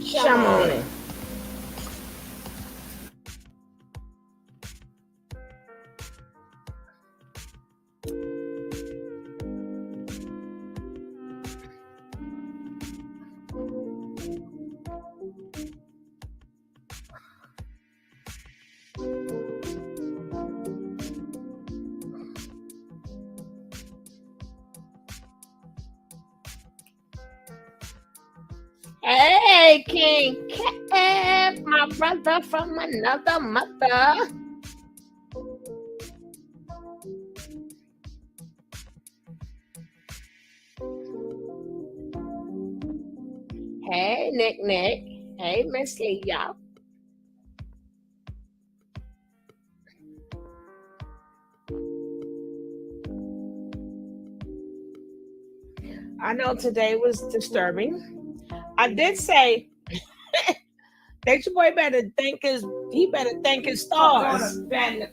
Shyamalan. Hey, King Kev, my brother from another mother. Hey, Nick Nick. Hey, Miss Leah. I know today was disturbing. I did say that your boy better thank his stars. He better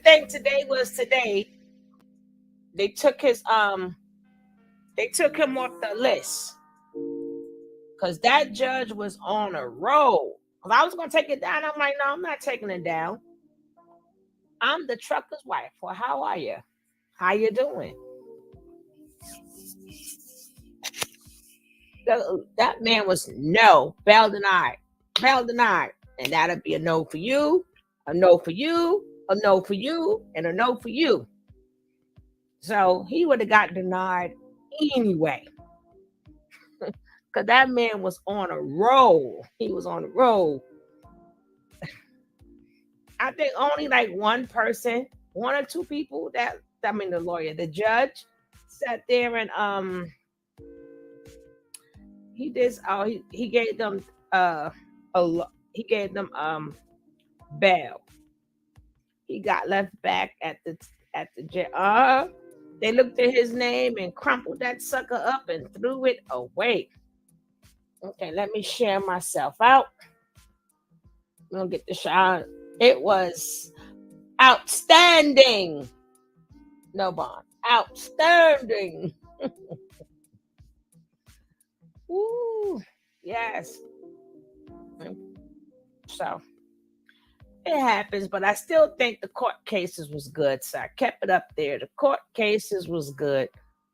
think today was today. They took him off the list. Cause that judge was on a roll. Cause I was gonna take it down. I'm like, no, I'm not taking it down. I'm the trucker's wife. Well, how are you? How you doing? That man was no, bail denied. Bail denied. And that'll be a no for you, a no for you, a no for you, and a no for you. So he would have got denied anyway. Because that man was on a roll. He was on a roll. I think only like one person, one or two people the lawyer, the judge sat there and he did he gave them he gave them bail. He got left back at the jail. They looked at his name and crumpled that sucker up and threw it away. Okay, let me share myself out. I'm gonna get the shot. It was outstanding. No bond. Outstanding. Ooh, yes. So it happens, but I still think the court cases was good. So I kept it up there. The court cases was good.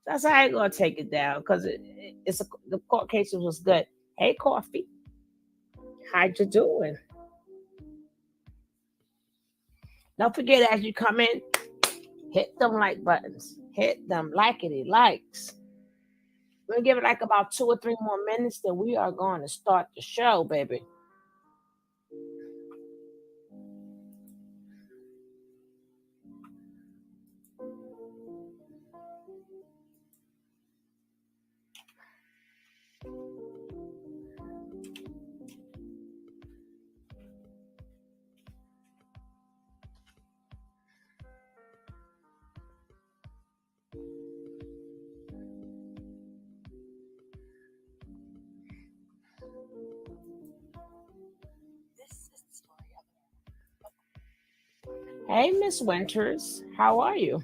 That's how I ain't gonna take it down because the court cases was good. Hey, Coffee, how you doing? Don't forget as you come in, hit them like buttons. Hit them likety likes. We'll give it like about 2 or 3 more minutes, then we are going to start the show, baby. Hey, Miss Winters, how are you?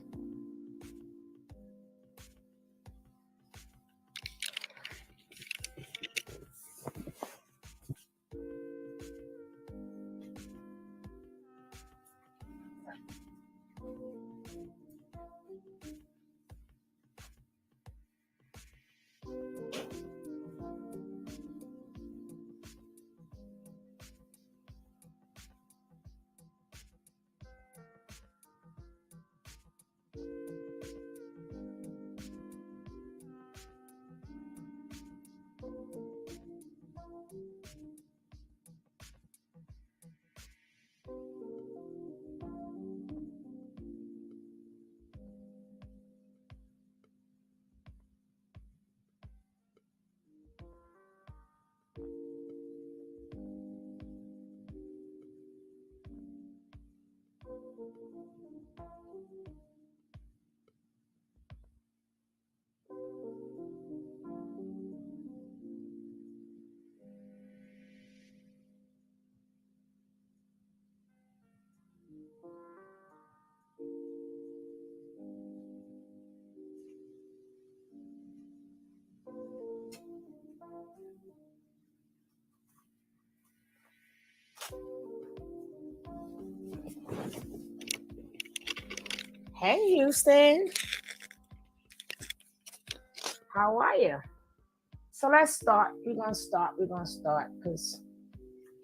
Hey, Houston. How are you? So let's start. We're gonna start. We're gonna start because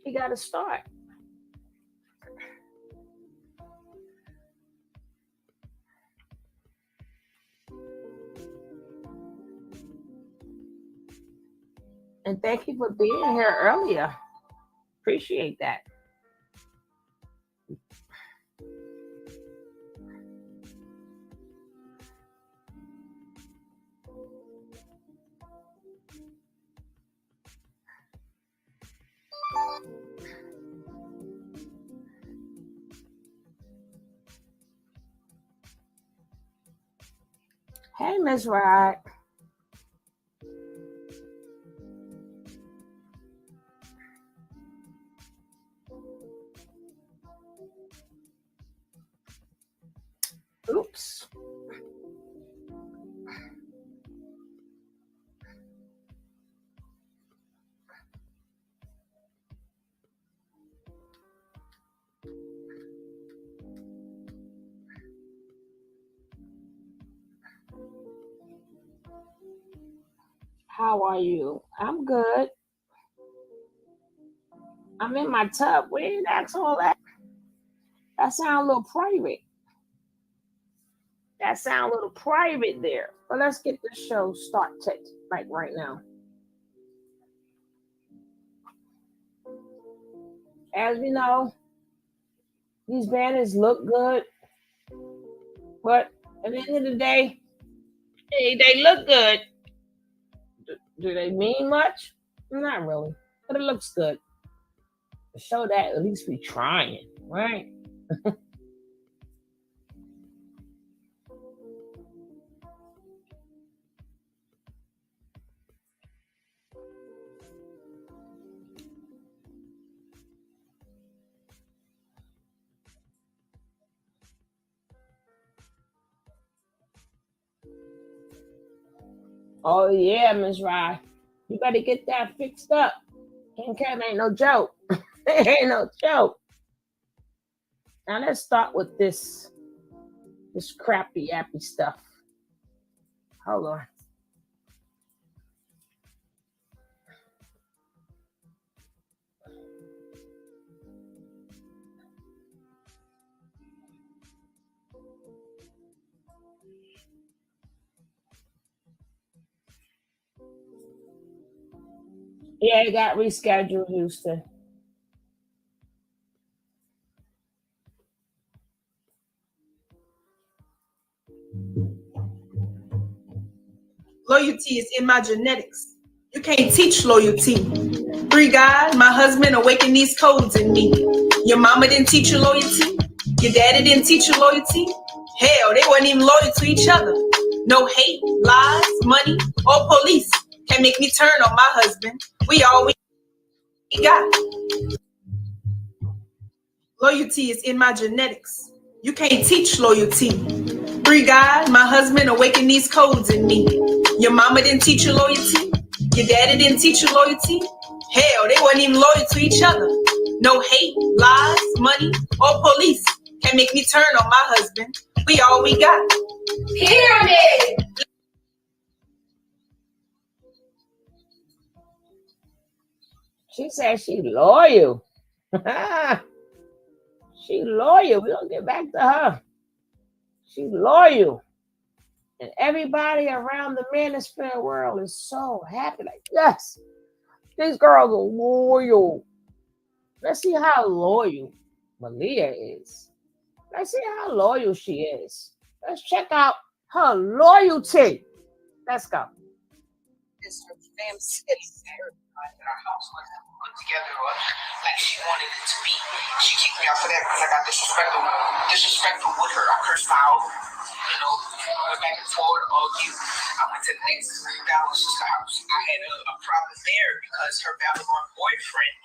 we gotta start. And thank you for being here earlier. Appreciate that. Hey, Miss Rod. Oops. How are you? I'm good. I'm in my tub. We didn't ask all that. That sound a little private. That sound a little private there. But let's get the show started like right now. As we know, these banners look good, but at the end of the day, hey, they look good. Do they mean much? Not really, but it looks good. To show that at least we trying, right? Oh yeah, Miss Rye, you better get that fixed up. King Cam ain't no joke. Ain't no joke. Now let's start with this crappy yappy stuff. Hold on. Yeah, it got rescheduled, Houston. Loyalty is in my genetics. You can't teach loyalty. Three God, my husband, awaken these codes in me. Your mama didn't teach you loyalty. Your daddy didn't teach you loyalty. Hell, they weren't even loyal to each other. No hate, lies, money, or police can make me turn on my husband. We all we got. Loyalty is in my genetics. You can't teach loyalty. Three God, my husband, awaken these codes in me. Your mama didn't teach you loyalty. Your daddy didn't teach you loyalty. Hell, they weren't even loyal to each other. No hate, lies, money, or police can make me turn on my husband. We all we got. Pyramid. She said she loyal. She loyal. We don't get back to her. She loyal. And everybody around the manosphere world is so happy. Like, yes, these girls are loyal. Let's see how loyal Malia is. Let's see how loyal she is. Let's check out her loyalty. Let's go. It's her damn city. Our house wasn't put together like she wanted it to be. She kicked me out for that because I got disrespectful with her. I cursed her out, went back and forth, argue. I went to the next Dallas sister house. I had a problem there because her Valorant boyfriend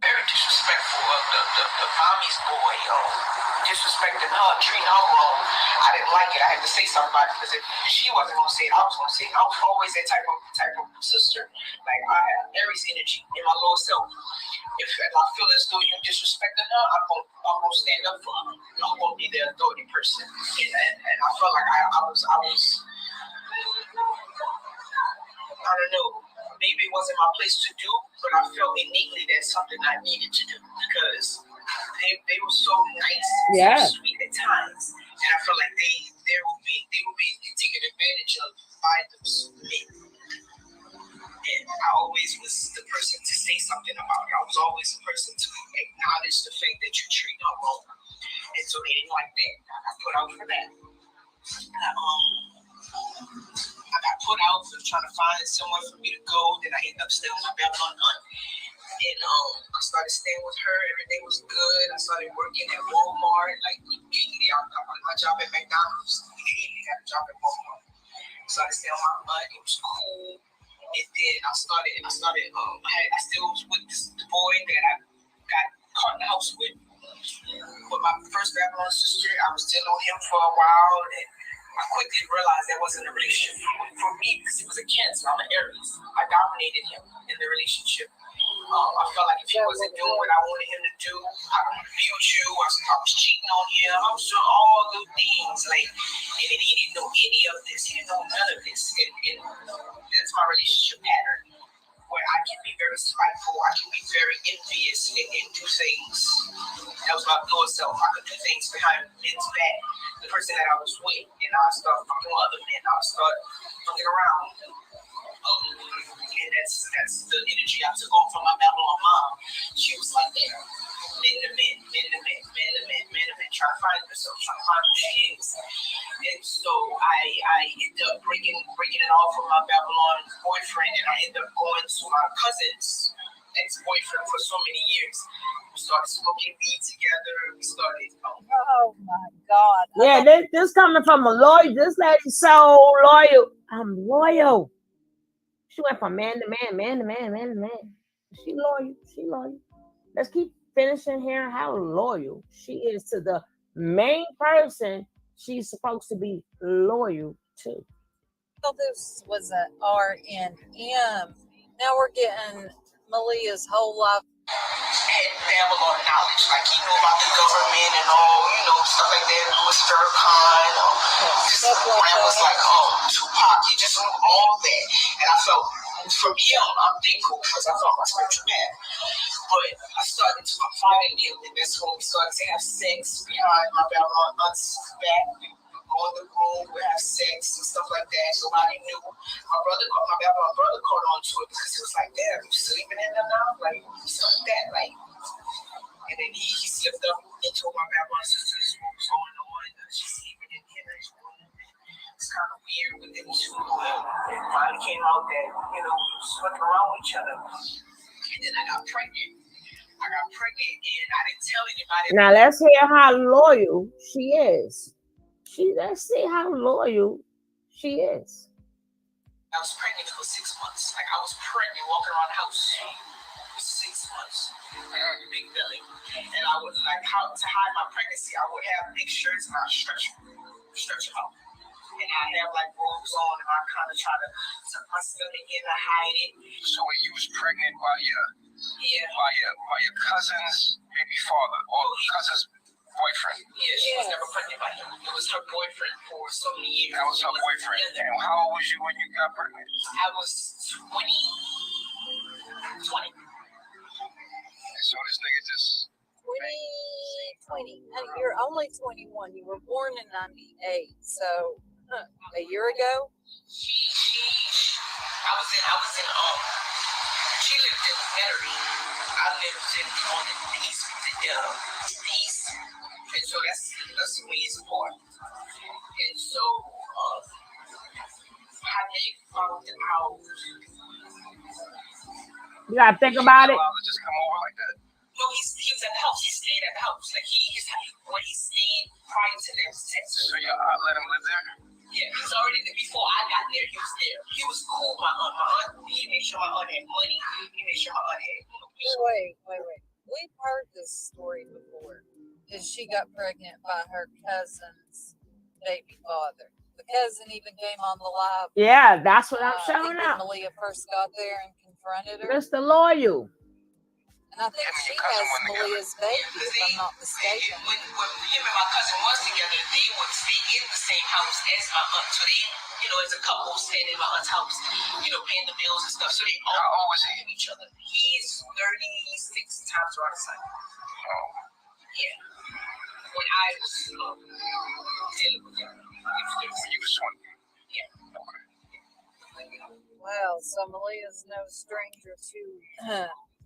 very disrespectful of the mommy's boy, disrespecting her, treating her wrong. I didn't like it. I had to say something about it because if she wasn't gonna say it, I was gonna say it. I was always that type of sister. Like I have Aries energy in my lower self. If I feel as though you disrespecting her, I'm gonna stand up for her. I'm gonna be the authority person. And I felt like I was I don't know, maybe it wasn't my place to do, but I felt innately that's something I needed to do because they were so nice, so sweet at times, and I felt like they were being taken advantage of by those men. And I always was the person to say something about it. I was always the person to acknowledge the fact that you treat her wrong, and so they didn't like that. I got put out for that. I got put out for trying to find somewhere for me to go. Then I ended up staying with my Babylon aunt. And I started staying with her. Everything was good. I started working at Walmart. Like, immediately, I got my job at McDonald's. Immediately got a job at Walmart. Started staying with my aunt. It was cool. And then I still was with the boy that I got caught in the house with. With my first Babylon sister, I was dealing with him for a while. And I quickly realized that wasn't a relationship for me because he was a Cancer. I'm an Aries. I dominated him in the relationship. I felt like if he wasn't doing what I wanted him to do, I would abuse you. I was cheating on him. I was doing all the things. And he didn't know any of this. He didn't know none of this. And that's my relationship pattern, where I can be very spiteful. I can be very envious and do things. That was my lower self. I could do things behind men's back. The person that I was with, and I start fucking with other men. I start fucking around. And that's the energy I took on from my Babylon mom. She was like that. Men to men, trying to find herself, trying to find who she is. And so I ended up breaking it off from my Babylon boyfriend, and I ended up going to my cousin's ex-boyfriend for so many years. We started smoking weed together. We started. Oh my God! Yeah, this coming from a lawyer. This lady's so loyal. I'm loyal. She went from man to man. She loyal. Let's keep finishing hearing how loyal she is to the main person she's supposed to be loyal to. So this was an R and M. Now we're getting Malia's whole life. Babylon knowledge, like he knew about the government and all, stuff like that. Louis Farrakhan, Graham was like, Tupac. He just knew all that, and I felt from him, I'm thankful because I felt my spiritual path. But I started to confide in him, and that's when we started to have sex behind my Babylon aunt's back. Go in the room, we have sex and stuff like that. Nobody knew. My Babylon brother caught on to it because he was like, "Damn, you sleeping in there now?" Like something like that, And then he slipped up and told my Babylon sisters what was going on. She's sleeping in his room. It's kind of weird with them two. It finally came out that we were swimming around with each other. And then I got pregnant. And I didn't tell anybody. Now let's hear how loyal she is. Let's see how loyal she is. I was pregnant for 6 months. Like I was pregnant walking around the house for 6 months. I had a big belly. And I would how to hide my pregnancy, I would have big shirts and I stretch them out. And I have robes on and I kind of try to tuck my stomach in and hide it. So when you was pregnant by your cousin's baby father or cousin's boyfriend? Yeah, she was never pregnant by him. It was her boyfriend for so many years. That was her boyfriend. And how old was you when you got pregnant? I was 20. So this nigga just 20. You're only 21. You were born in 98. So a year ago. I was in she lived in Metairie. I lived on the east. And so that's the ways apart. And so how they found out. You gotta think about it. Just come over like that. No, he was at the house. He stayed at the house. When he stayed prior to that was Texas. So your aunt let him live there? Yeah, he was already there. Before I got there, he was there. He was cool. My aunt, he made sure my aunt had money. He made sure my aunt had. Wait. We've heard this story before. That she got pregnant by her cousin's baby father. The cousin even came on the live. Yeah, that's what I'm I showing think when up. Malia first got there and confronted her. Mr. Loyal. And I think she has Malia's baby, if I'm not mistaken. When him and my cousin was together, they would stay in the same house as my aunt. So they, as a couple, stayed in my aunt's house, paying the bills and stuff. So they all always hated each other. He's 36 times around the sun. Oh. Yeah. When I was dealing with him, he was 20. Yeah. Well, so Malia's no stranger to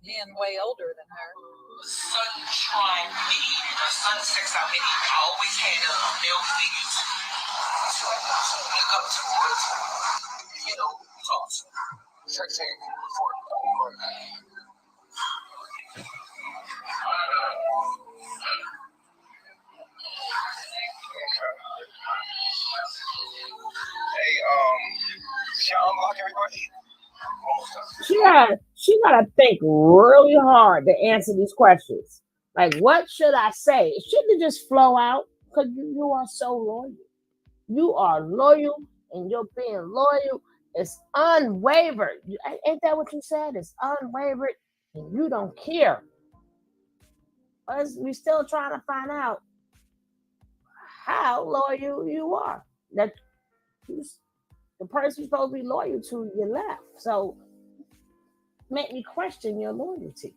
being way older than her. Son trying me, son sex out me. I always had a male figure to look up to, talk to. 16 for Hey, shall I unlock everybody? She gotta think really hard to answer these questions. Like, what should I say? It shouldn't just flow out because you are so loyal. You are loyal, and you're being loyal. It's unwavered. Ain't that what you said? It's unwavered, and you don't care. We still trying to find out how loyal you are. That the person you're supposed to be loyal to, you left. So make me question your loyalty.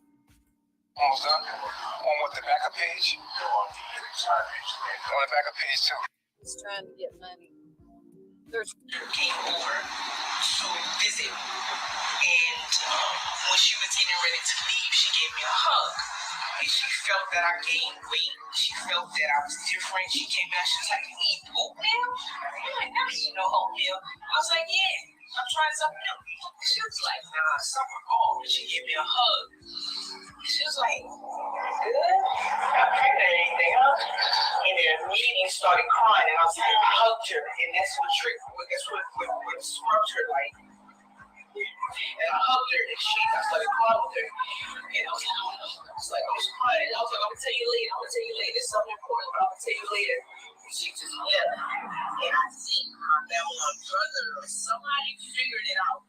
Almost done. On what, the backup page? On the backup page too. He's trying to get money. There's came over to visit, and when she was getting ready to leave, she gave me a hug. And she felt that I gained weight. She felt that I was different. She came back, she was like, "You eat oatmeal?" I'm like, "Never eat no oatmeal." I was like, "Yeah, I'm trying something new." She was like, "Nah, something wrong." And she gave me a hug. She was like, "Good? Not pregnant or anything, huh?" And then immediately started crying, and I was like, I hugged her, and that's what tricked, that's what sparked her, like. And I hugged her, and I started crying with her. And I was crying. I was like, I'm gonna tell you later. It's something important, but I'm gonna tell you later. And she just left. And I think that my brother or somebody figured it out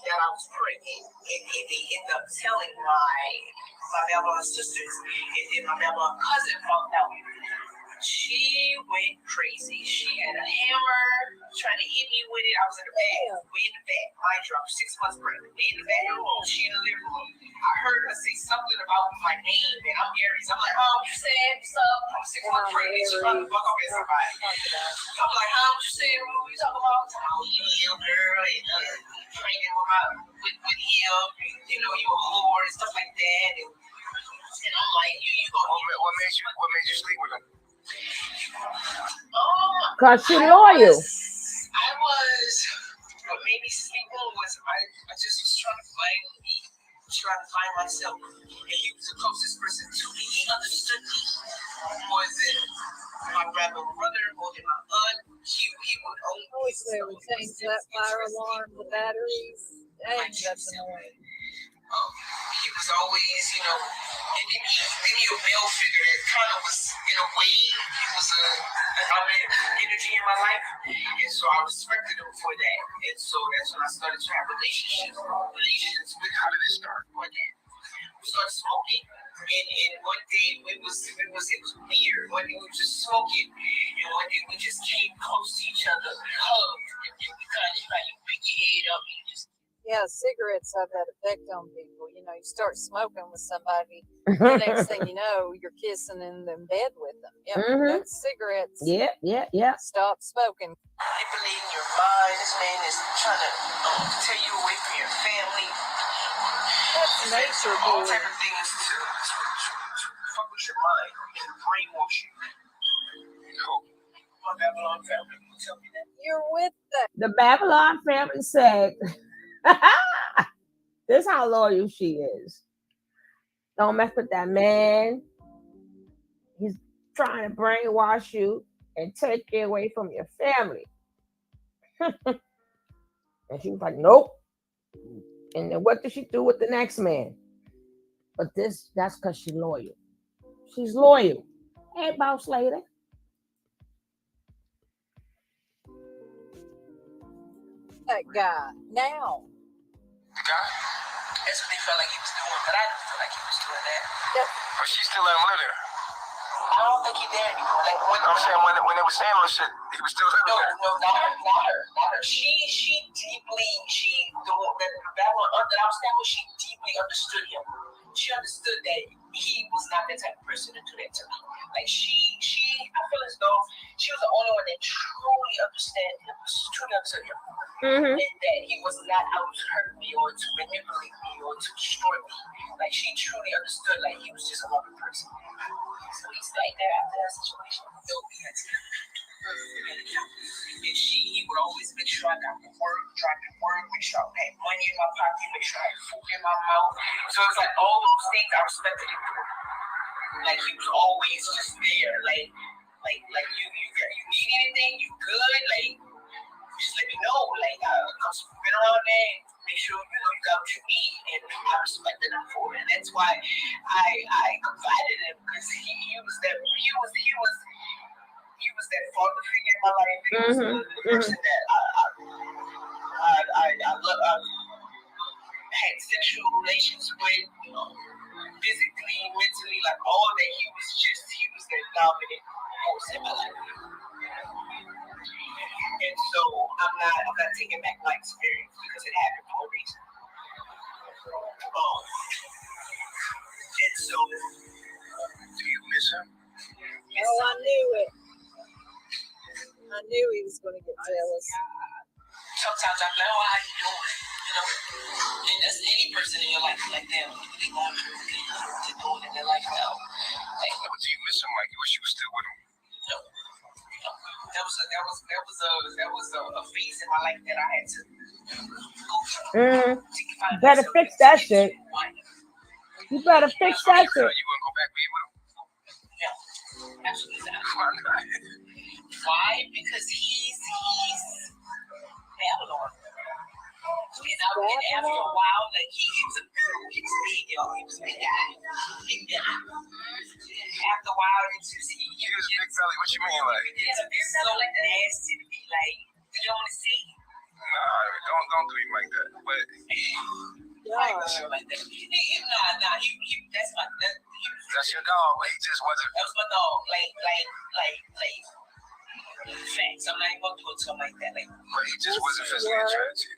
that I was pregnant. And they ended up telling my Bella sisters. And then my Bella cousin found out. She went crazy. She had a hammer trying to hit me with it. I was in the bed. We in the bed. Mind you, I was 6 months pregnant. We in the bed. She in the living room. I heard her say something about my name, and I'm Aries. I'm like, "Oh, you said what's up?" I'm 6 months pregnant. She's trying to fuck up at somebody. I'm like, "How you saying? What you talking about?" "Oh, you little girl, and training with him. You a whore and stuff like that." And I'm like, "You gonna what made you sleep with him?" Cause she loyal. I was, what made me sleeping was I just was trying to find myself, and he was the closest person to me. He understood me more than my brother, more than my aunt. He would always they would change that fire alarm, the batteries. Dang, that's annoying. He was always, and maybe a male figure that kind of was, in a way, he was a dominant energy in my life. And so I respected him for that. And so that's when I started to have relations with. How did it start? One day, we started smoking. And one day it was weird. One day we were just smoking. And one day we just came close to each other, hugged, and then we kind of like pick your head up and just. Yeah, cigarettes have that effect on people. You start smoking with somebody, the next thing you know, you're kissing in bed with them. Yeah, that's cigarettes. Yeah. Stop smoking. Manipulating your mind. This man is trying to tear you away from your family. That's nature. All type of things to fuck with your mind and brainwash you. My Babylon family will tell me that. You're with them. The Babylon family said, this is how loyal she is. Don't mess with that man. He's trying to brainwash you and take you away from your family. And she was like, nope. And then what did she do with the next man? But that's because she's loyal. She's loyal. Hey, boss lady. that guy now. The guy? That's what they felt like he was doing, but I didn't feel like he was doing that. But she still let him live there. I don't think he did anymore. Like I'm saying, when they were saying all this shit, he was still living there. No, not her. She deeply, the that one that I was staying with, she deeply understood him. She understood that he was not the type of person to do that to me. Like I feel as though she was the only one that truly understood him. And that he was not out to hurt me or to manipulate me or to destroy me. Like she truly understood, like he was just a loving person. So he stayed there after that situation. And he would always make sure I got to work, make sure I had money in my pocket, make sure I had food in my mouth. So it's like all those things I respected him for. Like he was always just there. Like you need anything, you good, like just let me know. Like come spin around there, make sure you got what you need, and I respected him for it. And that's why I confided in him, because he was that father figure in my life. He was the person that I had sexual relations with, physically, mentally, like all that. He was that dominant force in my life. And so I'm not taking back my experience, because it happened for a reason. And so, do you miss him? Yes, I knew it. I knew he was going to get jealous. Sometimes I'm like, how you doing? And that's any person in your life, like them, they going through to doing in their life now. Like, do you miss him? Like, you wish you were still with him? No. That was a phase in my life that I had to go through. Better fix that shit. You better fix that shit. You wouldn't go back with him? No, absolutely not. Why? Because he's Babylon. And after a while, like he was big guy. After a while, it's just he was big belly. What you mean, like? It's a big belly, like the ass to be like, you don't want to see. Nah, don't do him like that. But like that. That's your dog. But he just wasn't. That was my dog. Like. Facts. I'm not even gonna do it to him like that. Like, but he just wasn't physically attracted,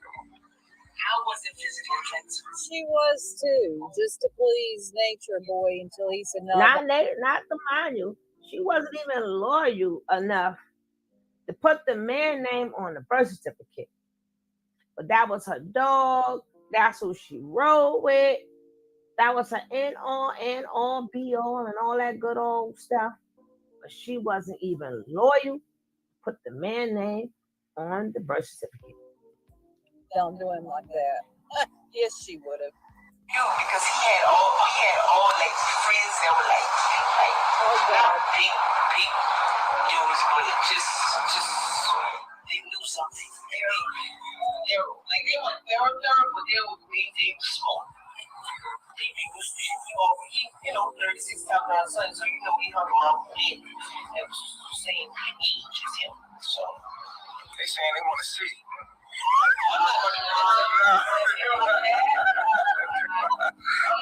I wasn't physically attracted. She was too, just to please Nature Boy until he said no. Not to mind you, she wasn't even loyal enough to put the man name on the birth certificate. But that was her dog. That's who she rode with. That was her end all, be all, and all that good old stuff. But she wasn't even loyal. Put the man name on the birth certificate. Don't do him like that. Yes, she would have. Because he had all like friends that were like not big dudes, but it just they knew something. They were third, but they were small. He 36 times my son, so he hung around with me. That was the same age as him. So they saying they want to see.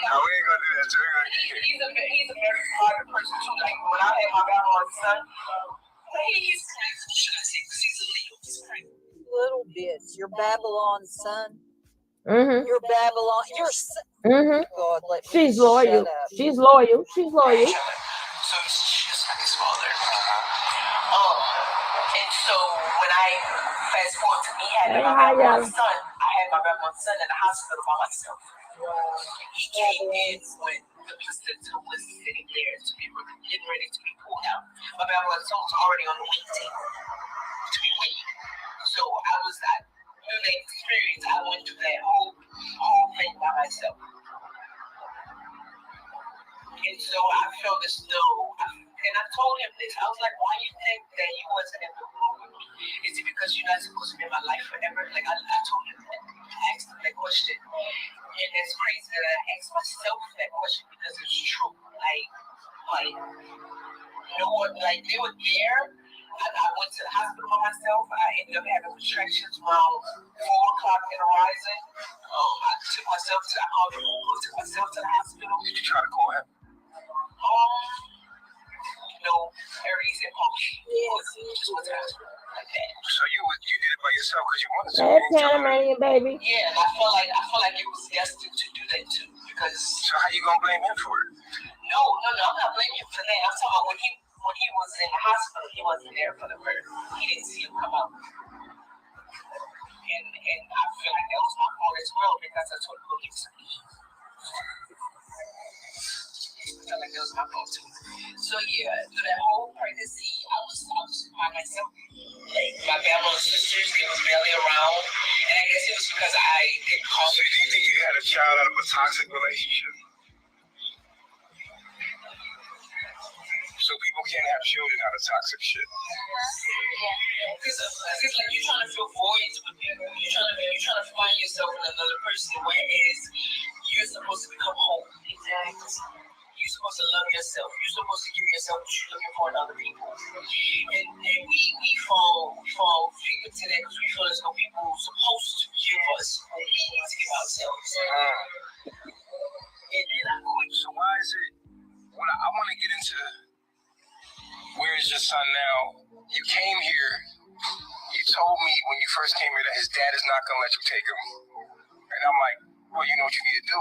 No, we ain't gonna do that. He's a very private person too. Like when I had my Babylon son, he's crazy. Should I say? Because he's a Leo. He's crazy. Little bitch, your Babylon son. Your Babylon. Your son. God, She's loyal. She's loyal. So he's just like his father. And so when I fast forward to me having my Babylon son, I had my Babylon son in the hospital by myself. He came in when the placenta was sitting there to be getting ready to be pulled out. My Babylon son was already on the wait table to be weighed. So I was through that experience, I went through that whole thing by myself. And so I felt as though, and I told him this, I was like, why you think that he wasn't in the room with me? Is it because you're not supposed to be in my life forever? Like, I told him that. I asked him that question. And it's crazy that I asked myself that question because it's true. Like, no one, like, they were there. I I went to the hospital by myself. I ended up having contractions around 4 o'clock in the rising. I took myself to the hospital. Did you try to call him? No, Aries and Paul. Just went to the hospital like that. So you did it by yourself because you wanted to. That's Panamanian, baby. Yeah, and I feel like it was destined to do that too. Because so how you gonna blame him for it? No, I'm not blaming him for that. I'm talking about when he was in the hospital, he wasn't there for the murder. He didn't see him come out. And I feel like that was my fault as well because I told him to go get some meat. I felt like that was my fault too. So yeah, through that whole pregnancy, I was by myself. Like my family and sisters, they was barely around. And I guess it was because I didn't call. So do you think you had a child out of a toxic relationship? So people can't have children out of toxic shit. Because it's like you're trying to fill voids with people. You're trying to find yourself in another person, whereas you're supposed to become whole. Exactly. You're supposed to love yourself. You're supposed to give yourself what you're looking for in other people. And we fall victim to that because we feel as though people are supposed to give us what we need to give ourselves. And I quit. So why is it? Well, I want to get into. Where is your son now? You came here. You told me when you first came here that his dad is not going to let you take him. And I'm like, well, you know what you need to do.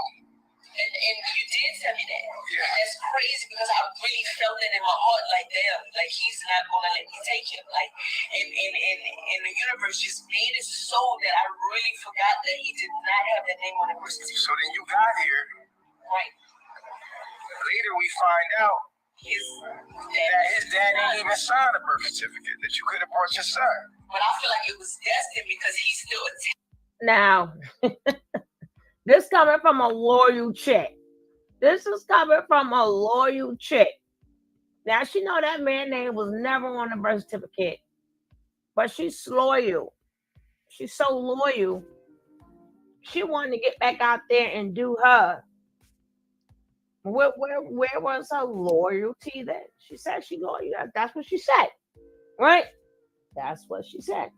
And you did tell me that. Yeah. That's crazy because I really felt it in my heart. Like, damn, like he's not going to let me take him. Like, and the universe just made it so that I really forgot that he did not have that name on the birth certificate. So then you got here. Right. Later we find out that his dad ain't even signed a birth certificate, that you could have brought your son. But I feel like it was destined because he's still a Now, this coming from a loyal chick. This is coming from a loyal chick. Now, she know that man's name was never on the birth certificate, but she's loyal. She's so loyal. She wanted to get back out there and do her. Where was her loyalty then? She said she loyal. That's what she said. Right? That's what she said.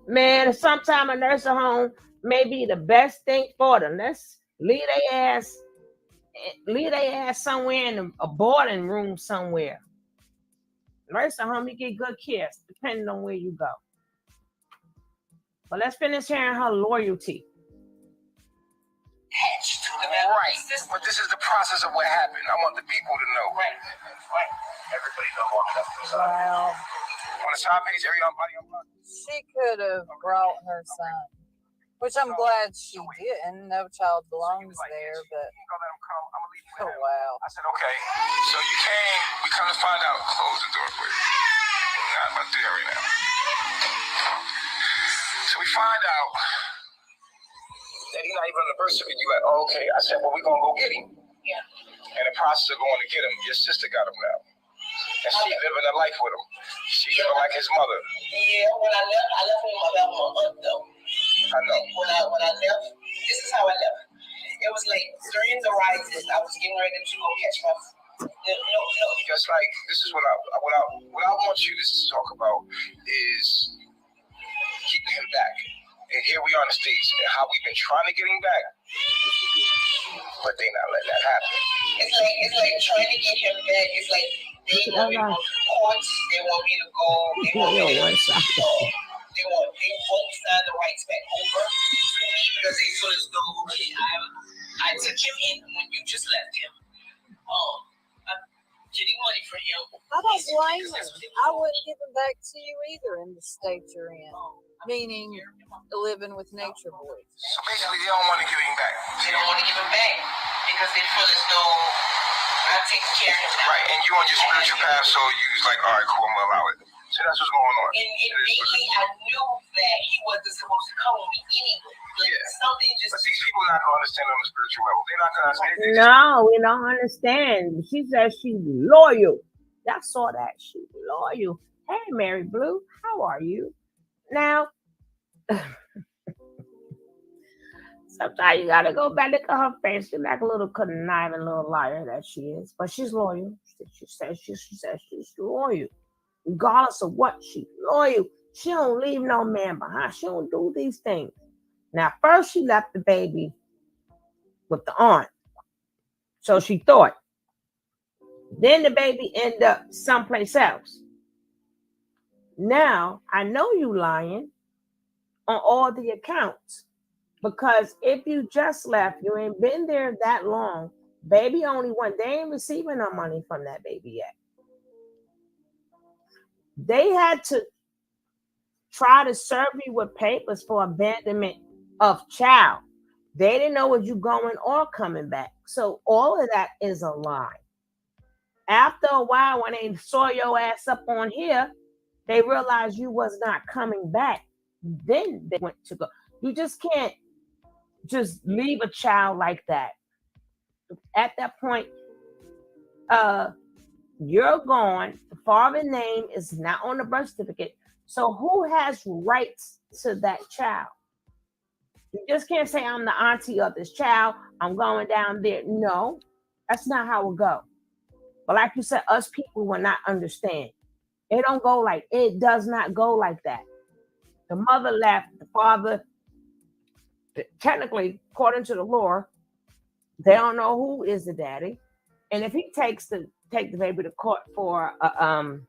Man, sometime a nursing home may be the best thing for them. Let's leave their ass somewhere in a boarding room somewhere. Nursing home, you get good care, depending on where you go. But let's finish hearing her loyalty. Right, but this is the process of what happened. I want the people to know. Right. Everybody know on the side page, everybody on the She could have brought her son, which I'm glad she didn't. No child belongs there, but oh wow. I said, okay, so you came, we come to find out. Close the door, please. I'm about to do that right now. So we find out that he's not even on the birth certificate. You like, oh, okay. I said, well, we're going to go get him. Yeah. And the process of going to get him, your sister got him now. And she's living a life with him. She's living like his mother. Yeah, when I left him about my aunt, though. I know. When I left, this is how I left. It was like during the rises, I was getting ready to go catch my. No. Just like this is what I want you to talk about is keeping him back. And here we are on the stage, and how we've been trying to get him back, but they not letting that happen. It's like trying to get him back. It's like they want me to go to courts. They want me to go. They won't sign the rights back over to me because they feel as though I took him in when you just left him. I'm getting money for him. I don't blame her. I wouldn't give him back to you either in the state you're in. Meaning living with nature boys. So basically, they don't want to give him back. They don't want to give him back because they feel as though I'm taking care of him now. Right, and you on your spiritual path, so you was like, all right, cool, I'm gonna allow it. So that's what's going on. And innately, I knew that he wasn't supposed to come with me anyway. Like something just. But these people are not gonna understand on the spiritual level. They're not gonna understand. No, we don't understand. She says she's loyal. I saw that. She's loyal. Hey, Mary Blue, how are you? Now, sometimes you gotta go back, look at her face. She's like a little conniving little liar that she is, but she's loyal. that she says she's loyal. Regardless of what, she's loyal. She don't leave no man behind. She don't do these things. Now, first she left the baby with the aunt. So she thought. Then the baby ended up someplace else. Now, I know you lying on all the accounts. Because if you just left, you ain't been there that long. Baby only went. They ain't receiving no money from that baby yet. They had to try to serve you with papers for abandonment of child. They didn't know was you going or coming back. So all of that is a lie. After a while, when they saw your ass up on here, they realized you was not coming back. Then they went to go. You just can't just leave a child like that. At that point, you're gone. The father name is not on the birth certificate. So who has rights to that child? You just can't say I'm the auntie of this child. I'm going down there. No, that's not how it go. But like you said, us people will not understand. It don't go like it does not go like that. The mother left. The father, technically, according to the law, they don't know who is the daddy. And if he take the baby to court for a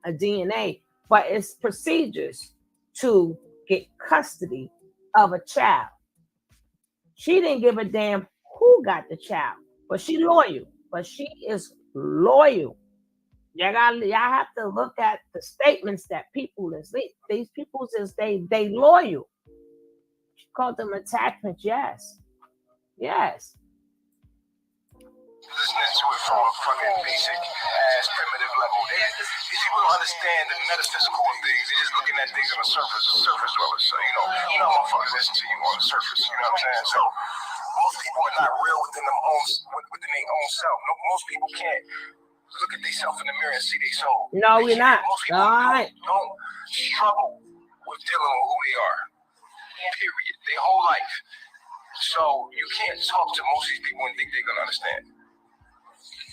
DNA, but it's procedures to get custody of a child. She didn't give a damn who got the child, but she loyal. But she is loyal. Y'all have to look at the statements that people is. These people is they loyal. She called them attachments. Yes. Listening to it from a fucking basic ass primitive level. These people don't understand the metaphysical of things. They're just looking at things on the surface level. So you know, motherfuckers listen to you on the surface. You know what I'm saying? So most people are not real within their own self. No, most people can't look at themselves in the mirror and see their soul. No, we're not. Most people don't struggle with dealing with who they are. Period. Their whole life. So you can't talk to most of these people and think they're gonna understand.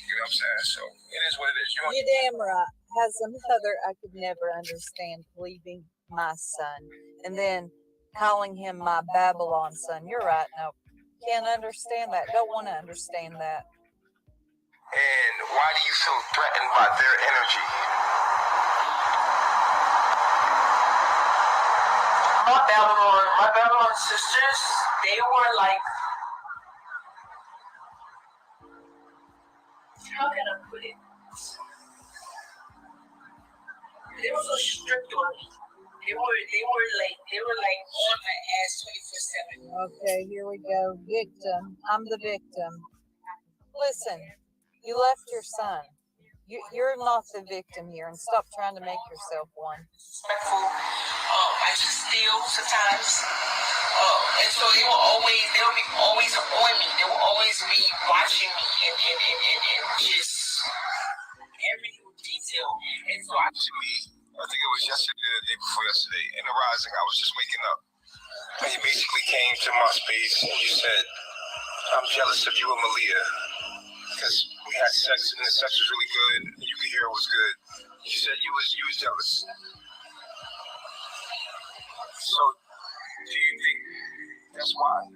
You know what I'm saying? So it is what it is. You're damn right. As a mother, I could never understand leaving my son and then calling him my Babylon son. You're right. No, can't understand that. Don't want to understand that. And why do you feel threatened by their energy? My Babylon sisters, they were like, how can I put it? They were so strict on me. They were like on my ass 24/7. Okay, here we go. Victim. I'm the victim. Listen, you left your son. You're not the victim here, and stop trying to make yourself one. Respectful. I just steal sometimes. And so they will be always on me. They will always be watching me and just every little detail. And so To me, I think it was yesterday, the day before yesterday, in the rising, I was just waking up. And you basically came to my space and you said, I'm jealous of you and Malia. Because we had sex and the sex was really good. And you could hear it was good. You said you was jealous. So, do you think that's why?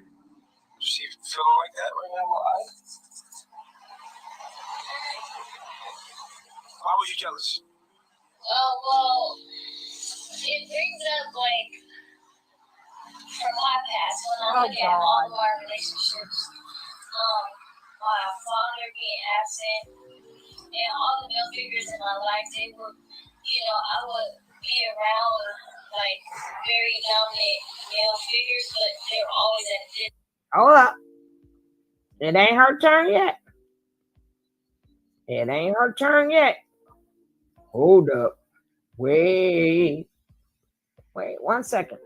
She feeling like that right now? Why was you jealous? Well, it brings up like from my past when I look at all of my relationships, my father being absent and all the male figures in my life, they were, I would be around like very dominant male figures, but they were always at a distance. Hold up. It ain't her turn yet. It ain't her turn yet. Hold up. Wait 1 second.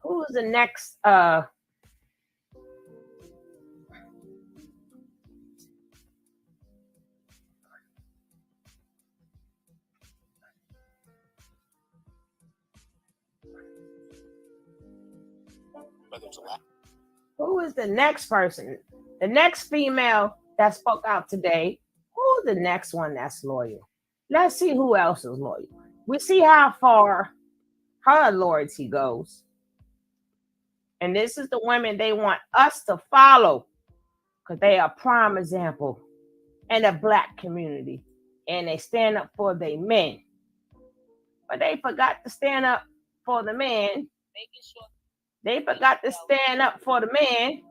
Who's the next Who is the next person? The next female that spoke out today. Who's the next one that's loyal? Let's see who else is loyal. We see how far her loyalty goes. And this is the women they want us to follow because they are a prime example in the Black community. And they stand up for their men. But they forgot to stand up for the men. They forgot to stand up for the man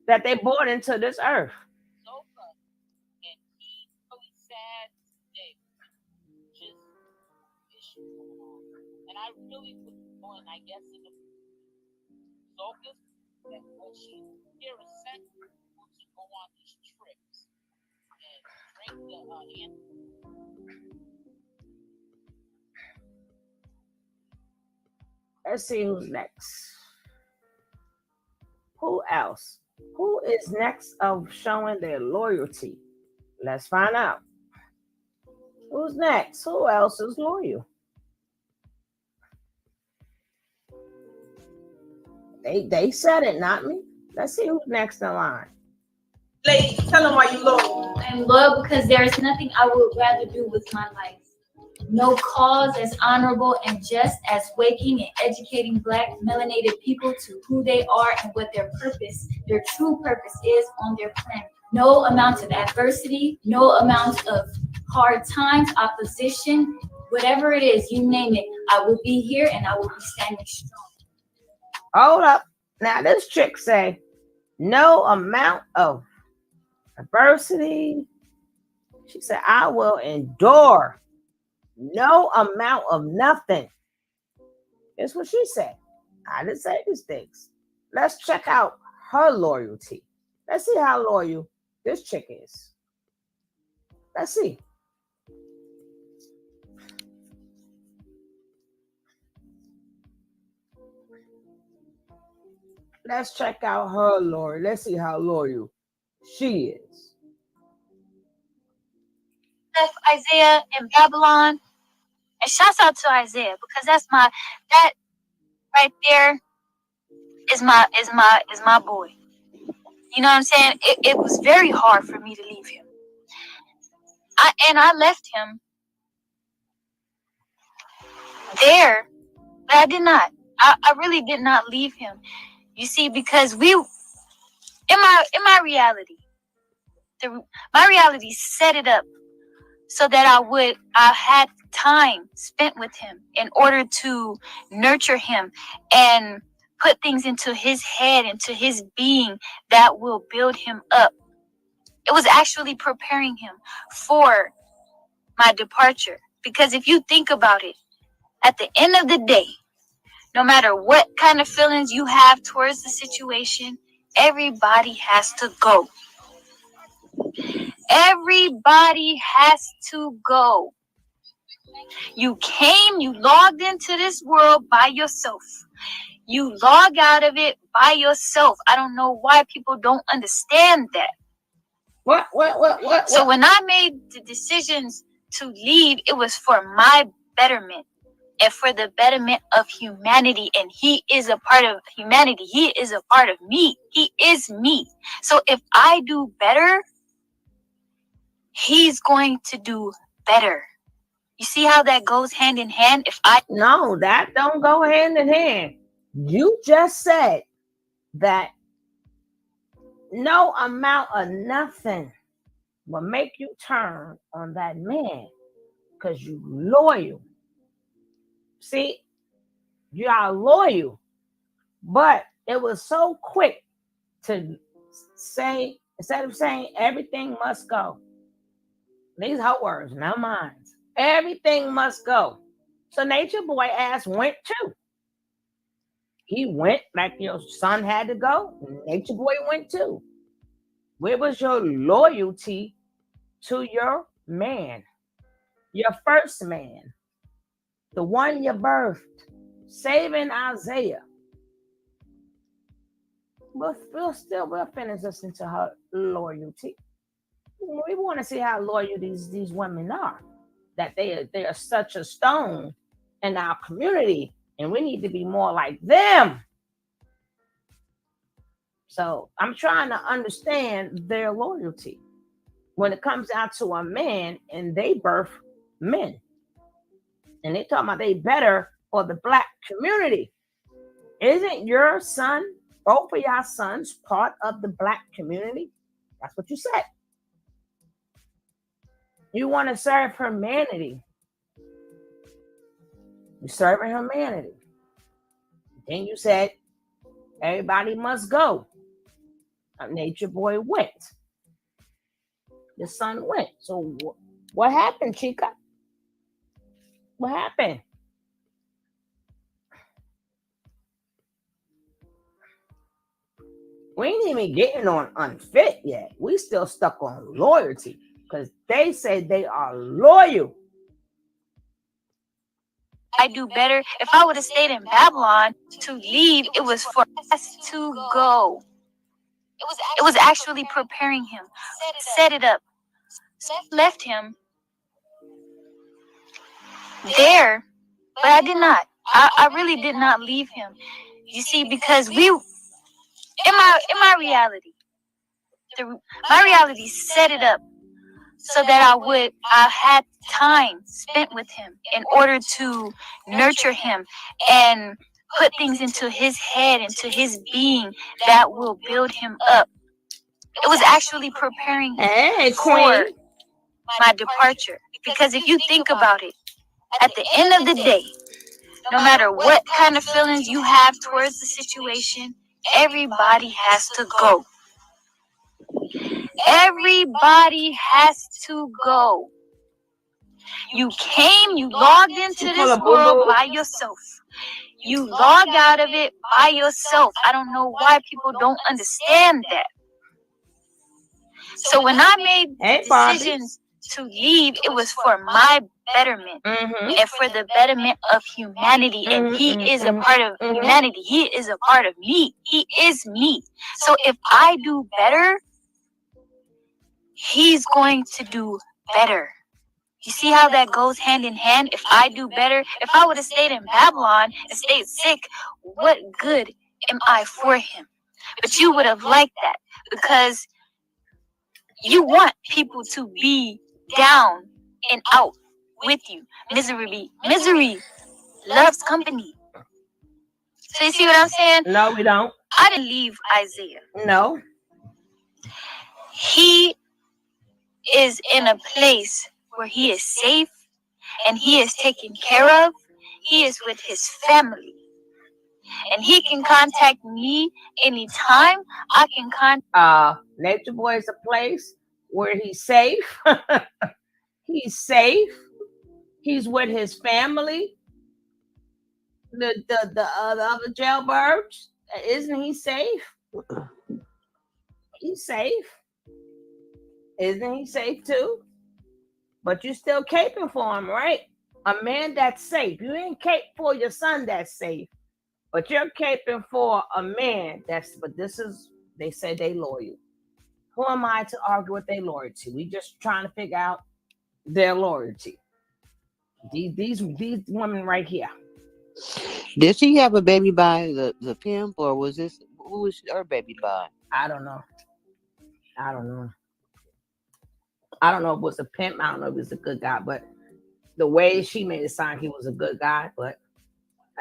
that they brought into this earth. And I really put on, I guess, in the focus that when she's here is sent people to go on these trips and drink the Let's see who's next. Who else? Who is next of showing their loyalty? Let's find out. Who's next? Who else is loyal? They said it, not me. Let's see who's next in line. Lady, tell them why you loyal. I'm loyal because there is nothing I would rather do with my life. No cause as honorable and just as waking and educating Black melanated people to who they are and what their purpose, their true purpose is on their planet. No amount of adversity, no amount of hard times, opposition, whatever it is, you name it, I will be here and I will be standing strong. Hold up. Now this chick say, no amount of adversity. She said, I will endure no amount of nothing. That's what she said. I didn't say these things. Let's check out her loyalty. Let's see how loyal this chick is. Let's see. Let's check out her loyal. Let's see how loyal she is. Left Isaiah in Babylon, and shouts out to Isaiah because that right there is my boy. You know what I'm saying? It was very hard for me to leave him. I left him there, but I did not. I really did not leave him. You see, because in my reality, my reality set it up so that I had time spent with him in order to nurture him and put things into his head, into his being that will build him up. It was actually preparing him for my departure. Because if you think about it, at the end of the day, no matter what kind of feelings you have towards the situation, everybody has to go. Everybody has to go. You came, you logged into this world by yourself. You log out of it by yourself. I don't know why people don't understand that. What? So when I made the decisions to leave, it was for my betterment and for the betterment of humanity. And he is a part of humanity. He is a part of me. He is me. So if I do better, he's going to do better. You see how that goes hand in hand? No, that don't go hand in hand. You just said that no amount of nothing will make you turn on that man because you loyal. See, you are loyal, but it was so quick to say, instead of saying everything must go, these her words, not mine. Everything must go. So Nature Boy ass went too. He went like your son had to go. Nature Boy went too. Where was your loyalty to your man? Your first man. The one you birthed. Saving Isaiah. We'll finish listening to her loyalty. We want to see how loyal these women are. That they are such a stone in our community, and we need to be more like them. So I'm trying to understand their loyalty when it comes down to a man and they birth men. And they talking about they better for the black community. Isn't your son, both of y'all sons, part of the black community? That's what you said. You want to serve humanity. You're serving humanity. Then you said everybody must go. Nature Boy went. Your son went. So what happened, Chica? What happened? We ain't even getting on unfit yet. We still stuck on loyalty because they say they are loyal. I do better. If I would have stayed in Babylon to leave, it was for us to go. It was actually preparing him, set it up, left him there, but I did not. I really did not leave him. You see, because in my reality, my reality set it up so that I had time spent with him in order to nurture him and put things into his head, into his being that will build him up. It was actually preparing him for my departure. Because if you think about it, at the end of the day, no matter what kind of feelings you have towards the situation, everybody has to go. Everybody has to go. You came, you logged into this world by yourself. You log out of it by yourself. I don't know why people don't understand that. So when I made decisions to leave, it was for my betterment and for the betterment of humanity. And he is a part of humanity. He is a part of me. He is me. So if I do better, he's going to do better. You see how that goes hand in hand? If I do better, if I would have stayed in Babylon and stayed sick, what good am I for him? But you would have liked that because you want people to be down and out with you. Misery loves company. So you see what I'm saying? No, we don't. I didn't leave Isaiah. No. He is in a place where he is safe and he is taken care of. He is with his family. And he can contact me anytime. I can contact Nature Boy is a place where he's safe. He's safe. He's with his family. The other jailbirds. Isn't he safe? He's safe. Isn't he safe too? But you're still caping for him, right? A man that's safe. You ain't cape for your son that's safe. But you're caping for a man but they say they loyal. Who am I to argue with their loyalty? We just trying to figure out their loyalty. These women right here. Did she have a baby by the pimp, or who was her baby by? I don't know. I don't know if it was a pimp. I don't know if he was a good guy, but the way she made it sound, he was a good guy. But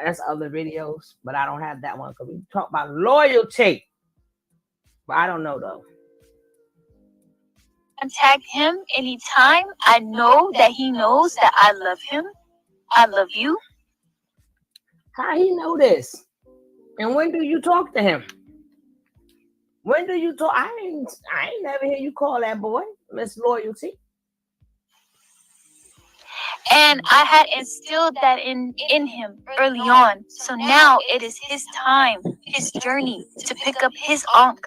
that's other videos. But I don't have that one because we talk about loyalty. But I don't know though. Contact him anytime. I know that he knows that I love him. I love you. How he know this? And when do you talk to him? When do you talk? I ain't never hear you call that boy Miss Loyalty. And I had instilled that in him early on. So now it is his time, his journey to pick up his ankh.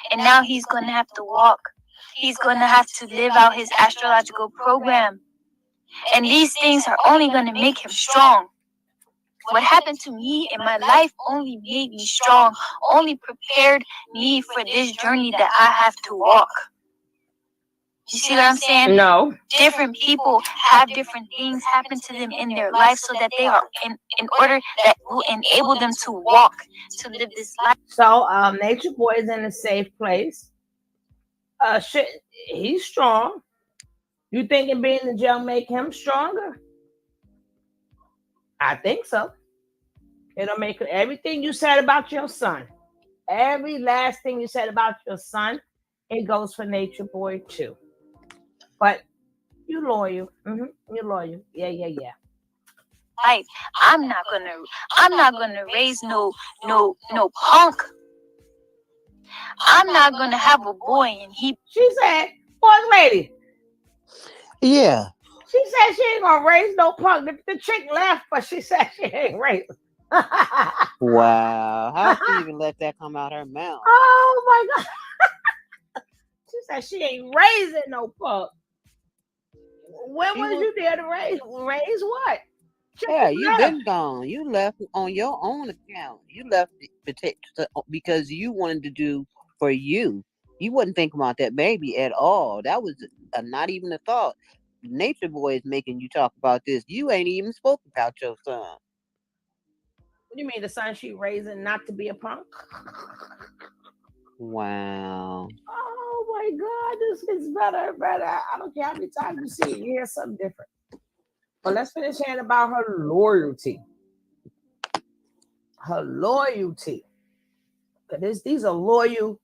And now he's going to have to walk. He's going to have to live out his astrological program. And these things are only going to make him strong. What happened to me in my life only made me strong, only prepared me for this journey that I have to walk. You see what I'm saying? No. Different people have different things happen to them in their life so that they are in order that will enable them to walk, to live this life. So Nature Boy is in a safe place. He's strong. You thinking being in jail make him stronger? I think so. It'll make everything you said about your son, every last thing you said about your son, it goes for Nature Boy too. But you loyal. You loyal. Yeah. Life. I'm not gonna raise no punk. I'm not gonna have a boy and he. She said, "Boy, lady." Yeah. She said she ain't gonna raise no punk. The chick left, but she said she ain't raising. Wow. How she even let that come out her mouth? Oh my God. She said she ain't raising no punk. When was you there to raise what? Yeah, you been gone. You left on your own account. You left because you wanted to do for you. You wasn't thinking about that baby at all. That was not even a thought. Nature Boy is making you talk about this. You ain't even spoke about your son. What do you mean the son she raising not to be a punk? Wow. Oh my God, this gets better and better. I don't care how many times you see it, you hear something different. But let's finish hearing about her loyalty. Her loyalty. Because these are loyal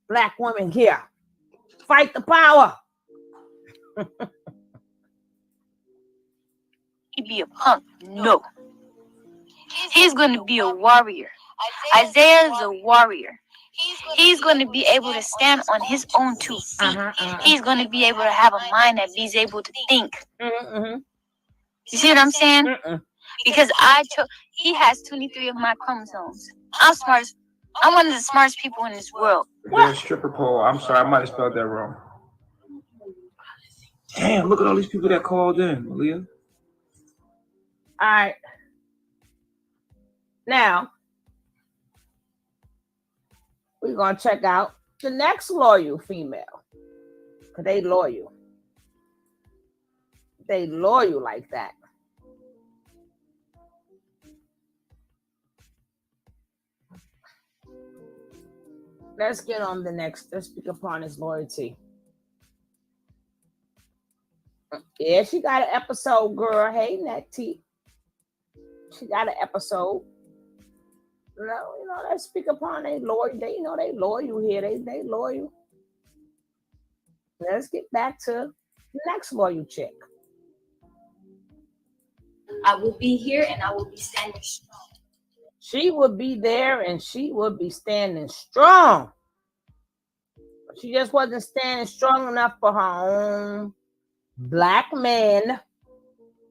Black women here. Fight the power. He be a punk. No. He's going to be a warrior. Isaiah is a warrior. He's going to be able to stand on his own 2 feet. He's going to be able to have a mind that he's able to think. You see what I'm saying? Because he has 23 of my chromosomes. I'm smart. I'm one of the smartest people in this world. There's stripper pole. I'm sorry, I might have spelled that wrong. Damn, look at all these people that called in, Leah. All right. Now, we're going to check out the next loyal female. Because they loyal. They loyal like that. Let's get on the next. Let's speak upon his loyalty. Yeah, she got an episode, girl. Hey, Nettie. She got an episode. Let's speak upon they loyal. They loyal here. They loyal. Let's get back to the next loyal chick. I will be here and I will be standing strong. She would be there and she would be standing strong. She just wasn't standing strong enough for her own Black man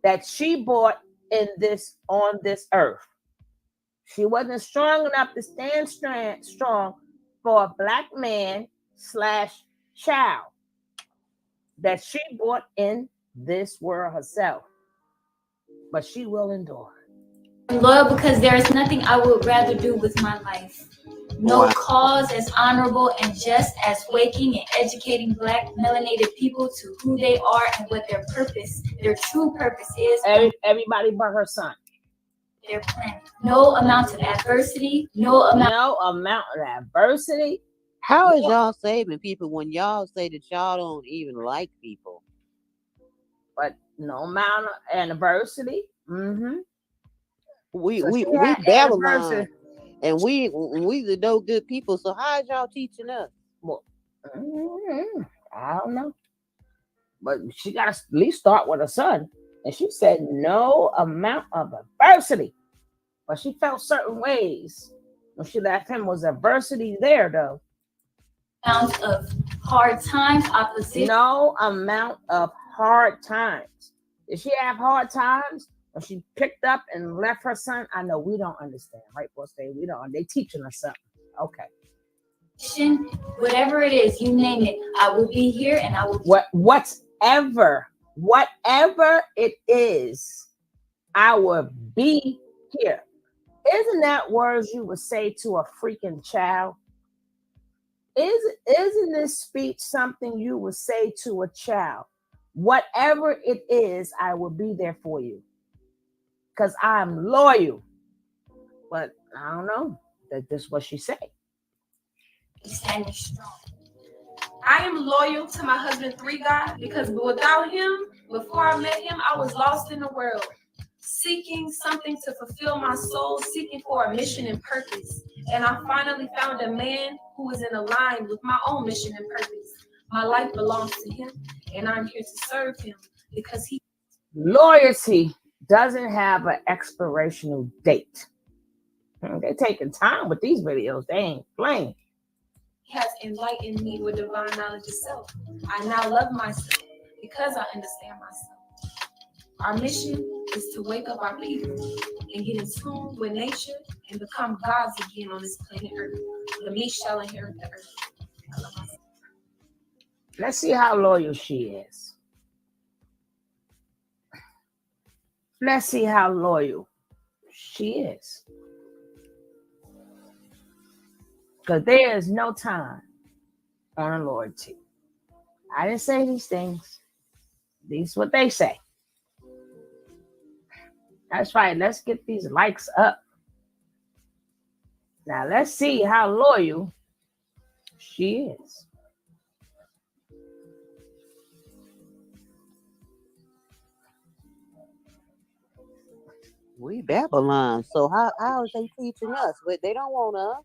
that she brought on this earth. She wasn't strong enough to stand strong for a Black man / child that she brought in this world herself. But she will endure. I'm loyal because there is nothing I would rather do with my life. No cause as honorable and just as waking and educating Black melanated people to who they are and what their true purpose is. Everybody but her son. Their plan. No amount of adversity. No amount of adversity. How is y'all saving people when y'all say that y'all don't even like people? But no amount of adversity. We Babylon. And we the no good people. So how is y'all teaching us? Well, I don't know. But she got to at least start with her son. And she said no amount of adversity. But she felt certain ways. When she left him was adversity there, though. Amount of hard times, opposition. No amount of hard times. Did she have hard times? When she picked up and left her son, I know we don't understand, right? We don't. They teaching us something. Okay. Whatever it is, you name it, I will be here and I will. Whatever it is, I will be here. Isn't that words you would say to a freaking child? Isn't this speech something you would say to a child? Whatever it is, I will be there for you because I'm loyal. But I don't know. That's what she said. Standing strong. I am loyal to my husband, 3 God, because without him, before I met him, I was lost in the world, seeking something to fulfill my soul, seeking for a mission and purpose. And I finally found a man who is in line with my own mission and purpose. My life belongs to him, and I'm here to serve him because he. Loyalty doesn't have an expirational date. They're taking time with these videos. They ain't playing. Has enlightened me with divine knowledge itself. I now love myself because I understand myself. Our mission is to wake up our people and get in tune with nature and become gods again on this planet Earth. The meek shall inherit the earth. I love myself. Let's see how loyal she is. Let's see how loyal she is. Because there is no time on loyalty. I didn't say these things. These what they say. That's right. Let's get these likes up. Now let's see how loyal she is. We Babylon. So how is they teaching us? But they don't want us.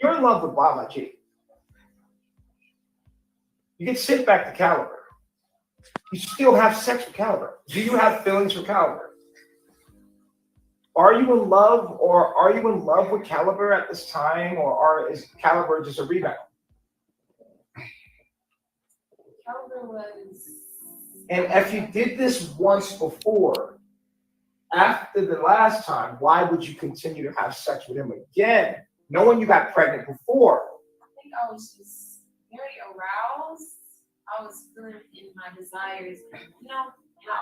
You're in love with Lala G. You get sent back to Caliber. You still have sex with Caliber. Do you have feelings for Caliber? Are you in love, or are you in love with Caliber at this time, or is Caliber just a rebound? Caliber was. And if you did this once before, after the last time, why would you continue to have sex with him again, knowing you got pregnant before? I think I was just very aroused. I was feeling in my desires, and I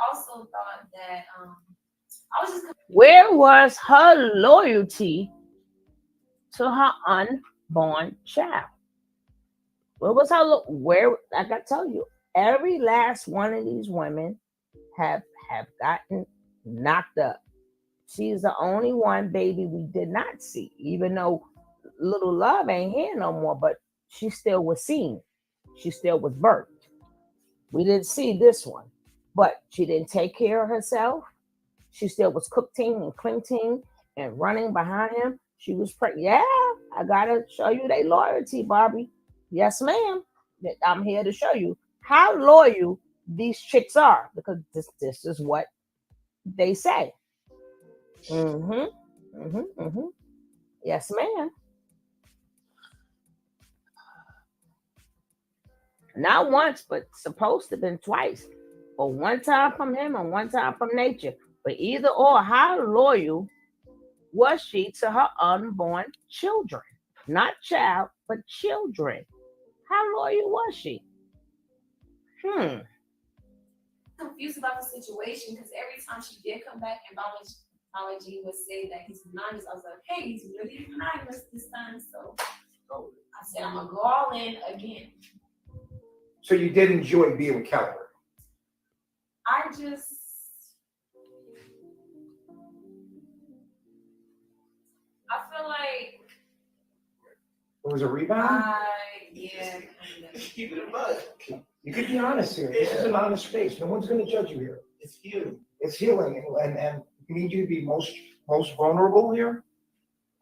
also thought that I was just. Where was her loyalty to her unborn child? Where was her? Where I got to tell you, every last one of these women have gotten knocked up. She's the only one, baby, we did not see, even though Little Love ain't here no more, but she still was seen. She still was birthed. We didn't see this one, but she didn't take care of herself. She still was cooking and clinking and running behind him. She was pregnant. Yeah, I gotta show you their loyalty, Barbie. Yes, ma'am. I'm here to show you how loyal these chicks are, because this is what they say. Yes, ma'am. Not once, but supposed to have been twice. Or one time from him and one time from nature. But either or, how loyal was she to her unborn children? Not child, but children. How loyal was she? Confused about the situation because every time she did come back and Bala G would say that he's monogamous, I was like, hey, he's really monogamous this time. So I said, I'm gonna go all in again. So you did enjoy being with Caliber? I feel like it was a rebound? Yeah. Just keep it in mind. You can be honest here. This is an honest space. No one's going to judge you here. It's healing. It's healing, and we need you to be most vulnerable here.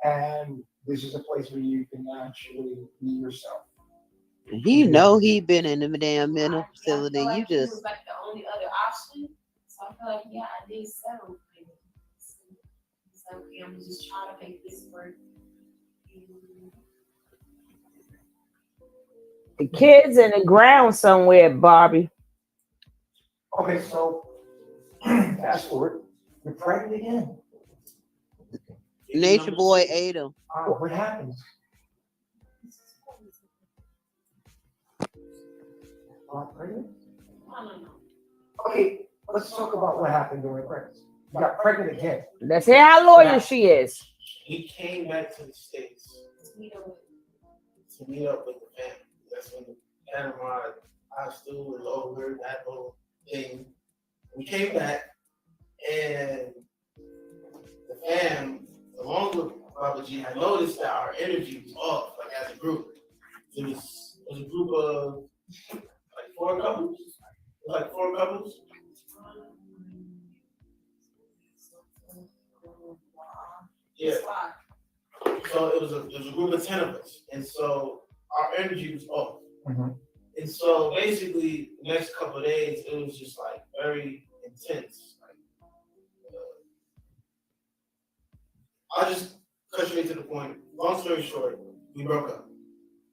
And this is a place where you can actually be yourself. He been in the damn mental facility. Like you just was like the only other option. So I feel like I did settle. So I'm just trying to make this work. The kid's in the ground somewhere, Barbie. Okay, so fast forward. You're pregnant again. Nature Boy ate him. What happens? Pregnant? Okay, let's talk about what happened during pregnancy. You got pregnant again. Let's hear how loyal she is. He came back to the States to meet up with the family. That's when the Panama high school was over, that whole thing. We came back, and the fam, along with Baba G, I noticed that our energy was off, like as a group. It was a group of like four couples. Yeah. So it was a group of 10 of us, and so our energy was off. Mm-hmm. And so basically, the next couple of days, it was just like very intense. Like, I'll just cut straight to the point. Long story short, we broke up.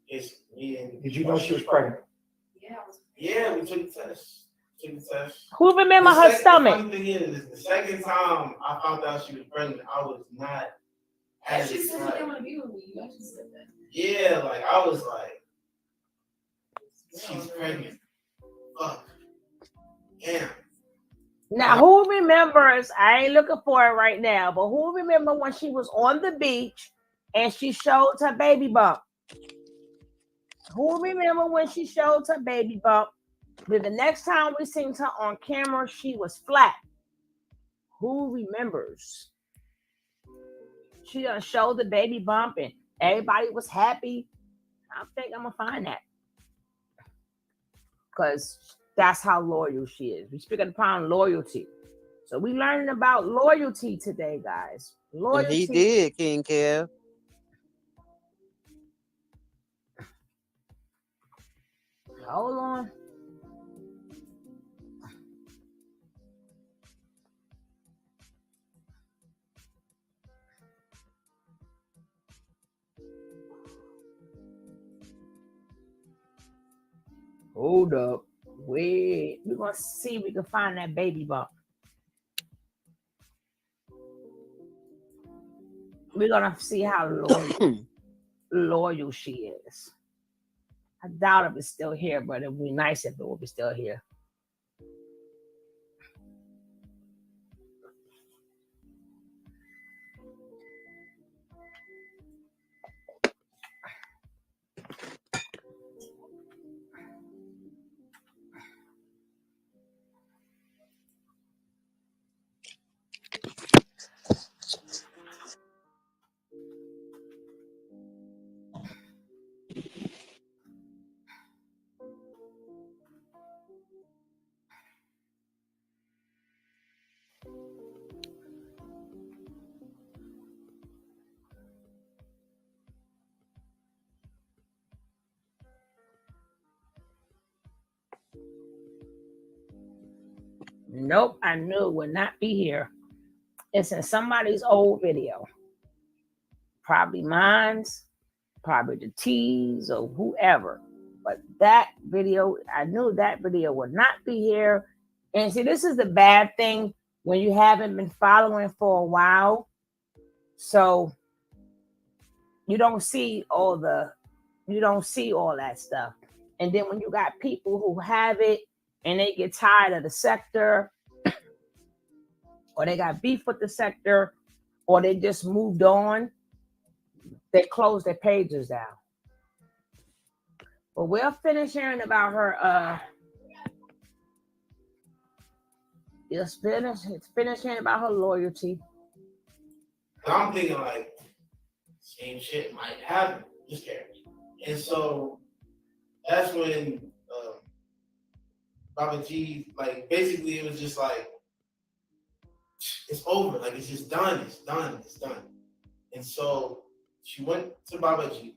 It's me and. Did you know she was pregnant? Yeah, we took the test. Who remember her stomach? The funny thing is, the second time I found out she was pregnant, I was not. As She said excited. you want to be with me. You actually said that. Yeah, like I was like, she's pregnant. Fuck. Damn. Now, who remembers? I ain't looking for it right now, but who remember when she was on the beach and she showed her baby bump? Who remember when she showed her baby bump? But the next time we seen her on camera, she was flat. Who remembers? She done showed the baby bump and everybody was happy. I think I'm gonna find that because that's how loyal she is. We speaking upon loyalty, so we learning about loyalty today, guys. Loyalty. And he did, King Kev. Hold on. Hold up. Wait. We're gonna see if we can find that baby bump. We're gonna see how loyal she is. I doubt if it's still here, but it would be nice if it would be still here. Nope, I knew it would not be here. It's in somebody's old video. Probably mine's, probably the T's or whoever. But that video, I knew that video would not be here. And see, this is the bad thing when you haven't been following for a while. So you don't see all that stuff. And then when you got people who have it and they get tired of the sector, or they got beef with the sector, or they just moved on, they close their pages down. But we'll finish hearing about her. Just finish hearing about her loyalty. I'm thinking like, same shit might happen. Just care. And so that's when Baba G, like, basically it was just like, it's over. Like, it's just done. It's done. And so she went to Baba G,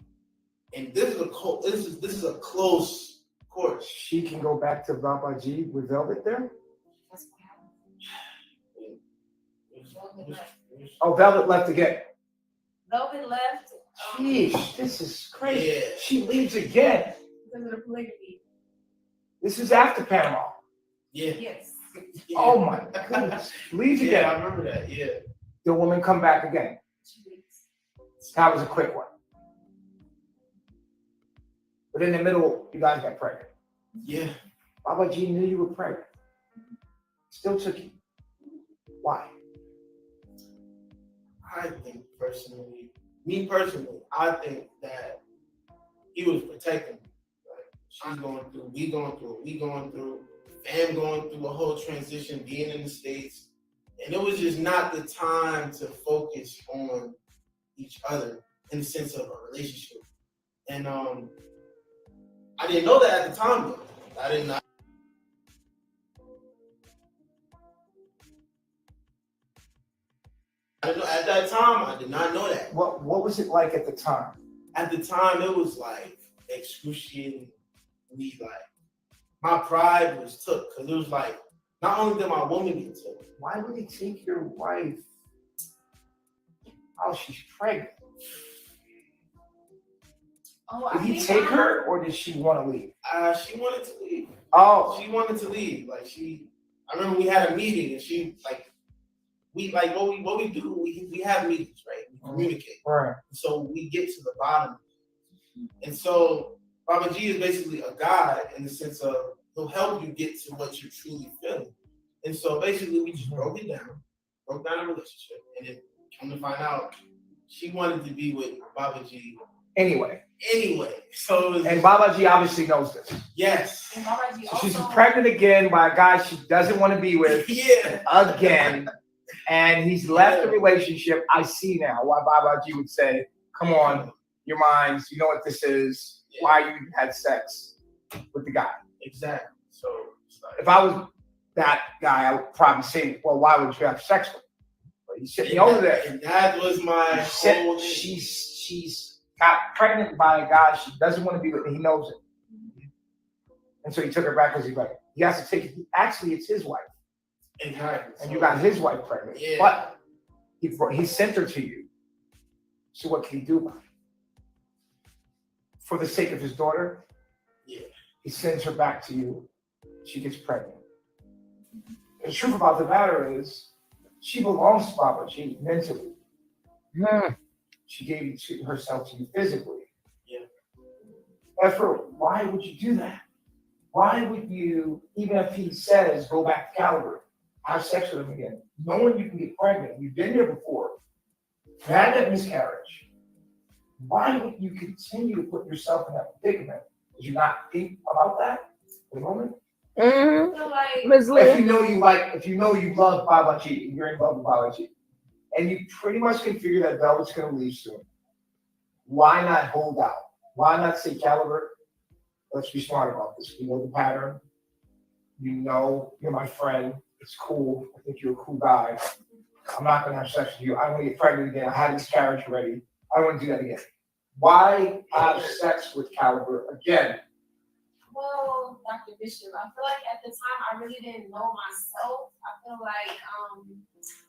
and this is a close course. She can go back to Baba G with Velvet there? Oh, Velvet left again. Velvet left. Jeez, this is crazy. Yeah. She leaves again. Because of the polygamy. This is after Panama. Yeah. Yes. Yeah. Oh my goodness. Leaves Yeah, again. I remember that. Yeah. The woman come back again. That was a quick one. But in the middle, you guys got pregnant. Yeah. Baba G knew you were pregnant. Still took you. Why? I think personally, me personally, I think that he was protecting me. Like, she's going through, we going through, fam going through a whole transition, being in the States. And it was just not the time to focus on each other in the sense of a relationship. And I didn't know that at the time though. I didn't know. At that time, I did not know that. What was it like at the time? At the time, it was like excruciating. Like my pride was took because it was like not only did my woman get took. Why would he take your wife? Oh, she's pregnant. Oh, Did he take her, or did she want to leave? She wanted to leave. Oh, she wanted to leave. Like I remember we had a meeting, and she like. We like what we do. We have meetings, right? We communicate. Right. So we get to the bottom. And so Baba G is basically a guide in the sense of he'll help you get to what you're truly feeling. And so basically we just broke down a relationship, and then come to find out she wanted to be with Baba G. Anyway. So and Baba G obviously knows this. Yes. And Baba G so she's also, pregnant again by a guy she doesn't want to be with. Yeah. Again. And he's left the relationship. I see now why Baba G would say, come on, your minds, you know what this is, why you had sex with the guy. Exactly. So if I was that guy, I would probably say, well, why would you have sex with him? But he sent me over there. And that was my whole she's got pregnant by a guy she doesn't want to be with, and he knows it. And so he took her back because he's like, he has to take it. Actually, it's his wife. Exactly. And you got his wife pregnant. Yeah. But he sent her to you. So what can he do about it? For the sake of his daughter, he sends her back to you. She gets pregnant. The truth about the matter is, she belongs to Baba G mentally. She gave herself to you physically. Yeah. Effort, why would you do that? Why would you, even if he says, go back to Calvary, have sex with him again, knowing you can get pregnant, you've been there before, you had that miscarriage, why would you continue to put yourself in that predicament? Did you not think about that for a moment? If you know you love Baba G, you're in love with Baba G, and you pretty much can figure that Velvet's going to leave soon, why not hold out? Why not say, Caliber, let's be smart about this. You know the pattern. You know you're my friend. It's cool. I think you're a cool guy. I'm not going to have sex with you. I want to get pregnant again. I had a miscarriage already. I don't want to do that again. Why have sex with Caliber again? Well, Dr. Bishop, I feel like at the time I really didn't know myself. I feel like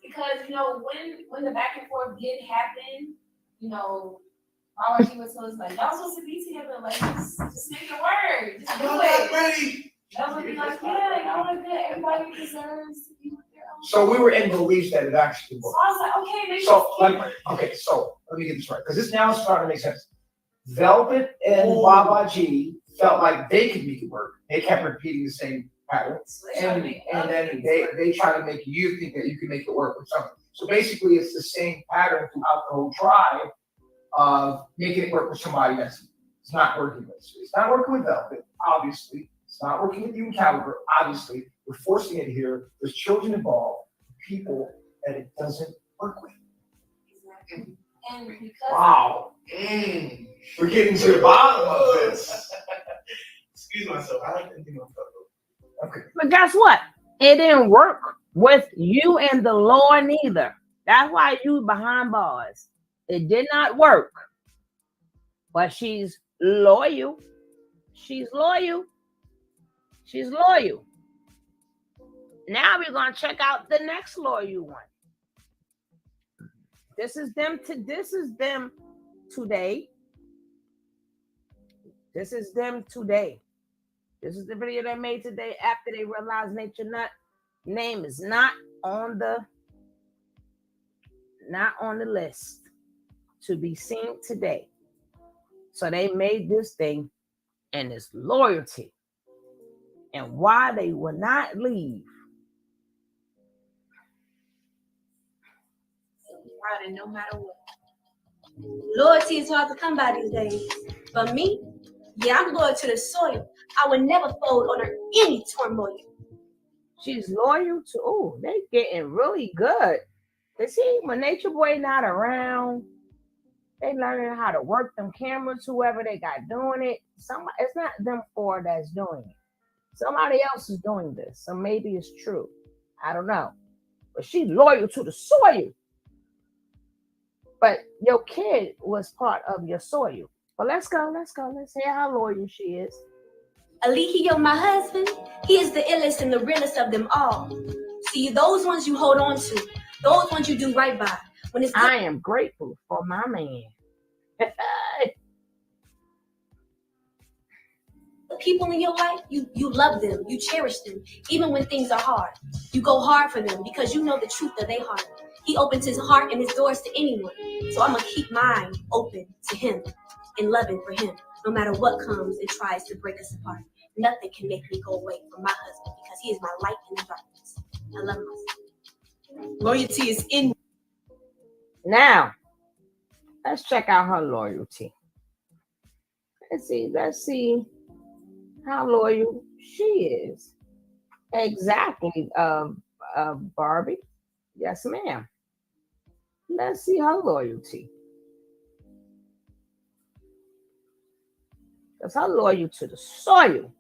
because when the back and forth did happen, Baba G was supposed to like, y'all supposed to be together, like just make it work, just do it. That would be like, yeah, y'all are good. Everybody deserves to be with their own. So we were in belief that it actually So worked. I was like, okay, maybe. So let me get this right, because this now is starting to make sense. Velvet and Baba G felt like they could make it work. They kept repeating the same pattern, and then they try to make you think that you can make it work with something. So basically, it's the same pattern throughout the whole tribe of making it work with somebody else. It's not working with. It's not working with Velvet, obviously. It's not working with you and Caliber, obviously. We're forcing it here. There's children involved, people that it doesn't work with. Exactly. And because wow. We're getting to the bottom of this. Excuse myself. I like thinking of that. Okay. But guess what? It didn't work with you and the Lord neither. That's why you behind bars. It did not work. But she's loyal. She's loyal. She's loyal. Now we're gonna check out the next loyal one. This is them today. This is them today. This is the video they made today after they realized Nature Nut name is not on the list to be seen today. So they made this thing, and it's loyalty and why they will not leave. Friday, no matter what. Loyalty is hard to come by these days. But me, yeah, I'm loyal to the soil. I would never fold under any turmoil. She's loyal to. Oh, they getting really good. You see, when Nature Boy not around, they learning how to work them cameras. Whoever they got doing it, it's not them four that's doing it. Somebody else is doing this, so maybe it's true. I don't know, but she loyal to the soil. But your kid was part of your soil. But let's go. Let's hear how loyal she is. Alihio, my husband, he is the illest and the realest of them all. See, those ones you hold on to, those ones you do right by. When it's I am grateful for my man. The people in your life, you love them, you cherish them, even when things are hard. You go hard for them because you know the truth of their heart. He opens his heart and his doors to anyone. So I'm going to keep mine open to him and loving for him, no matter what comes and tries to break us apart. Nothing can make me go away from my husband because he is my light in the darkness. I love myself. Loyalty is in. Now, let's check out her loyalty. Let's see how loyal she is. Exactly, Barbie. Yes, ma'am. Let's see her loyalty. Because her loyal to the soil.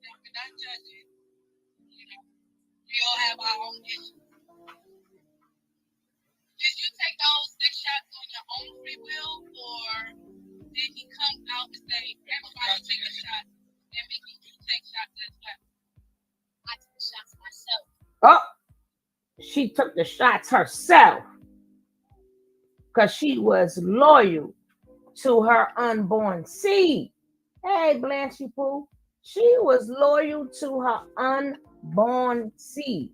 We're not judging. We all have our own issues. Did you take those 6 shots on your own free will, or did he come out and say, everybody take a shot, and make you take shots as well? I took the shots myself. Oh, she took the shots herself because she was loyal to her unborn seed. Hey, Blanchy Pooh. She was loyal to her unborn seed.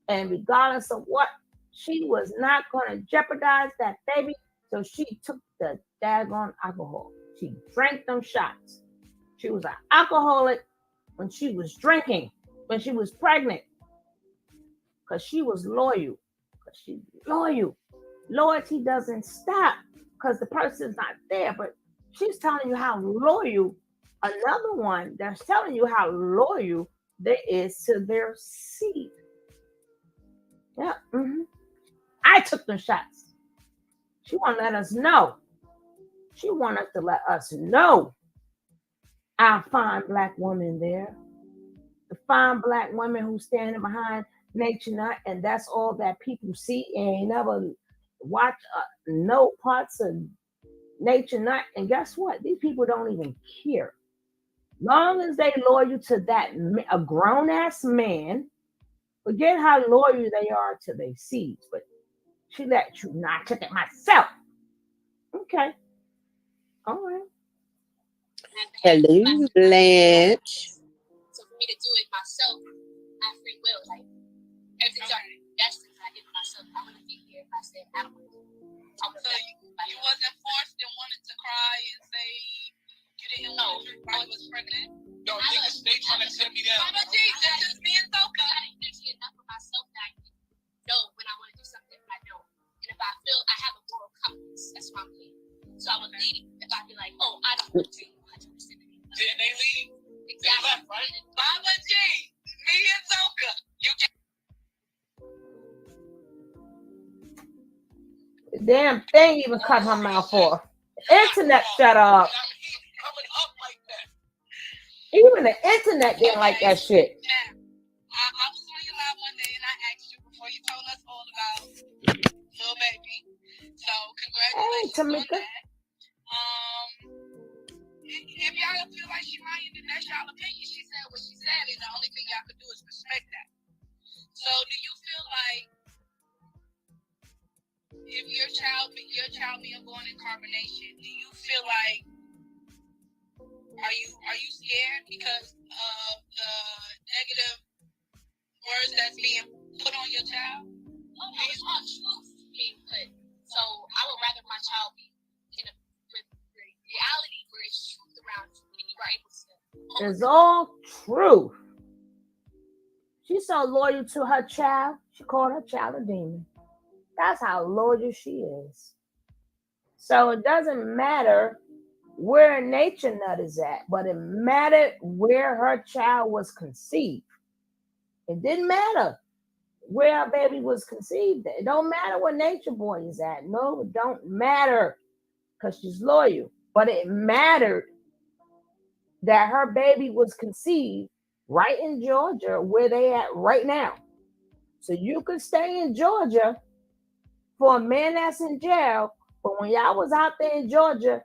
And regardless of what, she was not going to jeopardize that baby. So she took the daggone alcohol. She drank them shots. She was an alcoholic when she was drinking, when she was pregnant. Because she was loyal. Because she's loyal. Loyalty doesn't stop because the person's not there. But she's telling you how loyal. Another one that's telling you how loyal there is to their seed. Yeah. Mm-hmm. I took the shots. She want to let us know. She want us to let us know our fine black woman there. The fine black woman who's standing behind Nature Nut, and that's all that people see, and ain't never watch no parts of Nature Nut. And guess what? These people don't even care. Long as they loyal to that a grown ass man, forget how loyal they are to their seeds. But she let you know. I took it myself. Okay. All right. Hello, Blanche. So for me to do it myself, I have free will. Like everything's already destined. I did it myself. I wouldn't be here if I said I don't want to. So you wasn't forced and wanted to cry and say you didn't know your body was pregnant? No, niggas, they trying to set me down. Mama G, that's just being so I got energy enough for myself that I can know when I want to do something I don't. And if I feel I have a moral compass, that's why I'm leading. So I would lead if I be like, oh, I don't want to 100% of it. Didn't they leave? Exactly. They left, right? Mama G, me and Zoka. You can. The damn thing even cut her mouth off. Internet shut up. Coming up like that. Even the internet didn't like that shit. Now, I was on your live one day and I asked you before you told us all about little baby. So congratulations on Tamika. that. If y'all feel like she lying, then that's y'all opinion. She said what she said, and the only thing y'all could do is respect that. So do you feel like if your child being born in carbonation, do you feel like are you scared because of the negative words that's being put on your child? Oh no, it's all truth. I mean, So I would rather my child be in a reality where it's truth around you and you are able to. It's all true. She's so loyal to her child. She called her child a demon. That's how loyal she is. So it doesn't matter where nature nut is at, but it mattered where her child was conceived. It didn't matter where our baby was conceived at. It don't matter where nature boy is at. No, it don't matter because she's loyal. But it mattered that her baby was conceived right in Georgia where they at right now. So you could stay in Georgia for a man that's in jail, but when y'all was out there in Georgia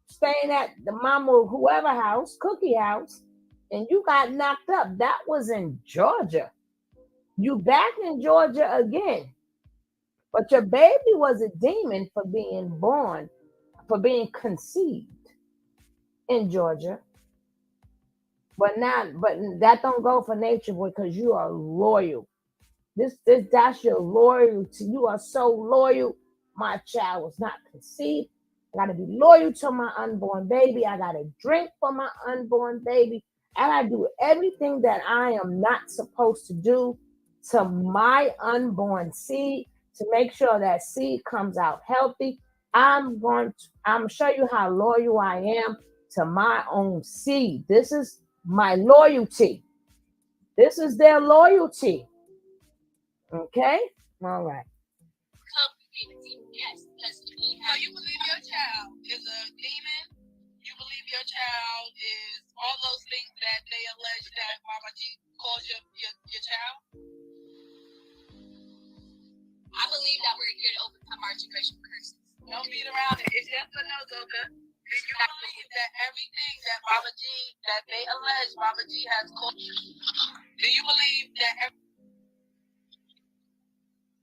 staying at the mama whoever house, cookie house, and you got knocked up, that was in Georgia. You back in Georgia again. But your baby was a demon for being born, for being conceived in Georgia. But that don't go for nature because you are loyal. That's your loyalty. You are so loyal. My child was not conceived. I gotta be loyal to my unborn baby. I gotta drink for my unborn baby. I gotta do everything that I am not supposed to do to my unborn seed to make sure that seed comes out healthy. I'm show you how loyal I am to my own seed. This is my loyalty. This is their loyalty. Okay? All right. Yes, because So you believe your child is a demon? You believe your child is all those things that they allege that Mama G calls your child? I believe that we're here to overcome our generational curses. Don't beat around it. It's yes or no, Zoka. Do you believe that everything that Mama G, that they allege Mama G has called you? Do you believe that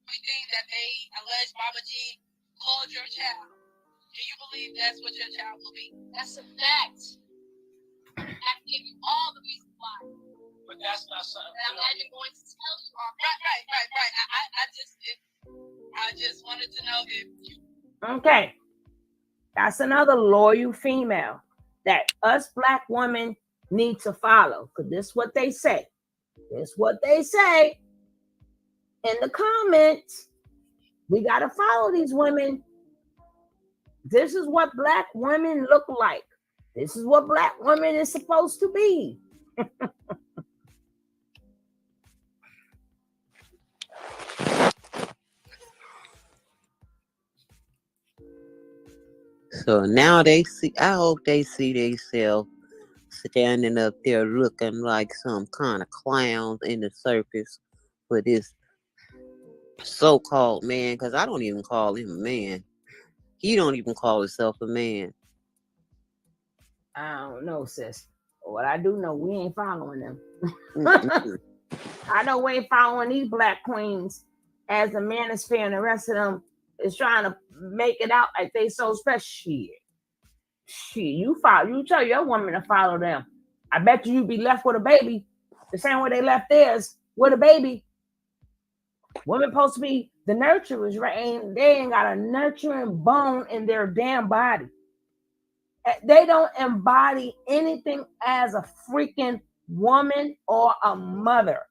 everything that they allege Mama G called your child? Do you believe that's what your child will be? That's a fact. I can give you all the reasons why. But that's not something. And I'm not even going to tell you all. Right. I just wanted to know if you. Okay. That's another loyal female that us black women need to follow. Because this is what they say. This is what they say in the comments. We got to follow these women. This is what black women look like. This is what black women is supposed to be. So now they see, I hope they see themselves standing up there looking like some kind of clowns in the circus for this so-called man, because I don't even call him a man. He don't even call himself a man. I don't know, sis. What I do know, we ain't following them. I know we ain't following these black queens as the manosphere and the rest of them is trying to make it out like they so special. Shit, you tell your woman to follow them. I bet you be left with a baby the same way they left theirs with a baby. Women supposed to be the nurturers, right? They ain't got a nurturing bone in their damn body. They don't embody anything as a freaking woman or a mother.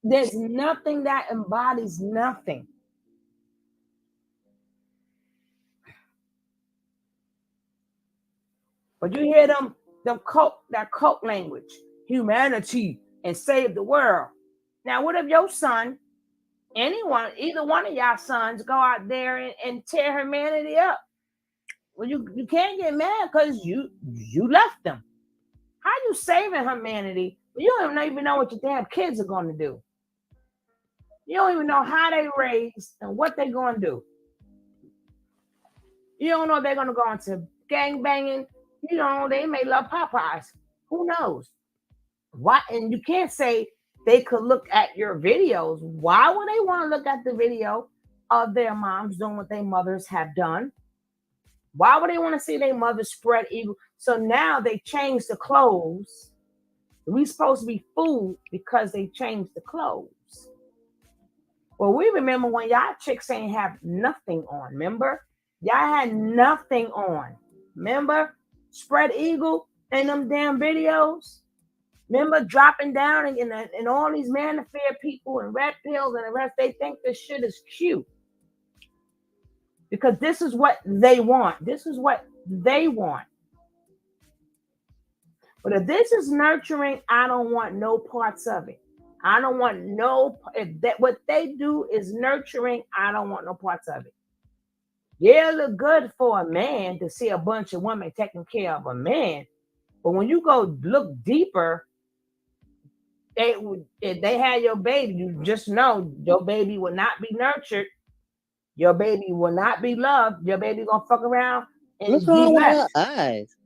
There's nothing that embodies nothing. But you hear that cult language, humanity, and save the world. Now, what if your son, either one of y'all sons, go out there and tear humanity up? Well, you can't get mad because you left them. How you saving humanity? You don't even know what your damn kids are going to do. You don't even know how they raised and what they're going to do. You don't know if they're going to go into gang banging. You know, they may love Popeyes. Who knows? Why? And you can't say they could look at your videos. Why would they want to look at the video of their moms doing what their mothers have done? Why would they want to see their mothers spread evil? So now they changed the clothes. We supposed to be fooled because they changed the clothes. Well, we remember when y'all chicks ain't have nothing on. Remember, y'all had nothing on. Remember, spread eagle in them damn videos. Remember dropping down and all these manosphere people and red pills and the rest. They think this shit is cute because this is what they want. This is what they want. But if this is nurturing, I don't want no parts of it. I don't want no. If that what they do is nurturing, I don't want no parts of it. Yeah, it look good for a man to see a bunch of women taking care of a man, but when you go look deeper, if they had your baby, you just know your baby will not be nurtured. Your baby will not be loved. Your baby gonna fuck around and What's be wrong with her left. eyes?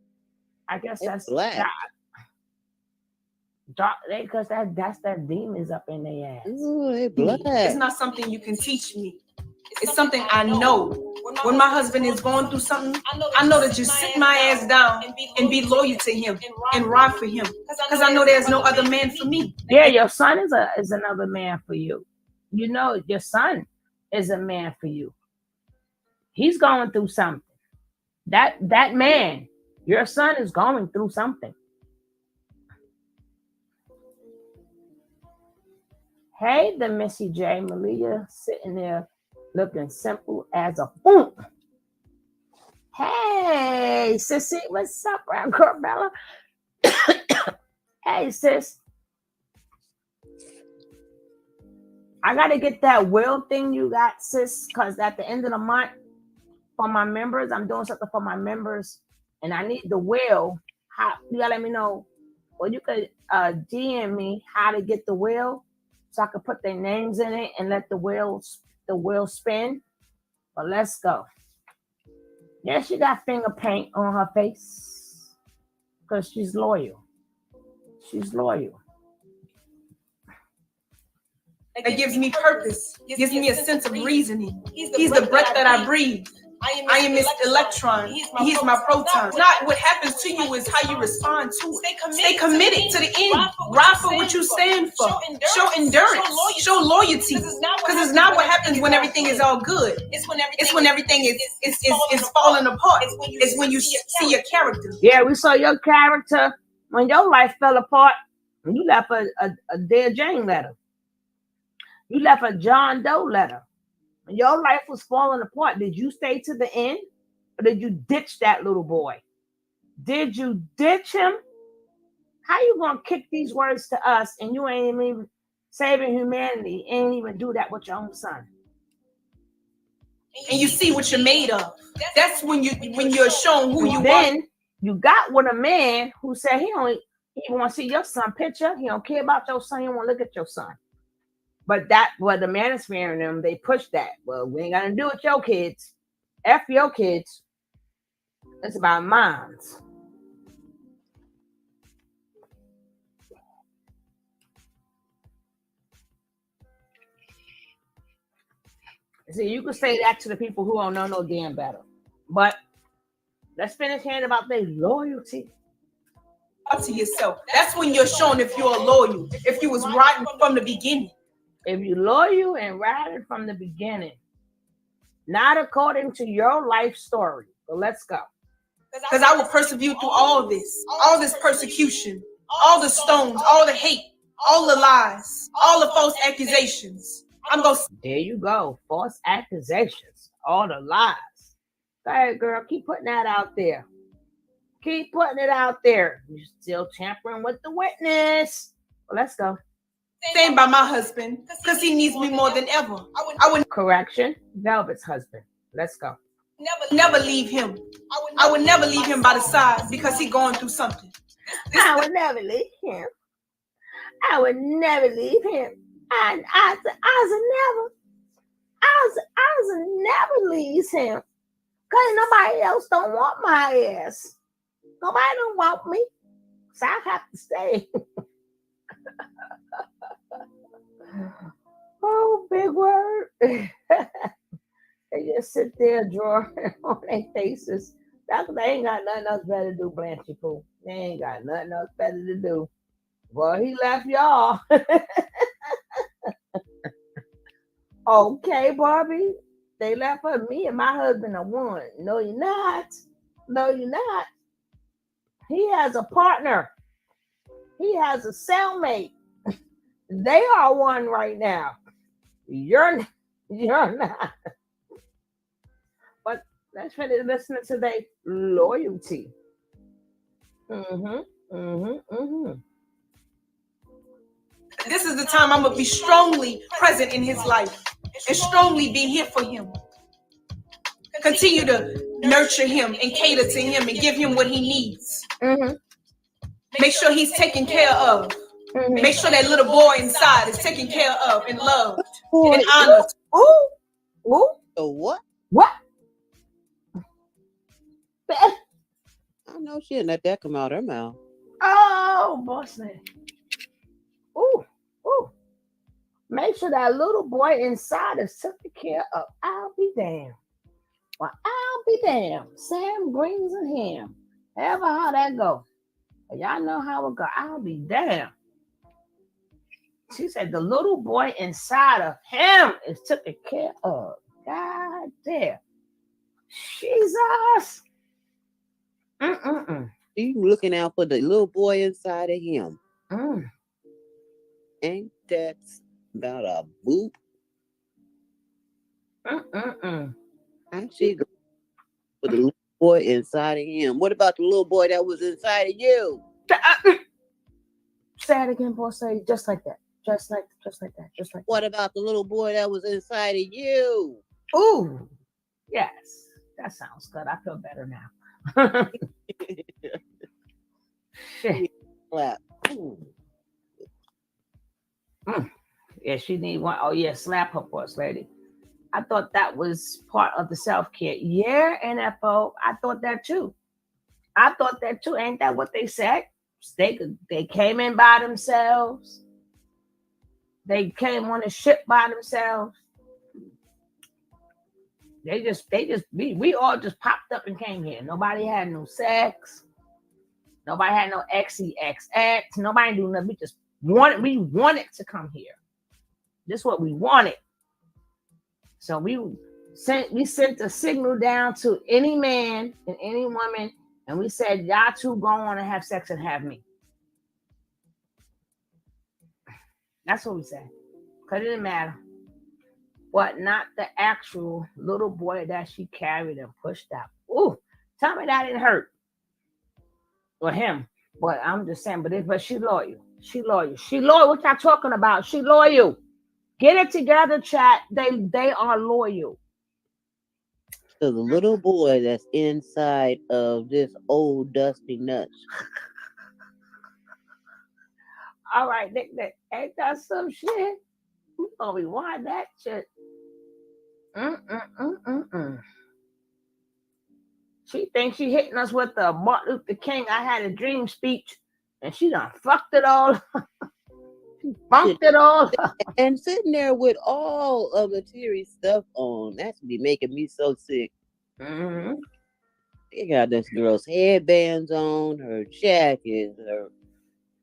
I guess It's that's black. dark. Because that's that demons up in their ass. Ooh, they It's black. not something you can teach me. It's something I know. When my husband is going through something, I know to just sit my ass down and be loyal to him and ride for him. Because I know there's no other man for me. Yeah, your son is another man for you. You know, your son is a man for you. He's going through something. That man, your son is going through something. Hey, the Missy J. Malia sitting there looking simple as a boom. Hey, sissy, what's up, Brown Corbella? Hey, sis. I gotta get that will thing you got, sis, because at the end of the month, for my members, I'm doing something for my members, and I need the will. How you gotta let me know? Well, you could DM me how to get the will, so I could put their names in it and let the will spin. But let's go. Yeah, she got finger paint on her face because she's loyal. She's loyal. That gives me purpose, gives me a sense of reasoning. He's the breath that I breathe. I am his electron. He's my proton. Not what happens to you is how you respond to it. Stay committed to the end. Ride for what you stand for. Show endurance. Show loyalty. Because it's not what happens when everything is all good. It's when everything is falling apart. It's when you see your character. Yeah, we saw your character when your life fell apart. And you left a Dear Jane letter. You left a John Doe letter. When your life was falling apart, did you stay to the end? Or did you ditch that little boy? Did you ditch him? How you gonna kick these words to us and you ain't even saving humanity? Ain't even do that with your own son. And you see what you're made of. That's when you're shown who you are. Then you got with a man who said he want to see your son picture. He don't care about your son. He want to look at your son. But the manosphere in them, they push that. Well, we ain't got to do with your kids. F your kids. It's about moms. See, you can say that to the people who don't know no damn better. But let's finish hearing about their loyalty. To yourself. That's when you're shown if you're loyal. If you was riding from the beginning. If you loyal and riding from the beginning, not according to your life story. So let's go. Because I will persevere through all this persecution, all the stones, all the hate, all the lies, all the false accusations. There you go. False accusations, all the lies. Go ahead, girl. Keep putting that out there. Keep putting it out there. You're still tampering with the witness. Well, let's go. Stand by my husband because he needs me more than ever. I would Correction. Velvet's husband. Let's go. never leave him. I would never leave him by the side because he's going through something. I would never leave him. I would never leave him. I never leaves him. Because nobody else don't want my ass. Nobody don't want me. So I have to stay. Oh, big word. They just sit there drawing on their faces. They ain't got nothing else better to do, Blanche Pooh. They ain't got nothing else better to do. Well, he left y'all. Okay, Barbie. They left her. Me and my husband are one. No, you're not. No, you're not. He has a partner. He has a cellmate. They are one right now. You're not. But let's finish listening to their loyalty. Mm-hmm. Mm-hmm. Mm-hmm. This is the time I'm going to be strongly present in his life and strongly be here for him. Continue to nurture him and cater to him and give him what he needs. Mm-hmm. Make sure he's taken care of. Mm-hmm. Make sure that little boy inside is taken care of and loved and Boy, honored. Ooh. Ooh. so what? What? I know she didn't let that come out her mouth. Oh, boss man. Ooh. Ooh. Make sure that little boy inside is taken care of. I'll be damned. Well, I'll be damned. Sam Greens and him. Ever how that go. Y'all know how it go. I'll be damned. She said the little boy inside of him is taken care of. God damn. Jesus. Mm-mm-mm. She's looking out for the little boy inside of him. Mm. Ain't that about a boop? Mm-mm-mm. And she looking for the little boy inside of him. What about the little boy that was inside of you? Say it again, boss. Say it just like that. Just like that. Just like What about the little boy that was inside of you? that. Ooh. Yes. That sounds good. I feel better now. Shit. Clap. Ooh. Yeah, she need one. Oh yeah, slap her boss lady. I thought that was part of the self-care. Yeah, NFO. I thought that too. Ain't that what they said? They came in by themselves. They came on a ship by themselves. We all just popped up and came here. Nobody had no sex. Nobody had no XEXX. Nobody do nothing. We wanted to come here. This is what we wanted. So we sent a signal down to any man and any woman, and we said, y'all two go on and have sex and have me. That's what we said. Because it didn't matter. But not the actual little boy that she carried and pushed out. Ooh, tell me that didn't hurt. Or him. But I'm just saying, but she loyal. She loyal. What y'all talking about? She loyal. Get it together, chat. They are loyal. So the little boy that's inside of this old dusty nuts. All right, ain't that some shit? We gonna rewind that shit. She thinks she hitting us with the Martin Luther King I had a dream speech, and she done fucked it all. She funked it all. And sitting there with all of the teary stuff on. That's be making me so sick. Mm-hmm. They got this girl's headbands on, her jacket, her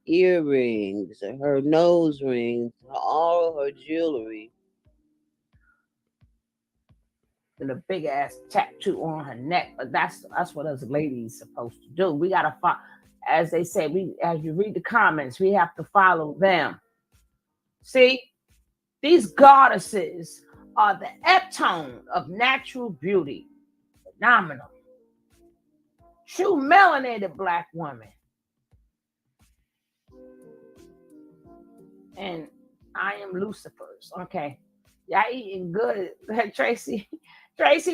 earrings, her nose rings, all her jewelry. And a big ass tattoo on her neck. But that's what us ladies supposed to do. We gotta follow, as they say, as you read the comments, we have to follow them. See, these goddesses are the epitome of natural beauty. Phenomenal. True melanated black woman. And I am Lucifer's. Okay. Y'all eating good. Tracy,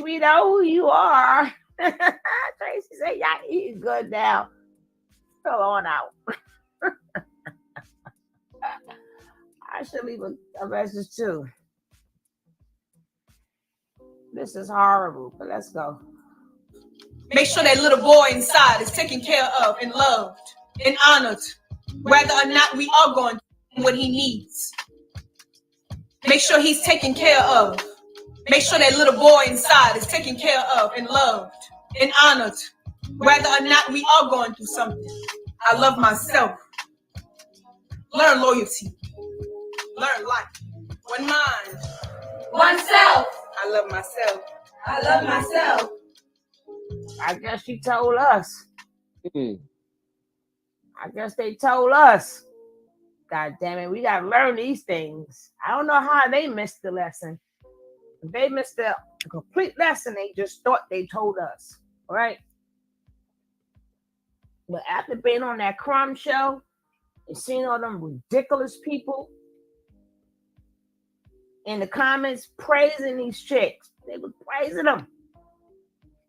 we know who you are. Tracy said, y'all eating good now. Fill on out. I should leave a message too. This is horrible, but let's go. Make sure that little boy inside is taken care of and loved and honored, whether or not we are going to do what he needs. Make sure he's taken care of. Make sure that little boy inside is taken care of and loved and honored, whether or not we are going through something. I love myself. Learn loyalty. Learn life. One mind. oneself. I love myself. I love myself. I guess she told us. Mm. I guess they told us. God damn it, we gotta learn these things. I don't know how they missed the lesson. If they missed the complete lesson, they just thought they told us. All right. But after being on that crumb show and seeing all them ridiculous people in the comments praising these chicks, they were praising them.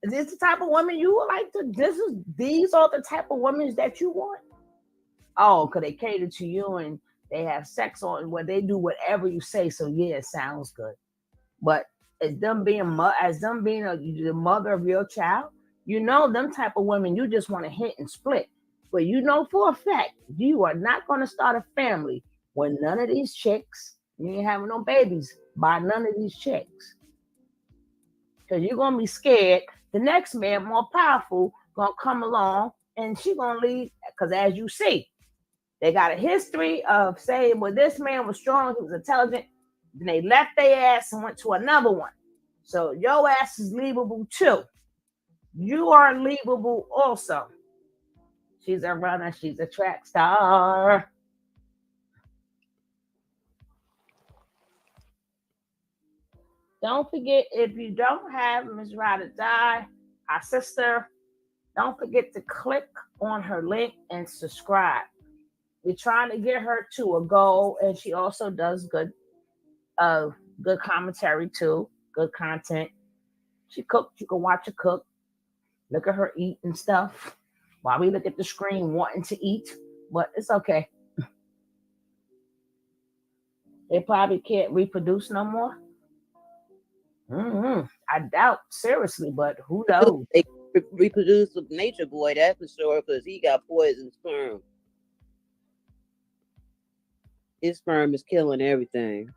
Is this the type of woman you would like to? These are the type of women that you want. Oh, because they cater to you and they have sex on where they do whatever you say. So yeah, it sounds good. But as them being the mother of your child, you know them type of women you just want to hit and split. But you know for a fact you are not going to start a family with none of these chicks. You ain't having no babies by none of these chicks. Because you're going to be scared the next man, more powerful, going to come along and she going to leave. Because as you see, they got a history of saying, well, this man was strong, he was intelligent. Then they left their ass and went to another one. So your ass is leavable too. You are leavable also. She's a runner. She's a track star. Don't forget, if you don't have Ms. Ride or Die, our sister, don't forget to click on her link and subscribe. We're trying to get her to a goal, and she also does good commentary too, good content. She cooked. You can watch her cook, look at her eat and stuff, while we look at the screen wanting to eat. But it's okay. They probably can't reproduce no more. I doubt seriously, but who knows? They reproduce with Nature Boy, that's for sure, because he got poison sperm. His sperm is killing everything.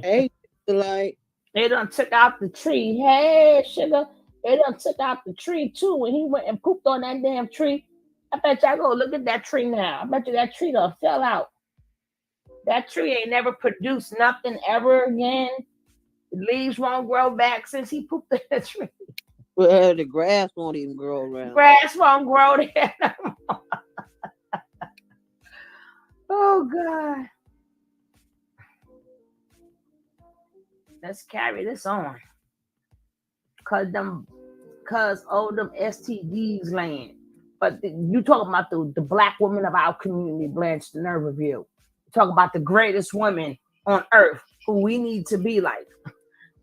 Hey, like they done took out the tree. Hey, sugar, they done took out the tree too when he went and pooped on that damn tree. I bet y'all go look at that tree now. I bet you that tree done fell out. That tree ain't never produced nothing ever again. The leaves won't grow back since he pooped in the tree. Well, the grass won't even grow around. Grass won't grow there no more. Oh God. Let's carry this on. Cause them STDs land. But you talking about the black women of our community, Blanche the Nerve of you. Talk about the greatest women on earth who we need to be like.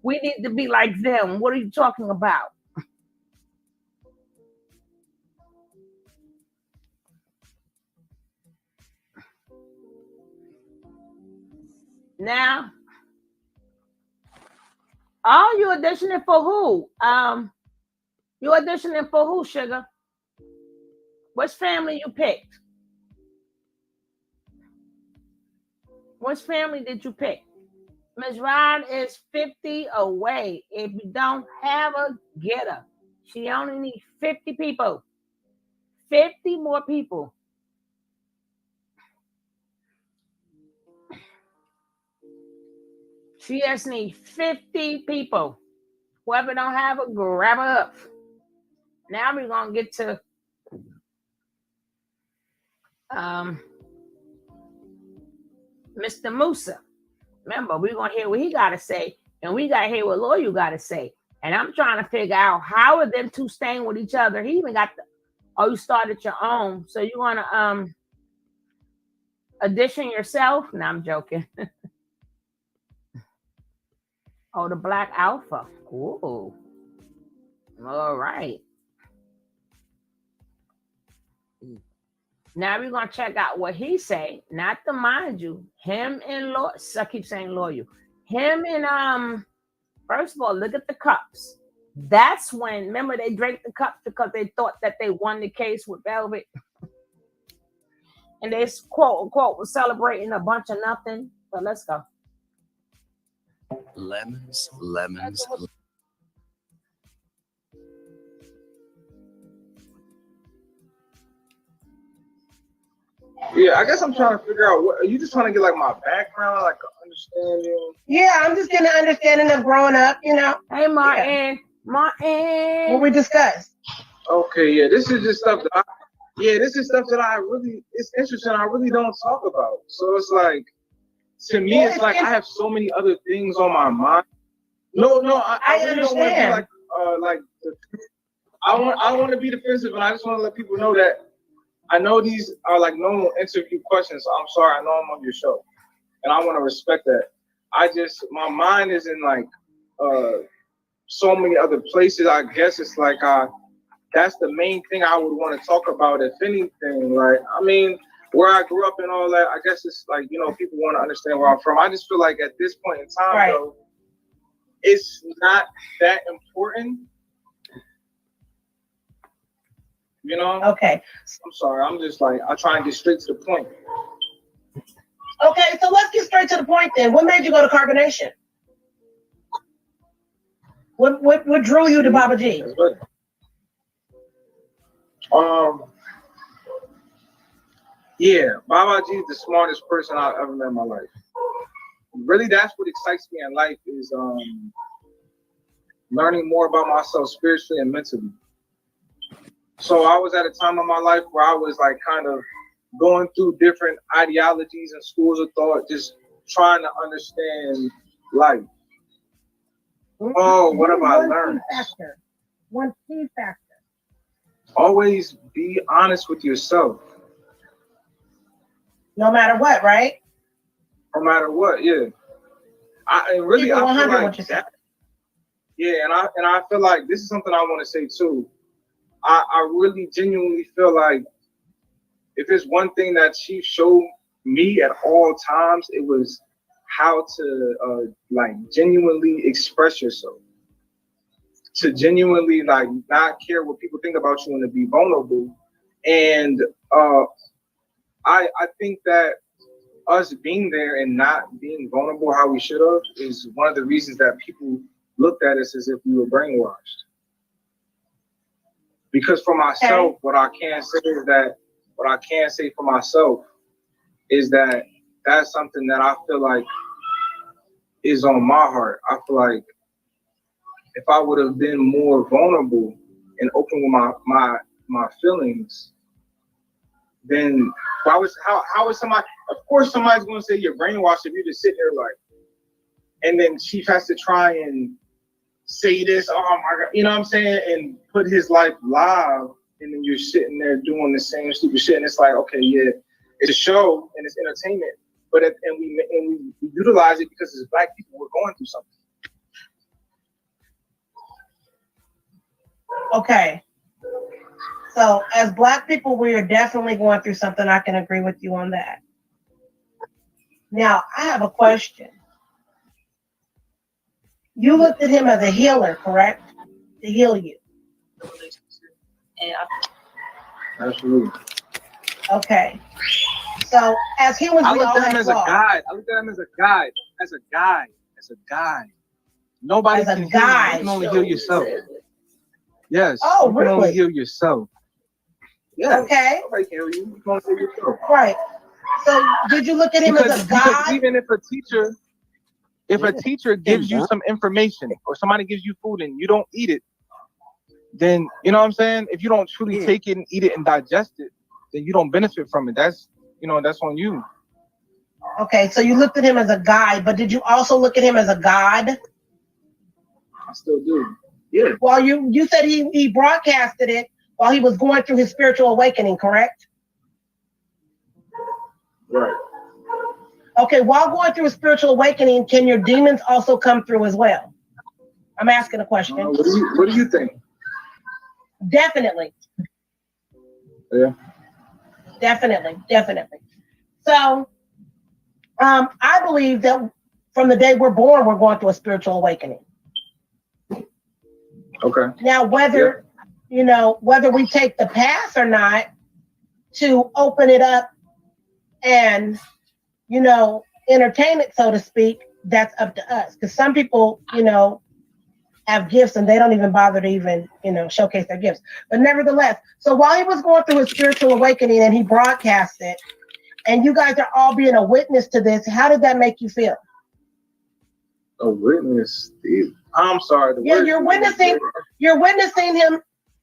We need to be like them. What are you talking about? Now, are you auditioning for who? You auditioning for who, sugar? Which family you picked? Which family did you pick? Ms. Rod is 50 away. If you don't have her, get her. She only needs 50 people. 50 more people. She just needs 50 people. Whoever don't have her, grab her up. Now we're going to get to Mr. Musa. Remember, we're going to hear what he got to say, and we got to hear what Loyal got to say. And I'm trying to figure out how are them two staying with each other. He even got you started your own. So you want to audition yourself? No, I'm joking. Oh, the Black Alpha. Ooh. All right. Now we're going to check out what he say. Not to mind you, him and Loyal. I keep saying Loyal. Him and first of all, look at the cups. That's when, remember, they drank the cups because they thought that they won the case with Velvet. And they, quote unquote, was celebrating a bunch of nothing. But let's go. Lemons. Yeah, I guess I'm trying to figure out what are you just trying to get like my background, like an understanding. Yeah, I'm just getting an understanding of growing up, you know. Hey, Martin. Yeah. Martin. What we discussed. Okay, yeah, this is just stuff that this is stuff that I really it's interesting. I really don't talk about. So it's like to me, Well, it's like I have so many other things on my mind. No, I really don't want to be like I want to be defensive, and I just want to let people know that I know these are like normal interview questions. So I'm sorry, I know I'm on your show, and I want to respect that. My mind is in like so many other places. I guess it's like that's the main thing I would want to talk about, if anything. Like, I mean, where I grew up and all that, I guess it's like, people want to understand where I'm from. I just feel like at this point in time, though, it's not that important. Okay. I'm sorry. I'm just like, I try and get straight to the point. Okay, so let's get straight to the point then. What made you go to carbonation? What drew you to Baba G? Yeah, Baba G is the smartest person I've ever met in my life. Really, that's what excites me in life is learning more about myself spiritually and mentally. So I was at a time in my life where I was like kind of going through different ideologies and schools of thought, just trying to understand life. Oh, what have I learned? One key factor. Always be honest with yourself. No matter what, right? No matter what, yeah. I feel like that. Yeah, and I feel like this is something I want to say too. I really genuinely feel like if there's one thing that she showed me at all times, it was how to like genuinely express yourself. To genuinely like not care what people think about you and to be vulnerable. And I think that us being there and not being vulnerable how we should have is one of the reasons that people looked at us as if we were brainwashed. Because for myself, what I can say for myself is that that's something that I feel like is on my heart. I feel like if I would have been more vulnerable and open with my feelings, then how is somebody? Of course, somebody's going to say you're brainwashed if you just sit there like, and then Chief has to try and say this. Oh my God, you know what I'm saying? And put his life live, and then you're sitting there doing the same stupid shit, and it's like, okay, yeah, it's a show and it's entertainment, but we utilize it because as Black people we're going through something. Okay. So as Black people, we are definitely going through something. I can agree with you on that. Now, I have a question. You looked at him as a healer, correct? To heal you. Absolutely. Okay. So as humans, I we looked all at him have as a flaws. guide. I looked at him as a guide. Nobody can heal you. You can only heal yourself. Yes. Oh, you can only really? heal yourself. Yeah. Okay. Nobody can heal you. You can only heal yourself. Right. So did you look at him as a guide? Because even if a teacher gives you some information or somebody gives you food and you don't eat it, then you know what I'm saying? If you don't truly take it and eat it and digest it, then you don't benefit from it. That's on you. Okay, so you looked at him as a guide, but did you also look at him as a god? I still do. Yeah. Well, you said he broadcasted it while he was going through his spiritual awakening, correct? Right. Okay, while going through a spiritual awakening, can your demons also come through as well? I'm asking a question. What do you think? Definitely. Yeah. Definitely. So, I believe that from the day we're born, we're going through a spiritual awakening. Okay. Now, whether we take the path or not to open it up and, entertain it, so to speak, that's up to us. Because some people, have gifts and they don't even bother to even, showcase their gifts. But nevertheless, so while he was going through his spiritual awakening and he broadcast it, and you guys are all being a witness to this, how did that make you feel? A witness, Steve. I'm sorry. You're witnessing him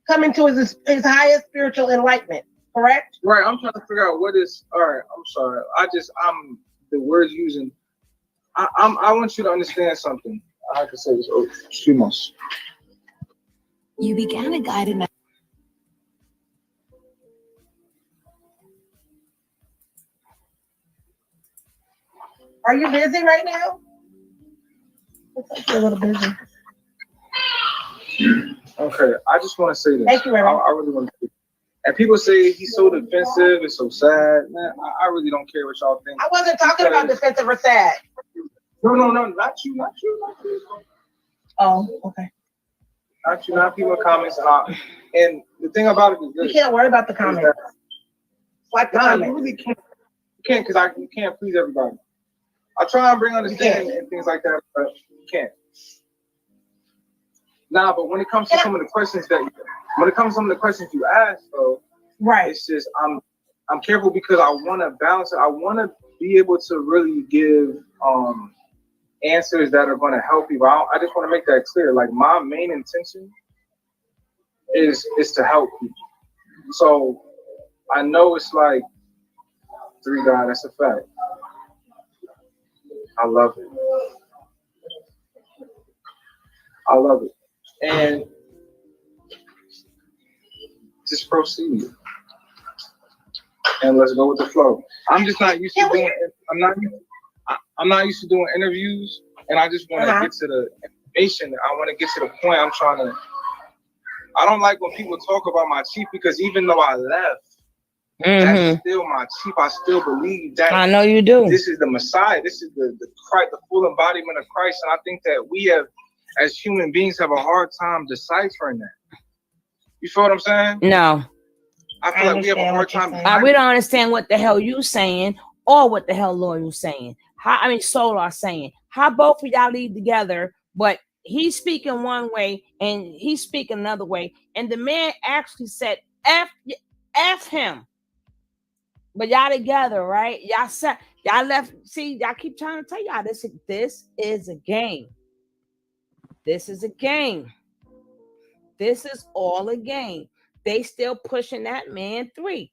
coming to his highest spiritual enlightenment, correct? Right. I'm trying to figure out what is. All right. I'm sorry. I'm the words using. I want you to understand something. I have to say this. Oh, excuse me. You began a guided meditation. Are you busy right now? Looks like you're a little busy. Okay, I just want to say this. Thank you, Reverend. I really want to say this. And people say he's so defensive, it's so sad. Man, I really don't care what y'all think. I wasn't talking about defensive or sad. No, not you. Oh, okay. Not people in comments. And the thing about it is this. You can't worry about the comments. Swipe the comments. You really can't. You can't because you can't please everybody. I try and bring understanding and things like that, but you can't. Nah, but when it comes to some of the questions you ask, though, right? It's just I'm careful because I want to balance it. I want to be able to really give answers that are going to help people. I just want to make that clear. Like my main intention is to help people. So I know it's like 3 God. That's a fact. I love it. And just proceed. And let's go with the flow. I'm just not used to doing. I'm not used to doing interviews, and I just want to get to the information. I want to get to the point. I don't like when people talk about my chief because even though I left, that's still my chief. I still believe that. I know you do. This is the Messiah. This is the Christ, the full embodiment of Christ, and I think that we have, as human beings, have a hard time deciphering that. You feel what I'm saying? No. I feel like we have a hard time. We don't understand what the hell you saying or what the hell Loyal saying. Solar saying. How both of y'all lead together, but he's speaking one way and he's speaking another way. And the man actually said, F him. But y'all together, right? Y'all left. See, y'all keep trying to tell y'all this is a game. This is a game. This is all a game. They still pushing that man 3.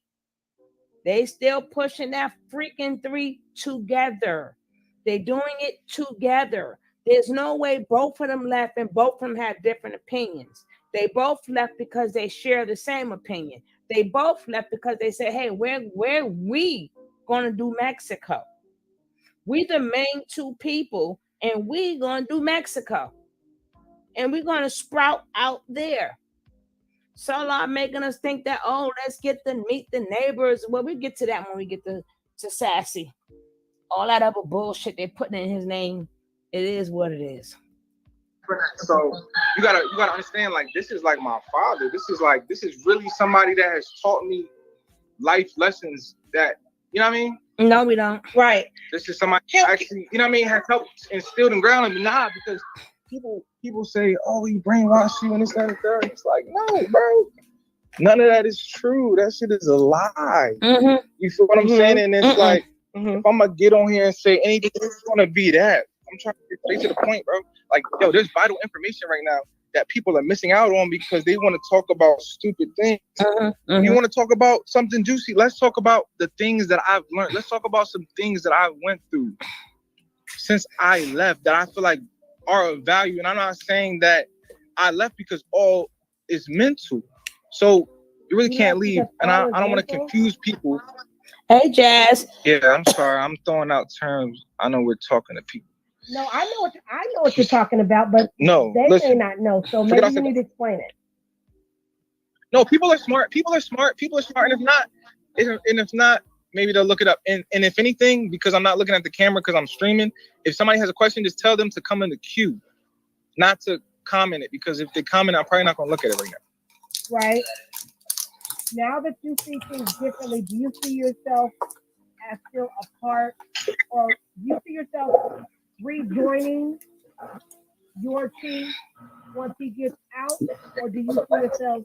They still pushing that freaking 3 together. They're doing it together. There's no way both of them left and both of them have different opinions. They both left because they share the same opinion. They both left because they said, hey, where we gonna do Mexico? We the main 2 people and we gonna do Mexico. And we're gonna sprout out there. Solar making us think that, let's get to meet the neighbors. Well, we get to that when we get to Sassy. All that other bullshit they're putting in his name, it is what it is. So you gotta understand, like, this is like my father. This is really somebody that has taught me life lessons that, you know what I mean? No, we don't. Right. This is somebody actually, you know what I mean, has helped instilled and grounded me. Nah, because people say, he brainwashed you and this, that, and third. It's like, no, bro. None of that is true. That shit is a lie. You feel what I'm saying? And it's like, if I'm gonna get on here and say anything, it's gonna be that. I'm trying to get straight to the point, bro. Like, there's vital information right now that people are missing out on because they want to talk about stupid things. You want to talk about something juicy? Let's talk about the things that I've learned. Let's talk about some things that I went through since I left that I feel like are of value. And I'm not saying that I left because all is mental. So you really can't leave. And I don't want to confuse people. Hey, Jazz. Yeah, I'm sorry. I'm throwing out terms. I know we're talking to people. No, I know what you're talking about, but they may not know. So maybe you need to explain it. No, people are smart. And if not, maybe they'll look it up. And if anything, because I'm not looking at the camera because I'm streaming, if somebody has a question, just tell them to come in the queue, not to comment it, because if they comment, I'm probably not going to look at it right now. Right. Now that you see things differently, do you see yourself as still a part, or do you see yourself rejoining your chief once he gets out, or do you see yourself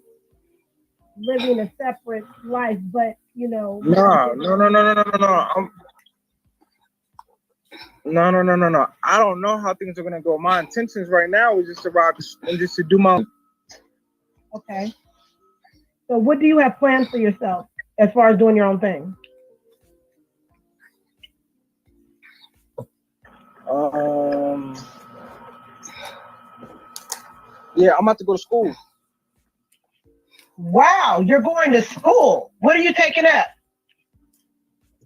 living a separate life but you know. No. No. I don't know how things are gonna go. My intentions right now is just to rock and just to do my. Okay. So what do you have planned for yourself as far as doing your own thing? Yeah, I'm about to go to school. Wow, you're going to school. What are you taking up?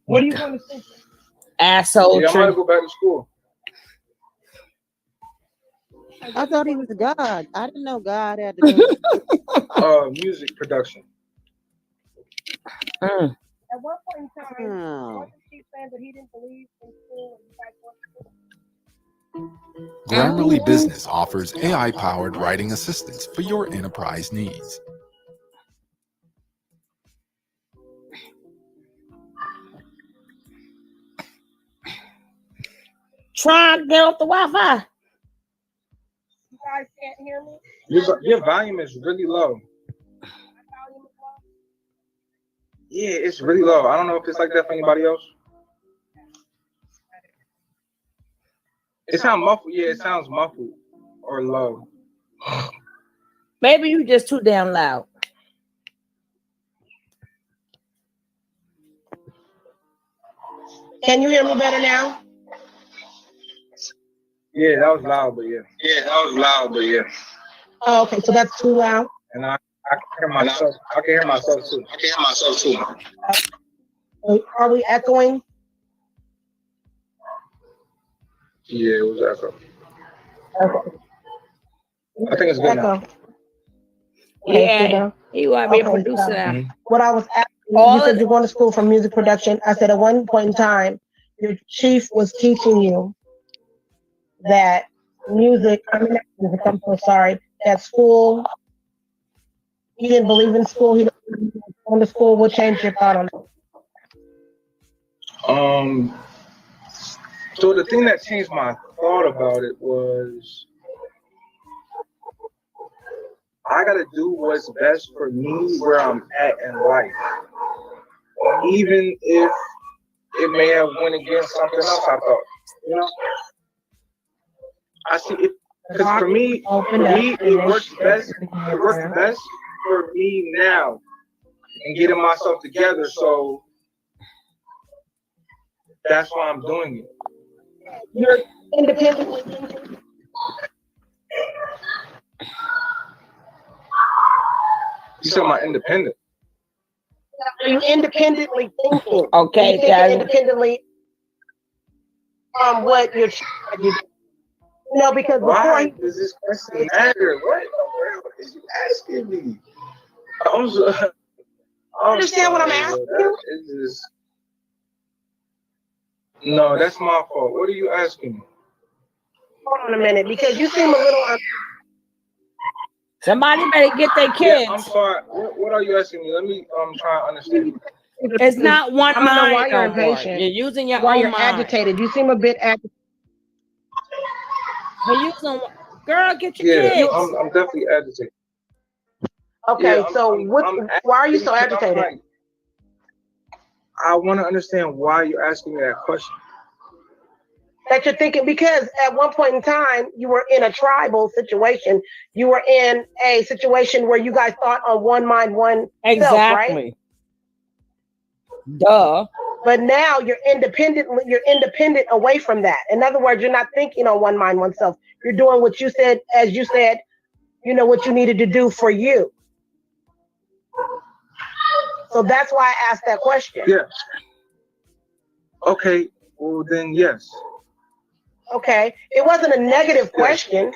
What are you going to school for? Asshole. Yeah, I'm gonna go back to school. I thought he was God. I didn't know God had to go. Music production. At one point in time, wasn't he saying that he didn't believe in school and you guys went to school? Grammarly Business offers AI-powered writing assistance for your enterprise needs. Try to get off the Wi-Fi. You guys can't hear me? Your volume is really low. Yeah, it's really low. I don't know if it's like that for anybody else. It sounds muffled. Yeah, it sounds muffled or low. Maybe you just too damn loud. Can you hear me better now? Yeah, that was loud, but yeah. Oh, okay, so that's too loud. And I can hear myself. I can hear myself too. Are we echoing? Yeah, it was echo. Okay. I think it's good now. Yeah, he want to be a producer now. What I was asking, you said you're going to school for music production. I said at one point in time, your chief was teaching you that music, I'm so sorry, that school, he didn't believe in school, he didn't believe in going to school. What changed your thought on it? So the thing that changed my thought about it was I gotta do what's best for me where I'm at in life, even if it may have went against something else I thought. You know, I see it because for me, it works best. It works best for me now and getting myself together. So that's why I'm doing it. You're independently thinking? You said my independent. Are you independently thinking? Okay, guys. Independently what you're trying to do. No, because why does this question matter? What in the world is you asking me? I understand what I'm asking you? No, that's my fault. What are you asking me? Hold on a minute, because you seem a little. Somebody better get their kids. Yeah, I'm sorry. What are you asking me? Let me try to understand. It's not one mind. I don't know why you're impatient. You're using your why own you're mind. agitated. You seem a bit agitated. You're using, girl, get your kids. Yeah, I'm definitely agitated. Okay, yeah, so why are you so agitated? Like, I want to understand why you're asking me that question. That you're thinking, because at one point in time, you were in a tribal situation. You were in a situation where you guys thought on one mind, one self, right? Duh. But now you're independent away from that. In other words, you're not thinking on one mind, one self. You're doing what you said, as you said, you know, what you needed to do for you. So that's why I asked that question. Yeah. Okay, well then, yes. Okay, it wasn't a negative question.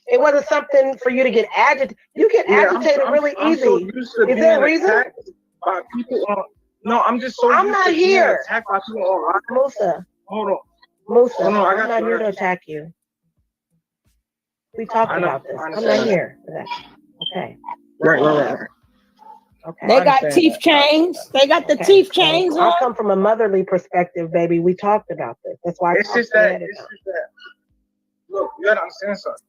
It wasn't something for you to get agitated. You get agitated really easy. So used to Is there a reason? By people on, no, I'm just so I'm used not to here. being attacked by people online. Musa. Hold on. Musa, no, I'm not here to attack you. We talked about this. I'm not here for that. Okay. Right. Okay. They got teeth chains. They got the teeth chains on. I come from a motherly perspective, baby. We talked about this. That's why it's just that. Look, you gotta understand something.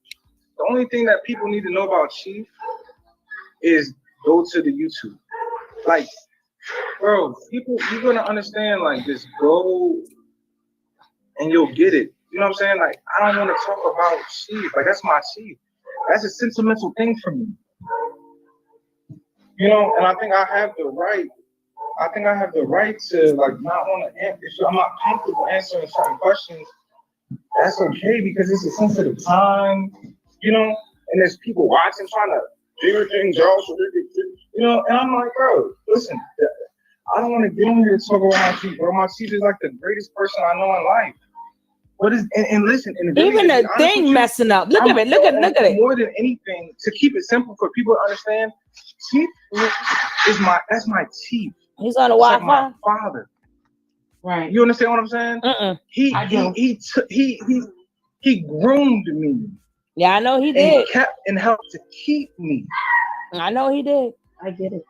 The only thing that people need to know about Chief is go to the YouTube. Like, Bro, people, you're gonna understand. Like, just go and you'll get it. You know what I'm saying? Like, I don't want to talk about Chief. Like, that's my Chief. That's a sentimental thing for me. You know, and I think I have the right. I think I have the right to like not want to. If I'm not comfortable answering certain questions, that's okay because it's a sensitive time. You know, and there's people watching trying to figure things out. You know, and I'm like, bro, listen. I don't want to get on here to talk about my Chief, bro. My Chief is like the greatest person I know in life. What is and listen, and even the thing messing up. Look at it. Look at it. More than anything, to keep it simple for people to understand, Chief is that's my Chief. He's on the Wi-Fi. Like my father. Right. You understand what I'm saying? He groomed me. Yeah, I know he did. And kept and helped to keep me. I know he did. I get it.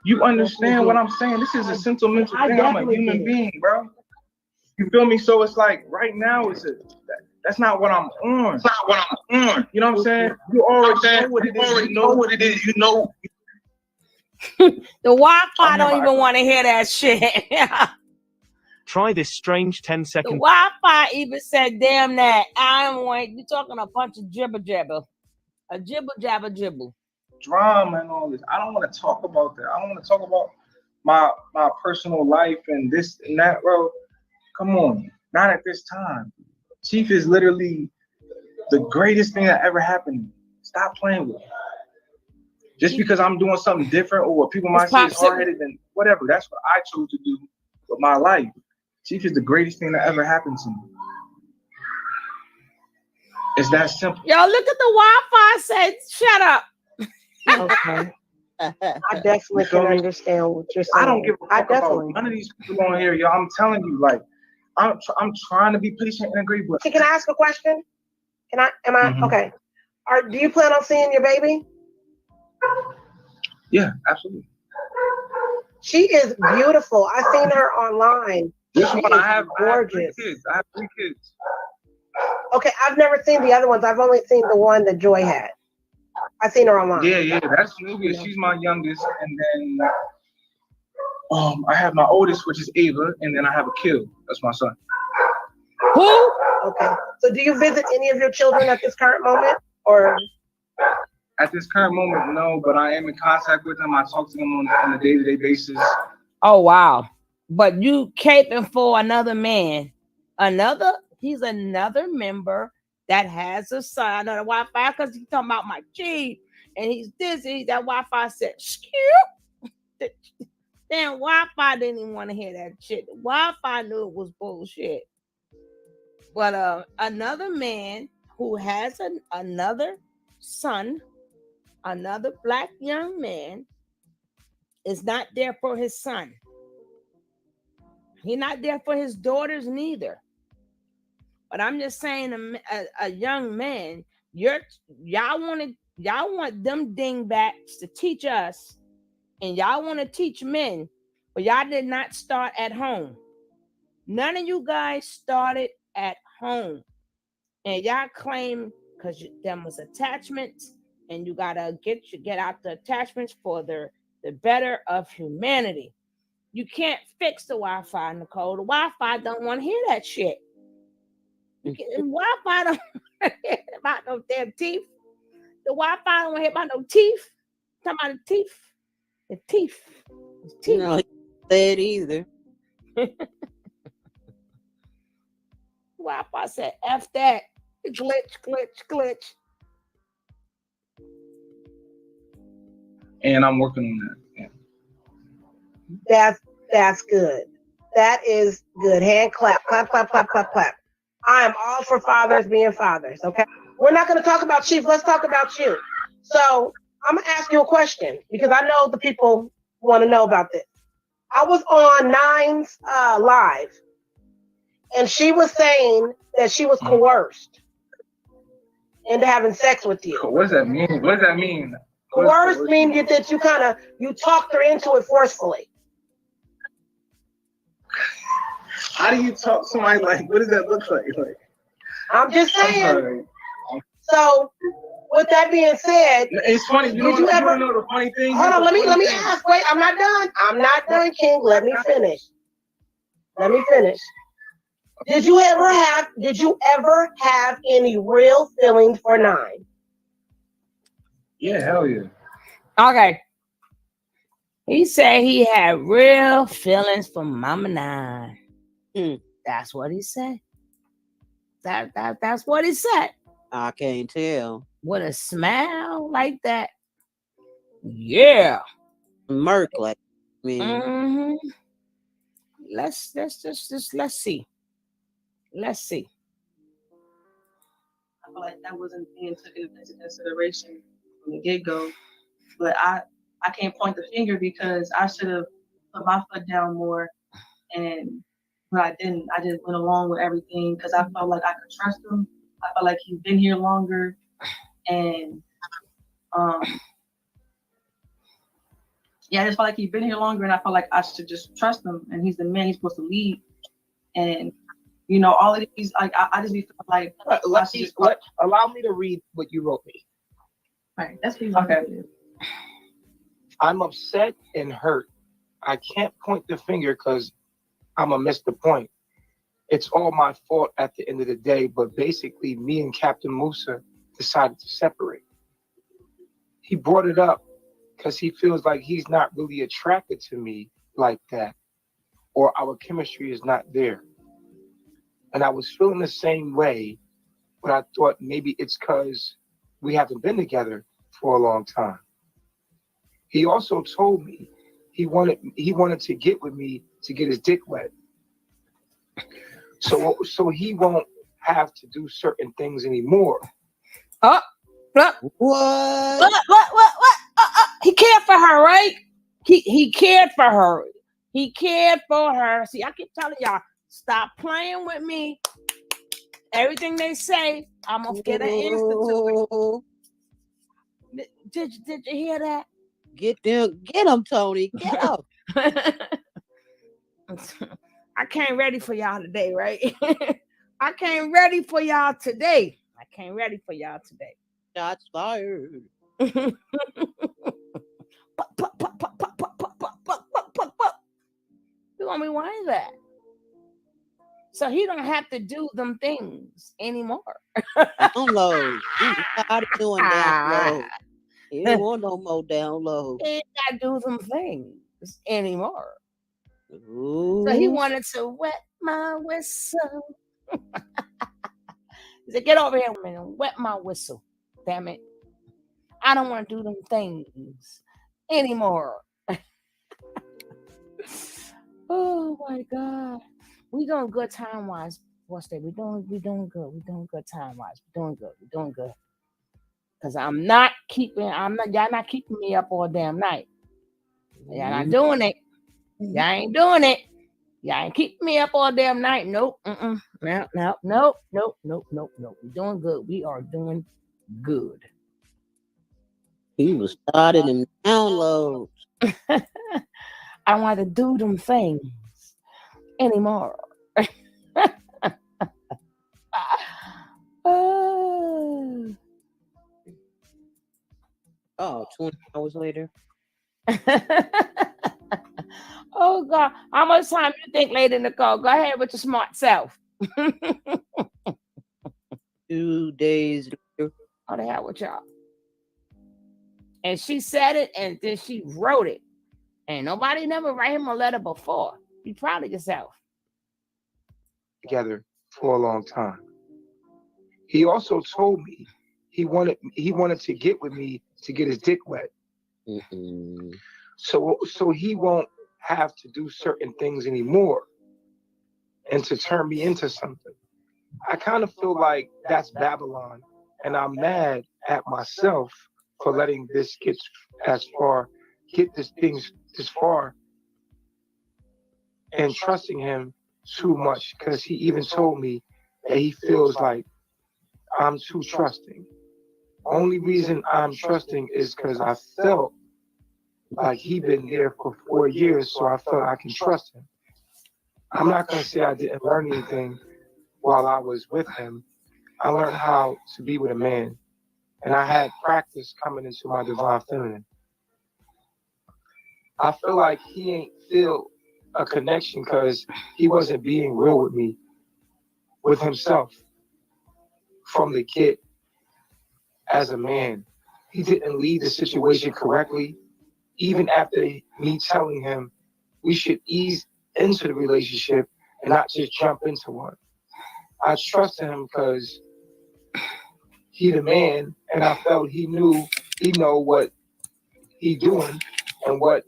You understand what I'm saying? This is a sentimental thing. I'm a human being, bro. You feel me? So it's like right now, that's not what I'm on. It's not what I'm on. You know what I'm saying? You already know what it is. You know what it is. You know. The Wi-Fi don't even want to hear that shit. Try this strange 10-second. The Wi-Fi even said, "Damn that! I don't want you talking a bunch of jibber jabber, a jibber jabber jibble." Drama and all this. I don't want to talk about that. I don't want to talk about my personal life and this and that, bro. Come on, not at this time. Chief is literally the greatest thing that ever happened to me. Stop playing with me. Just because I'm doing something different or what people might say is hard-headed, then whatever. That's what I chose to do with my life. Chief is the greatest thing that ever happened to me. It's that simple. Yo, look at the Wi-Fi said, "Shut up." Okay. I definitely can understand what you're saying. I don't give a fuck about none of these people on here, yo. I'm telling you, like, I'm trying to be patient and agree with. Can I ask a question? Okay? Do you plan on seeing your baby? Yeah, absolutely. She is beautiful. I've seen her online. This one I have gorgeous. I have 3 kids. Okay, I've never seen the other ones. I've only seen the one that Joy had. I've seen her online. Yeah, that's Nubia. She's my youngest, and then I have my oldest, which is Ava, and then I have a Kill. That's my son. Who? Okay. So do you visit any of your children at this current moment, or? At this current moment, no, but I am in contact with them. I talk to them on a day-to-day basis. Oh wow! But you caping for another man, he's another member that has a son. I know the Wi-Fi because he's talking about my Chief, and he's dizzy. That Wi-Fi said, "Skip." Damn, Wi-Fi didn't even want to hear that shit. The Wi-Fi knew it was bullshit. But another man who has another son, another black young man, is not there for his son. He's not there for his daughters neither. But I'm just saying, a young man, y'all want them dingbats to teach us, and y'all want to teach men, but y'all did not start at home. None of you guys started at home, and y'all claim because there was attachments, and you gotta get out the attachments for the better of humanity. You can't fix the Wi-Fi, Nicole. The Wi-Fi don't want to hear that shit. Wi-Fi don't hear about no damn teeth. The Wi-Fi don't hear about no teeth. Talking about the teeth. The teeth. The teeth. No, said either. Wi-Fi said, F that. Glitch. And I'm working on that. Yeah. That's good. That is good. Hand clap. I am all for fathers being fathers, okay? We're not going to talk about Chief. Let's talk about you. So I'm going to ask you a question because I know the people want to know about this. I was on Nine's live, and she was saying that she was coerced into having sex with you. What does that mean? Coerced means that you talked her into it forcefully. How do you talk to somebody like? What does that look like? I'm just saying. So with that being said, It's funny. You did you ever know the funny thing? hold on, let me ask. Wait, I'm not done. I'm not done, King. Let me finish. Did you ever have any real feelings for 9? Yeah, hell yeah. Okay. He said he had real feelings for Mama 9. That's what he said. That's what he said. I can't tell. With a smile like that. Yeah. Merc like me. Mm-hmm. Let's see. Let's see. I feel like that wasn't being taken into consideration from the get-go. But I can't point the finger because I should have put my foot down more, but I didn't. I just went along with everything because I felt like I could trust him. I felt like he's been here longer, and yeah, I just felt like he's been here longer, and I felt like I should just trust him. And he's the man; he's supposed to lead. And you know, all of these, like I just be feeling like allow me to read what you wrote me. All right, that's okay. I'm upset and hurt. I can't point the finger because I'm gonna miss the point. It's all my fault at the end of the day, but basically me and Captain Musa decided to separate. He brought it up because he feels like he's not really attracted to me like that, or our chemistry is not there. And I was feeling the same way, but I thought maybe it's because we haven't been together for a long time. He also told me he wanted to get with me to get his dick wet. So he won't have to do certain things anymore. What? He cared for her, right? He cared for her. He cared for her. See, I keep telling y'all, stop playing with me. Everything they say, I'm gonna get an answer to it. Did you hear that? Get them, Tony. Get them. I came ready for y'all today, right? I came ready for y'all today. Shots fired. You want me why that? So he don't have to do them things anymore. Download. He's tired of doing download. He don't want no more download. He ain't got to do them things anymore. Ooh. So he wanted to wet my whistle. He said, get over here and wet my whistle. Damn it. I don't want to do them things anymore. Oh my God. We doing good time wise. What's that? We doing good. We doing good time wise. We doing good. Cause y'all not keeping me up all damn night. Y'all not doing it. Y'all ain't doing it. Y'all ain't keeping me up all damn night. Nope. No. We doing good. We are doing good. He was starting them downloads. I don't want to do them things anymore. Oh, 20 hours later. Oh God. How much time you think, Lady Nicole? Go ahead with your smart self. 2 days later. Oh, the hell with y'all. And she said it and then she wrote it. And nobody never write him a letter before. Be proud of yourself. Together for a long time. He also told me he wanted to get with me to get his dick wet. Mm-hmm. So he won't have to do certain things anymore and to turn me into something. I kind of feel like that's Babylon, and I'm mad at myself for letting this get this far and trusting him too much, because he even told me that he feels like I'm too trusting. Only reason I'm trusting is because I felt like he'd been there for 4 years, so I felt I can trust him. I'm not going to say I didn't learn anything while I was with him. I learned how to be with a man, and I had practice coming into my divine feminine. I feel like he ain't feel a connection because he wasn't being real with me, with himself, from the kid as a man. He didn't lead the situation correctly, even after me telling him we should ease into the relationship and not just jump into one. I trusted him because he the man, and I felt he know what he doing and what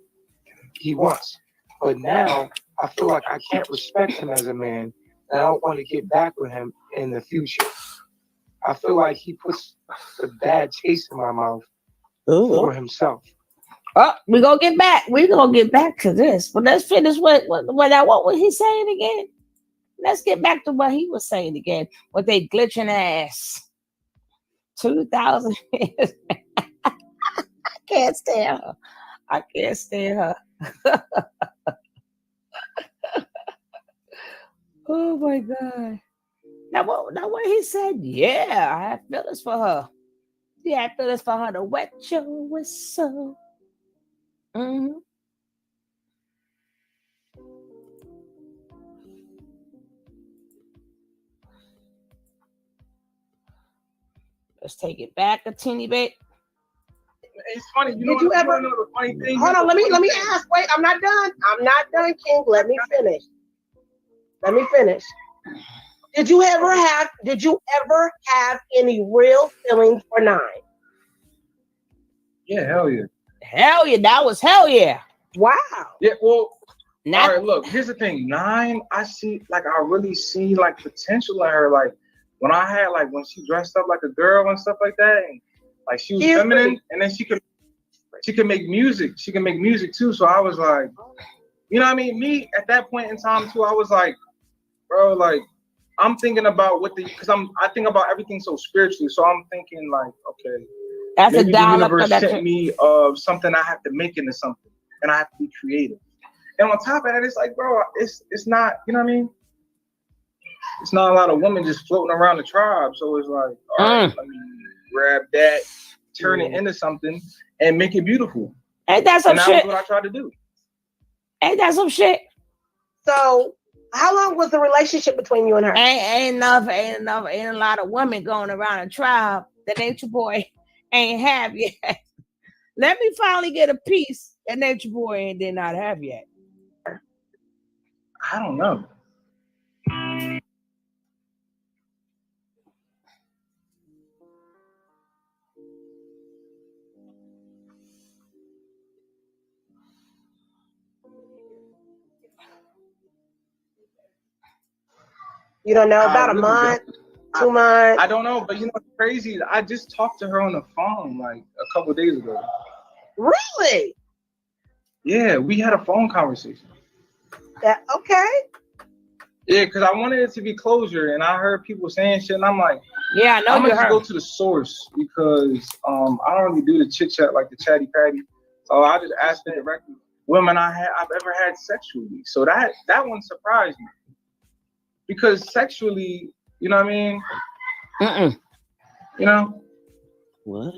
he wants. But now I feel like I can't respect him as a man, and I don't want to get back with him in the future. I feel like he puts a bad taste in my mouth for himself. Oh, we're gonna get back. We're gonna get back to this. But let's finish what was he saying again? Let's get back to what he was saying again. With they glitching ass. 2,000 years. I can't stand her. I can't stand her. Oh my God. Now what he said, yeah, I have feelings for her. Yeah, I have feelings for her to wet your whistle. Mm-hmm. Let's take it back a teeny bit. It's funny. Did you ever know the funny thing? Hold on, let me ask. Wait, I'm not done. I'm not done, King. Let me finish. Did you ever have any real feelings for 9? Yeah, hell yeah. Hell yeah, that was hell yeah. Wow. Yeah, well, Not, all right, look, here's the thing. 9, I really see like potential in her. Like when I had like when she dressed up like a girl and stuff like that, and like she was feminine, and then she could make music. She can make music too. So I was like, you know what I mean? Me at that point in time too, I was like, bro, like I'm thinking about because I think about everything so spiritually. So I'm thinking like, okay, that's maybe a the dial-up universe connection. sent me of something I have to make into something, and I have to be creative. And on top of that, it's like, bro, it's not, you know what I mean? It's not a lot of women just floating around the tribe. So it's like, all right, let me grab that, turn it into something, and make it beautiful. Ain't that some shit? That was what I tried to do. Ain't that some shit? So, how long was the relationship between you and her? Ain't a lot of women going around a tribe that Nature Boy ain't have yet. Let me finally get a piece that Nature Boy did not have yet. I don't know. You don't know, about a month, 2 months? I don't know, but you know what's crazy? I just talked to her on the phone like a couple days ago. Really? Yeah, we had a phone conversation. Okay. Yeah, because I wanted it to be closure, and I heard people saying shit, and I'm like, yeah, I know I'm you gonna heard. Just go to the source because I don't really do the chit chat like the chatty patty. So I just asked her directly women I've ever had sexually. So that one surprised me. Because sexually, you know what I mean? You know? What?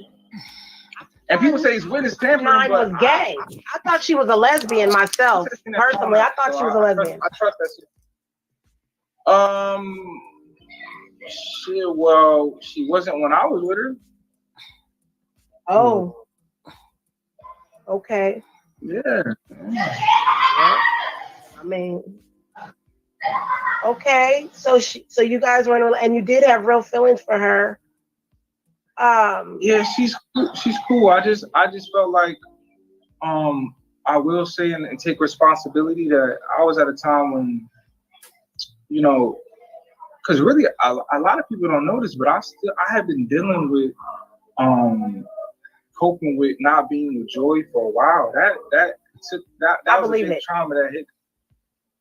And people say it's witness tampering, 9 but was gay. I thought she was a lesbian myself. Personally, I thought she was a lesbian. I trust that shit. Well, she wasn't when I was with her. Oh. Okay. Yeah. I mean, okay. So you guys were in, and you did have real feelings for her. Yeah, she's cool. I just felt like I will say and take responsibility that I was at a time when, you know, because really a lot of people don't know this, but I have been dealing with coping with not being with Joy for a while. That was a big trauma that hit.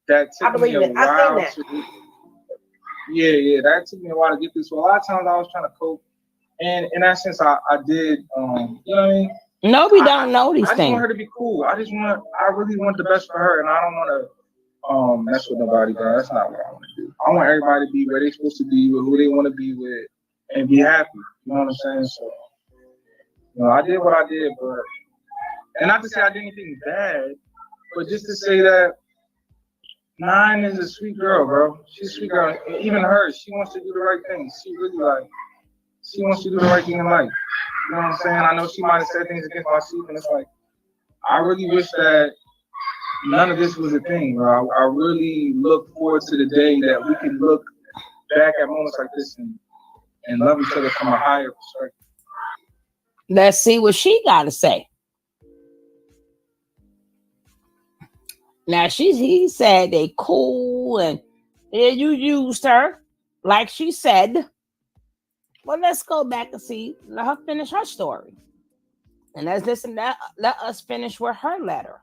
That took me a while. That took me a while to get through. So a lot of times I was trying to cope, and in that sense, I did. You know what I mean? No, we don't know these things. I just want her to be cool. I really want the best for her, and I don't want to mess with nobody. Bro. That's not what I want to do. I want everybody to be where they're supposed to be, with who they want to be with, and be happy. You know what I'm saying? So You know, I did what I did, but and not to say I did anything bad, but just to say that 9 is a sweet girl, bro. She's a sweet girl. Even her, she wants to do the right thing. She really she wants to do the right thing in life. You know what I'm saying? I know she might have said things against my sheep, and it's like, I really wish that none of this was a thing, bro. I really look forward to the day that we can look back at moments like this and love each other from a higher perspective. Let's see what she got to say. Now he said they cool and you used her like she said. Well, let's go back and see. Let her finish her story. And let's listen. Let us finish with her letter.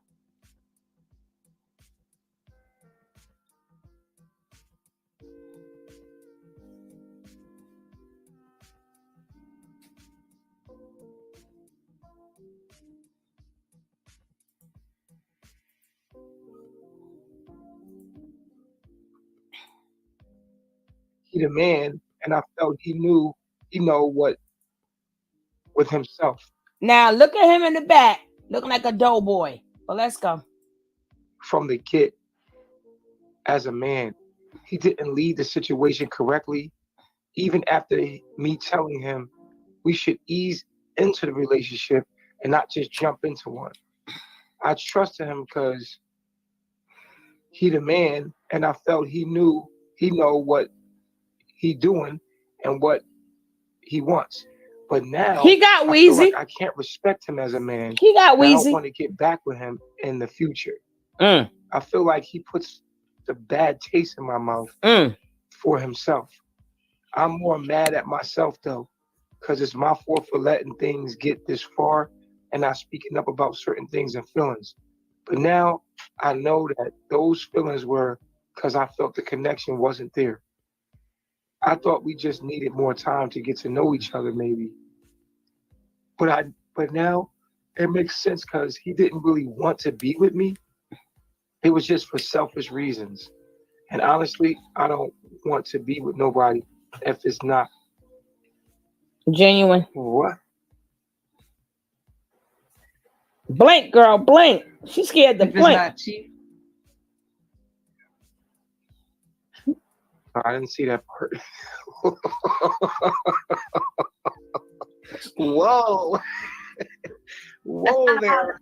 He the man, and I felt he know what with himself. Now look at him in the back, looking like a doughboy. Well, let's go. From the get, as a man, he didn't lead the situation correctly. Even after me telling him we should ease into the relationship and not just jump into one. I trusted him because he the man, and I felt he know what he doing and what he wants. But now he got I feel Weezy. like I can't respect him as a man. He got Wheezy. I Weezy. don't want to get back with him in the future. I feel like he puts the bad taste in my mouth for himself. I'm more mad at myself though, because it's my fault for letting things get this far and not speaking up about certain things and feelings. But now I know that those feelings were because I felt the connection wasn't there. I thought we just needed more time to get to know each other, maybe. But now it makes sense because he didn't really want to be with me. It was just for selfish reasons. And honestly, I don't want to be with nobody if it's not genuine. What? Blink, girl, blink. She's scared to blink. Not cheap. I didn't see that part. Whoa. Whoa there.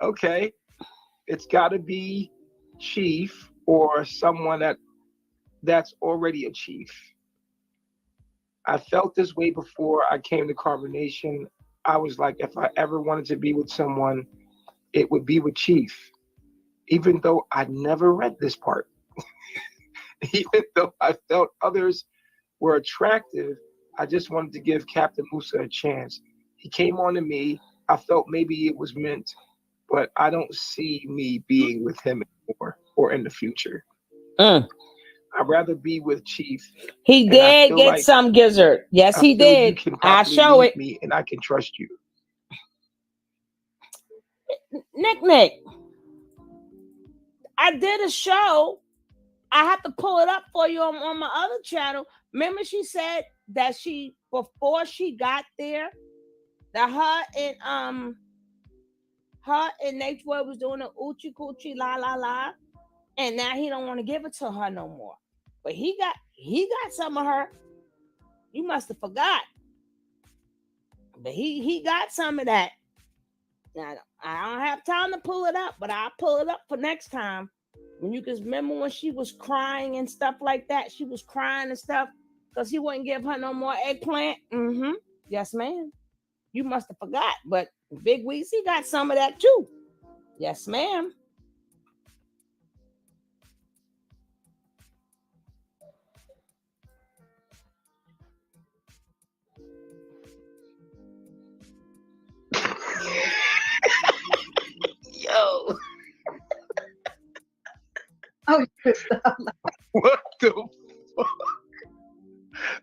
Okay. It's got to be chief or someone that's already a chief. I felt this way before I came to Carbonation. I was like, if I ever wanted to be with someone, it would be with Chief. Even though I never read this part. Even though I felt others were attractive, I just wanted to give Captain Musa a chance. He came on to me. I felt maybe it was meant, but I don't see me being with him anymore or in the future. I'd rather be with Chief. He did get like some gizzard. Yes, he did. I show it. Me and I can trust you. Nick. I did a show. I have to pull it up for you on my other channel. Remember, she said that before she got there, that her and Nate Boy was doing a oochie coochie la la la, and now he don't want to give it to her no more. But he got some of her. You must have forgot. But he got some of that. Now, I don't have time to pull it up, but I'll pull it up for next time. When you can remember when she was crying and stuff like that. She was crying and stuff because he wouldn't give her no more eggplant. Yes, ma'am. You must have forgot. But Big Weezy got some of that too. Yes, ma'am. Yo. Oh, what the fuck?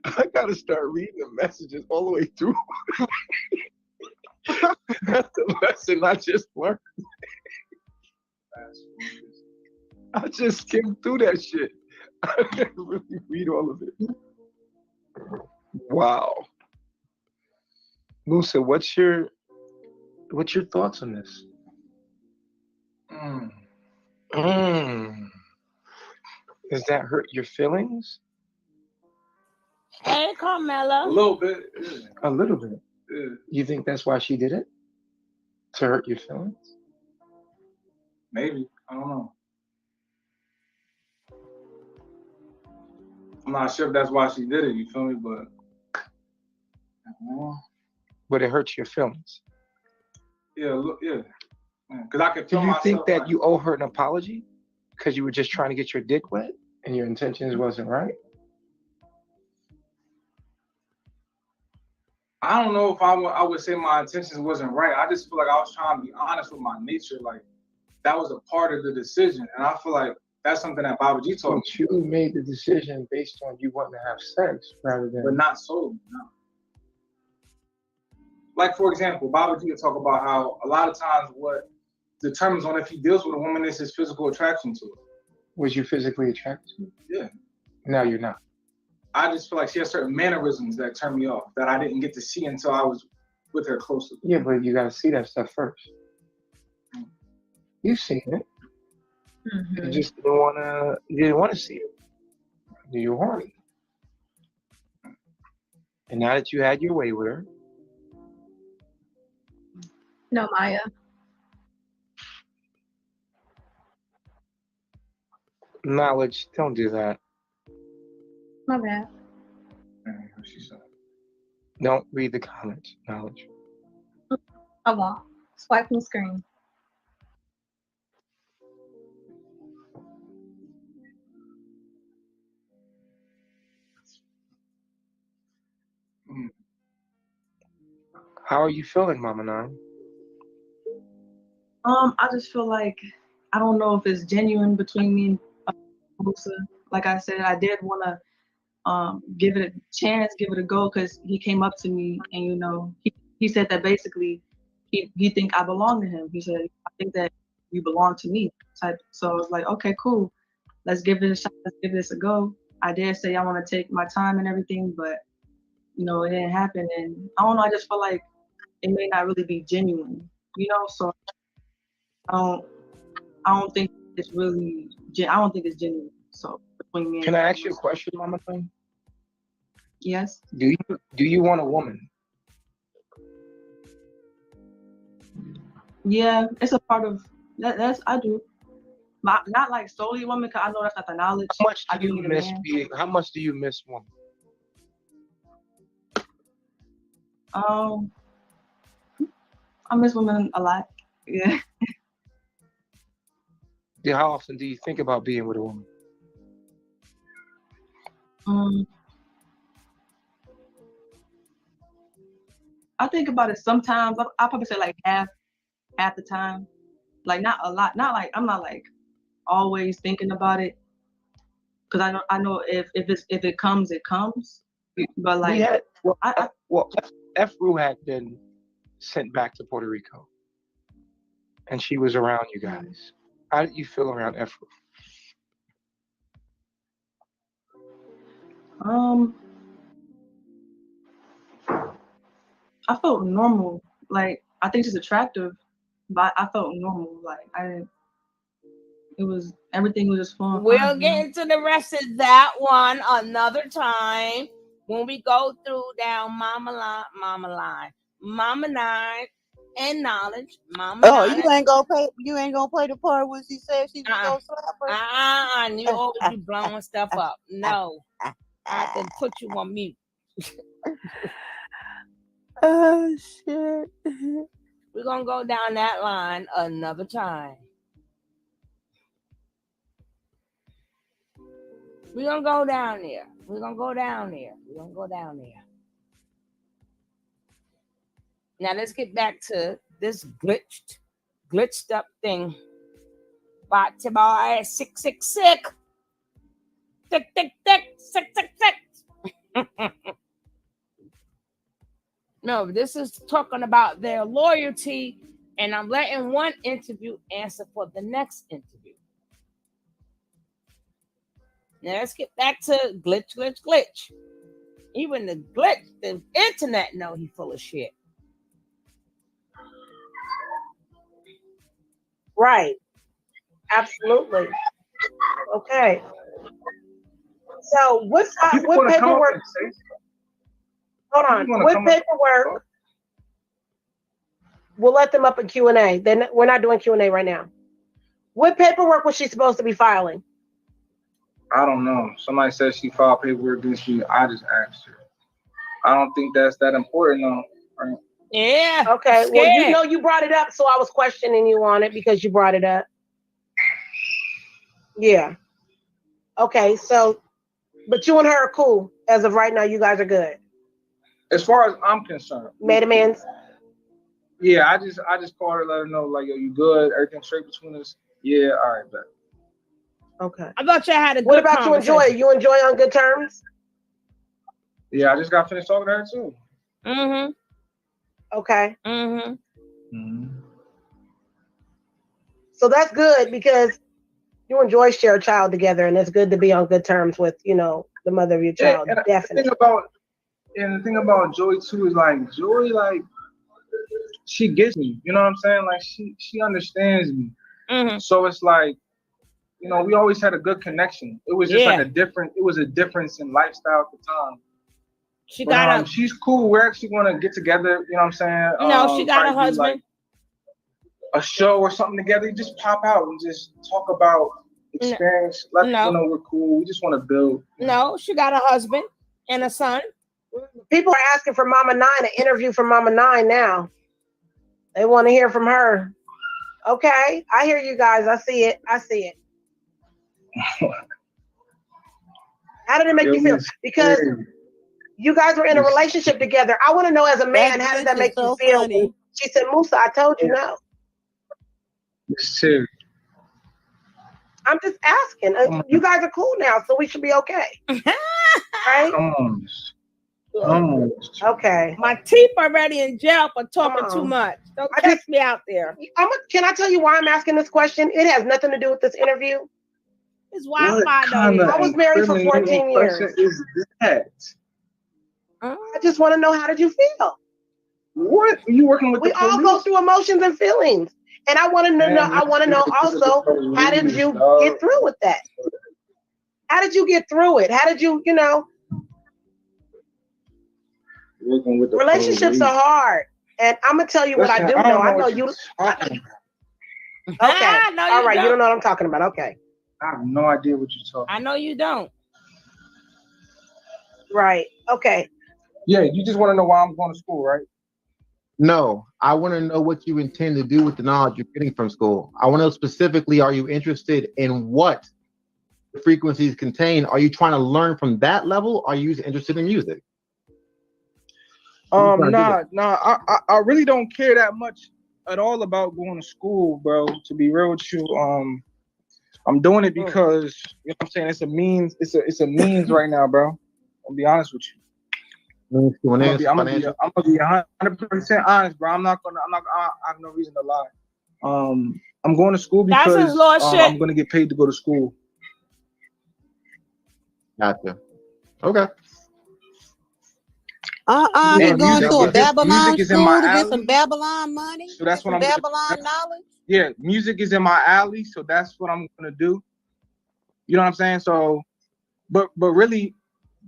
I gotta start reading the messages all the way through. That's the lesson I just learned. I just skimmed through that shit. I didn't really read all of it. Wow. Musa, what's your thoughts on this? Does that hurt your feelings? Hey, Carmela. A little bit. Yeah. A little bit. Yeah. You think that's why she did it? To hurt your feelings? Maybe. I don't know. I'm not sure if that's why she did it, you feel me? But But it hurts your feelings. yeah, look, yeah. Because I could Do feel you myself. think that you owe her an apology? Because you were just trying to get your dick wet and your intentions wasn't right? I don't know if I would say my intentions wasn't right. I just feel like I was trying to be honest with my nature. Like, that was a part of the decision. And I feel like that's something that Baba G told me. But you made the decision based on you wanting to have sex rather than... But not solely, no. Like, for example, Baba G will talk about how a lot of times what determines on if he deals with a woman is his physical attraction to her. Was you physically attracted to her? Yeah. No, you're not. I just feel like she has certain mannerisms that turn me off that I didn't get to see until I was with her closely. Yeah, but you got to see that stuff first. You've seen it. Mm-hmm. You just didn't want to see it. You were horny. And now that you had your way with her. No, Maya. Knowledge, don't do that. My bad. Don't read the comments. Knowledge. I won't. Swipe the screen. How are you feeling, Mama Nine? I just feel like I don't know if it's genuine between me and Musa. Like I said, I did want to give it a chance, give it a go, because he came up to me and he said that basically he think I belong to him. He said, I think that you belong to me. So I was like, okay, cool. Let's give it a shot. Let's give this a go. I did say I want to take my time and everything, but it didn't happen. And I don't know. I just feel like it may not really be genuine. So I don't think it's really. I don't think it's genuine. So between me. Can I ask you a question, Mama Nine? Yes. Do you want a woman? Yeah, it's a part of that. I do. Not like solely a woman, because I know that's not the knowledge. How much do you miss being? How much do you miss woman? I miss women a lot. Yeah. Yeah, how often do you think about being with a woman? I think about it sometimes. I'll probably say like half the time. Like not a lot. Not like I'm not like always thinking about it. Because I know if it comes, it comes. But like F-Ru had been sent back to Puerto Rico, and she was around you guys. How did you feel around F-Ru? I felt normal. Like I think she's attractive, but I felt normal. Like everything was just fun. We'll get into the rest of that one another time when we go through down Mama Nine, and Knowledge. Mama Nine. You ain't gonna play the part where she said she was gonna slap her. You always blowing stuff up. No, I can put you on mute. Oh shit. We're gonna go down that line another time. We're gonna go down there. Now let's get back to this glitched up thing. Body boy 666. Tick 666. No, this is talking about their loyalty, and I'm letting one interview answer for the next interview. Now let's get back to glitch. Even the internet know he full of shit. Right. Absolutely. Okay. So what paperwork? Hold on. What paperwork? We'll let them up in Q&A. Then we're not doing Q&A right now. What paperwork was she supposed to be filing? I don't know. Somebody said she filed paperwork against me. I just asked her. I don't think that's that important though. Right? Yeah. Okay. Well, you know you brought it up, so I was questioning you on it because you brought it up. Yeah. Okay. So, but you and her are cool as of right now. You guys are good. As far as I'm concerned. Made amends. Yeah, I just called her, let her know like, yo, you good? Everything straight between us? Yeah. All right, bet. Okay. I thought y'all had a good What about you enjoy? You enjoy on good terms? Yeah, I just got finished talking to her too. Mm-hmm. Okay. Mm-hmm. So that's good because you enjoy share a child together, and it's good to be on good terms with, you know, the mother of your child. Yeah, Definitely. The thing about Joy too is like Joy, like she gets me. You know what I'm saying? Like she understands me. Mm-hmm. So it's like, you know, we always had a good connection. It was just like a difference in lifestyle at the time. She's cool. We're actually gonna get together, you know what I'm saying? No, she got a husband. Like a show or something together. You just pop out and just talk about experience. Let people know we're cool. We just want to build. No, she got a husband and a son. People are asking for Mama Nine, an interview from Mama Nine now. They want to hear from her. Okay, I hear you guys. I see it. How did it make you feel? Because you guys were in a relationship together. I want to know as a man, how did that make you feel? Funny. She said, Musa, I told you no. It's serious. I'm just asking. You guys are cool now, so we should be okay. Right? Come on. Okay. My teeth are already in jail for talking too much. Don't catch me out there. Can I tell you why I'm asking this question? It has nothing to do with this interview. It's Wi-Fi though. I was married for 14 years. Is that? I just want to know, how did you feel? What? Are you working with we the police? all go through emotions and feelings. And I want to know, also, how did you get through with that? How did you get through it? How did you, relationships are hard. And I'm going to tell you what I do know. I know you. Okay. All right. You don't know what I'm talking about. Okay. I have no idea what you're talking about. I know you don't. Right. Okay. Yeah, you just want to know why I'm going to school, right? No, I want to know what you intend to do with the knowledge you're getting from school. I want to know specifically, are you interested in what the frequencies contain? Are you trying to learn from that level? Are you interested in music? I really don't care that much at all about going to school, bro. To be real with you, I'm doing it because you know what I'm saying. It's a means. It's a means right now, bro. I'll be honest with you. I'm gonna be 100% honest, bro. I have no reason to lie. I'm going to school because I'm gonna get paid to go to school. Gotcha. Okay. You're going to a Babylon school to get some Babylon money? So that's what I'm Babylon knowledge? Yeah, music is in my alley, so that's what I'm gonna do. You know what I'm saying? So, but really,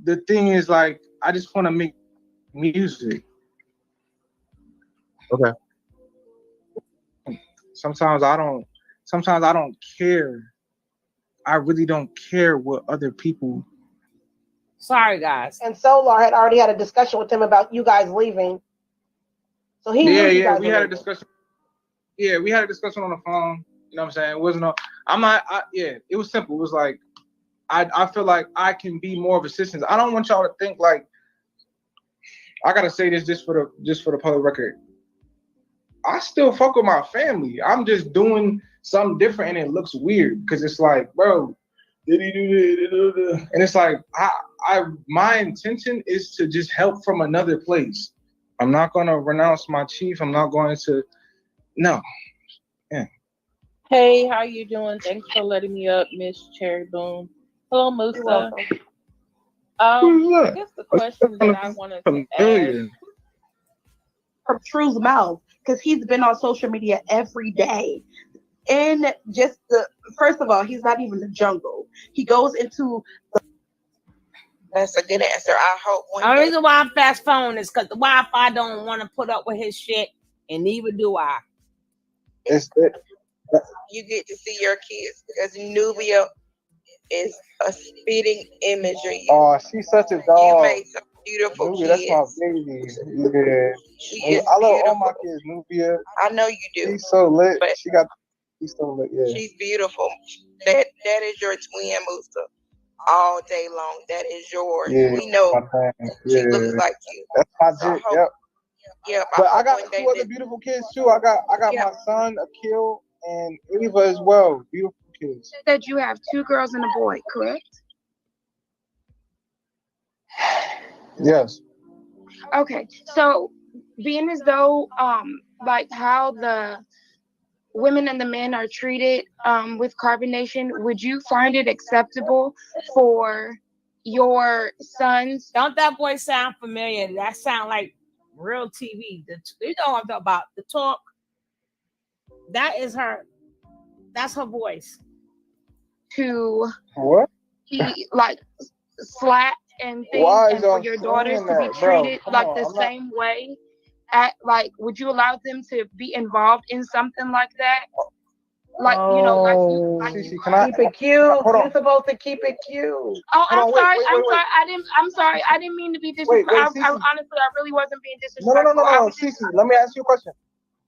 the thing is, like, I just want to make music. Okay. Sometimes I don't care. I really don't care what other people. Sorry, guys. And Solar had already had a discussion with him about you guys leaving. So he knew you guys we had a discussion. Yeah, we had a discussion on the phone. You know what I'm saying? It wasn't it was simple. It was like, I feel like I can be more of assistance. I don't want y'all to think like, I gotta say this just for the public record. I still fuck with my family. I'm just doing something different and it looks weird because it's like, bro, did he do that? And it's like, my intention is to just help from another place. I'm not gonna renounce my chief. I'm not going to, no. Yeah. Hey, how you doing? Thanks for letting me up, Miss Cherry Boom. Hello, Musa. I guess the question that I wanted to ask. From True's mouth, because he's been on social media every day. And just first of all, he's not even the jungle. He goes into the. That's a good answer. I hope The reason why I'm fast phone is because the Wi-Fi don't want to put up with his shit, and neither do I. You get to see your kids because Nubia is a spitting image of you. Oh, she's such a dog. You made some beautiful Nubia, kids. that's my baby. Yeah. She is I love beautiful. all my kids, Nubia. I know you do. She's so lit. But She's so lit, yeah. she's beautiful. That is your twin, Musa. All day long. That is yours. Yeah, We know she looks like you. That's my So I chick, hope, yep. yeah, But I got two other beautiful kids too. I got my son, Akil, and Ava as well. Beautiful kids. That you have 2 girls and a boy, correct? Yes. Okay, so being as though like how the women and the men are treated with carbonation, would you find it acceptable for your sons? Don't that voice sound familiar? That sound like real TV. You know what I'm talking about. The talk. That is her. That's her voice. To what? Be like slapped and things, and for your daughters to be treated like the same way. Like, would you allow them to be involved in something like that? Like, you know, like keep it cute. You're supposed to keep it cute. Oh, I'm sorry. I'm sorry. I didn't mean to be disrespectful. I honestly, I really wasn't being disrespectful. No, Cece, let me ask you a question.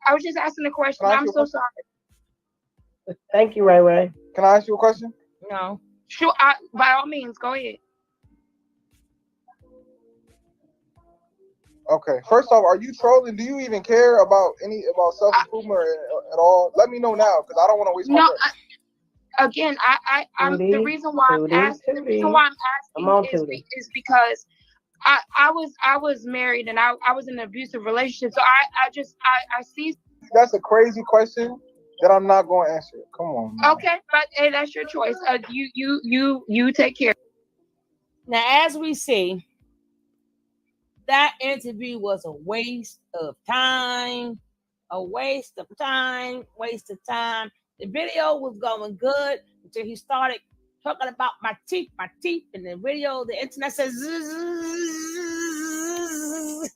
I was just asking a question. I'm so sorry. Thank you, Ray Ray. Can I ask you a question? No. Sure. By all means, go ahead. Okay. First off, are you trolling? Do you even care about self-improvement at all? Let me know now, because I don't want to waste my breath. Again, I'm the reason why I'm asking. Is because I was married and I was in an abusive relationship. So I see. That's a crazy question that I'm not going to answer. Come on. Man. Okay, but hey, that's your choice. You take care. Now, as we see, that interview was a waste of time. A waste of time. Waste of time. The video was going good until he started talking about my teeth, and the video, the internet says,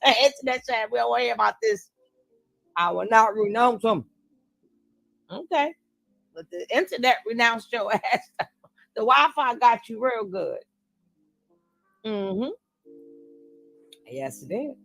the internet said, we don't worry about this. I will not renounce him. Okay. But the internet renounced your ass. The Wi-Fi got you real good. Mm-hmm. Yes, it did.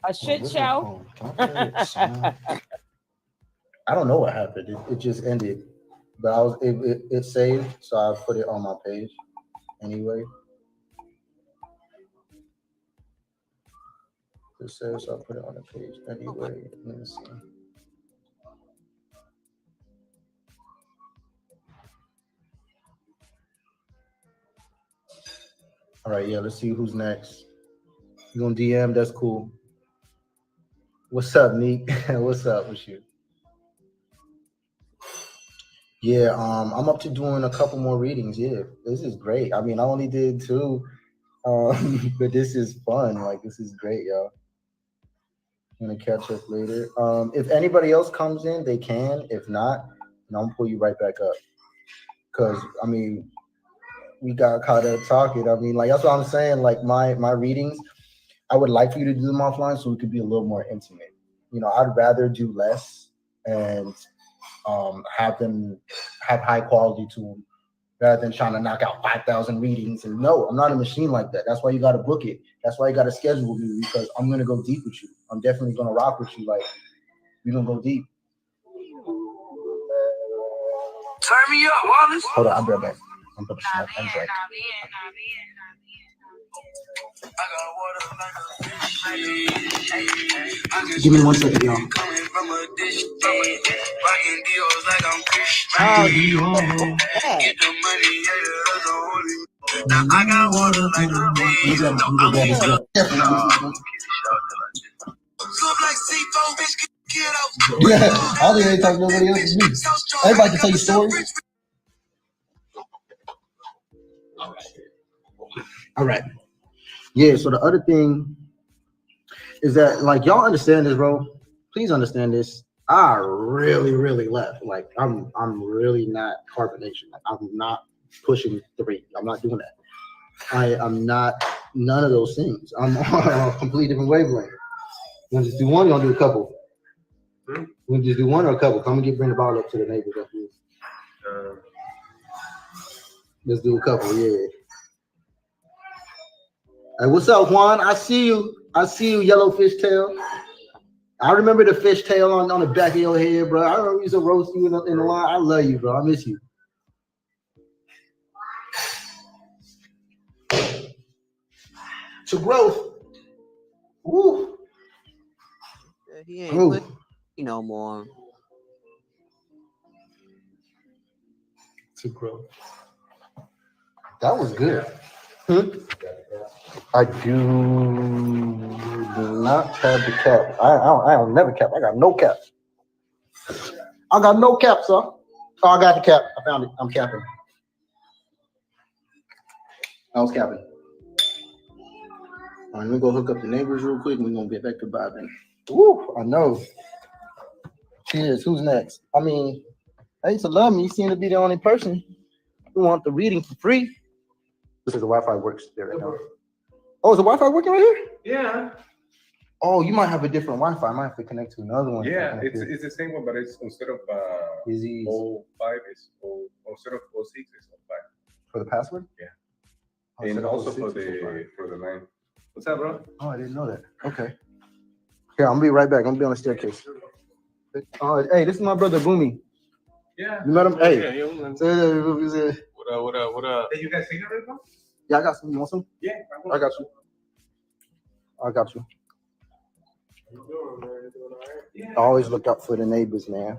A shit show. I don't know what happened. It just ended, but it saved, so I put it on my page anyway. It says I'll put it on the page anyway. Let me see. All right, yeah, let's see who's next. You gonna DM? That's cool. What's up, Neek? What's up with you? Yeah, I'm up to doing a couple more readings. Yeah, this is great. I mean, I only did 2, but this is fun. Like, this is great, y'all. I'm gonna catch up later. If anybody else comes in, they can. If not, I'm gonna pull you right back up. Cause I mean, we got caught up talking. I mean, like that's what I'm saying. Like my readings, I would like for you to do them offline so we could be a little more intimate. You know, I'd rather do less and have them have high quality to them rather than trying to knock out 5,000 readings. And no, I'm not a machine like that. That's why you got to book it. That's why you got to schedule me, because I'm going to go deep with you. I'm definitely going to rock with you. Like, we're going to go deep. Turn me up, Wallace. Hold on, I'll be right back. I'm putting the smoke. One sec. Give me 1 second, y'all. Oh, yeah. I got water like a I don't think they talk to nobody else but me. Everybody can tell you stories. All right. Yeah, so the other thing is that, like, y'all understand this, bro. Please understand this. I really left. Like, I'm really not carbonation. Like, I'm not pushing 3. I'm not doing that. I'm not none of those things. I'm on a completely different wavelength. You want to just do one? You want to do a couple? You want to just do one or a couple? Come and bring the bottle up to the neighbors. Let's do a couple, yeah. Hey, what's up, Juan? I see you. I see you, yellow fishtail. I remember the fishtail on the back of your head, bro. I remember we used to roast you in the line. I love you, bro. I miss you. To growth. Woo. He ain't with you no more. To growth. That was good. I do not have the cap. I don't never cap. I got no cap. I got no cap, sir. Oh, I got the cap. I found it. I'm capping. I was capping. All right, let me go hook up the neighbors real quick and we're gonna get back to vibing. Woo, I know. Cheers. Who's next? I mean, hey, to love me, you seem to be the only person who want the reading for free. This is the Wi-Fi works there right now. Oh, is the Wi-Fi working right here? Yeah. Oh, you might have a different Wi-Fi. I might have to connect to another one. Yeah, it's the same one, but it's instead of 05, it's instead of 06, it's 05. For the password? Yeah. And also for the line. What's up, bro? Oh, I didn't know that. Okay. Here, I'm gonna be right back. I'm gonna be on the staircase. Hey, this is my brother Boomy. Yeah. You met him? Hey. Yeah, What up? Hey, you guys seen it right now? Yeah, I got some. You want some? Yeah. I got you. I got you. Always look out for the neighbors, man.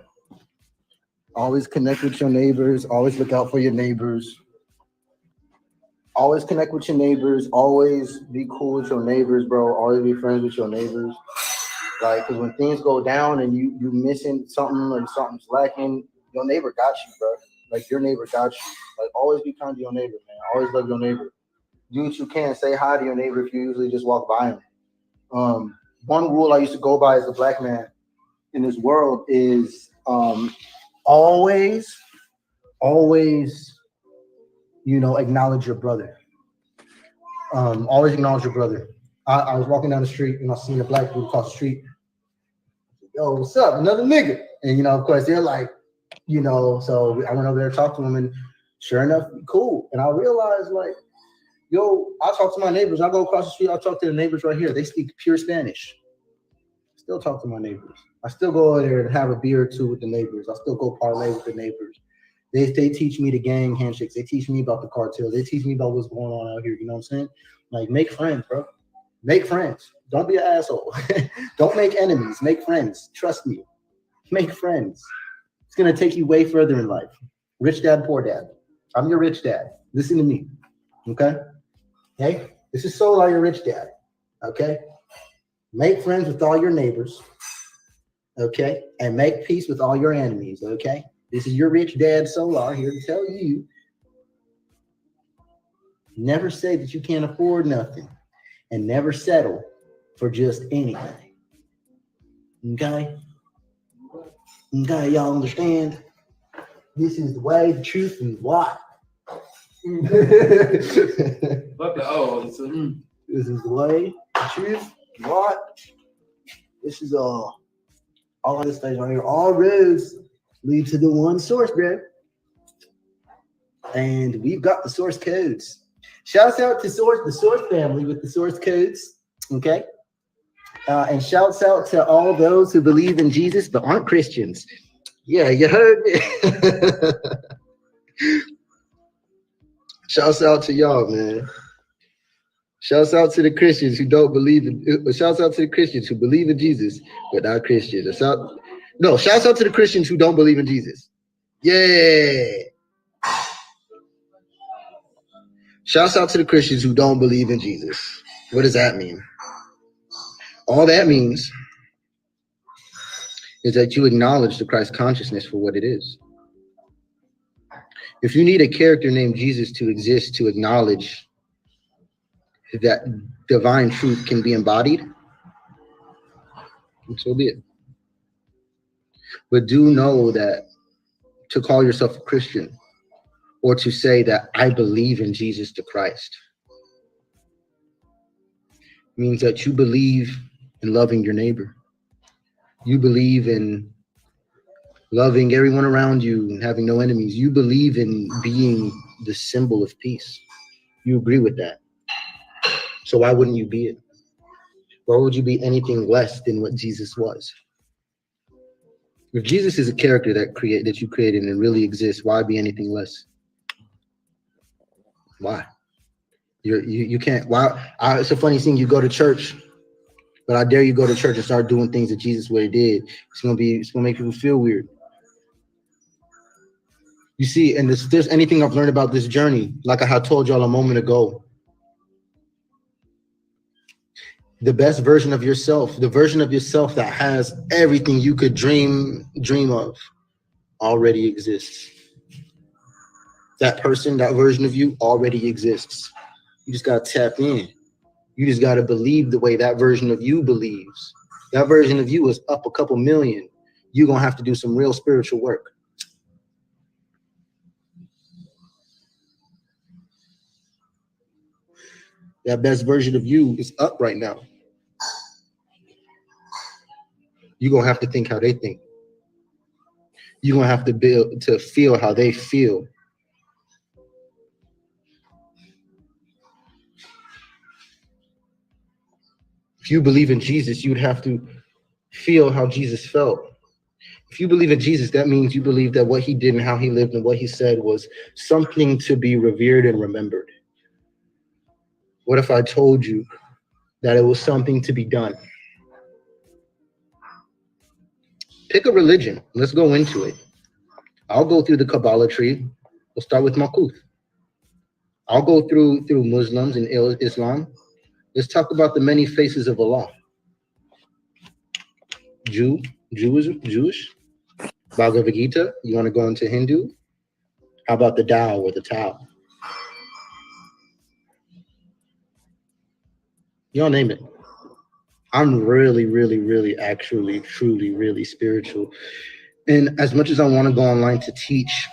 Always connect with your neighbors. Always look out for your neighbors. Always connect with your neighbors. Always be cool with your neighbors, bro. Always be friends with your neighbors. Like, because when things go down and you missing something or something's lacking, your neighbor got you, bro. Like, your neighbor got you. Like, always be kind to your neighbor, man. Always love your neighbor. Do what you can. Say hi to your neighbor if you usually just walk by him. One rule I used to go by as a black man in this world is always, acknowledge your brother. Always acknowledge your brother. I was walking down the street and I seen a black dude across the street. Yo, what's up? Another nigga. And, of course, they're like, so I went over there to talk to him, and sure enough, cool. And I realized, like, yo, I talk to my neighbors. I go across the street. I talk to the neighbors right here. They speak pure Spanish. Still talk to my neighbors. I still go over there and have a beer or two with the neighbors. I still go parlay with the neighbors. They teach me the gang handshakes. They teach me about the cartel. They teach me about what's going on out here. You know what I'm saying? Like, make friends, bro. Make friends. Don't be an asshole. Don't make enemies. Make friends. Trust me. Make friends. It's going to take you way further in life. Rich dad, poor dad. I'm your rich dad. Listen to me. Okay? Hey, this is Solar, your rich dad. Okay? Make friends with all your neighbors. Okay? And make peace with all your enemies. Okay? This is your rich dad, Solar, here to tell you. Never say that you can't afford nothing. And never settle for just anything. Okay? Okay, y'all understand? This is the way, the truth, and what? What the oh? This is the way, the truth, what? This is all of this stage right here. All roads lead to the one source, bro. And we've got the source codes. Shouts out to the source family with the source codes. Okay. And shouts out to all those who believe in Jesus but aren't Christians. Yeah, you heard me. Shouts out to y'all, man. Shouts out to the Christians who don't believe in. Shouts out to the Christians who believe in Jesus but not Christians. Shouts out to the Christians who don't believe in Jesus. Yeah. Shouts out to the Christians who don't believe in Jesus. What does that mean? All that means is that you acknowledge the Christ consciousness for what it is. If you need a character named Jesus to exist to acknowledge that divine truth can be embodied, so be it. But do know that to call yourself a Christian or to say that I believe in Jesus the Christ means that you believe in loving your neighbor. You believe in loving everyone around you and having no enemies. You believe in being the symbol of peace. You agree with that. So why wouldn't you be it? Why would you be anything less than what Jesus was? If Jesus is a character that you created and really exists, why be anything less? Why? You can't. Why? It's a funny thing. You go to church, but I dare you go to church and start doing things that Jesus would have did. It's gonna make people feel weird. You see, and if there's anything I've learned about this journey, like I had told y'all a moment ago, the best version of yourself, the version of yourself that has everything you could dream of, already exists. That person, that version of you already exists. You just gotta tap in. You just gotta believe the way that version of you believes. That version of you is up a couple million. You're gonna have to do some real spiritual work. That best version of you is up right now. You're gonna have to think how they think. You're gonna have to feel how they feel. If you believe in Jesus, you'd have to feel how Jesus felt. If you believe in Jesus, that means you believe that what he did and how he lived and what he said was something to be revered and remembered. What if I told you that it was something to be done? Pick a religion. Let's go into it. I'll go through the Kabbalah tree. We'll start with Makuth. I'll go through Muslims and Islam. Let's talk about the many faces of Allah. Jewish. Bhagavad Gita. You want to go into Hindu? How about the Tao or the Tao? Y'all name it. I'm really, actually, truly, really spiritual. And as much as I want to go online to teach,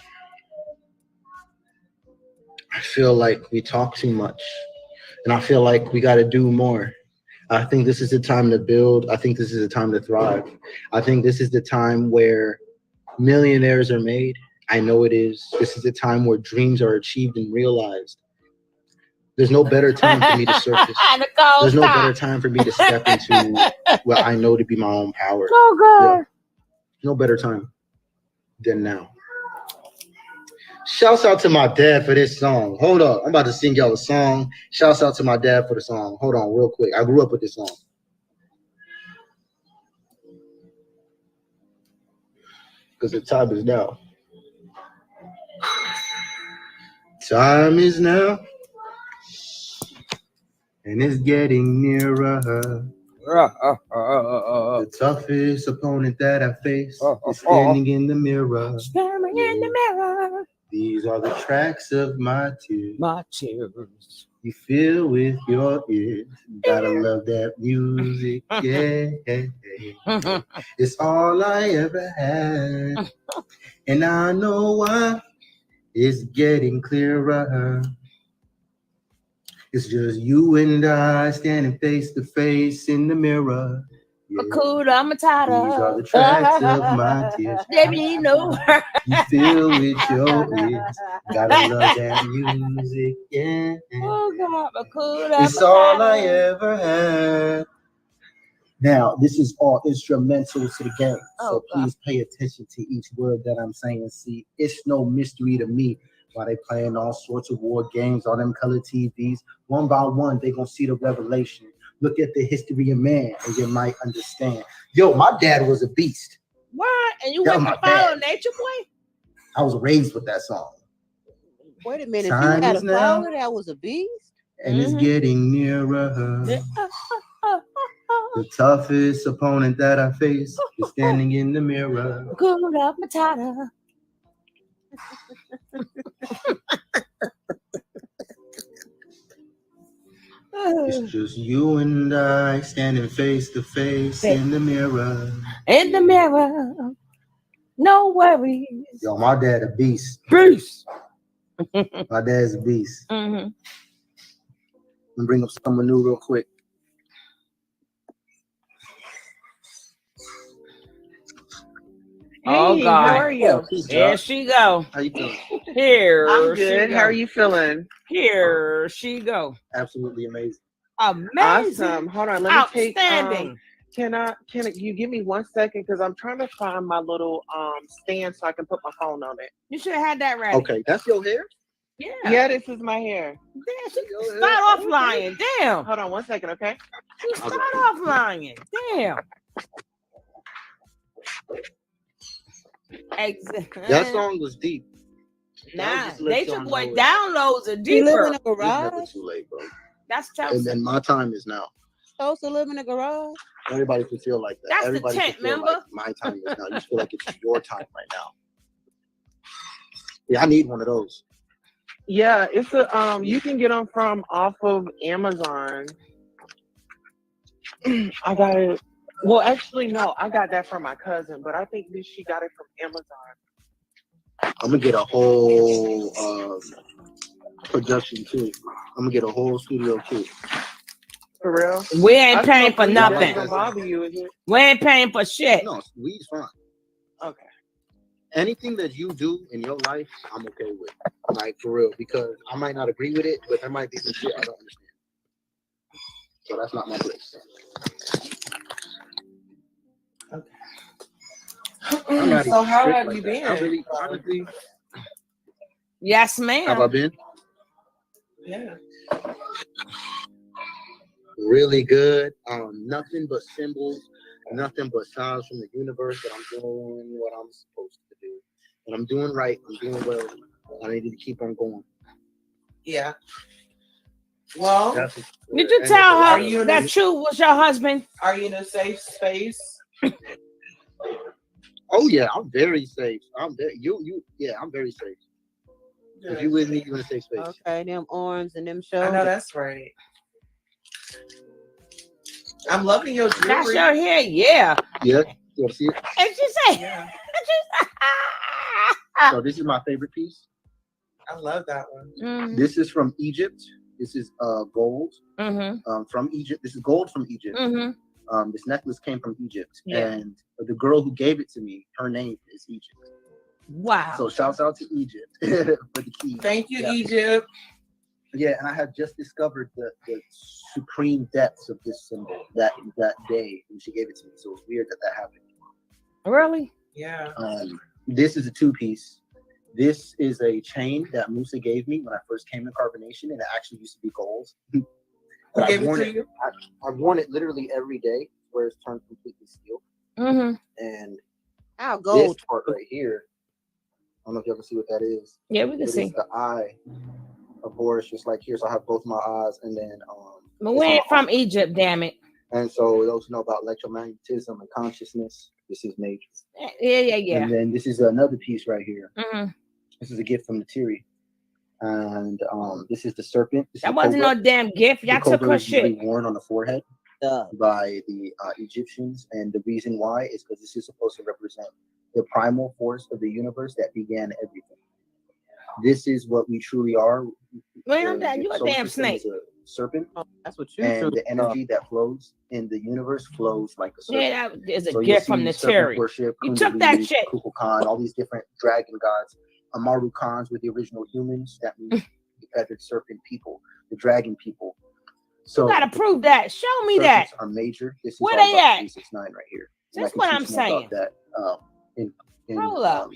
I feel like we talk too much. And I feel like we got to do more. I think this is the time to build. I think this is the time to thrive. I think this is the time where millionaires are made. I know it is. This is the time where dreams are achieved and realized. There's no better time for me to surface. There's no better time for me to step into what I know to be my own power. Oh, God. Yeah. No better time than now. Shouts out to my dad for this song. Hold up. I'm about to sing y'all a song. Shouts out to my dad for the song. Hold on real quick. I grew up with this song. Because the time is now. Time is now. And it's getting nearer. The toughest opponent that I face is standing in the mirror. Staring in the mirror. These are the tracks of my tears. My tears. You feel with your ears. Gotta love that music. Yeah. It's all I ever had. And I know why. It's getting clearer. It's just you and I standing face to face in the mirror. Yeah. Makuta Matata. These are the tracks of my tears. Let me know. You feel with your ears. Gotta love that music, yeah. Oh God, Makuta It's all I ever had. Now, this is all instrumental to the game. So please pay attention to each word that I'm saying. See, it's no mystery to me. While they playing all sorts of war games, all them color TVs, one by one, they gonna see the revelation. Look at the history of man, and you might understand. Yo, my dad was a beast. What? And you That went was to my follow dad. Nature Boy? I was raised with that song. Wait a minute. Time You had is a now. father that was a beast? And it's getting nearer. The toughest opponent that I face is standing in the mirror. Good up Matata. It's just you and I standing face to face in the mirror. In the mirror. No worries. Yo, my dad a beast. Beast. My dad's a beast. Mm-hmm. Let me bring up someone new real quick. Oh Hey, God. how are you? There she go. How you doing? Here I'm she good. go. How are you feeling? Here she go. Absolutely amazing. Amazing. Awesome. Hold on. Let me take. Outstanding. Can you give me 1 second? Because I'm trying to find my little stand so I can put my phone on it. You should have had that ready. Okay, that's your hair? Yeah. Yeah, this is my hair. Damn, she start off lying. Damn. Hold on 1 second, okay? She start off lying. Damn. Exactly. That song was deep. Nah, Nature Boy downloads are You live in deeper. a garage? Never too late, bro. That's And Chelsea. then my time is now. Supposed to live in a garage? Everybody should feel like that. That's Everybody the should tent, feel remember? like my time is now. You feel like it's your time right now. Yeah, I need one of those. Yeah, it's a you can get them from off of Amazon. I got it. Well, actually, no, I got that from my cousin, but I think that she got it from Amazon. I'm gonna get a whole production too. I'm gonna get a whole studio too. For real? We ain't I paying for smoke weed, that nothing. doesn't bother you, is it? We ain't paying for shit. No, weed's fine. Okay. Anything that you do in your life, I'm okay with. Like for real, because I might not agree with it, but there might be some shit I don't understand. So that's not my place. So how have you been? I really, honestly, Yes, ma'am. have I been? Yeah. Really good. Nothing but symbols, nothing but signs from the universe that I'm doing what I'm supposed to do. And I'm doing right, I'm doing well. I need to keep on going. Yeah. Well, Did you tell her that Chu was your husband? Are you in a safe space? Oh yeah, I'm very safe. I'm very I'm very safe. If you with me, you're in a safe space. Okay, them arms and them shoulders. I know that's right. I'm loving your jewelry. That's your hair, yeah. Yeah, you want to see it? And she said, Yeah. So this is my favorite piece. I love that one. Mm-hmm. This is from Egypt. This is gold Mm-hmm. from Egypt. This is gold from Egypt. Mm-hmm. This necklace came from Egypt, Yeah. and the girl who gave it to me, her name is Egypt. Wow. So shouts out to Egypt for the key. Thank you, Yeah. Egypt. Yeah, and I have just discovered the supreme depths of this symbol that day when she gave it to me. So it's weird that happened. Really? Yeah. This is a 2-piece. This is a chain that Musa gave me when I first came to Carbonation, and it actually used to be gold. But Who gave it to you? I've worn it literally every day, where it's turned completely steel. Mm-hmm. And How this gold? part right here, I don't know if y'all can see what that is. Yeah, we can It see. is the eye of Horus, just like here. So I have both my eyes, and then But we ain't from Egypt, damn it. And so those who know about electromagnetism and consciousness, this is major. Yeah. And then this is another piece right here. Mm-hmm. This is a gift from the Tiri. And this is the serpent. This That is wasn't cobra. no damn gift. Y'all The took cobra her is usually shit. worn on the forehead by the Egyptians, and the reason why is because this is supposed to represent the primal force of the universe that began everything. This is what we truly are. Man, you a solar damn system snake. is a serpent. That's what you And truly the energy that flows in the universe flows like a serpent. Yeah, that is a So you'll gift from see the serpent Terry. worship, You took that Kundalini, shit. Kukulkan, all these different dragon gods. Amaru Khans were the original humans. That means the feathered serpent people, the dragon people. So You gotta prove that. Show me that. serpents are major. This is Where all they about at? 369 right here. And That's I can what teach I'm more saying. about that in Hold up.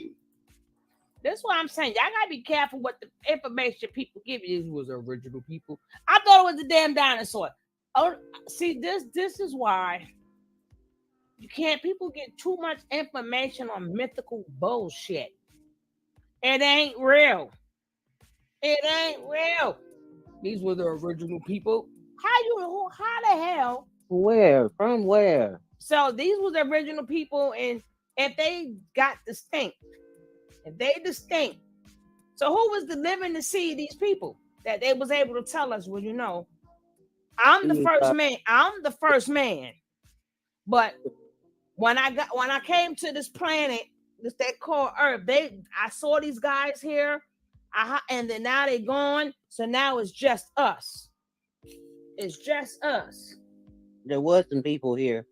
That's why I'm saying y'all gotta be careful what the information people give you. These was original people. I thought it was a damn dinosaur. Oh, see, this is why you can't. People get too much information on mythical bullshit. It ain't real. It ain't real. These were the original people. How the hell? Where? From where? So these were the original people, and if they got distinct, if they distinct. So who was the living to see these people that they was able to tell us? Well, you know, I'm the first man. I'm the first man. But when I came to this planet, this they call Earth, I saw these guys here, and then now they're gone. So now it's just us. It's just us. There was some people here.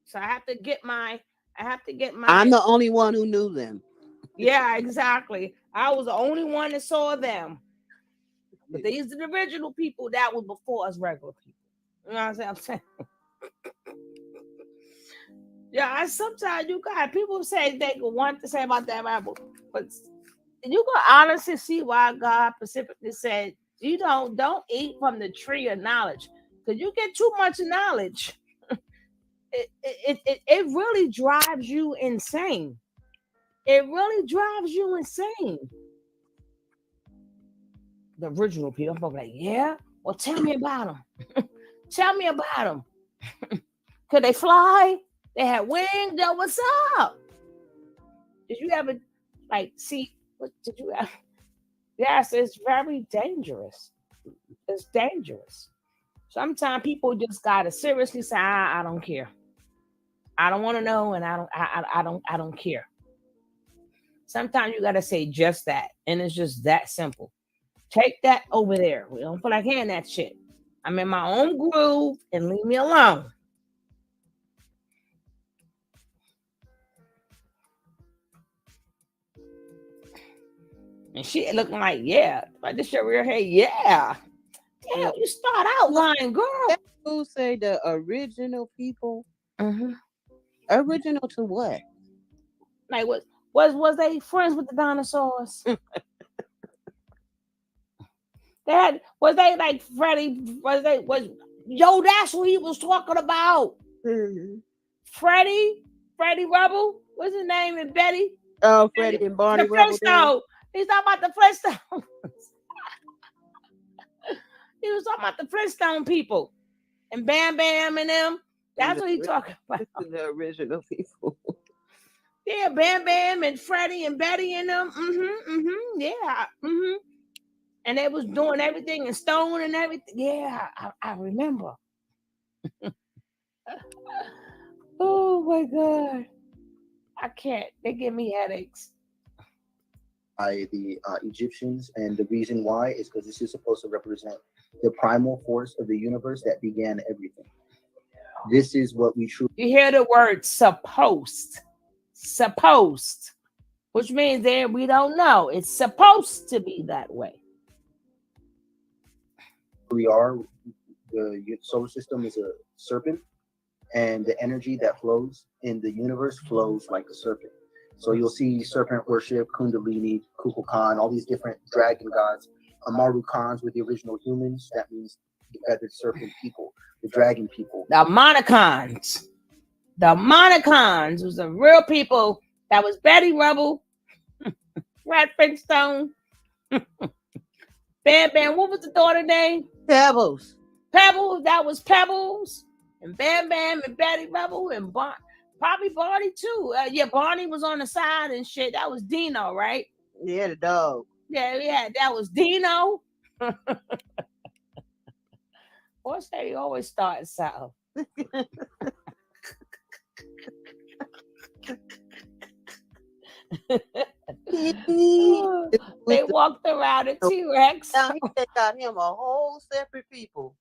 So I have to get my. I'm the only one who knew them. Yeah, exactly. I was the only one that saw them. But these are the original people that was before us regular people. You know what I'm saying? Yeah, sometimes you got people say they want to say about that Bible, but you can honestly see why God specifically said, you don't eat from the tree of knowledge, because you get too much knowledge. It really drives you insane. It really drives you insane. The original people, I'm like, yeah. Well, tell me about them. Tell me about them. Could they fly? They had wings. Yo, what's up? Did you ever see? What did you ever? Yes, it's very dangerous. It's dangerous. Sometimes people just gotta seriously say, I don't care. I don't want to know, and I don't care. Sometimes you gotta say just that, and it's just that simple. Take that over there. We don't feel like hearing that shit. I'm in my own groove, and leave me alone. And she looking like, yeah, like this your real hair, yeah. Damn, you start out lying, girl. Who say the original people? Mm-hmm. Original to what? Like, was they friends with the dinosaurs? Was they like Freddy? Yo, that's what he was talking about. Mm-hmm. Freddie Rubble. What's his name? And Betty. Oh, Freddie and Barney the Flintstone. He's talking about the Flintstones. He was talking about the Flintstone people and Bam Bam and them. That's what he talking about. The original people. Yeah, Bam Bam and Freddie and Betty and them. Yeah. And they was doing everything in stone and everything. Yeah, I remember. Oh my God. I can't. They give me headaches. By the Egyptians, and the reason why is because this is supposed to represent the primal force of the universe that began everything. This is what we truly. You hear the word supposed, which means that we don't know. It's supposed to be that way. We are. The solar system is a serpent, and the energy that flows in the universe flows like a serpent. So you'll see serpent worship, Kundalini, Kukulkan, all these different dragon gods. Amaru Khans were the original humans. That means the feathered serpent people, the dragon people. The Monacons. The Monacons was the real people. That was Betty Rubble, Red Flintstone, Bam Bam. What was the daughter name? Pebbles. Pebbles. That was Pebbles. And Bam Bam and Betty Rubble and probably Barney too. Yeah, Barney was on the side and shit. That was Dino, right? Yeah, the dog. Yeah, that was Dino. What's that? He always starts south. They walked around a T-Rex. Now he got him a whole separate people.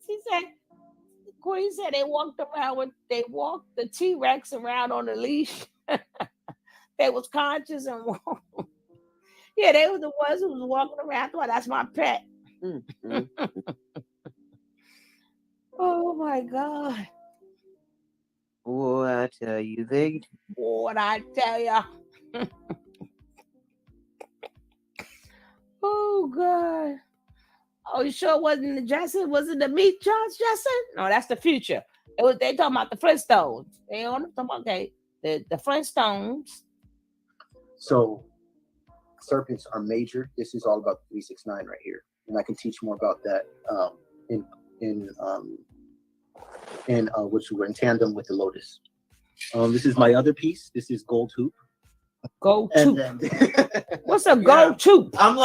She said Queen said they walked the T-Rex around on a leash. They was conscious and yeah, they were the ones who was walking around. I thought that's my pet. Oh my God. Boy, I tell you, What I tell ya. Oh God. Oh, you sure it wasn't the Justin? Was it the meat John's Justin? No, that's the future. It was they talking about the Flintstones. They on talking about the Flintstones. So serpents are major. This is all about the 369 right here, and I can teach more about that in which were in tandem with the lotus. This is my other piece. This is gold hoop. Gold hoop. What's a gold hoop? I'm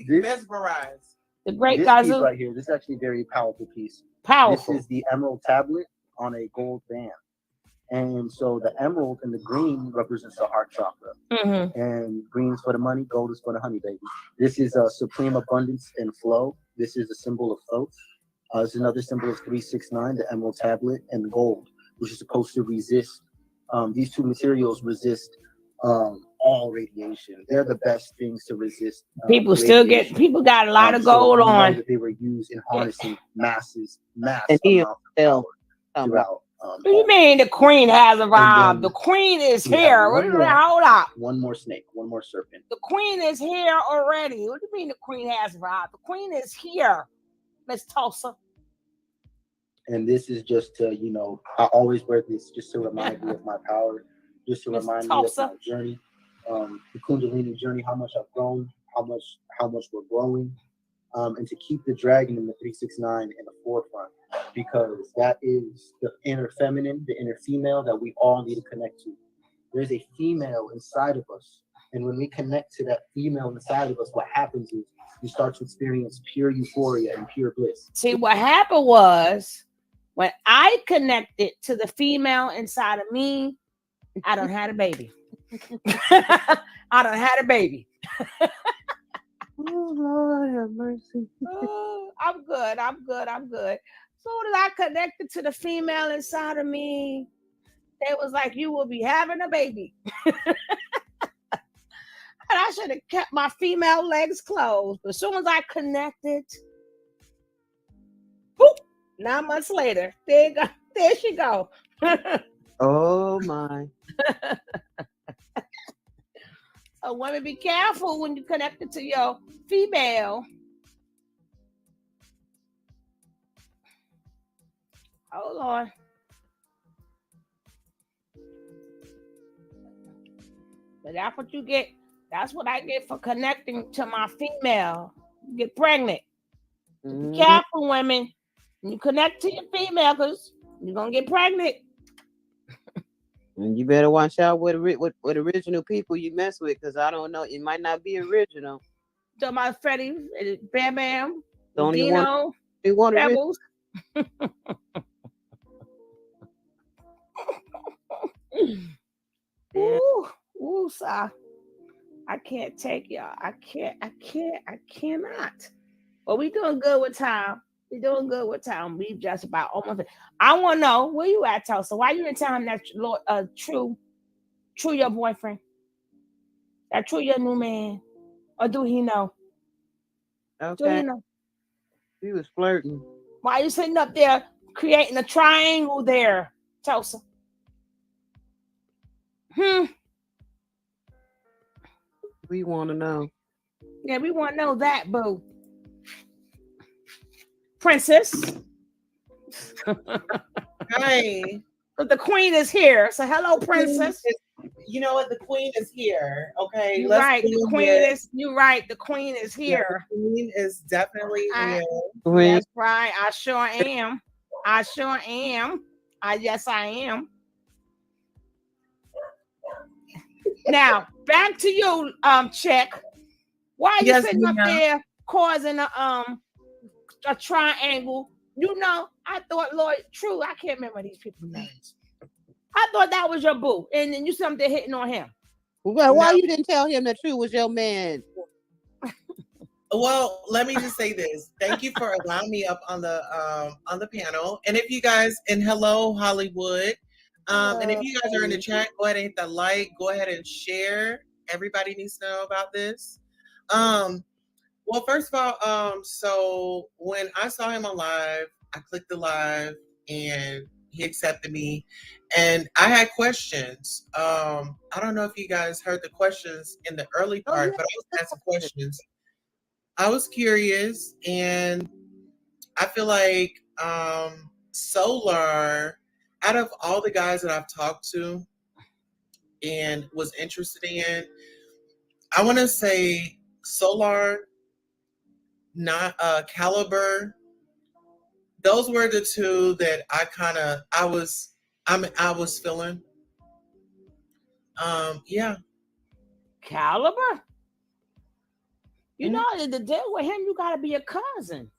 mesmerized. The great this guys piece right here. This is actually a very powerful piece. Powerful. This is the emerald tablet on a gold band. And so the emerald and the green represents the heart chakra. Mm-hmm. And green is for the money, gold is for the honey, baby. This is a supreme abundance and flow. This is a symbol of thought. It's another symbol of 369, the emerald tablet, and gold, which is supposed to resist. These two materials resist all radiation. They're the best things to resist. People still radiation. people got a lot of So gold we know on. that they were used in harnessing mass And he amounts of power throughout. What do you mean the queen has arrived? The queen is here. Hold up. One more snake, one more serpent. The queen is here already. What do you mean the queen has arrived? The queen is here, Miss Tulsa. And this is just to, I always wear this just to remind me of my power, just to remind me of my journey, the Kundalini journey, how much I've grown, how much we're growing, and to keep the dragon in the 369 in the forefront, because that is the inner feminine, the inner female that we all need to connect to. There's a female inside of us, and when we connect to that female inside of us, what happens is you start to experience pure euphoria and pure bliss. See, what happened was when I connected to the female inside of me, I done had a baby. I done had a baby. Oh, Lord have mercy. Oh, I'm good. Soon as I connected to the female inside of me, they was like, you will be having a baby. And I should have kept my female legs closed. But as soon as I connected, whoop, 9 months later, there she go. Oh my. So women, be careful when you connect it to your female. Hold on. But that's what you get. That's what I get for connecting to my female. You get pregnant. Be careful, women. When you connect to your female, because you're going to get pregnant. And you better watch out what original people you mess with, because I don't know, it might not be original. So my Freddie, Bam Bam, Don't Dino, want Rebels. Ooh, sir. I can't take y'all. I cannot. But we doing good with time. We just about almost. I want to know where you at, Tulsa. Why you in town? That true your boyfriend? That true your new man? Or do he know? Okay. Do he know? He was flirting. Why you sitting up there creating a triangle there, Tulsa? We want to know. Yeah, we want to know that, boo. Princess. Hi. But the queen is here. So hello, princess. You know what? The queen is here. Okay. You're right. The queen is. You're right. The queen is here. Yeah, the queen is definitely here. That's right. I sure am. Yes, I am. Now back to you, Chick. Why are you sitting up there causing a triangle? I thought Lloyd True. I can't remember these people's names. I thought that was your boo, and then you something hitting on him. Well, why you didn't tell him that True was your man? Well, let me just say this. Thank you for allowing me up on the panel. And if you guys, and hello Hollywood. And if you guys are in the chat, go ahead and hit the like. Go ahead and share. Everybody needs to know about this. Well, first of all, so when I saw him on live, I clicked the live, and He accepted me, and I had questions. I don't know if you guys heard the questions in the early part, but I was asking questions. I was curious, and I feel like Solar, out of all the guys that I've talked to and was interested in, I want to say Solar, not Caliber. Those were the two that I was feeling. Yeah. Caliber. You know, to deal with him, you gotta be a cousin.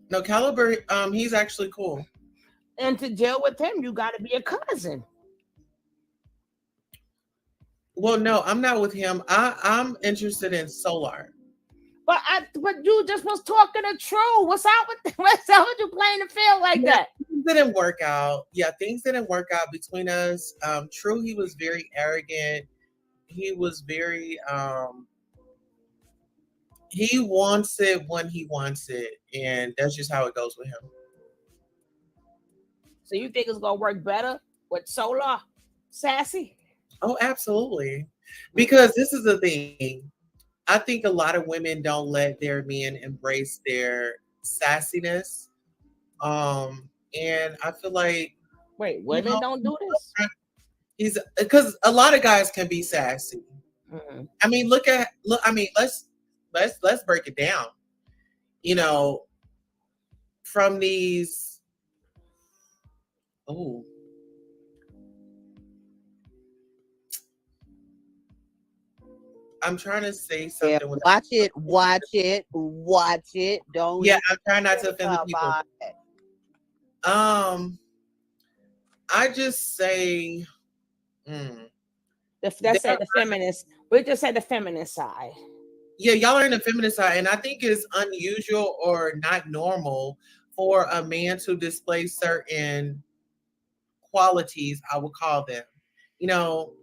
No, Caliber, he's actually cool. And to deal with him, you gotta be a cousin. Well, no, I'm not with him. I'm interested in Solar. But you just was talking the truth. What's up with you playing the field like that? Things didn't work out. Yeah, things didn't work out between us. True, he was very arrogant. He was very he wants it when he wants it, and that's just how it goes with him. So you think it's gonna work better with Solar, Sassy? Oh, absolutely. Because this is the thing. I think a lot of women don't let their men embrace their sassiness. And I feel like women don't do this? He's because a lot of guys can be sassy. Mm-hmm. I mean, let's break it down. You know, from these I'm trying to say something. Yeah, watch it. Don't. Yeah, I'm trying not to offend the people. I just say, the feminist. We just said the feminist side. Yeah, y'all are in the feminist side, and I think it's unusual or not normal for a man to display certain qualities, I would call them. You know,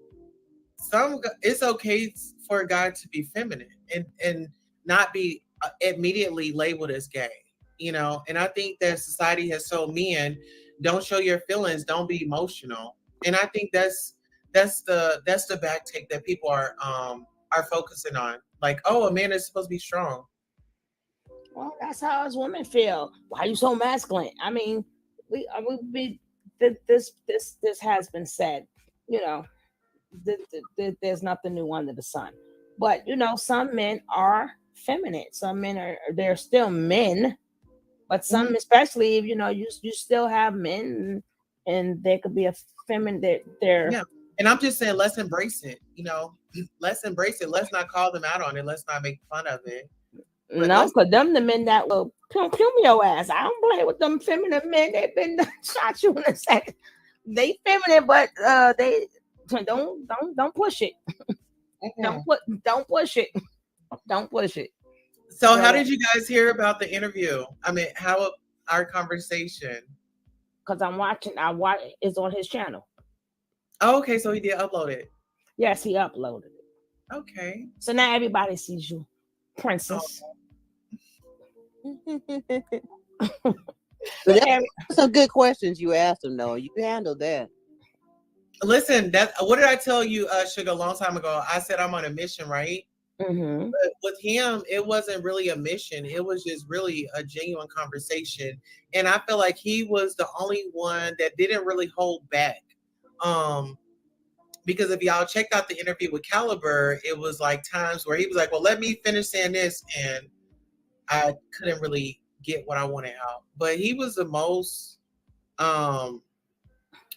it's okay for a guy to be feminine and not be immediately labeled as gay. You know, and I think that society has told men, don't show your feelings, don't be emotional, and I think that's the back take that people are focusing on. Like, oh, a man is supposed to be strong. Well, that's how us women feel. Why are you so masculine? I mean, this has been said. You know, there's nothing new under the sun. But you know, some men are feminine. Some men they're still men, but some, especially if you know you still have men, and they could be a feminine. They're yeah. And I'm just saying, let's embrace it. You know, let's embrace it. Let's not call them out on it. Let's not make fun of it. But no, because them the men that will pum your ass. I don't play with them feminine men. They've been shot you in a second. They feminine, but they don't push it. Don't push it. Don't push it. So how did you guys hear about the interview? I mean, how our conversation? Because I watch it's on his channel. Oh, okay, so he did upload it. Yes, he uploaded it. Okay. So now everybody sees you, princess. That's some good questions you asked him, though. You handled that. Listen, what did I tell you, Sugar, a long time ago? I said I'm on a mission, right? Mm-hmm. But with him, it wasn't really a mission. It was just really a genuine conversation. And I feel like he was the only one that didn't really hold back. Because if y'all checked out the interview with Caliber, it was like times where he was like, well, let me finish saying this. And I couldn't really get what I wanted out. But he was the most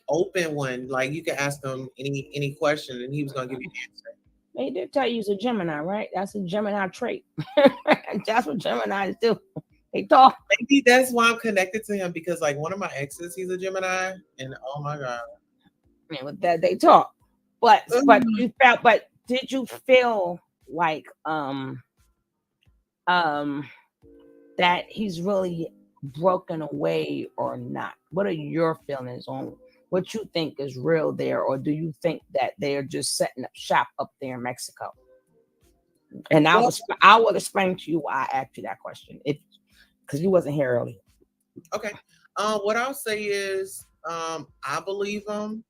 open one. Like, you could ask him any question and he was going to give you an answer. They did tell you he's a Gemini, right? That's a Gemini trait. That's what Geminis do. They talk. Maybe that's why I'm connected to him, because like one of my exes, he's a Gemini, and oh my god. And with that, they talk. But did you feel like that he's really broken away or not? What are your feelings on what you think is real there, or do you think that they're just setting up shop up there in Mexico? And I will explain to you why I asked you that question, because you wasn't here earlier. Okay. What I'll say is, I believe him.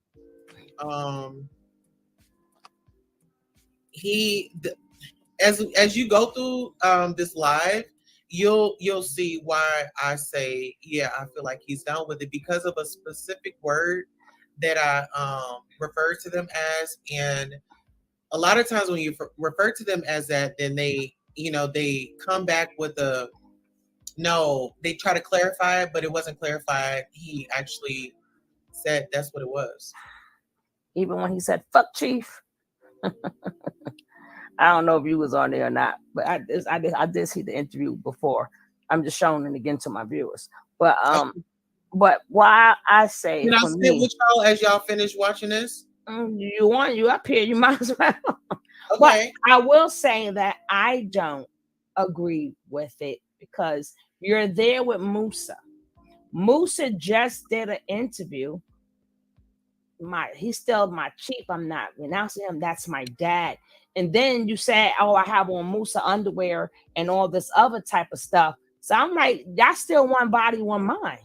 As you go through this live, you'll see why I say, yeah, I feel like he's done with it because of a specific word that I refer to them as. And a lot of times when you refer to them as that, then they come back with a no, they try to clarify it, but it wasn't clarified. He actually said that's what it was. Even when he said "fuck chief," I don't know if you was on there or not, but I did see the interview before. I'm just showing it again to my viewers. But why I say Can I for sit me, with y'all as y'all finish watching this? you up here, you might as well. Okay. But I will say that I don't agree with it because you're there with Musa. Musa just did an interview. He's still my chief. I'm not renouncing him. That's my dad. And then you say, "Oh, I have on Musa underwear and all this other type of stuff." So I'm like, that's still one body, one mind.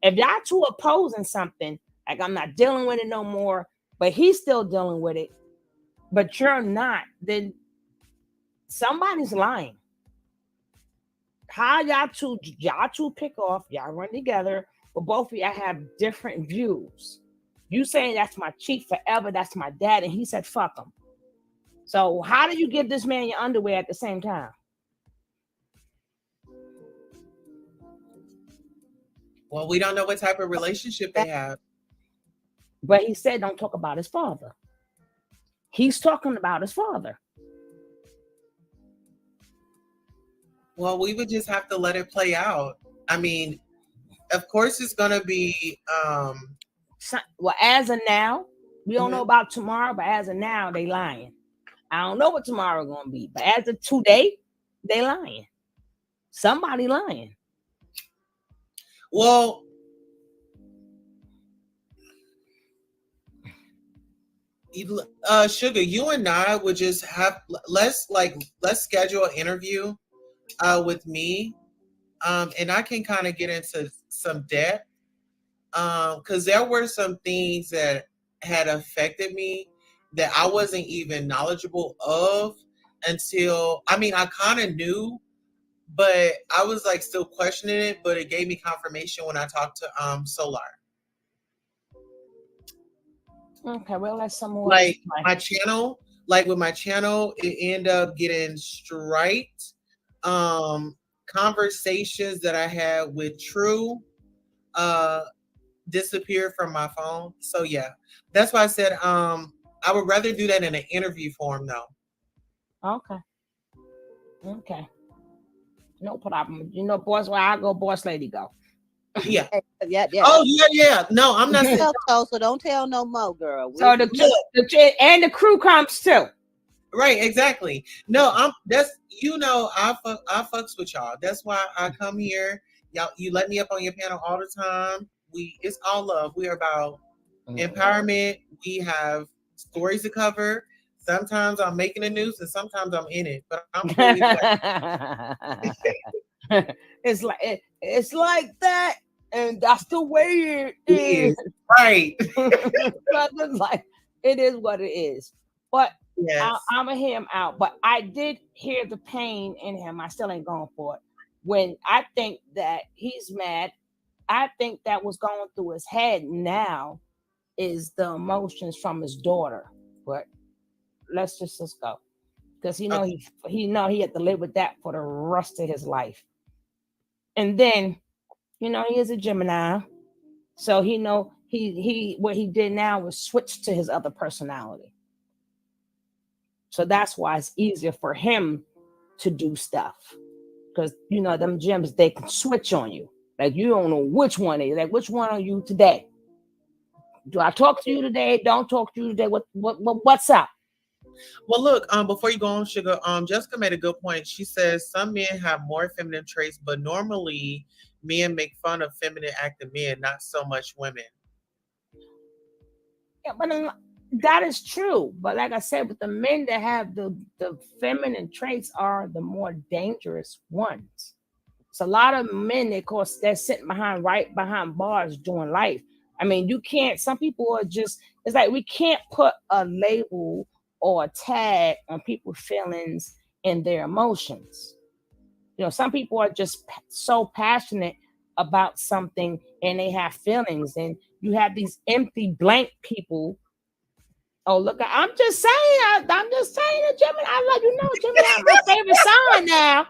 If y'all two opposing something, like I'm not dealing with it no more, but he's still dealing with it, but you're not, then somebody's lying. How y'all two pick off, y'all run together, but both of y'all have different views. You saying that's my chief forever, that's my dad, and he said fuck him. So how do you give this man your underwear at the same time? Well, we don't know what type of relationship they have. But he said don't talk about his father. He's talking about his father. Well, we would just have to let it play out. I mean, of course it's gonna be well, as of now, we don't know about tomorrow, but as of now, they lying. I don't know what tomorrow gonna be, but as of today, they lying. Somebody lying. Well, Sugar, you and I would just have let's schedule an interview with me, and I can kind of get into some depth, because there were some things that had affected me that I wasn't even knowledgeable of until, I mean, I kind of knew, but I was like still questioning it, but it gave me confirmation when I talked to Solar. Okay, well, that's some more. Like my channel, like with my channel, it ended up getting striked. Conversations that I had with True disappeared from my phone. So yeah, that's why I said I would rather do that in an interview form though. Okay. No problem. You know, boss, where I go, boss lady go. Yeah. Yeah. Oh yeah. No, I'm not. So don't tell no more, girl. So the crew comes too. Right, exactly. No, I fucks with y'all. That's why I come here. Y'all, you let me up on your panel all the time. It's all love. We are about empowerment. We have stories to cover. Sometimes I'm making the news, and sometimes I'm in it. But I'm really it's like that, and that's the way it is. Right. Like it is what it is. But yes. I'm gonna hear him out. But I did hear the pain in him. I still ain't going for it. When I think that he's mad, I think that was going through his head now is the emotions from his daughter. But let's just go, because he he had to live with that for the rest of his life. And then, he is a Gemini, so he what he did now was switch to his other personality. So that's why it's easier for him to do stuff, because them gems, they can switch on you. Like you don't know which one is. Like, which one are you today? Do I talk to you today? Don't talk to you today? What's up? Well, look, before you go on, Sugar, Jessica made a good point. She says some men have more feminine traits, but normally men make fun of feminine acting men, not so much women. Yeah, but that is true. But like I said, with the men that have the feminine traits are the more dangerous ones. It's a lot of men that, of course, they're sitting right behind bars doing life. I mean, you can't, some people are just, it's like we can't put a label or a tag on people's feelings and their emotions. You know, some people are just so passionate about something and they have feelings, and you have these empty blank people. Oh, look, I'm just saying that Gemini, I love you know, Gemini is my favorite sign now.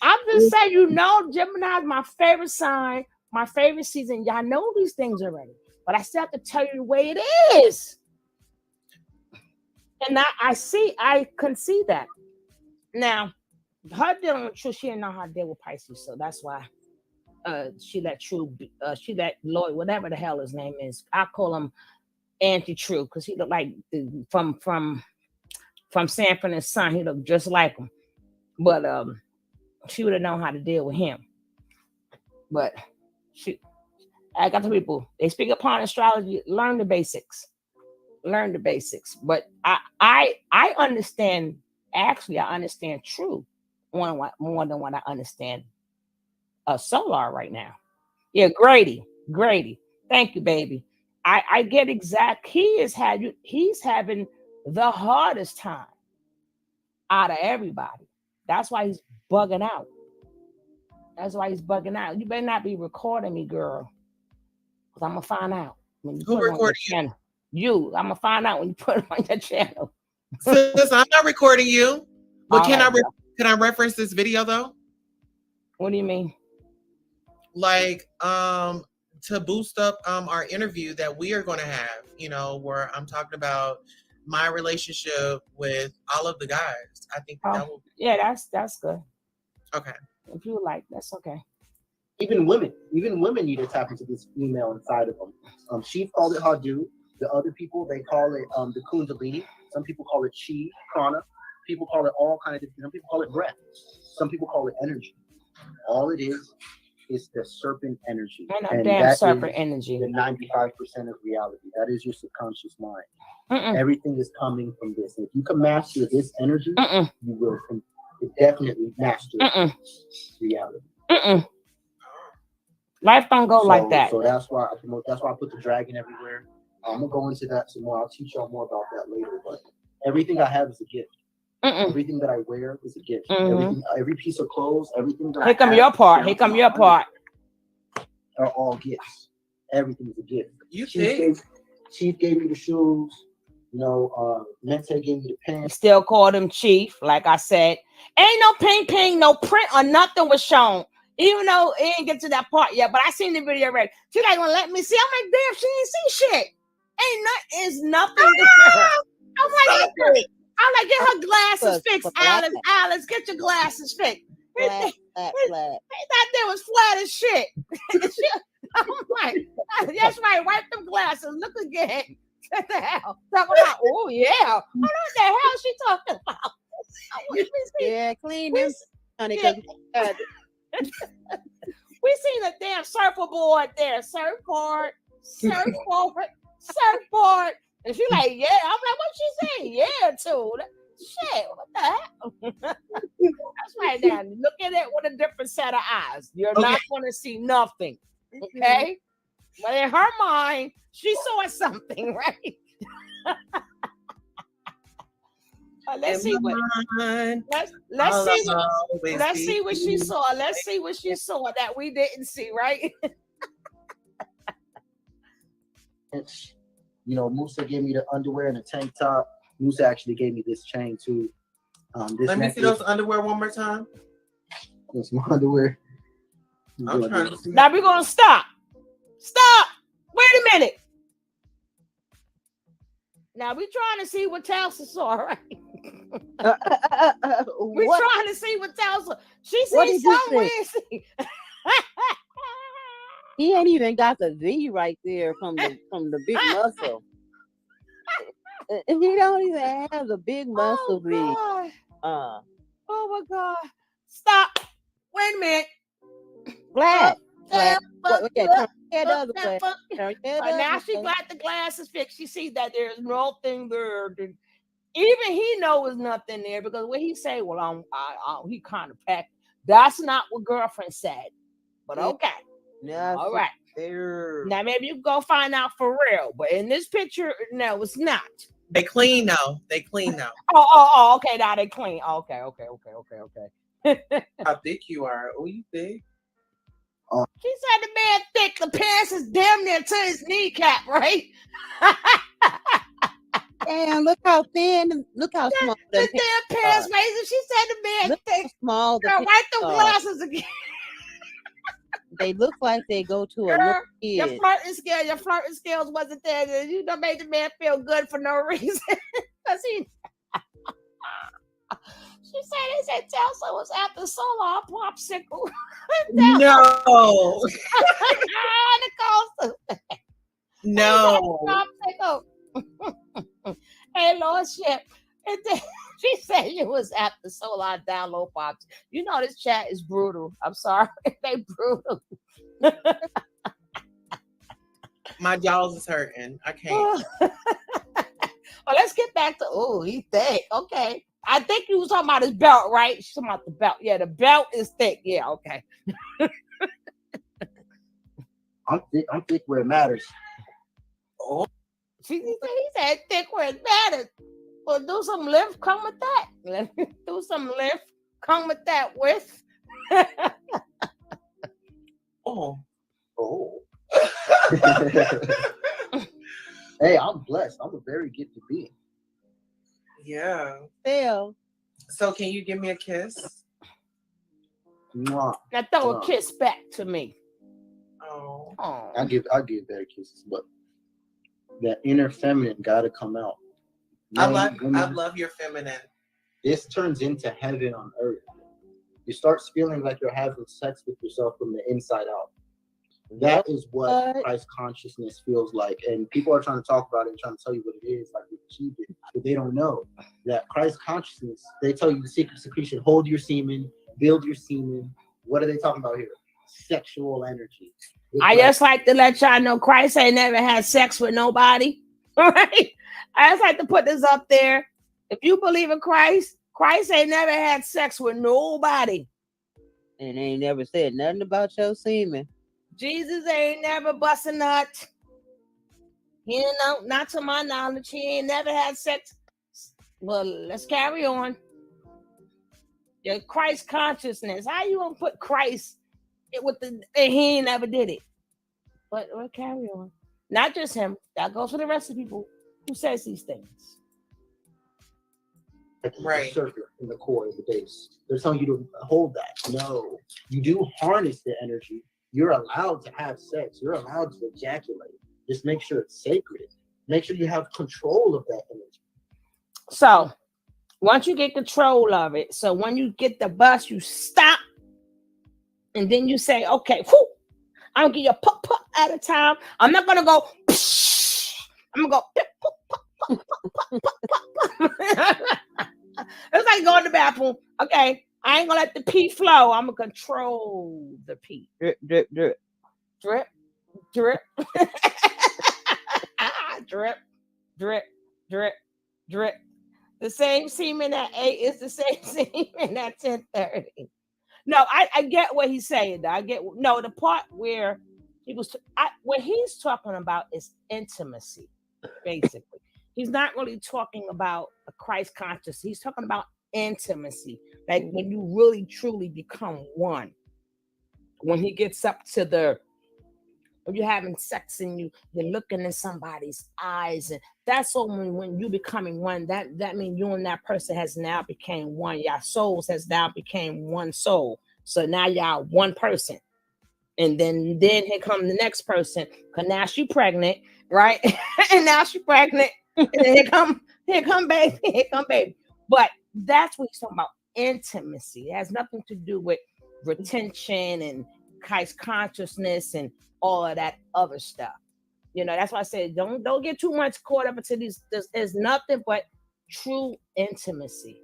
I'm just saying, you know, Gemini is my favorite sign, my favorite season. Y'all know these things already, but I still have to tell you the way it is. And I can see that. Now, her dealing with True, she didn't know how to deal with Pisces, so that's why she let Lloyd, whatever the hell his name is, I call him anti-True because he looked like from Sanford and Son. He looked just like him, but she would have known how to deal with him. But I got the people, they speak upon astrology, learn the basics. But I understand, actually I understand True more than what I understand Solar right now. Yeah, Grady. Thank you, baby. I get exact. He's having the hardest time out of everybody. That's why he's bugging out. You better not be recording me, girl, because I'm gonna find out when you Who put it on your recorded channel. You, I'm gonna find out when you put it on your channel. Sis, I'm not recording you. But All can right, I reference this video though? What do you mean? Like to boost up our interview that we are going to have, you know, where I'm talking about my relationship with all of the guys. I think that will be that's good. Okay. If you like, that's okay. Even women need to tap into this female inside of them. She called it Hadu. The other people, they call it the Kundalini. Some people call it Chi, Prana. People call it all kind of different. Some people call it breath. Some people call it energy. All it is the serpent energy. And damn serpent energy. The 95% of reality. That is your subconscious mind. Everything is coming from this. And if you can master this energy, you will definitely master reality. Life don't go like that. So that's why I put the dragon everywhere. I'm gonna go into that some more. I'll teach y'all more about that later. But everything I have is a gift. Everything that I wear is a gift. Every piece of clothes, everything that Here come your part. Are all gifts. Everything is a gift. Chief gave me the shoes. You know, Mente gave me the pants. Still called him Chief. Like I said, ain't no ping, no print or nothing was shown. Even though it didn't get to that part yet, but I seen the video already. She like gonna let me see. I'm like, damn, she ain't see shit. Is nothing different. I'm like, get her glasses fixed, Alice. Alice, get your glasses fixed. Flat. That thing was flat as shit. I'm like, that's right. Wipe them glasses. Look again. What the hell? Talking about, oh yeah. What the hell she talking about? Yeah, clean them, honey. Yeah. We seen a damn surfboard there. Surfboard. And she like, yeah. I'm like, what she saying? Yeah, too. Shit, what the hell? That's right now. Look at it with a different set of eyes. You're not going to see nothing. Okay? But in her mind, she saw something, right? Let's see what she saw. Let's see what she saw that we didn't see, right? You know, Musa gave me the underwear and the tank top. Musa actually gave me this chain too. Let me see those underwear one more time. That's my underwear. I'm trying to see. Now we're gonna stop. Wait a minute. Now we're trying to see what Telsa saw, right? We're trying to see what Telsa. She sees somewhere. He ain't even got the V right there from the big muscle. He don't even have the big muscle V. Oh my God! Stop! Wait a minute. Flat. Now she got the glasses fixed. She sees that there's nothing there. Even he knows nothing there because what he say, well, he kind of packed That's not what girlfriend said. But okay. Yes, All right. There. Now maybe you go find out for real. But in this picture, no, it's not. They clean now. They clean now. Oh, okay. Now they clean. Okay. How thick you are? Oh, you thick. She said the man thick. The pants is damn near to his kneecap, right? Damn, look how thin, look how small the damn pants, Mason. She said the man look thick. how small the Girl, pants wipe them are. glasses again. They look like they go to a Girl, little your kid. flirting skills wasn't there. You done made the man feel good for no reason. Cause he She said Telsa was after Solar popsicle. No. No. No. Hey, Lordship. And then she said you was after Solar download pops. You know this chat is brutal. I'm sorry. They brutal. My jaws is hurting. I can't. Well, let's get back to he thick. Okay. I think you was talking about his belt, right? She's talking about the belt. Yeah, the belt is thick. Yeah, okay. I'm thick where it matters. Oh, he said thick where it matters. Well, do some lift, come with that. Let me do some lift, come with that with. Oh. Hey, I'm blessed. I'm a very gifted being. Yeah. Phil. So can you give me a kiss? Mwah. Now throw a kiss back to me. Oh. I give better kisses, but that inner feminine gotta come out. I love your feminine. This turns into heaven on earth. You start feeling like you're having sex with yourself from the inside out. That is what Christ consciousness feels like. And people are trying to talk about it and trying to tell you what it is, like you've achieved it. But they don't know that Christ consciousness, they tell you the secret secretion, hold your semen, build your semen. What are they talking about here? Sexual energy. I just like to let y'all know Christ ain't never had sex with nobody. Right? I just like to put this up there. If you believe in Christ, Christ ain't never had sex with nobody. And ain't never said nothing about your semen. Jesus ain't never bust a nut. He ain't not to my knowledge. He ain't never had sex. Well, let's carry on. Your Christ consciousness. How you gonna put Christ with and he ain't never did it? But we'll carry on. Not just him. That goes for the rest of the people who says these things. Right. The circuit in the core of the base. They're telling you to hold that. No. You do harness the energy. You're allowed to have sex. You're allowed to ejaculate. Just make sure it's sacred. Make sure you have control of that energy. So, once you get control of it, so when you get the bus, you stop. And then you say, okay, whew, I'm going to give you a pop at a time. I'm not going to go, psh, I'm going to go, it's like going to the bathroom. Okay, I ain't going to let the pee flow. I'm going to control the pee. Drip, drip, drip. Drip, drip. Drip, drip, drip, drip. The same semen at 8 is the same semen at 10:30. No, I get what he's saying. Though. The part where what he's talking about is intimacy, basically. He's not really talking about a Christ conscious. He's talking about intimacy, like when you really truly become one. When he gets up to when you're having sex and you're looking in somebody's eyes, and that's only when you becoming one. That means you and that person has now became one. Your souls has now became one soul. So now y'all one person. And then here come the next person. Cause now she pregnant, right? And now she pregnant. And then here come baby. But that's what he's talking about. Intimacy. It has nothing to do with retention and Christ consciousness and all of that other stuff. That's why I said don't get too much caught up into these. There's nothing but true intimacy.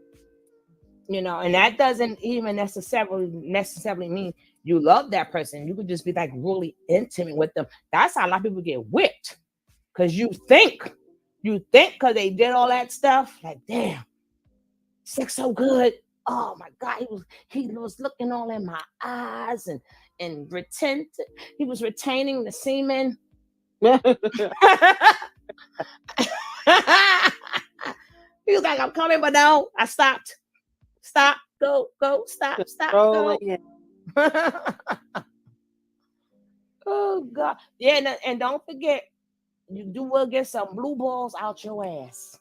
And that doesn't even necessarily mean you love that person. You could just be like really intimate with them. That's how a lot of people get whipped. Because you think because they did all that stuff, like, damn, sex so good. oh my God, he was looking all in my eyes and he was retaining the semen. He was like, I'm coming, but no, I stopped. Stop, go, stop, go. Oh God. Yeah, and don't forget, you will get some blue balls out your ass.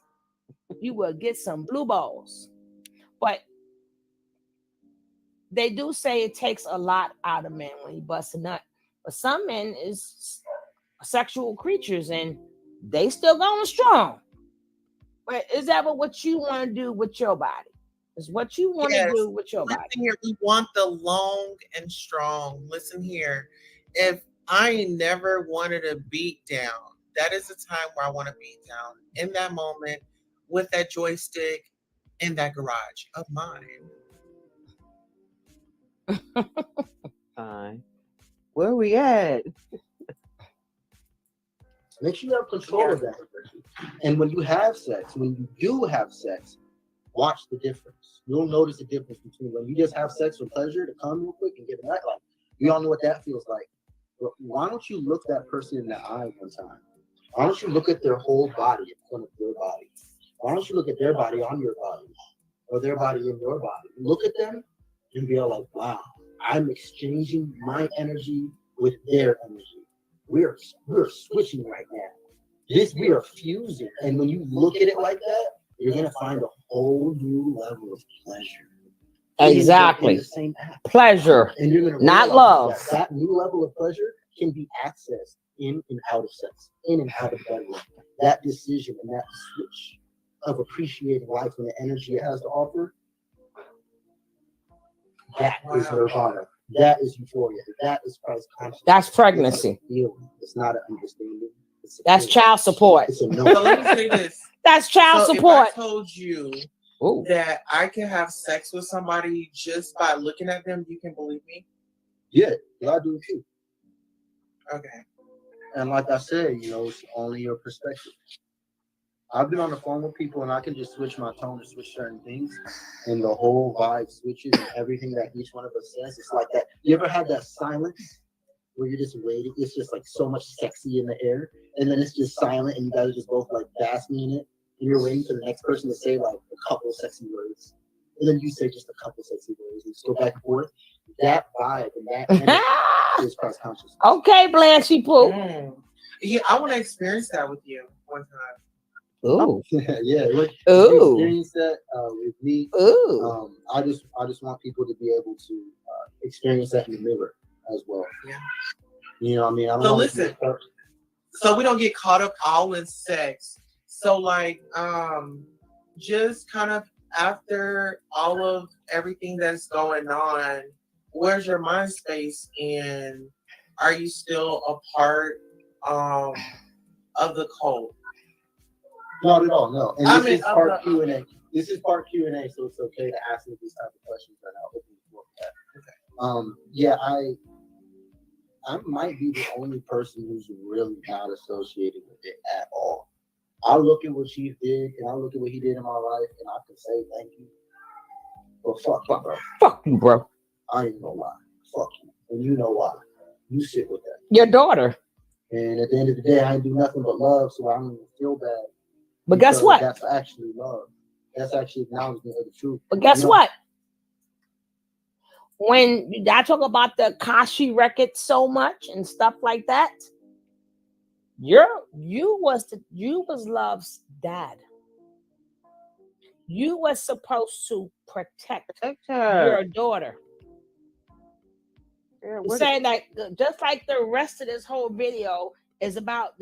You will get some blue balls. But they do say it takes a lot out of men when you bust a nut. But some men is sexual creatures and they still going strong. But is that what you want to do with your body? Is what you want to do with your body? Here, we want the long and strong. Listen here. If I never wanted a beat down, that is the time where I want to beat down in that moment with that joystick in that garage of mine. Fine. Where are we at? Make sure you have control of that. And when you have sex, when you do have sex, watch the difference. You'll notice the difference between when you just have sex for pleasure to come real quick and get a nut. Like, we all know what that feels like. But why don't you look that person in the eye one time? Why don't you look at their whole body in front of your body? Why don't you look at their body on your body or their body in your body? Look at them and be all like, wow, I'm exchanging my energy with their energy. We're switching right now. We are fusing. And when you look at it like that, you're going to find a whole new level of pleasure. Exactly. Pleasure, and you're gonna not love. That new level of pleasure can be accessed in and out of sex, in and out of bedroom. That decision and that switch of appreciating life and the energy it has to offer, that is nirvana. That is euphoria. That is Christ consciousness. That's pregnancy. It's not an understanding. That's child support. So let me say this. That's child support. If I told you that I can have sex with somebody just by looking at them, you can believe me? Yeah, I do too. Okay. And like I said, it's only your perspective. I've been on the phone with people and I can just switch my tone to switch certain things and the whole vibe switches and everything that each one of us says. It's like that. You ever had that silence where you're just waiting? It's just like so much sexy in the air and then it's just silent and you guys are just both like basking in it and you're waiting for the next person to say like a couple sexy words. And then you say just a couple sexy words and just go back and forth. That vibe and that energy is Christ consciousness. Okay, Blanchy Poo. Yeah, I want to experience that with you one time. Ooh. Yeah. Ooh. Experience that with me. Ooh. I just want people to be able to experience that in the mirror as well. Yeah. You know what I mean? I don't So want listen. So we don't get caught up all in sex. So like just kind of after all of everything that's going on, where's your mind space and are you still a part of the cult? Not at all, no. And this is part Q&A. This is part Q&A, so it's okay to ask me these type of questions right now. Open the floor for that. Okay. Yeah, I might be the only person who's really not associated with it at all. I look at what Chief did, and I look at what he did in my life, and I can say thank you. But fuck you, bro. Fuck you, bro. I ain't gonna lie. Fuck you. And you know why. You sit with that. Your daughter. And at the end of the day, I ain't do nothing but love, so I don't even feel bad. But guess what? That's actually love. That's actually acknowledgement of the truth. But guess what? When I talk about the Kashi record so much and stuff like that, you was Love's dad. You was supposed to protect your daughter. Yeah, saying that just like the rest of this whole video is about,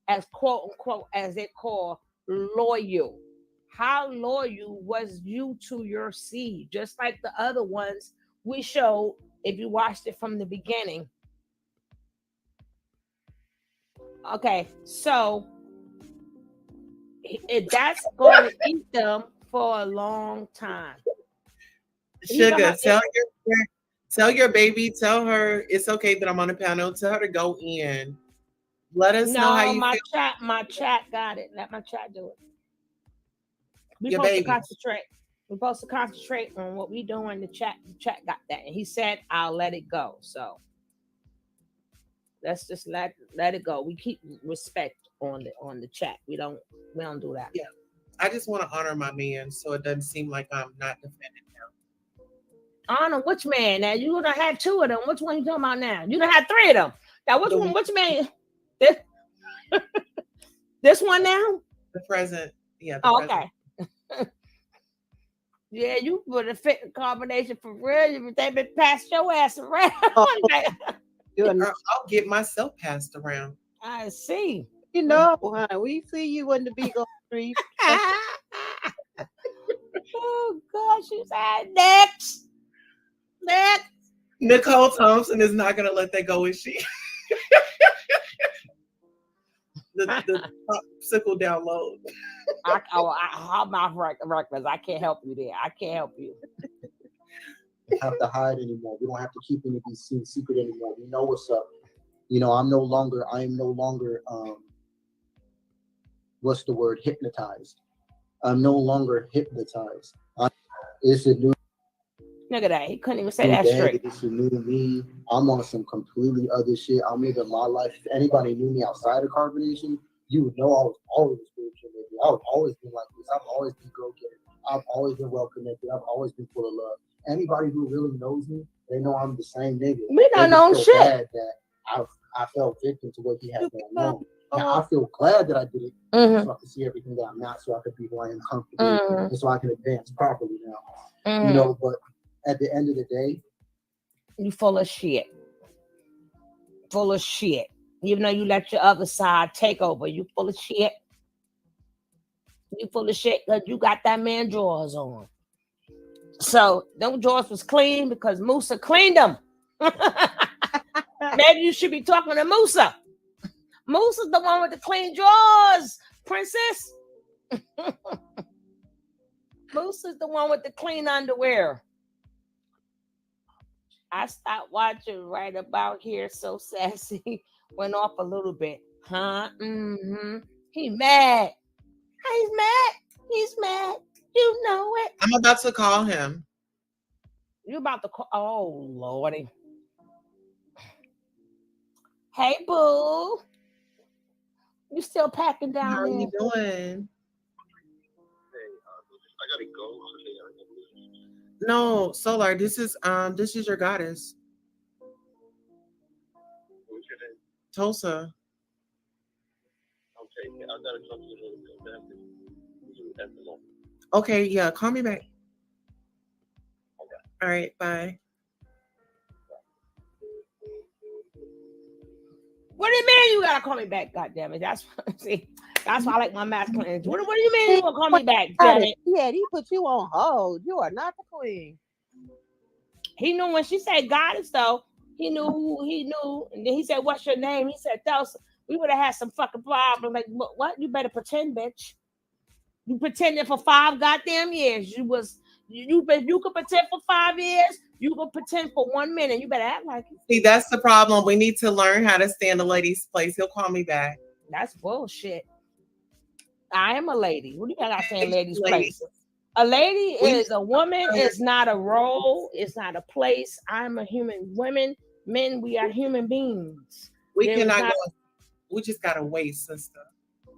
as quote unquote, as they call, loyal. How loyal was you to your seed? Just like the other ones we showed, if you watched it from the beginning. Okay, so that's going to eat them for a long time. Sugar, tell your baby, tell her it's okay that I'm on the panel. Tell her to go in. Let us know how you feel. My chat got it. Let my chat do it. Your baby. Concentrate. We're supposed to concentrate on what we doing. The chat got that, and he said, "I'll let it go." So let's just let it go. We keep respect on the chat. We don't do that. Yeah, I just want to honor my man, so it doesn't seem like I'm not defending him. Honor which man? Now you done had 2 of them. Which one you talking about now? You done had 3 of them. Now which one? Which man? This one now? The present. Yeah. Okay. Yeah, you put a fit combination for real. They've been passed your ass around. I'll get myself passed around. I see. You know, honey, we see you in the big old street. Oh gosh, she said next. Nicole Thompson is not gonna let that go, is she? the popsicle download. I'm not reckless. I can't help you there. I can't help you. We don't have to hide anymore. We don't have to keep any of these scenes secret anymore. We know what's up. You know, I am no longer what's the word? Hypnotized. I'm no longer hypnotized. It's a new Look at that. He couldn't even say that straight. It's a new me. I'm on some completely other shit. I'm living my life. If anybody knew me outside of carbonation, you would know I was always spiritual. I've always been like this. I've always been go-getter. I've always been well connected. I've always been full of love. Anybody who really knows me, they know I'm the same nigga. We don't know shit. Bad that I fell victim to what he had going on. Now, I feel glad that I did it so I can see everything that I'm not, so I can be who I am comfortably, and so I can advance properly now. You know, but at the end of the day, you full of shit. Full of shit. Even though you let your other side take over, you full of shit. You full of shit because you got that man drawers on. So them drawers was clean because Musa cleaned them. Maybe you should be talking to Musa. Musa's the one with the clean drawers, princess. Musa's the one with the clean underwear. I stopped watching right about here. So sassy. Went off a little bit. Huh? Mm-hmm. He mad. He's mad. He's mad. You know it. I'm about to call him. You about to call? Oh, Lordy. Hey, boo. You still packing down How there? are you doing? I gotta go. No, Solar, this is your goddess. What's your name? Tulsa. Okay, I gotta talk to you. Okay, yeah, call me back. Okay. All right, bye. What do you mean you gotta call me back? God damn it. That's why I like my masculine. What do you mean you gonna call me back? Damn it. Yeah, he put you on hold. You are not the queen. He knew when she said goddess, though. He knew who he knew. And then he said, "What's your name?" He said, "Tulsa." We would have had some fucking problem. Like, what? You better pretend, bitch. You pretended for 5 goddamn years. You could pretend for 5 years. You could pretend for 1 minute. You better act like it. See, that's the problem. We need to learn how to stay in the lady's place. He'll call me back. That's bullshit. I am a lady. What do you got to say in lady's place? A lady is a woman. It's not a role. It's not a place. I'm a human. Women, men, we are human beings. We just gotta wait, sister.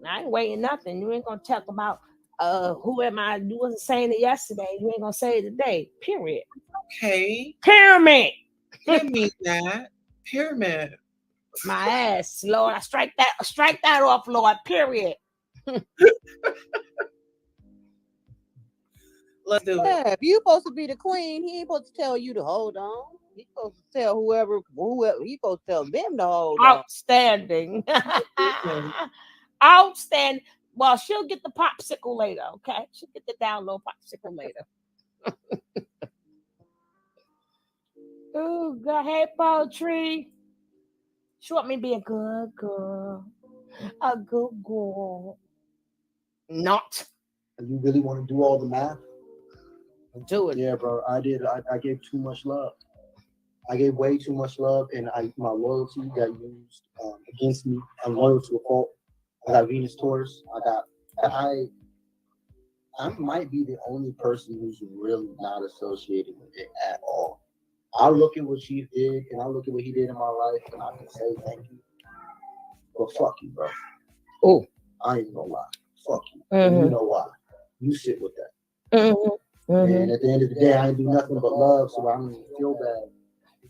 I ain't waiting nothing. You ain't gonna talk about who am I? You wasn't saying it yesterday. You ain't gonna say it today. Period. Okay. Pyramid. Didn't mean that. Pyramid. My ass, Lord. I strike that off, Lord. Period. Let's do it. If you supposed to be the queen, he ain't supposed to tell you to hold on. He's supposed to tell whoever he's supposed to tell them to hold on. Outstanding. Outstanding. Well, she'll get the popsicle later, okay? She'll get the download popsicle later. Oh, God. Hey, poetry. She want me to be a good girl. A good girl. Not. You really want to do all the math? Do it. Yeah, bro. I did. I gave too much love. I gave way too much love, and my loyalty got used against me. I'm loyal to a fault. I got Venus Taurus. I I might be the only person who's really not associated with it at all. I look at what Chief did, and I look at what he did in my life, and I can say thank you. But fuck you, bro. Oh, I ain't gonna lie. Fuck you. And you know why? You sit with that. And at the end of the day, I ain't do nothing but love, so I don't even feel bad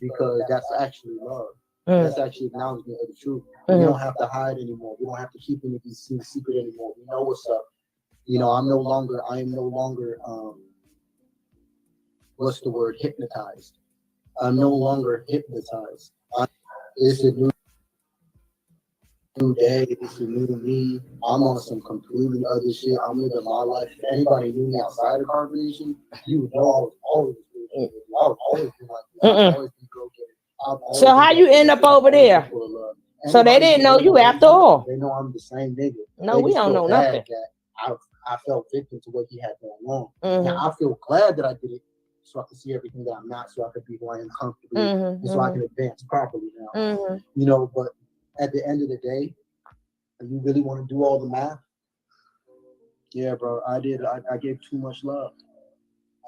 because that's actually love. That's actually acknowledgement of the truth. We don't have to hide anymore. We don't have to keep anything secret anymore. We know what's up. You know, I am no longer, what's the word? Hypnotized. I'm no longer hypnotized. It's a new day. It's a new me. I'm on some completely other shit. I'm living my life. If anybody knew me outside of carbonation, you would know I was always doing it. I was always doing like this. I always be go-getter. So how you end up over there? So they didn't know you after all. They know I'm the same nigga. No, we don't know nothing. I fell victim to what he had going on. Now I feel glad that I did it, so I can see everything that I'm not, so I can be who I am comfortably, and so I can advance properly now. You know, but at the end of the day, you really want to do all the math? Yeah, bro, I did. I gave too much love.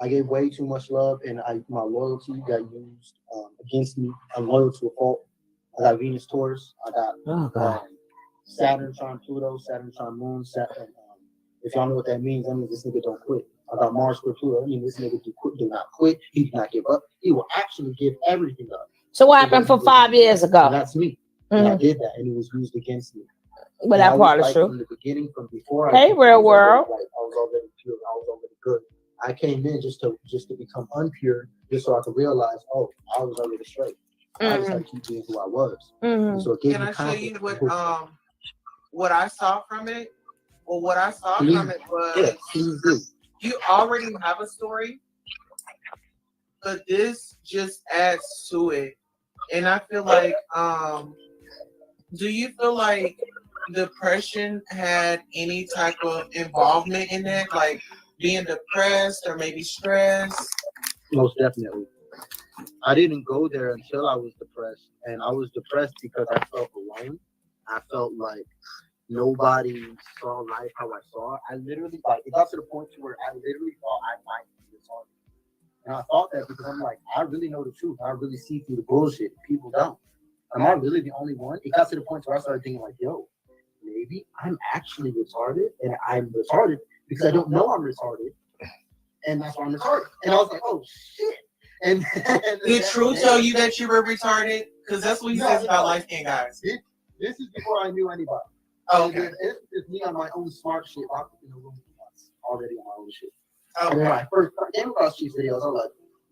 I gave way too much love, and my loyalty got used against me. I'm loyal to a fault. I got Venus, Taurus. I got Saturn, Trine, Pluto, Saturn, Trine, Moon. Saturn. If y'all know what that means this nigga don't quit. I got Mars, Square, Pluto. I mean, this nigga do not quit. He do not give up. He will actually give everything up. So what happened for 5 years ago? So that's me. And I did that, and it was used against me. Well, that part is true. From the beginning, from before. Hey, real world. I was already pure. I was already good. I came in just to become unpure, just so I could realize, oh, I was already straight. I just had to keep being who I was. So it gave Can me I show you confidence. what I saw from it? Well, what I saw from it was you already have a story, but this just adds to it. And I feel like, do you feel like depression had any type of involvement in that? Like being depressed or maybe stressed? Most definitely. I didn't go there until I was depressed. And I was depressed because I felt alone. I felt like nobody saw life how I saw it. I literally, it got to the point where I literally thought I might be retarded. And I thought that because I'm like, I really know the truth. I really see through the bullshit. People don't. Am I really the only one? It got to the point where I started thinking like, yo, maybe I'm actually retarded, and I'm retarded because I don't know I'm retarded, and that's why I'm retarded. And I was like, oh shit. And did True tell you that you were retarded? Because that's what he says about light-skinned guys. This is before I knew anybody. Oh, okay. It's me on my own smart shit, locked in the room once, already on my own shit. Okay. And when I first came across Chief's videos, I was like,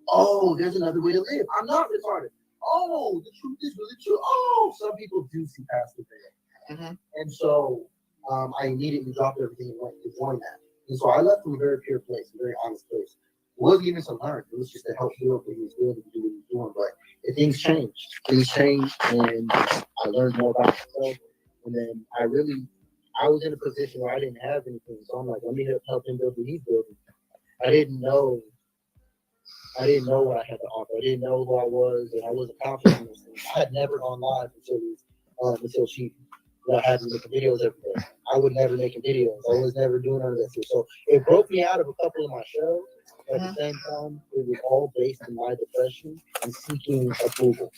oh, there's another way to live. I'm not retarded. Oh, the truth is really true. Oh, some people do see past the veil. And so I immediately dropped everything and went to join that. And so I left from a very pure place, a very honest place. It wasn't even to learn. It was just to help build what he was building and do what he was doing. But things changed. Things changed, and I learned more about myself. And then I was in a position where I didn't have anything. So I'm like, let me help him build what he's building. I didn't know what I had to offer. I didn't know who I was, and I wasn't confident in those things. I had never gone live until she had me making videos every day. I would never making videos. I was never doing none of that shit. So it broke me out of a couple of my shows. At the same time, it was all based in my depression and seeking approval.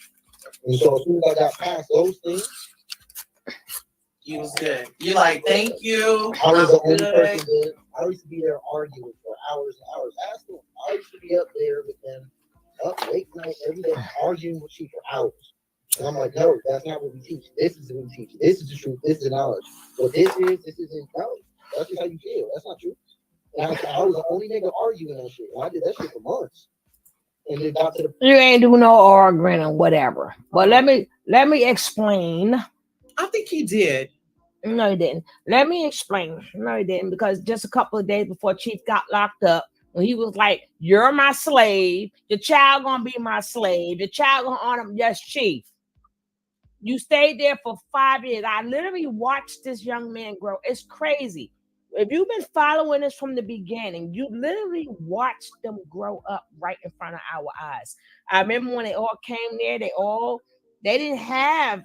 And so as soon as I got past those things, you was good. You're like, thank you. I was the only person there. I used to be there arguing for hours and hours. Ask them. I used to be up there with them, up late night every day, arguing with you for hours. And I'm like, no, that's not what we teach. This is what we teach. This is the truth. This is the knowledge. What this isn't knowledge. That's just how you feel. That's not true. And I was the only nigga arguing that shit. And I did that shit for months. And then got to the you ain't do no arguing or whatever. But let me explain. I think he did. No, he didn't. Let me explain. No, he didn't, because just a couple of days before Chief got locked up, when he was like, "You're my slave. The child gonna be my slave. The child gonna honor him." Yes, Chief. You stayed there for 5 years. I literally watched this young man grow. It's crazy. If you've been following this from the beginning, you literally watched them grow up right in front of our eyes. I remember when they all came there, they didn't have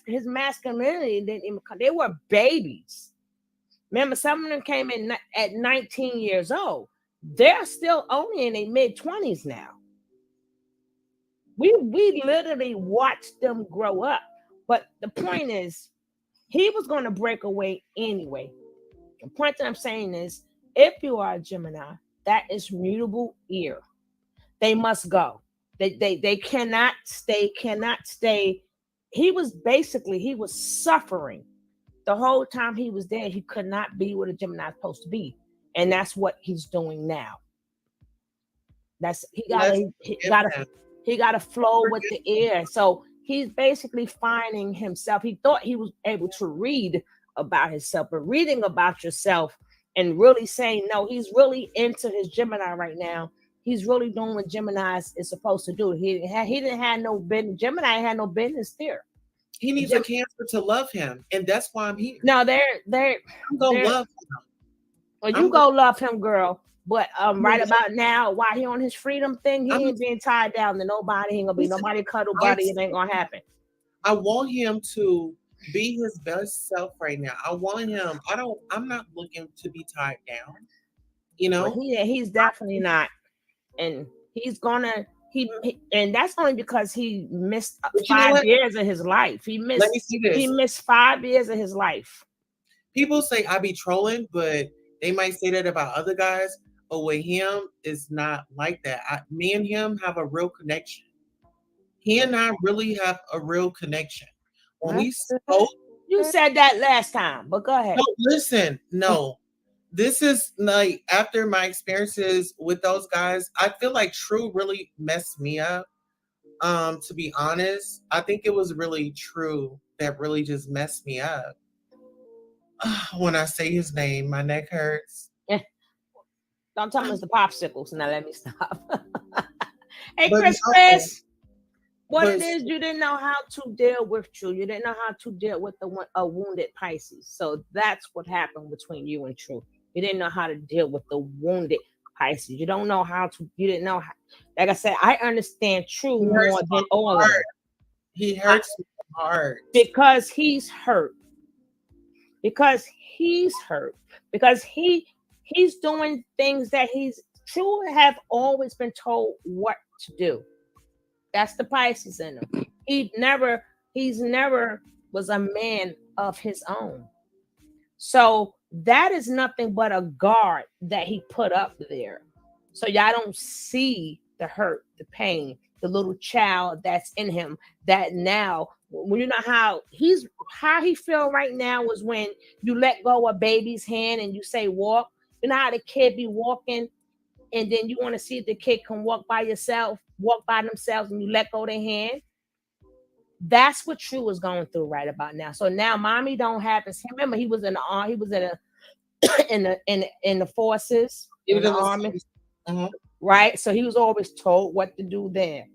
his masculinity didn't even come. They were babies. Remember, some of them came in at 19 years old. They're still only in their mid-20s now. We literally watched them grow up. But the point is, he was going to break away anyway. The point that I'm saying is, if you are a Gemini, that is mutable ear. They must go. They cannot stay. He was suffering the whole time he was there. He could not be what a Gemini is supposed to be, and that's what he's doing now. He got to flow with the air. So he's basically finding himself. He thought he was able to read about himself, but reading about yourself and really saying no, he's really into his Gemini right now. He's really doing what Gemini is supposed to do. He didn't have no business. Gemini had no business there. He needs a Cancer to love him, and that's why I'm here. No, I'm gonna love him. Well, you go love him, girl. But right about now, while he on his freedom thing, he ain't being tied down to nobody. He ain't gonna be nobody cuddle buddy. It ain't gonna happen. I want him to be his best self right now. I want him. I'm not looking to be tied down. You know, well, he's definitely not, and he's gonna. And that's only because he missed 5 years of his life. He missed. Let me see this. He missed 5 years of his life. People say I be trolling, but they might say that about other guys. But with him, it's not like that. Me and him have a real connection. He and I really have a real connection. When we spoke, you said that last time, but go ahead. No, listen, no. This is like after my experiences with those guys, I feel like True really messed me up. To be honest, I think it was really True that really just messed me up. When I say his name, my neck hurts. Don't tell me it's the popsicles. Now let me stop. Hey, Chris, what it is, you didn't know how to deal with True. You didn't know how to deal with a wounded Pisces. So that's what happened between you and True. You didn't know how to deal with the wounded Pisces. You don't know how to. You didn't know how. Like I said, I understand True more than all of them. He hurts me hard because he's hurt. Because he's hurt. Because he's doing things that True have always been told what to do. That's the Pisces in him. He's never was a man of his own. So that is nothing but a guard that he put up there. So y'all don't see the hurt, the pain, the little child that's in him. That now, when you know how he feel right now is when you let go of baby's hand and you say walk. You know how the kid be walking, and then you want to see if the kid can walk by themselves, and you let go of their hand. That's what True is going through right about now. So now, mommy don't have his. Remember, he was in the forces, in the army, right? So he was always told what to do there.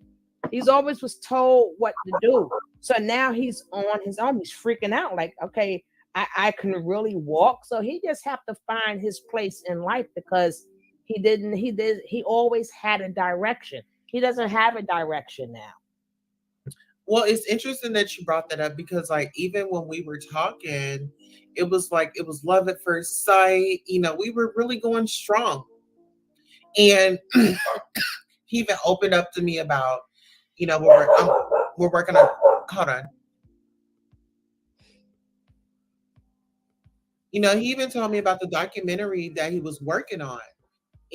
He's always was told what to do. So now he's on his own. He's freaking out. Like, okay, I can really walk. So he just have to find his place in life because he always had a direction. He doesn't have a direction now. Well, it's interesting that you brought that up because like even when we were talking, it was love at first sight. You know, we were really going strong. And he even opened up to me about, you know, we're working on, hold on. You know, he even told me about the documentary that he was working on.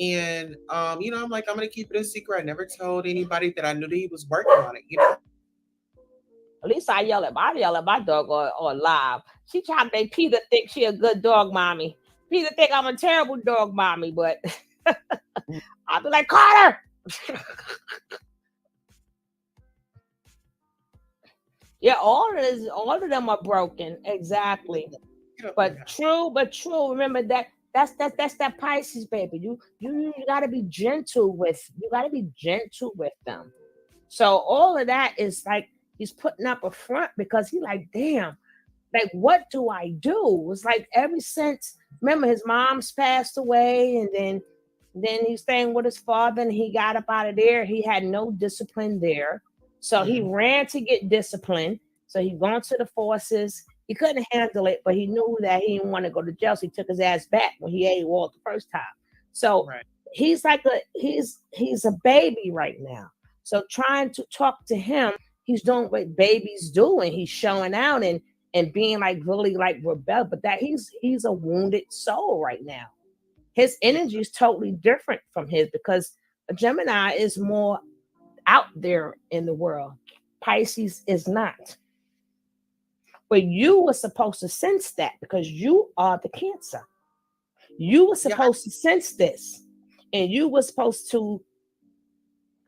And, you know, I'm like, I'm going to keep it a secret. I never told anybody that I knew that he was working on it, you know? At least I yell at my dog or live. She tried to make Peter think she a good dog mommy. Peter think I'm a terrible dog mommy, but I'll be like, Carter! Yeah, all of them are broken. Exactly. But true. Remember that's that Pisces, baby. You gotta be gentle with them. So all of that is like he's putting up a front because he's like, damn, like what do I do? It's like ever since, remember his mom's passed away, and then he's staying with his father, and he got up out of there. He had no discipline there. So he ran to get discipline. So he gone to the forces. He couldn't handle it, but he knew that he didn't want to go to jail, so he took his ass back when he ate Walt the first time. So he's like he's a baby right now. So trying to talk to him, he's doing what babies do, and he's showing out and being like really like rebel. But that he's a wounded soul right now. His energy is totally different from his because a Gemini is more out there in the world. Pisces is not. But you were supposed to sense that because you are the Cancer. You were supposed to sense this, and you were supposed to,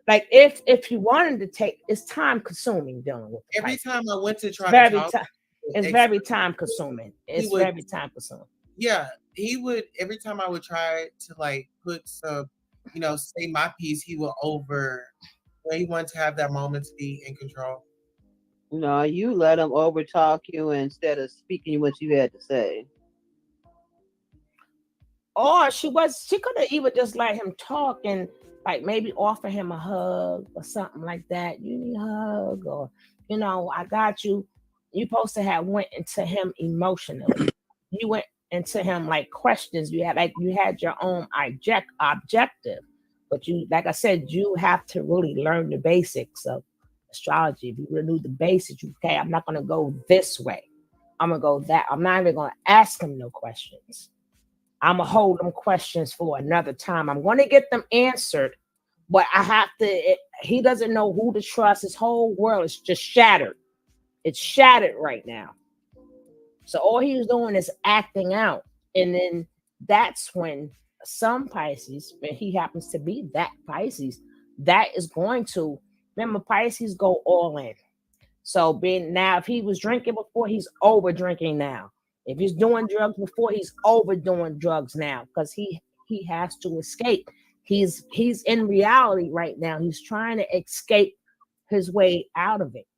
like, if you wanted to take, it's time consuming dealing with the Every Pisces. time I went to try Very to talk, it's very time consuming. It's would- very time consuming. yeah, he would, every time I would try to like put some, say my piece, he would he wanted to have that moment to be in control. No, you let him over talk you instead of speaking what you had to say. Or she could have even just let him talk and like maybe offer him a hug or something like that. You need a hug, or I got you. You supposed to have went into him emotionally. You went into him like questions. You had your own objective, but you, like I said, you have to really learn the basics of astrology. If you really knew the basics, okay, I'm not gonna go this way. I'm gonna go that. I'm not even gonna ask him no questions. I'm gonna hold them questions for another time. I'm gonna get them answered, but I have to. He doesn't know who to trust. His whole world is just shattered. It's shattered right now. So all he's doing is acting out, and then that's when some Pisces, when he happens to be that Pisces, that is going to remember Pisces go all in. So being now, if he was drinking before, he's over drinking now. If he's doing drugs before, he's overdoing drugs now because he has to escape. He's in reality right now. He's trying to escape his way out of it.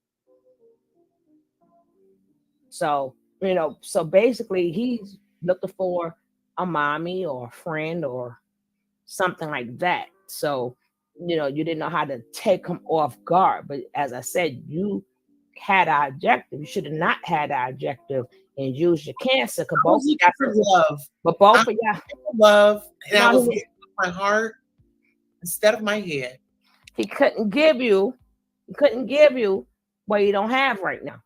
So so basically, he's looking for a mommy or a friend or something like that. So you didn't know how to take him off guard. But as I said, you had an objective. You should have not had an objective and used your Cancer. Because both for love, but both of y'all love, and I was with my heart instead of my head. He couldn't give you what you don't have right now.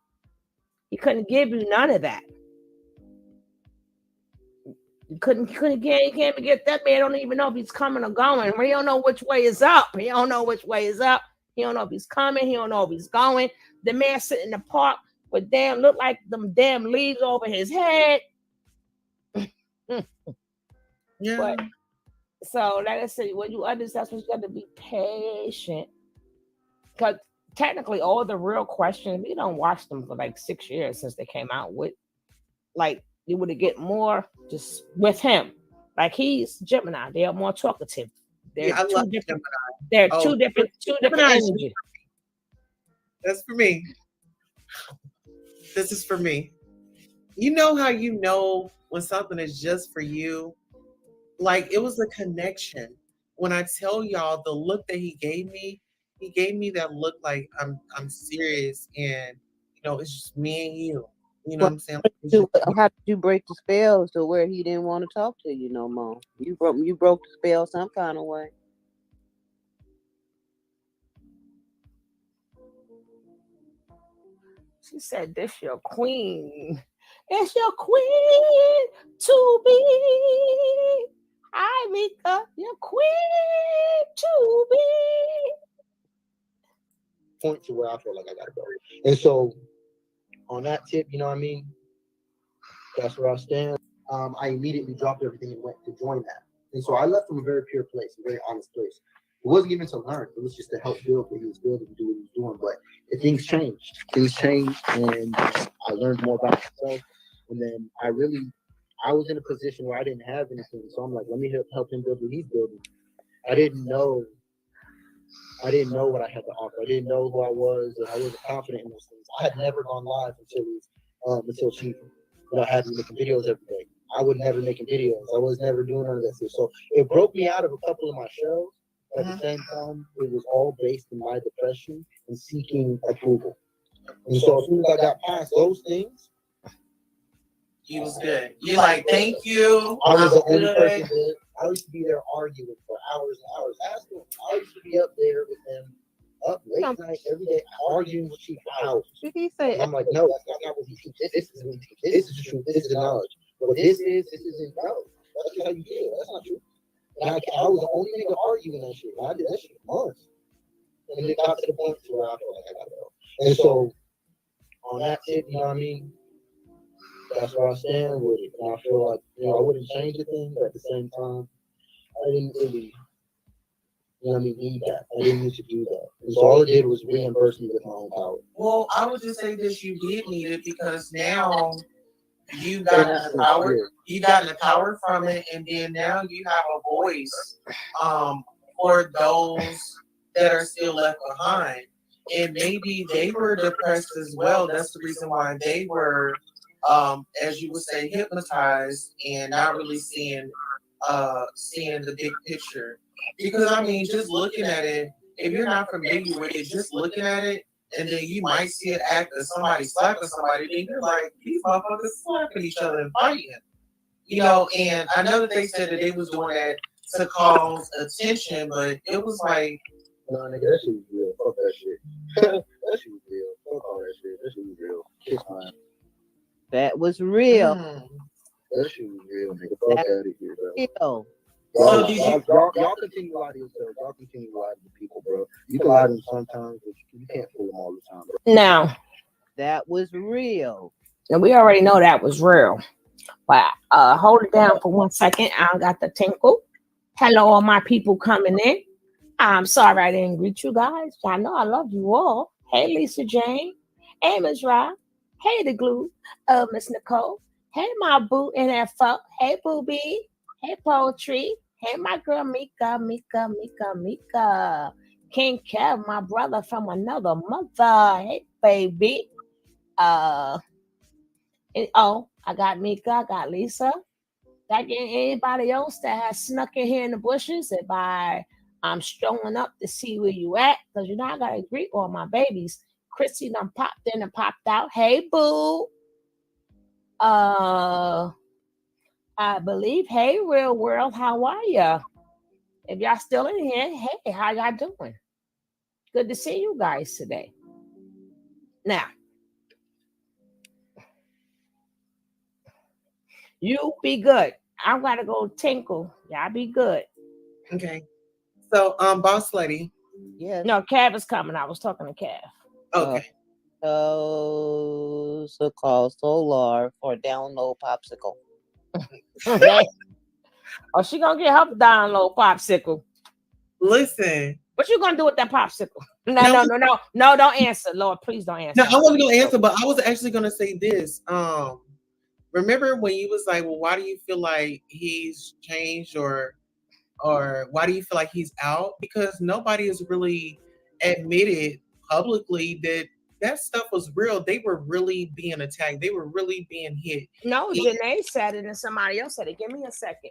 He couldn't give you none of that. You couldn't get. He can't get that man. Don't even know if he's coming or going. He don't know which way is up. He don't know which way is up. He don't know if he's coming. He don't know if he's going. The man sitting in the park with look like them damn leaves over his head. Yeah. But, so like I said, when you understand, you got to be patient. Because technically, all the real questions, we don't watch them for like 6 years since they came out with. Like, you would get more just with him. Like, he's Gemini. They are more talkative. They're two different. They're two different energies. That's for me. This is for me. You know how you know when something is just for you? Like, it was a connection. When I tell y'all the look that he gave me that look like I'm serious, and it's just me and you. You know what I'm saying? How did you break the spell to where he didn't want to talk to you no more? You broke the spell some kind of way. She said, "This your queen. It's your queen to be. I make up your queen to be." Point to where I feel like I gotta go. And so on that tip, you know what I mean? That's where I stand. I immediately dropped everything and went to join that. And so I left from a very pure place, a very honest place. It wasn't even to learn. It was just to help build what he was building and do what he was doing. But things changed. Things changed, and I learned more about myself. And then I was in a position where I didn't have anything. So I'm like, let me help him build what he's building. I didn't know what I had to offer. I didn't know who I was, and I wasn't confident in those things. I had never gone live until she had me making videos every day. I was never making videos. I was never doing none of that stuff. So it broke me out of a couple of my shows. At the same time, it was all based in my depression and seeking approval. And so as soon as I got past those things, You was good. You like, thank you. I was the I'm only good. person there. I used to be there arguing for hours and hours. Ask them. I used to be up there with them, up late night every day, arguing with Chief for hours. Did he say? And I'm like, no, that's not what we teach. This is what we teach. This is the truth. This is the knowledge. What this isn't knowledge. That's just how you feel. That's not true. And I was the only nigga arguing that shit. And I did that shit for months. And it got to the point where I felt like I gotta go. And so, on that tip, you know what I mean? That's where I stand with it. And I feel like, I wouldn't change a thing, but at the same time, I didn't really, need that. I didn't need to do that. And so all it did was reimburse me with my own power. Well, I would just say this: you did need it because now you got the power. You got the power from it, and then now you have a voice for those that are still left behind. And maybe they were depressed as well. That's the reason why they were, as you would say, hypnotized and not really seeing the big picture. Because I mean, just looking at it, if you're not familiar with it, just looking at it, and then you might see an act of somebody slapping somebody, then you're like, these motherfuckers slapping each other and fighting. And I know that they said that they was doing that to cause attention, but it was like, no, nigga, that shit was real. Fuck that shit. That shit was real. Fuck all that shit. That shit was real. It's fine. That was real. That shit was real, nigga. Fuck out of here, bro. Real. Y'all continue to lie to yourself. Y'all continue to lie to the people, bro. You can lie to them sometimes, but you can't fool them all the time, bro. Now, that was real. And we already know that was real. But hold it down for 1 second. I got the tinkle. Hello, all my people coming in. I'm sorry I didn't greet you guys. I know I love you all. Hey, Lisa Jane. Hey, Miss Rob. Hey, the glue. Miss Nicole. Hey, my boo NFO. Hey, Boo B. Hey, Poetry. Hey, my girl Mika. King Kev, my brother from another mother. Hey, baby. I got Mika. I got Lisa. Got anybody else that has snuck in here in the bushes? If I'm strolling up to see where you at, because I gotta greet all my babies. Chrissy done popped in and popped out. Hey, boo. I believe. Hey, real world. How are ya? If y'all still in here, hey, how y'all doing? Good to see you guys today. Now, you be good. I gotta go tinkle. Y'all be good. Okay. So, boss lady. Yeah. No, Cav is coming. I was talking to Cav. Okay. So-called Solar for download popsicle. Oh, she gonna get her download popsicle. Listen. What you gonna do with that popsicle? No, don't answer. Lord, please don't answer. No, I wasn't gonna answer, but I was actually gonna say this. Remember when you was like, well, why do you feel like he's changed or why do you feel like he's out? Because nobody has really admitted publicly that stuff was real. They were really being attacked. They were really being hit. No, Janae said it and somebody else said it. Give me a second.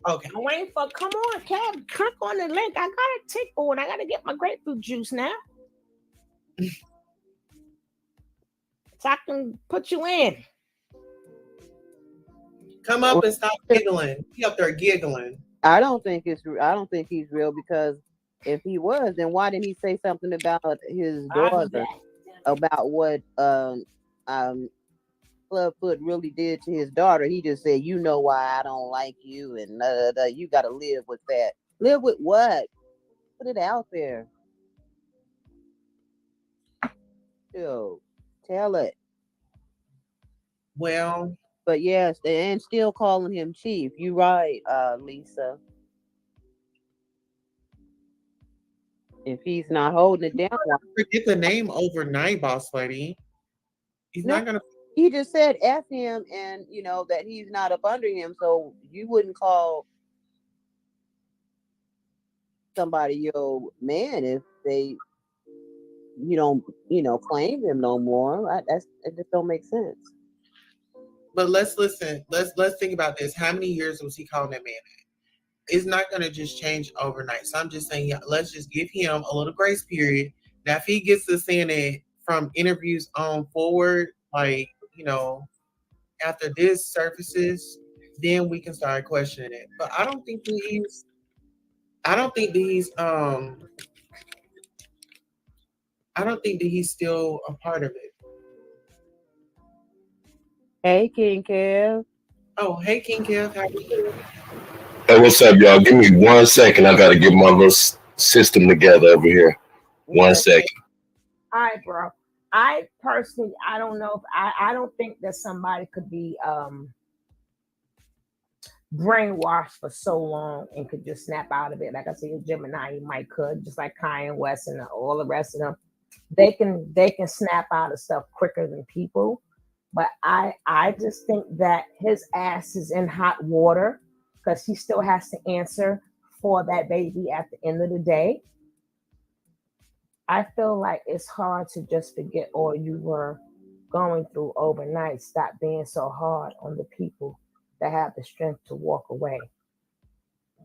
Okay. I'm waiting for, come on, Kev, click on the link. I got a tickle and I got to get my grapefruit juice now. So I can put you in. Come up and stop giggling. He up there giggling. I don't think he's real, because if he was, then why didn't he say something about his daughter, about what Clubfoot really did to his daughter? He just said, you know why I don't like you, and you got to live with that. Live with what? Put it out there. Yo, tell it. Well, but yes, and still calling him chief. You right, Lisa. If he's not holding it down, forget the name overnight, boss lady. He's not gonna. He just said F him, and that he's not up under him. So you wouldn't call somebody your man if they, don't, claim him no more. It just don't make sense. But let's listen. Let's think about this. How many years was he calling that man at? It's not going to just change overnight. So I'm just saying, let's just give him a little grace period. Now, if he gets to saying it from interviews on forward, like, after this surfaces, then we can start questioning it. But I don't think that he's I don't think that he's still a part of it. Hey, King Kev. Oh, hey, King Kev, how are you? Hey, what's up, y'all? Give me 1 second. I gotta get my little system together over here. 1 second. All right, bro. I personally, I don't know if I don't think that somebody could be brainwashed for so long and could just snap out of it. Like I said, Gemini, he might could, just like Kanye West and all the rest of them. They can snap out of stuff quicker than people. But I just think that his ass is in hot water because he still has to answer for that baby at the end of the day. I feel like it's hard to just forget all you were going through overnight. Stop being so hard on the people that have the strength to walk away.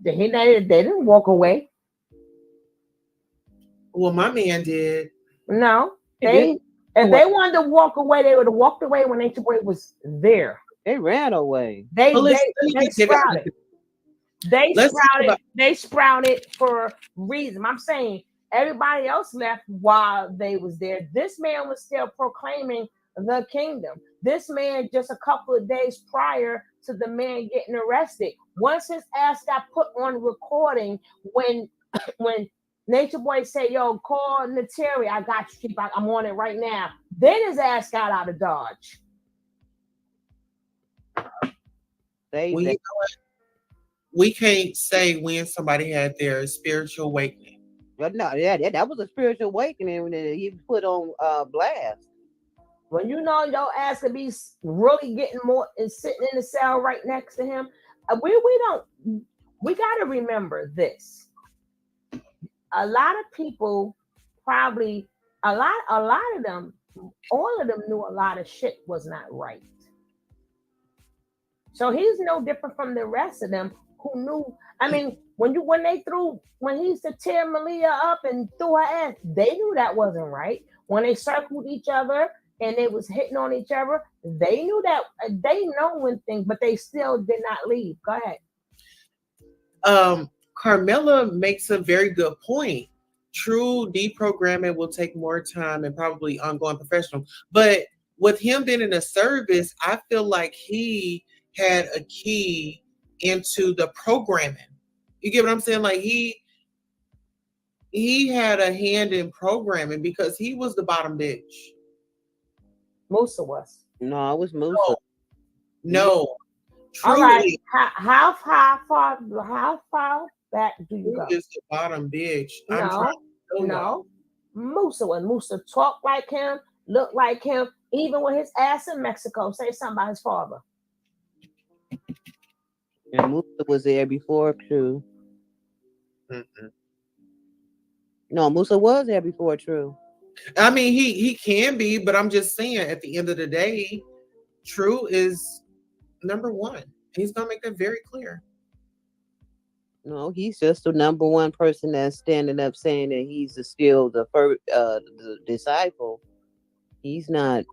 They didn't walk away. Well, my man did. No, if they wanted to walk away, they would have walked away when Nature Boy was there. They ran away. They sprouted. They sprouted for reason. I'm saying everybody else left while they was there. This man was still proclaiming the kingdom. This man just a couple of days prior to the man getting arrested. Once his ass got put on recording, when Nature Boy said, "Yo, call Nateri, I got you, Chief. I'm on it right now." Then his ass got out of Dodge. Well, you know what? We can't say when somebody had their spiritual awakening. But no, that was a spiritual awakening when he put on blast. When you know your ass could be really getting more and sitting in the cell right next to him, we got to remember this. A lot of people probably a lot of them, all of them knew a lot of shit was not right. So he's no different from the rest of them who knew. I mean, when he used to tear Malia up and threw her ass, they knew that wasn't right. When they circled each other and they was hitting on each other, they knew that. They know when things, but they still did not leave. Go ahead. Carmela makes a very good point. True deprogramming will take more time and probably ongoing professional. But with him being in a service, I feel like he had a key into the programming. You get what I'm saying? Like he had a hand in programming because he was the bottom bitch. Musa was. No, it was Musa. No. All right. How far back do you go? Is the bottom bitch. No. Musa was. Musa talked like him, looked like him, even with his ass in Mexico. Say something about his father. And Musa was there before True. No, Musa was there before True. I mean, he can be, but I'm just saying at the end of the day, True is number one. He's gonna make that very clear. No, he's just the number one person that's standing up saying that he's still the first the disciple. He's not.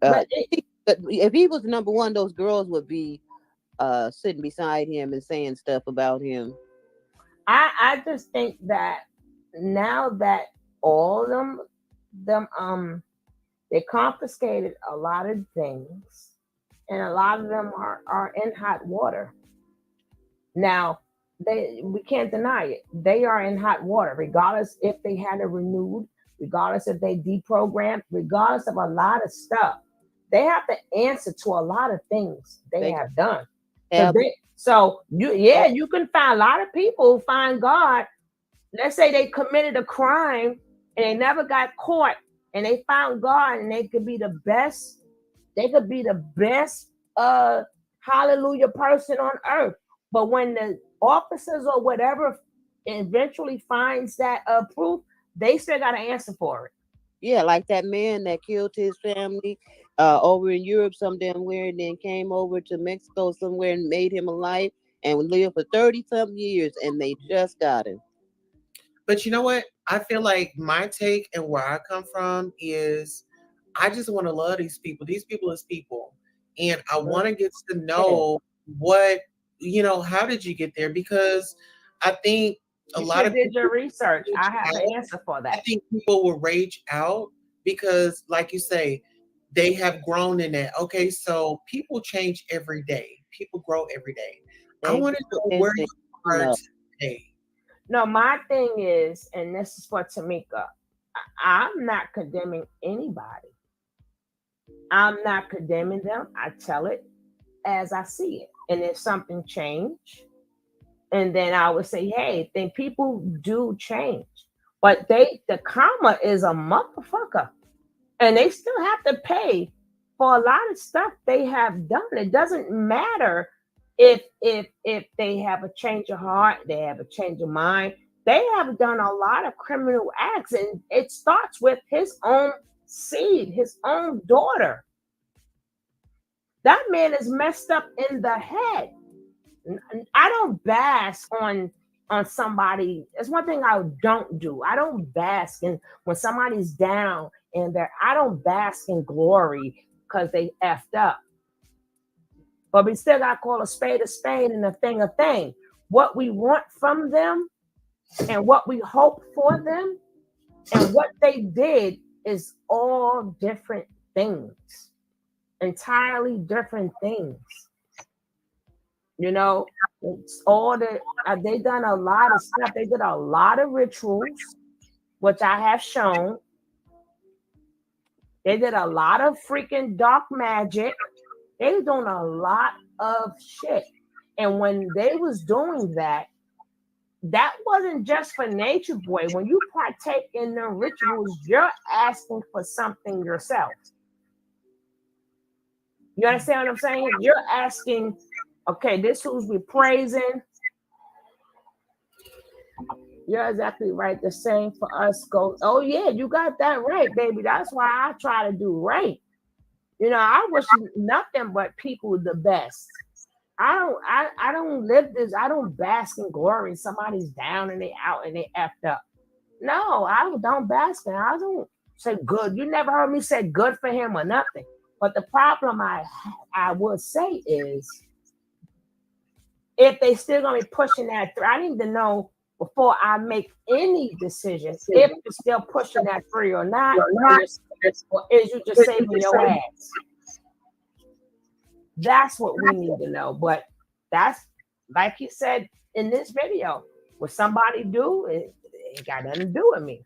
If he was number one, those girls would be sitting beside him and saying stuff about him. I just think that now that all of them they confiscated a lot of things, and a lot of them are in hot water. Now we can't deny it. They are in hot water, regardless if they had it renewed, regardless if they deprogrammed, regardless of a lot of stuff. They have to answer to a lot of things they have done. So you can find a lot of people find God. Let's say they committed a crime and they never got caught, and they found God, and they could be the best. They could be the best hallelujah person on earth. But when the officers or whatever eventually finds that proof, they still got to answer for it. Yeah, like that man that killed his family over in Europe some damn where, and then came over to Mexico somewhere and made him a life and lived for 30-something years, and they just got him. But you know what? I feel like my take and where I come from is I just want to love these people. These people is people. And I want to get to know what, how did you get there? Because I think a lot of did your people research. I have the out. answer for I that. think people will rage out because, like you say, they have grown in that. Okay, so people change every day. People grow every day. I want to know where you are today. No, my thing is, and this is for Tamika, I'm not condemning anybody. I'm not condemning them. I tell it as I see it. And if something changed, and then I would say, hey, then people do change. But the karma is a motherfucker. And they still have to pay for a lot of stuff they have done. It doesn't matter if they have a change of heart, they have a change of mind. They have done a lot of criminal acts, and it starts with his own seed, his own daughter. That man is messed up in the head. I don't bask on somebody. It's one thing I don't do. I don't bask in when somebody's down and I don't bask in glory because they effed up. But we still got to call a spade and a thing a thing. What we want from them and what we hope for them and what they did is all different things. Entirely different things. It's all they done a lot of stuff. They did a lot of rituals, which I have shown. They did a lot of freaking dark magic. They were doing a lot of shit. And when they was doing that, that wasn't just for Nature Boy. When you partake in the rituals, you're asking for something yourself. You understand what I'm saying? You're asking, okay, this who's we praising. You're exactly right. The same for us goes. Oh yeah, you got that right, baby. That's why I try to do right. I wish nothing but people the best. I don't live this. I don't bask in glory. Somebody's down and they out and they effed up. No, I don't bask in. I don't say good. You never heard me say good for him or nothing. But the problem I would say is, if they still gonna be pushing that through, I need to know before I make any decision if you're still pushing that through or not, or is you just saving your ass? That's what we need to know. But that's like you said in this video. What somebody do, it ain't got nothing to do with me.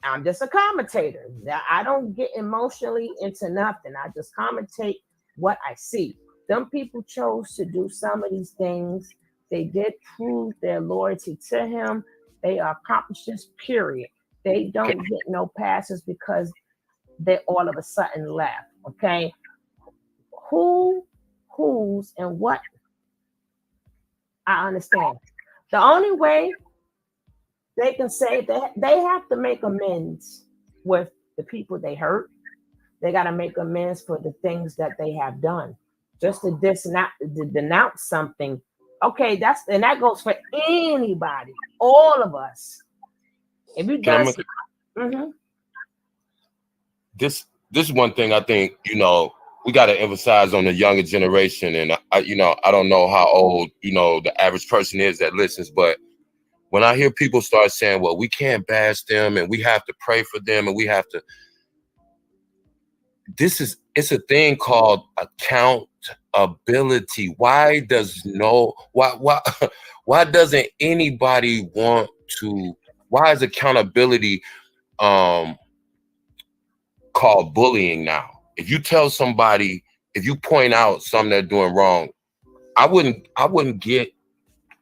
I'm just a commentator. I don't get emotionally into nothing. I just commentate what I see. Them people chose to do some of these things. They did prove their loyalty to him. They are accomplished, period. They don't get no passes because they all of a sudden left. Okay. Who's, and what? I understand. The only way they can say that they have to make amends with the people they hurt. They got to make amends for the things that they have done. Just to denounce something. Okay, that goes for anybody, all of us. If you done this is one thing I think, we got to emphasize on the younger generation. And I don't know how old, the average person is that listens, but when I hear people start saying, well, we can't bash them and we have to pray for them and we have to, it's a thing called accountability. Why doesn't anybody want to, why is accountability called bullying now? If you tell somebody, if you point out something they're doing wrong, I wouldn't get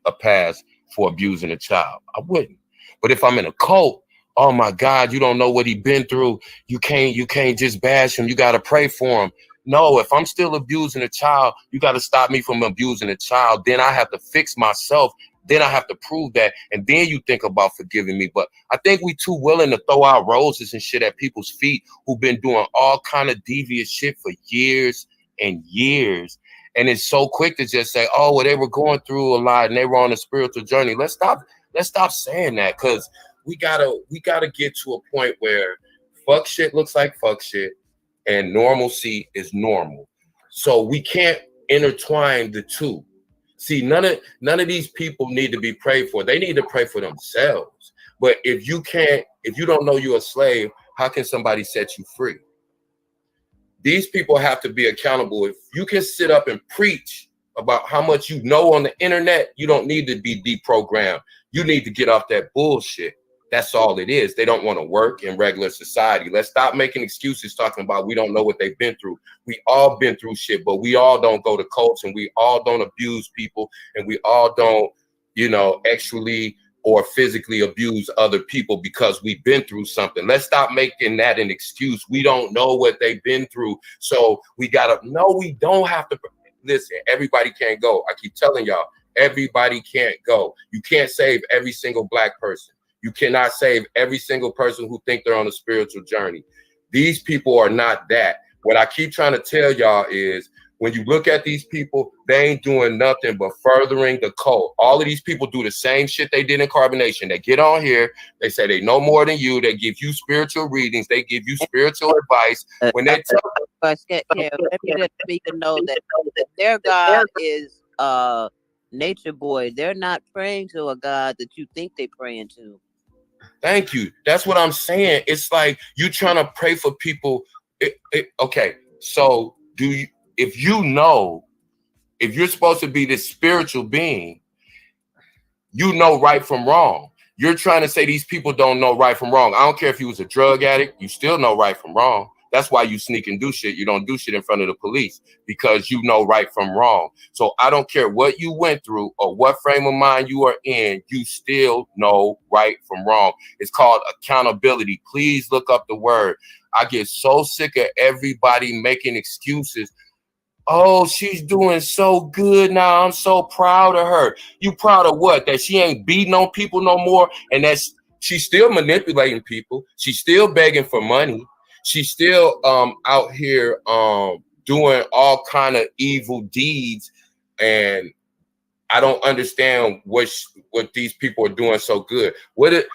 a pass for abusing a child. I wouldn't. But if I'm in a cult, oh my God, you don't know what he's been through. You can't just bash him. You got to pray for him. No, if I'm still abusing a child, you got to stop me from abusing a child. Then I have to fix myself. Then I have to prove that. And then you think about forgiving me. But I think we too willing to throw out roses and shit at people's feet who've been doing all kind of devious shit for years and years. And it's so quick to just say, oh, well, they were going through a lot and they were on a spiritual journey. Let's stop saying that, because we gotta get to a point where fuck shit looks like fuck shit, and normalcy is normal. So we can't intertwine the two. See, none of these people need to be prayed for. They need to pray for themselves. But if you don't know you're a slave, how can somebody set you free? These people have to be accountable. If you can sit up and preach about how much you know on the internet, you don't need to be deprogrammed. You need to get off that bullshit. That's all it is. They don't want to work in regular society. Let's stop making excuses talking about we don't know what they've been through. We all been through shit, but we all don't go to cults, and we all don't abuse people, and we all don't, actually or physically abuse other people because we've been through something. Let's stop making that an excuse. We don't know what they've been through. So we don't have to. Listen, everybody can't go. I keep telling y'all, everybody can't go. You can't save every single Black person. You cannot save every single person who think they're on a spiritual journey. These people are not that. What I keep trying to tell y'all is, when you look at these people, they ain't doing nothing but furthering the cult. All of these people do the same shit they did in carbonation. They get on here, they say they know more than you, they give you spiritual readings, they give you spiritual advice. When they tell let me let speaker know that their God is nature boy. They're not praying to a God that you think they're praying to. Thank you. That's what I'm saying. It's like you trying to pray for people. Okay, so if you're supposed to be this spiritual being, you know right from wrong. You're trying to say these people don't know right from wrong. I don't care if you was a drug addict, you still know right from wrong. That's why you sneak and do shit. You don't do shit in front of the police, because you know right from wrong. So I don't care what you went through or what frame of mind you are in, you still know right from wrong. It's called accountability. Please look up the word. I get so sick of everybody making excuses. Oh, she's doing so good now. I'm so proud of her. You proud of what? That she ain't beating on people no more, and that she's still manipulating people. She's still begging for money. She's still out here doing all kind of evil deeds, and I don't understand what these people are doing so good. I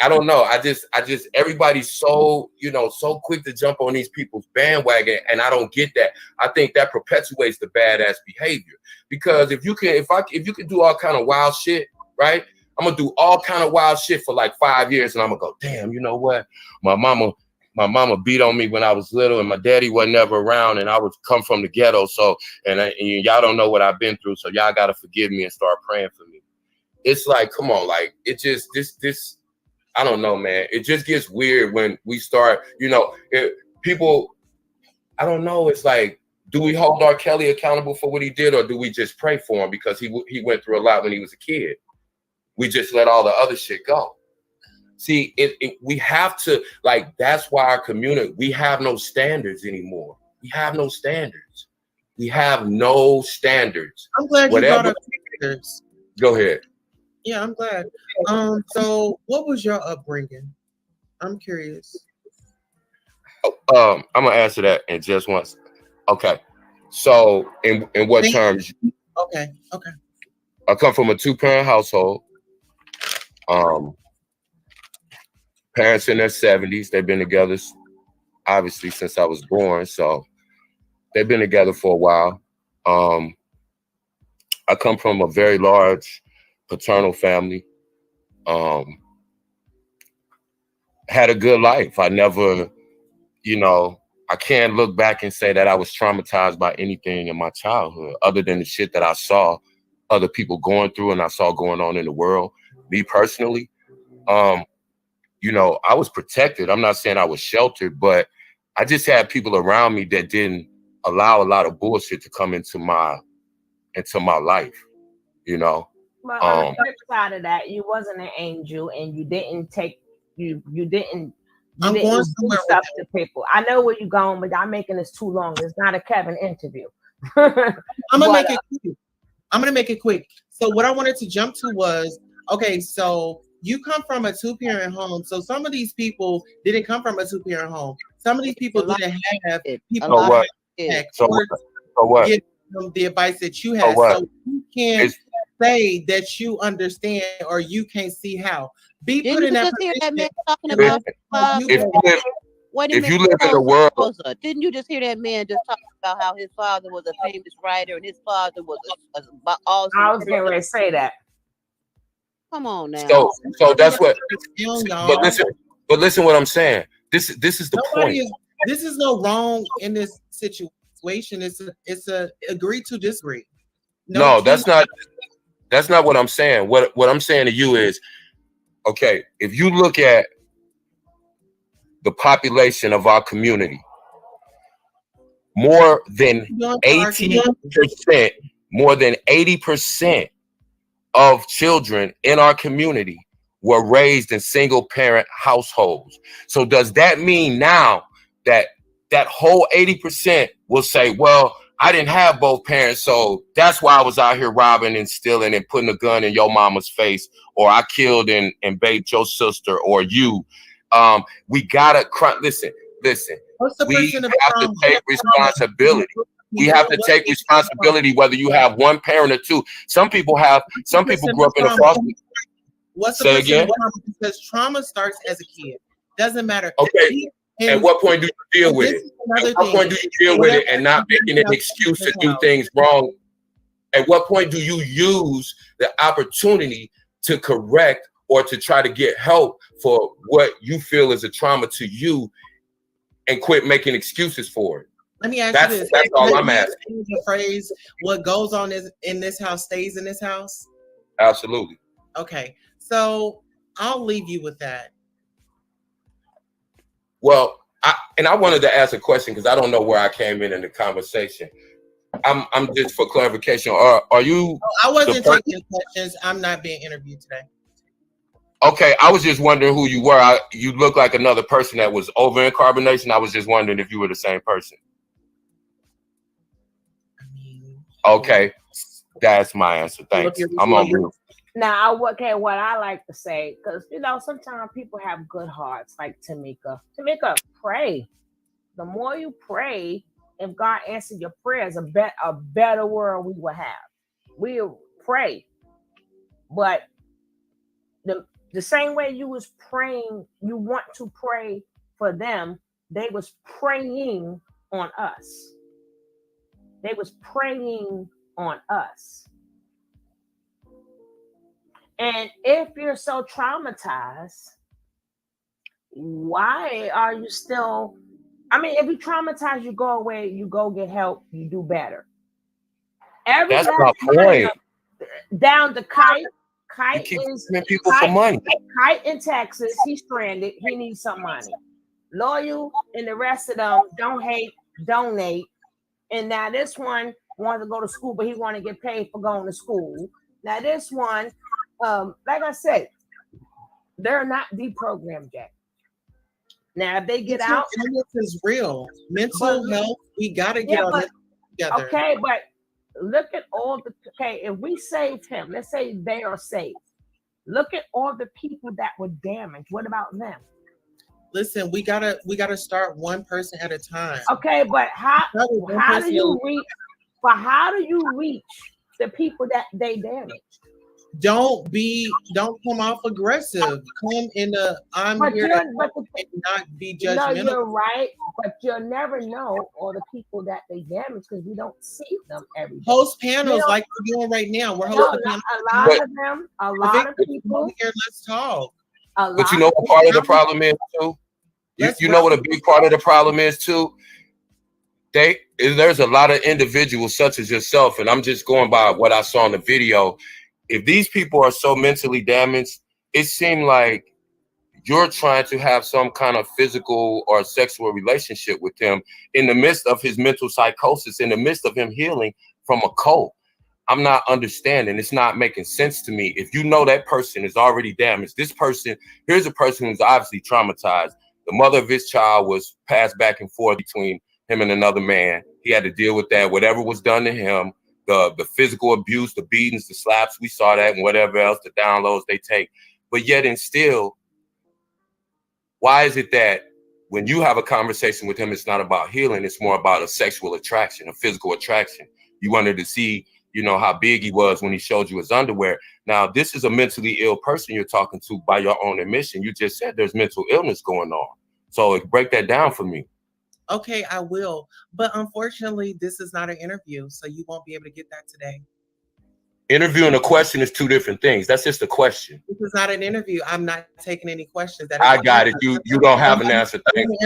don't know. I just everybody's so so quick to jump on these people's bandwagon, and I don't get that. I think that perpetuates the badass behavior, because if you can do all kind of wild shit, right? I'm gonna do all kind of wild shit for like 5 years, and I'm gonna go, damn, you know what? My mama beat on me when I was little, and my daddy wasn't never around, and I was come from the ghetto. So, and y'all don't know what I've been through, so y'all gotta forgive me and start praying for me. It's like, come on, like it just this. I don't know, man. It just gets weird when we start, people. I don't know. It's like, do we hold R. Kelly accountable for what he did, or do we just pray for him because he went through a lot when he was a kid? We just let all the other shit go. See, we have to, like, that's why our community, we have no standards anymore. We have no standards. We have no standards. I'm glad you brought up standards. Go ahead. Yeah, I'm glad. So what was your upbringing? I'm curious. I'm gonna answer that in just once. Okay. So in what terms? Okay. I come from a 2-parent household. Parents in their 70s. They've been together, obviously, since I was born. So they've been together for a while. I come from a very large paternal family. Had a good life. I never, I can't look back and say that I was traumatized by anything in my childhood, other than the shit that I saw other people going through and I saw going on in the world. Me personally, I was protected. I'm not saying I was sheltered, but I just had people around me that didn't allow a lot of bullshit to come into my life, But on the flip side of that, you wasn't an angel, and you didn't take you didn't do stuff to people. I know where you're going, but I'm making this too long. It's not a Kevin interview. I'm gonna make it quick. So what I wanted to jump to was, okay, so you come from a 2-parent home. So some of these people didn't come from a 2-parent home. Some of these people didn't have people give them the advice that you had. So you can't say that you understand, or you can't see how. Be put in that position. Wait a If minute. you live in a world, Didn't you just hear that man just talk about how his father was a famous writer and his father was a awesome I was getting ready to say that. Come on now. so that's what. Y'all. But listen, what I'm saying. This is the point. This is no wrong in this situation. It's a agree to disagree. No, that's not what I'm saying. What I'm saying to you is, okay, if you look at the population of our community, more than 80% of children in our community were raised in single parent households. So does that mean now that whole 80% will say, well, I didn't have both parents, so that's why I was out here robbing and stealing and putting a gun in your mama's face, or I killed and baked your sister or you. We gotta listen. We have to take responsibility. We have to take responsibility whether you have one parent or two. Some people grew up in a foster. What's the Say again? Because trauma starts as a kid. Doesn't matter. Okay. At what point do you deal with it? At what point do you deal with it and not making an excuse to do things wrong? At what point do you use the opportunity to correct or to try to get help for what you feel is a trauma to you and quit making excuses for it? Let me ask you this. That's all I'm asking. The phrase, what goes on in this house stays in this house? Absolutely. Okay. So I'll leave you with that. Well, I wanted to ask a question because I don't know where I came in the conversation. I'm just for clarification. Are you? I wasn't taking questions. I'm not being interviewed today. Okay, I was just wondering who you were. You look like another person that was over in carbonation. I was just wondering if you were the same person. Okay, that's my answer. Thanks. I'm on mute. Now, what I like to say, because sometimes people have good hearts, like Tamika. Tamika, pray. The more you pray, if God answers your prayers, a better world we will have. We'll pray, but the same way you was praying, you want to pray for them. They was praying on us. They was praying on us. And if you're so traumatized, why are you still? I mean, if you traumatized, you go away, you go get help, you do better. That's my point. Down to Kite. Kite is people for money. Kite in Texas. He's stranded. He needs some money. Loyal and the rest of them don't hate, donate. And now this one wants to go to school, but he want to get paid for going to school. Now this one, like I said, they're not deprogrammed yet. Now if they get out, this is real. Mental health, we gotta get on it together. Okay, but look at all the if we save him, let's say they are saved. Look at all the people that were damaged. What about them? Listen, we gotta start one person at a time. Okay, but how do you reach? But how do you reach the people that they damaged? Don't come off aggressive. Come in I'm here and not be judgmental. No, you're right, but you'll never know all the people that they damage because we don't see them every day. Host panels like we're doing right now. We're hosting panels. A lot of people. Here, let's talk. But you know what part of the problem is too? You know what a big part of the problem is too? There's a lot of individuals such as yourself, and I'm just going by what I saw in the video. If these people are so mentally damaged, it seemed like you're trying to have some kind of physical or sexual relationship with him in the midst of his mental psychosis, in the midst of him healing from a cult. I'm not understanding. It's not making sense to me. If you know that person is already damaged, here's a person who's obviously traumatized. The mother of his child was passed back and forth between him and another man. He had to deal with that, whatever was done to him. The physical abuse, the beatings, the slaps, we saw that, and whatever else, the downloads they take. But yet and still, why is it that when you have a conversation with him, it's not about healing, it's more about a sexual attraction, a physical attraction? You wanted to see, how big he was when he showed you his underwear. Now, this is a mentally ill person you're talking to by your own admission. You just said there's mental illness going on. So break that down for me. Okay, I will. But unfortunately, this is not an interview, so you won't be able to get that today. Interview and a question is two different things. That's just a question. This is not an interview. I'm not taking any questions. That is I got it. You don't have an answer.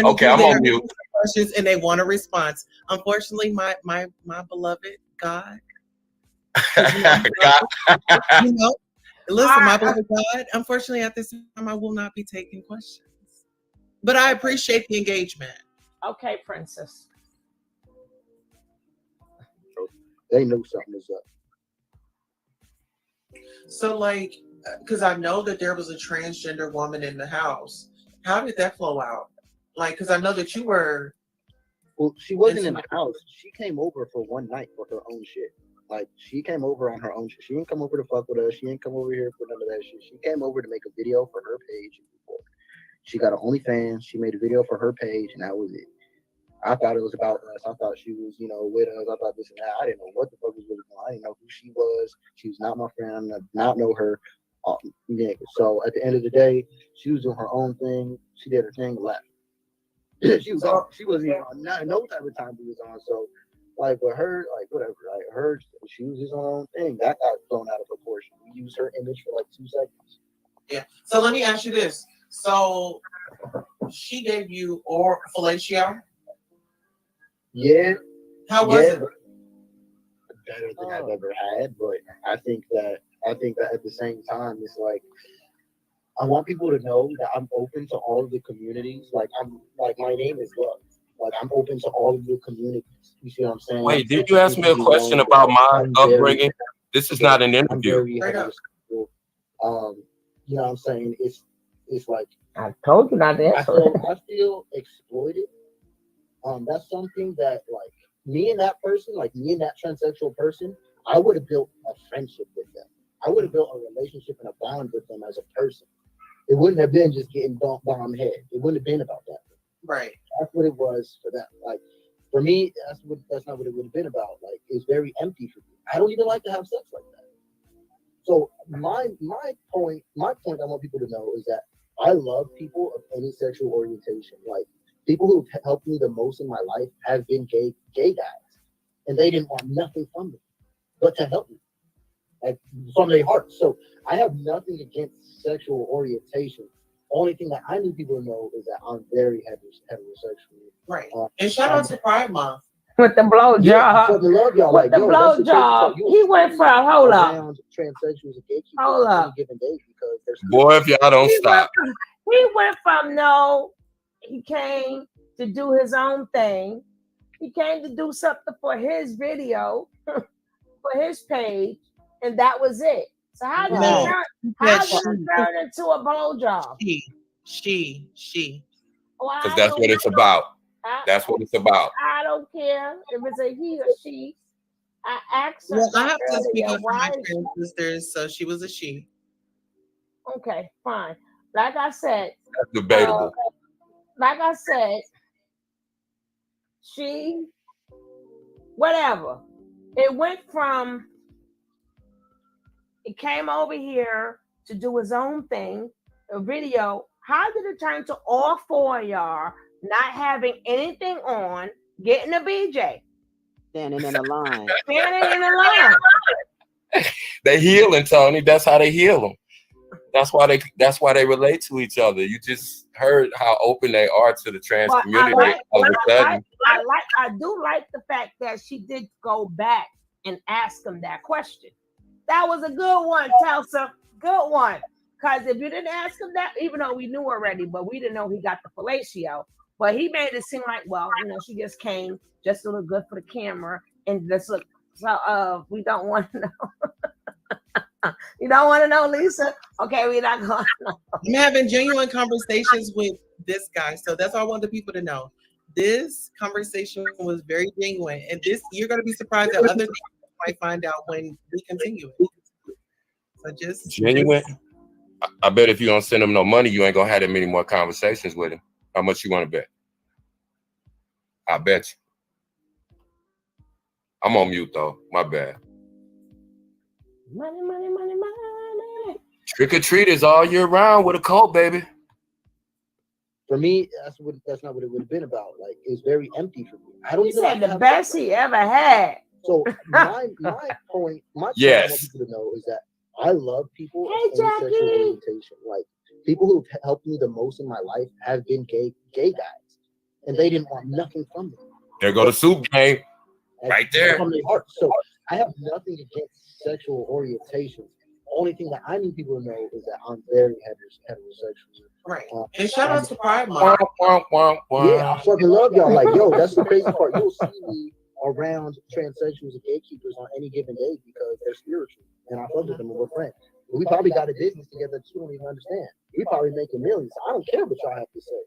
Okay, I'm on mute. Questions and they want a response. Unfortunately, my beloved God. You know, listen, my beloved God. Unfortunately, at this time, I will not be taking questions. But I appreciate the engagement. Okay, princess. They knew something was up. So, like, because I know that there was a transgender woman in the house. How did that flow out? Like, because I know that you were. Well, she wasn't in the house. She came over for one night for her own shit. Like, she came over on her own shit. She didn't come over to fuck with us. She didn't come over here for none of that shit. She came over to make a video for her page. She got an OnlyFans. She made a video for her page, and that was it. I thought it was about us. I thought she was, with us. I thought this and that. I didn't know what the fuck was really going on. I didn't know who she was. She was not my friend. I did not know her. Yeah. So at the end of the day, she was doing her own thing. She did her thing, left. She was on. She wasn't even on no type of time she was on. So, like, with her, like, whatever. Like, her, she was just on her own thing. That got thrown out of proportion. We used her image for like 2 seconds. Yeah. So let me ask you this. So she gave you fellatio? Yeah. How was it? Better than I've ever had, but I think that at the same time, it's like I want people to know that I'm open to all of the communities. Like my name is Love. Like I'm open to all of the communities. You see what I'm saying? Wait, did you ask me a question about my upbringing? This is not an interview. You know what I'm saying? It's like I told you not to answer. I feel exploited. That's something that like me and that person, like me and that transsexual person, I would have built a friendship with them. I would have built a relationship and a bond with them as a person. It wouldn't have been just getting bomb head. It wouldn't have been about that. Right. That's what it was for them. Like for me, that's not what it would have been about. Like it's very empty for me. I don't even like to have sex like that. So my point I want people to know is that I love people of any sexual orientation. Like people who've helped me the most in my life have been gay guys, and they didn't want nothing from me but to help me, like from their heart. So I have nothing against sexual orientation. Only thing that I need people to know is that I'm very heterosexual. Right. And shout out to Pride Month. With the blowjob. Yeah, so love y'all. With the blowjob. He went from, hold up. Transsexuals and gatekeepers hold up. Given day because there's boy, if y'all don't stop. He went from he came to do his own thing. He came to do something for his video, for his page, and that was it. So how did it turn into a blowjob? She. Because that's what it's about. That's what it's about. I don't care if it's a he or she. I asked her. Well, I have to speak up for my trans sisters, so she was a she. Okay, fine. Like I said, that's debatable. Like I said, she, whatever. It went from, it came over here to do his own thing, a video. How did it turn to all four of y'all not having anything on, getting a BJ? Standing in a line. Standing in a line. They healing, Tony. That's how they heal them. That's why they relate to each other. You just heard how open they are to the trans community. I do like the fact that she did go back and ask him that question. That was a good one, Telsa. Good one. Because if you didn't ask him that, even though we knew already, but we didn't know he got the fellatio. But he made it seem like, well, she just came just to look good for the camera and just look. So we don't want to know. You don't want to know, Lisa? Okay, we're not going to know. I'm having genuine conversations with this guy. So that's all I want the people to know. This conversation was very genuine. And you're going to be surprised at other things you might find out when we continue it. So just genuine. I bet if you don't send him no money, you ain't going to have that many more conversations with him. How much you want to bet? I bet you. I'm on mute, though. My bad. Money. Trick or treat is all year round with a cold, baby. For me, that's not what it would have been about. Like, it's very empty for me. I don't He even said like the best he ever had. So my point I want people to know is that I love people of any sexual orientation. Like, people who've helped me the most in my life have been gay guys, and they didn't want nothing from me. There go the soup game, right there. From their heart. So I have nothing against sexual orientation. Only thing that I need people to know is that I'm very heterosexual. Right. And shout out to Pride Month. Yeah, I fucking love y'all. Like, yo, that's the crazy part. You'll see me around transsexuals and gatekeepers on any given day because they're spiritual, and I fuck with them and we're friends. But we probably got a business together that you don't even understand. We probably making millions. I don't care what y'all have to say.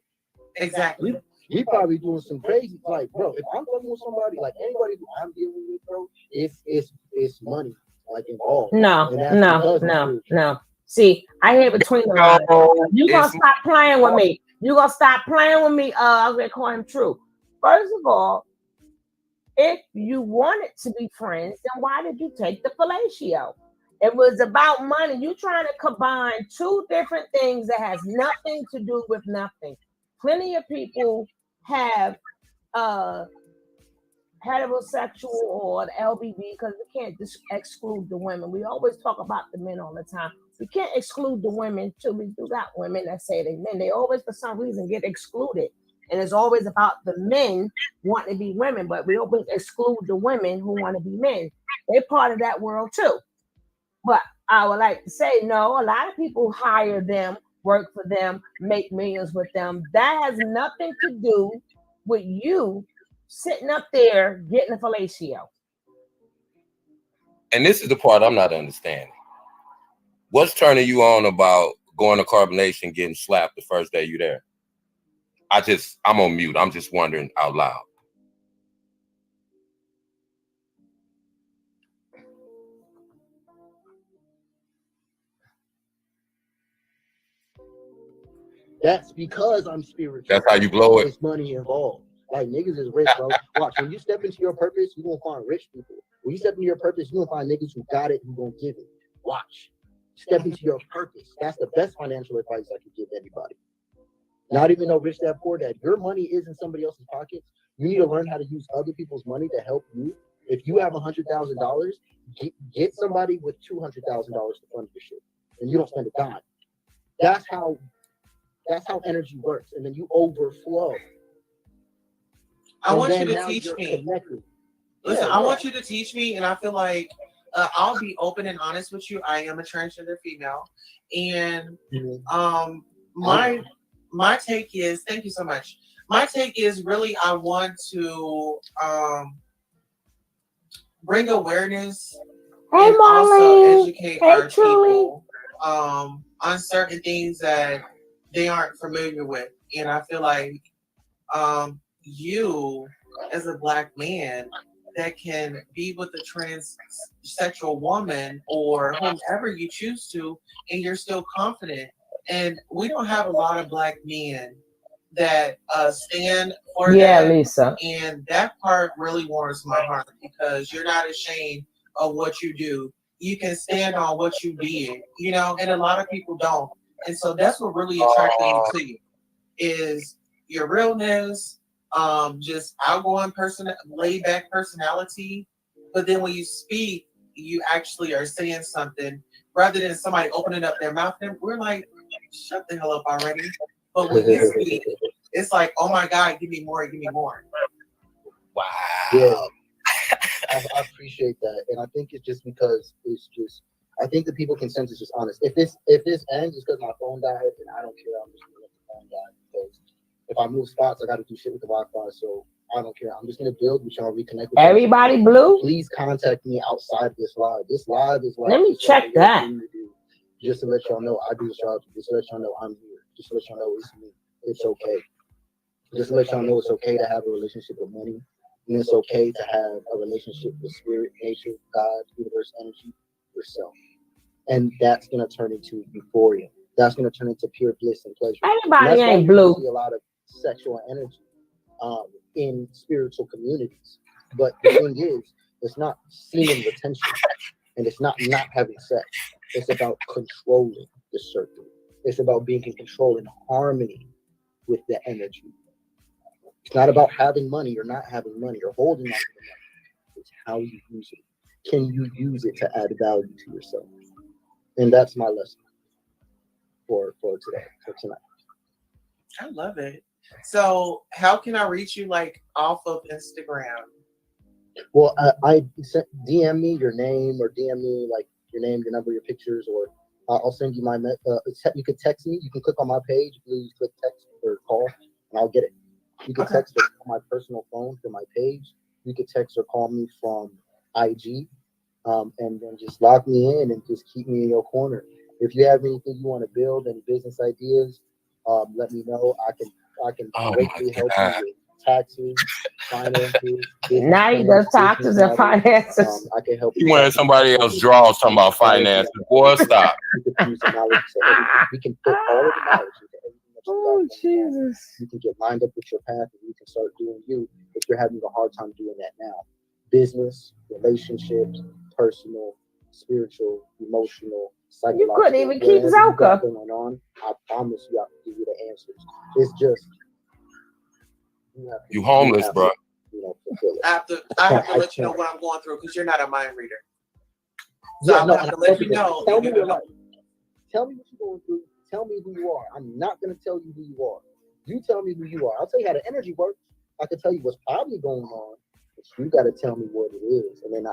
Exactly. We probably doing some crazy, like, bro, if I'm fucking with somebody, like anybody who I'm dealing with, bro, it's money like involved. No. See, I hear between the lines. You gonna stop playing with me. You gonna stop playing with me. I'm gonna call him True. First of all, if you wanted to be friends, then why did you take the fellatio? It was about money. You trying to combine two different things that has nothing to do with nothing. Plenty of people have heterosexual or the LBB because we can't just exclude the women. We always talk about the men all the time. We can't exclude the women too. We do got women that say they men. They always, for some reason, get excluded. And it's always about the men wanting to be women, but we always exclude the women who want to be men. They're part of that world too. But I would like to say, no, a lot of people hire them, work for them, make millions with them. That has nothing to do with you sitting up there getting a fellatio. And this is the part I'm not understanding. What's turning you on about going to Carbonation, getting slapped the first day you there? I'm on mute. I'm just wondering out loud. That's because I'm spiritual. That's how you blow it. It's money involved. Like, niggas is rich, bro. Watch, when you step into your purpose, you're gonna find rich people. When you step into your purpose, you're gonna find niggas who got it, who gonna give it. Watch. Step into your purpose. That's the best financial advice I could give anybody. Not even no rich dad, poor dad. Your money is in somebody else's pockets. You need to learn how to use other people's money to help you. If you have $100,000, get somebody with $200,000 to fund your shit, and you don't spend a dime. That's how energy works, and then you overflow. I want you to teach me. Listen, I want you to teach me, and I feel like I'll be open and honest with you. I am a transgender female, and my take is, thank you so much. My take is really I want to bring awareness and also educate our people on certain things that they aren't familiar with. And I feel like you, as a Black man, that can be with a transsexual woman or whomever you choose to, and you're still confident. And we don't have a lot of Black men that stand for that. Lisa. And that part really warms my heart because you're not ashamed of what you do. You can stand on what you did, you know, and a lot of people don't. And so that's what really attracted me to you is your realness, just outgoing laid back personality. But then when you speak, you actually are saying something rather than somebody opening up their mouth and we're like, shut the hell up already. But when you speak, it's like, oh my God, give me more, give me more. Wow. Yeah. I appreciate that. And I think it's just because I think the people can sense it's just honest. If this ends, it's because my phone died, and I don't care. I'm just gonna let the phone die because if I move spots, I got to do shit with the Wi-Fi. So I don't care. I'm just gonna build with y'all, reconnect with everybody. Blue. Please contact me outside of this live. This live is like. Let me check that. Just to let y'all know, I do this job. Just to let y'all know I'm here. Just to let y'all know it's me. It's okay. Just to let y'all know it's okay to have a relationship with money. And it's okay to have a relationship with spirit, nature, God, universe, energy, yourself. And that's going to turn into euphoria. That's going to turn into pure bliss and pleasure. Everybody ain't blue. See a lot of sexual energy in spiritual communities. But the thing is, it's not semen retention. And it's not having sex. It's about controlling the circle. It's about being in control and harmony with the energy. It's not about having money or not having money or holding on to the money. It's how you use it. Can you use it to add value to yourself? And that's my lesson for today, for tonight. I love it. So how can I reach you like off of Instagram? Well, I DM me your name or DM me like your name, your number, your pictures, or I'll send you my. You could text me. You can click on my page. Please click text or call, and I'll get it. You can text or call my personal phone from my page. You could text or call me from IG, and then just lock me in and just keep me in your corner. If you have anything you want to build, any business ideas, let me know. I can greatly help you with taxes, finances. Now you does taxes and finances. I can help you. When somebody else draws talking about finances, boy, stop. We can put all of the knowledge into everything that you got. Jesus. You can get lined up with your path, and you can start doing you. If you're having a hard time doing that now, business, relationships, personal, spiritual, emotional, psychological. You couldn't even keep Zoka going on. I promise you, I can give you the answers. It's just you homeless, bro. I have to let you know what I'm going through because you're not a mind reader. So yeah, I'm no, have to let you know. Tell me your life. Tell me what you're going through. Tell me who you are. I'm not going to tell you who you are. You tell me who you are. I'll tell you how the energy works. I can tell you what's probably going on, but you got to tell me what it is. And then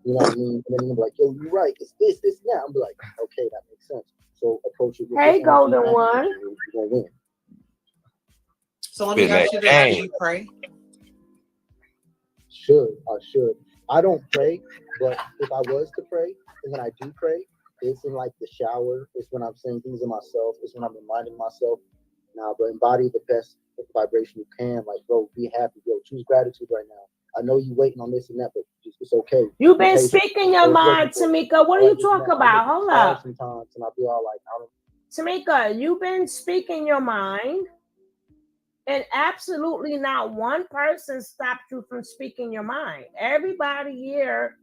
you know what I mean? And then you're like, yo, you're right. It's this, now. I'm like, okay, that makes sense. So approach it with hey, golden one. You're going to win. So let me ask you this. Do you pray? I should. I don't pray, but if I was to pray, and when I do pray, it's in like the shower. It's when I'm saying things to myself. It's when I'm reminding myself, now, but embody the best vibration you can. Like, bro, be happy. Yo, choose gratitude right now. I know you waiting on this and that, but it's okay. You've been speaking your mind, Tamika. What are you talking about? Hold up. Sometimes, and I'll be all like, I don't. Tamika, you've been speaking your mind, and absolutely not one person stopped you from speaking your mind. Everybody here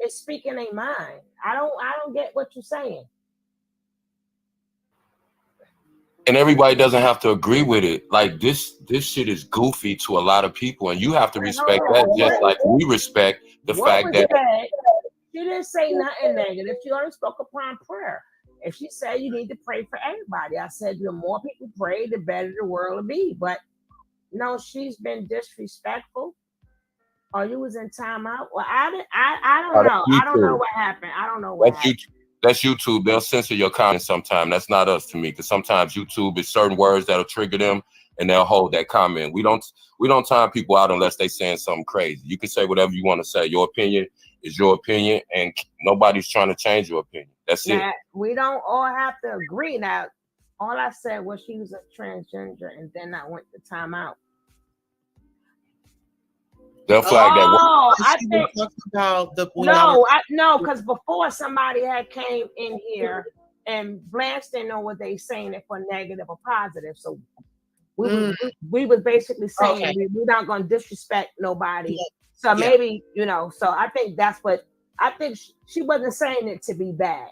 is speaking their mind. I don't get what you're saying. And everybody doesn't have to agree with it. Like this shit is goofy to a lot of people, and you have to respect that just like we respect the fact that she didn't say nothing negative. She only spoke upon prayer. If she said you need to pray for everybody, I said the more people pray, the better the world will be. But no, she's been disrespectful. Or you was in timeout. Well, I don't know. I don't know what happened. I don't know what happened. That's YouTube. They'll censor your comments sometimes. That's not us, to me, because sometimes YouTube is certain words that'll trigger them, and they'll hold that comment. We don't time people out unless they saying something crazy. You can say whatever you want to say. Your opinion is your opinion, and nobody's trying to change your opinion. That's it. We don't all have to agree. Now, all I said was she was a transgender, and then I went to timeout. They'll flag that. Oh, I think about the no, because before somebody had came in here and Blanche didn't know what they saying it for negative or positive. So we was basically saying we're not going to disrespect nobody. So maybe So I think that's what I think. She wasn't saying it to be bad,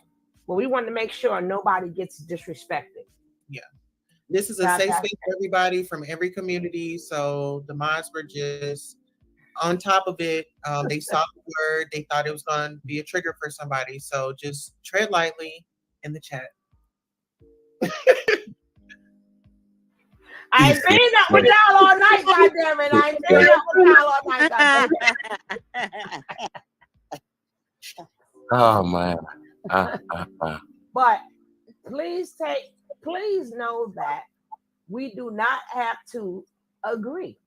but we wanted to make sure nobody gets disrespected. Yeah, this is a safe space for everybody from every community. So the mods were just on top of it. They saw the word. They thought it was going to be a trigger for somebody. So just tread lightly in the chat. I ain't been up with y'all all night, goddammit. I ain't been up with y'all all night, goddammit. Oh man. But please know that we do not have to agree.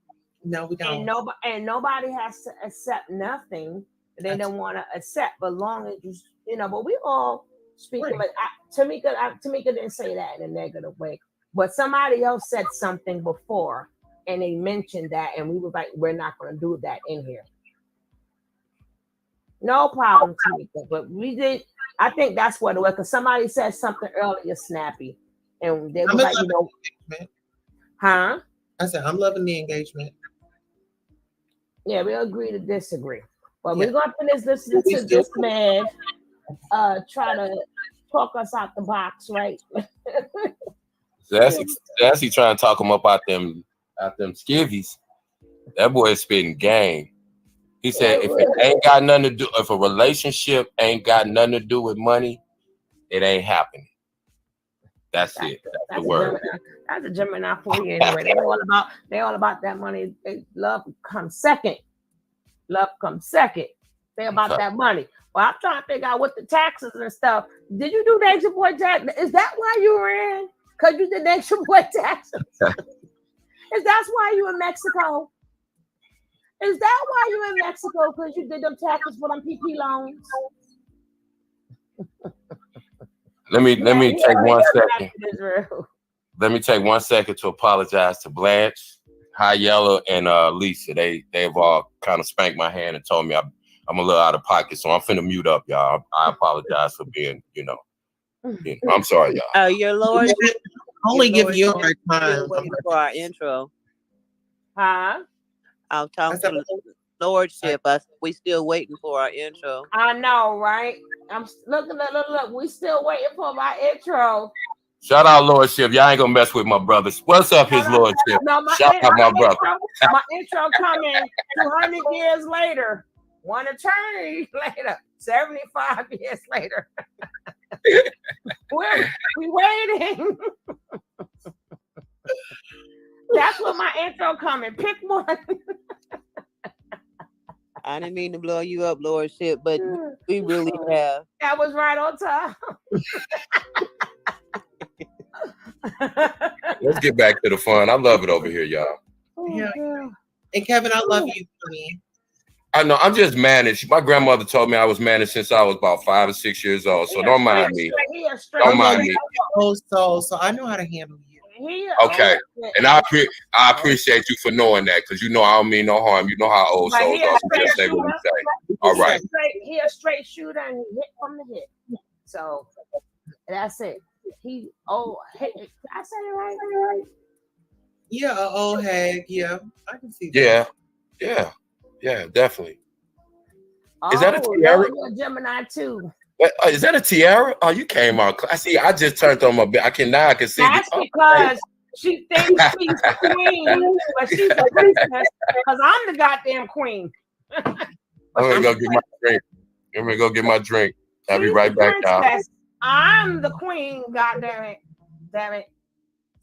No, we don't. And nobody has to accept nothing they don't want to accept, but long as but we all speak. Right. But Tamika didn't say that in a negative way. But somebody else said something before, and they mentioned that, and we were like, we're not going to do that in here. No problem, Tamika. But we did. I think that's what it was, because somebody said something earlier, snappy, and they were like, huh? I said, I'm loving the engagement. Yeah, we agree to disagree. But we're going to finish listening to this man try to talk us out the box, right? Sassy trying to talk him up out them skivvies. That boy is spitting game. He said if it ain't got nothing to do, if a relationship ain't got nothing to do with money, it ain't happening. That's it. That's the word. That's a Gemini for you anyway. They all about that money. Love comes second. Love comes second. They about that money. Well, I'm trying to figure out what the taxes and stuff. Did you do the extra boy tax? Is that why you ran? Because you did the extra boy taxes? Is that why you in Mexico? Is that why you in Mexico? Because you did them taxes for them PP loans? Let me take 1 second. Let me take 1 second to apologize to Blanche, High Yellow, and Lisa. They've all kind of spanked my hand and told me I'm a little out of pocket, so I'm finna mute up, y'all. I apologize for being, I'm sorry, y'all. Your Lord, only give you a hard time for our intro. Huh? I'll talk to Lordship. We still waiting for our intro. I know, right? I'm look. We still waiting for my intro. Shout out Lordship. Y'all ain't gonna mess with my brothers. What's up, his Lordship? No, Shout out my brother. My intro coming 200 years later. One eternity later. 75 years later. we waiting. That's what my intro coming. Pick one. I didn't mean to blow you up, Lordship, but we really have. That was right on time. Let's get back to the fun. I love it over here, y'all. Yeah. And Kevin, I love you, honey. I know. I'm just managed. My grandmother told me I was managed since I was about 5 or 6 years old. So don't mind me. Don't mind me. Oh, so I know how to handle you. Okay, and I appreciate you for knowing that, because I don't mean no harm. You know how old souls are. We just say what we say. All right. He a straight shooter and he hit from the hip. So that's it. I said it right. Yeah, old hag. Yeah, I can see that. Yeah, definitely. Is that a tiara? You're a Gemini too. Is that a tiara? Oh, you came out. I see. I just turned on my bed. I can see. That's because she thinks she's the queen, but she's a princess. Because I'm the goddamn queen. I'm gonna go get my drink. I'm gonna go get my drink. I'll be right back, y'all. I'm the queen. Goddamn it!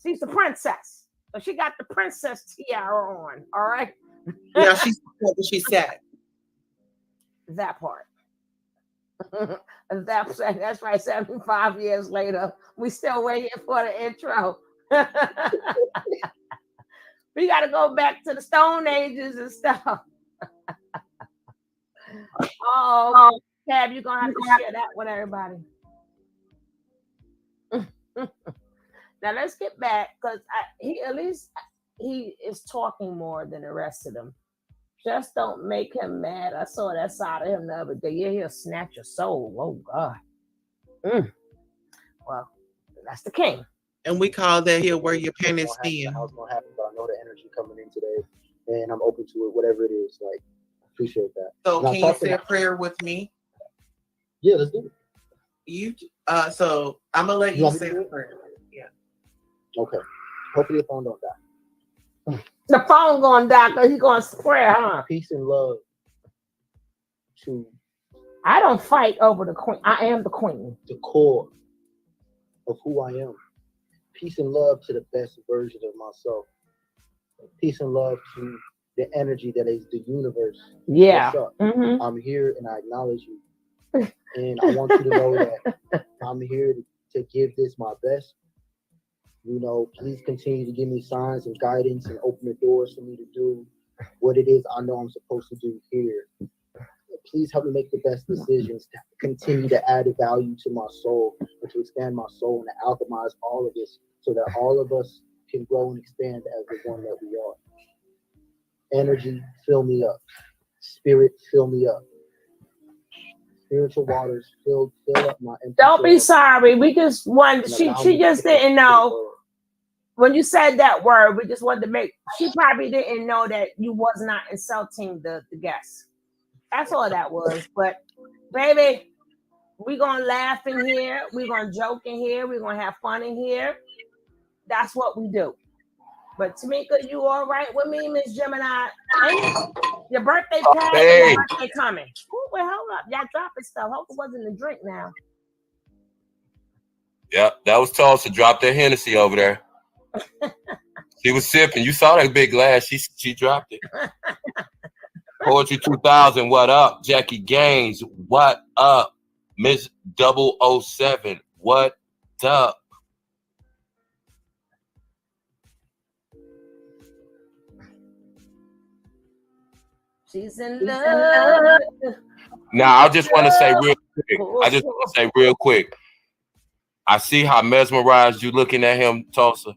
She's the princess. So she got the princess tiara on. All right. Yeah, she said that part. That's right. 75 years later, we still waiting for the intro. We got to go back to the Stone Ages and stuff. Oh, Tab, you're gonna have to share that with everybody. Now let's get back, because he is talking more than the rest of them. Just don't make him mad. I saw that side of him the other day. Yeah, he'll snatch your soul. Oh, God. Well, that's the king. And we call that here where your pen is stand. How's going to happen, but I know the energy coming in today, and I'm open to it, whatever it is. Like, appreciate that. So can you say a prayer with me? Yeah, let's do it. So I'm going to let you say the prayer. Yeah. Okay. Hopefully your phone don't die. The phone gonna die because he's gonna spread, huh? Peace and love I don't fight over the queen. I am the queen. The core of who I am. Peace and love to the best version of myself. Peace and love to the energy that is the universe. Yeah. Mm-hmm. I'm here and I acknowledge you. And I want you to know that I'm here to give this my best. Please continue to give me signs and guidance and open the doors for me to do what it is I know I'm supposed to do here. Please help me make the best decisions to continue to add a value to my soul and to expand my soul and to alchemize all of this so that all of us can grow and expand as the one that we are. Energy, fill me up. Spirit, fill me up. Spiritual waters, fill up my empty. Don't be sorry. We just wanted. She just didn't know. When you said that word, we just wanted to make. She probably didn't know that you was not insulting the guests. That's all that was. But baby, we're gonna laugh in here. We're gonna joke in here. We're gonna have fun in here. that's what we do. But Tamika, you all right with me, Miss Gemini? Ain't your birthday passed and your birthday coming? Ooh, wait, hold up. Y'all dropping stuff. Hope it wasn't a drink now. Yep, that was Tulsa. Dropped that Hennessy over there. She was sipping. You saw that big glass. She dropped it. Poetry 2000, what up? Jackie Gaines, what up? Miss 007, what up? She's in love. Now, I just want to say real quick. I see how mesmerized you looking at him, Tulsa.